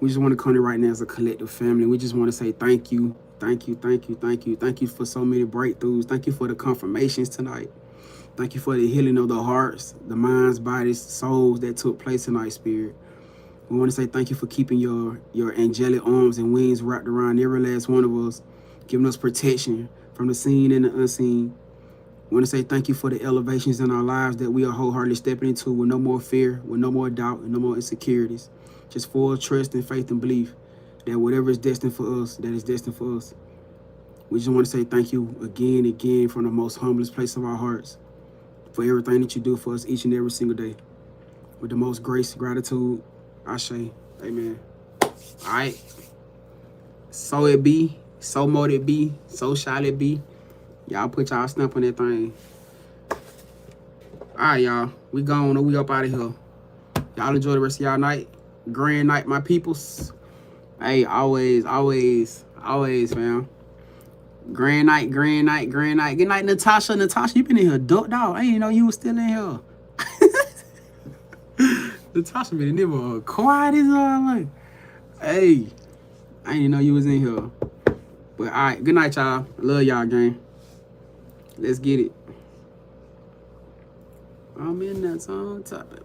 We just want to come in right now as a collective family. We just want to say thank you. Thank you for so many breakthroughs. Thank you for the confirmations tonight. Thank you for the healing of the hearts, the minds, bodies, souls that took place tonight, Spirit. We want to say thank you for keeping your angelic arms and wings wrapped around every last one of us, giving us protection from the seen and the unseen. We want to say thank you for the elevations in our lives that we are wholeheartedly stepping into with no more fear, with no more doubt, and no more insecurities. Just full trust and faith and belief that whatever is destined for us, that is destined for us. We just want to say thank you again from the most humblest place of our hearts, for everything that you do for us each and every single day. With the most grace, gratitude, Ashe, amen. All right. So it be, so mote it be, so shall it be. Y'all put y'all stamp on that thing. All right, y'all. We gone or we up out of here. Y'all enjoy the rest of y'all night. Grand night, my peoples. Hey, always, fam. Grand night. Good night, Natasha. Natasha, you been in here ducked out. I didn't know you was still in here. Natasha been in there quiet as all. Like, hey, I didn't know you was in here. But all right, good night, y'all. I love y'all, gang. Let's get it. I'm in that song topic.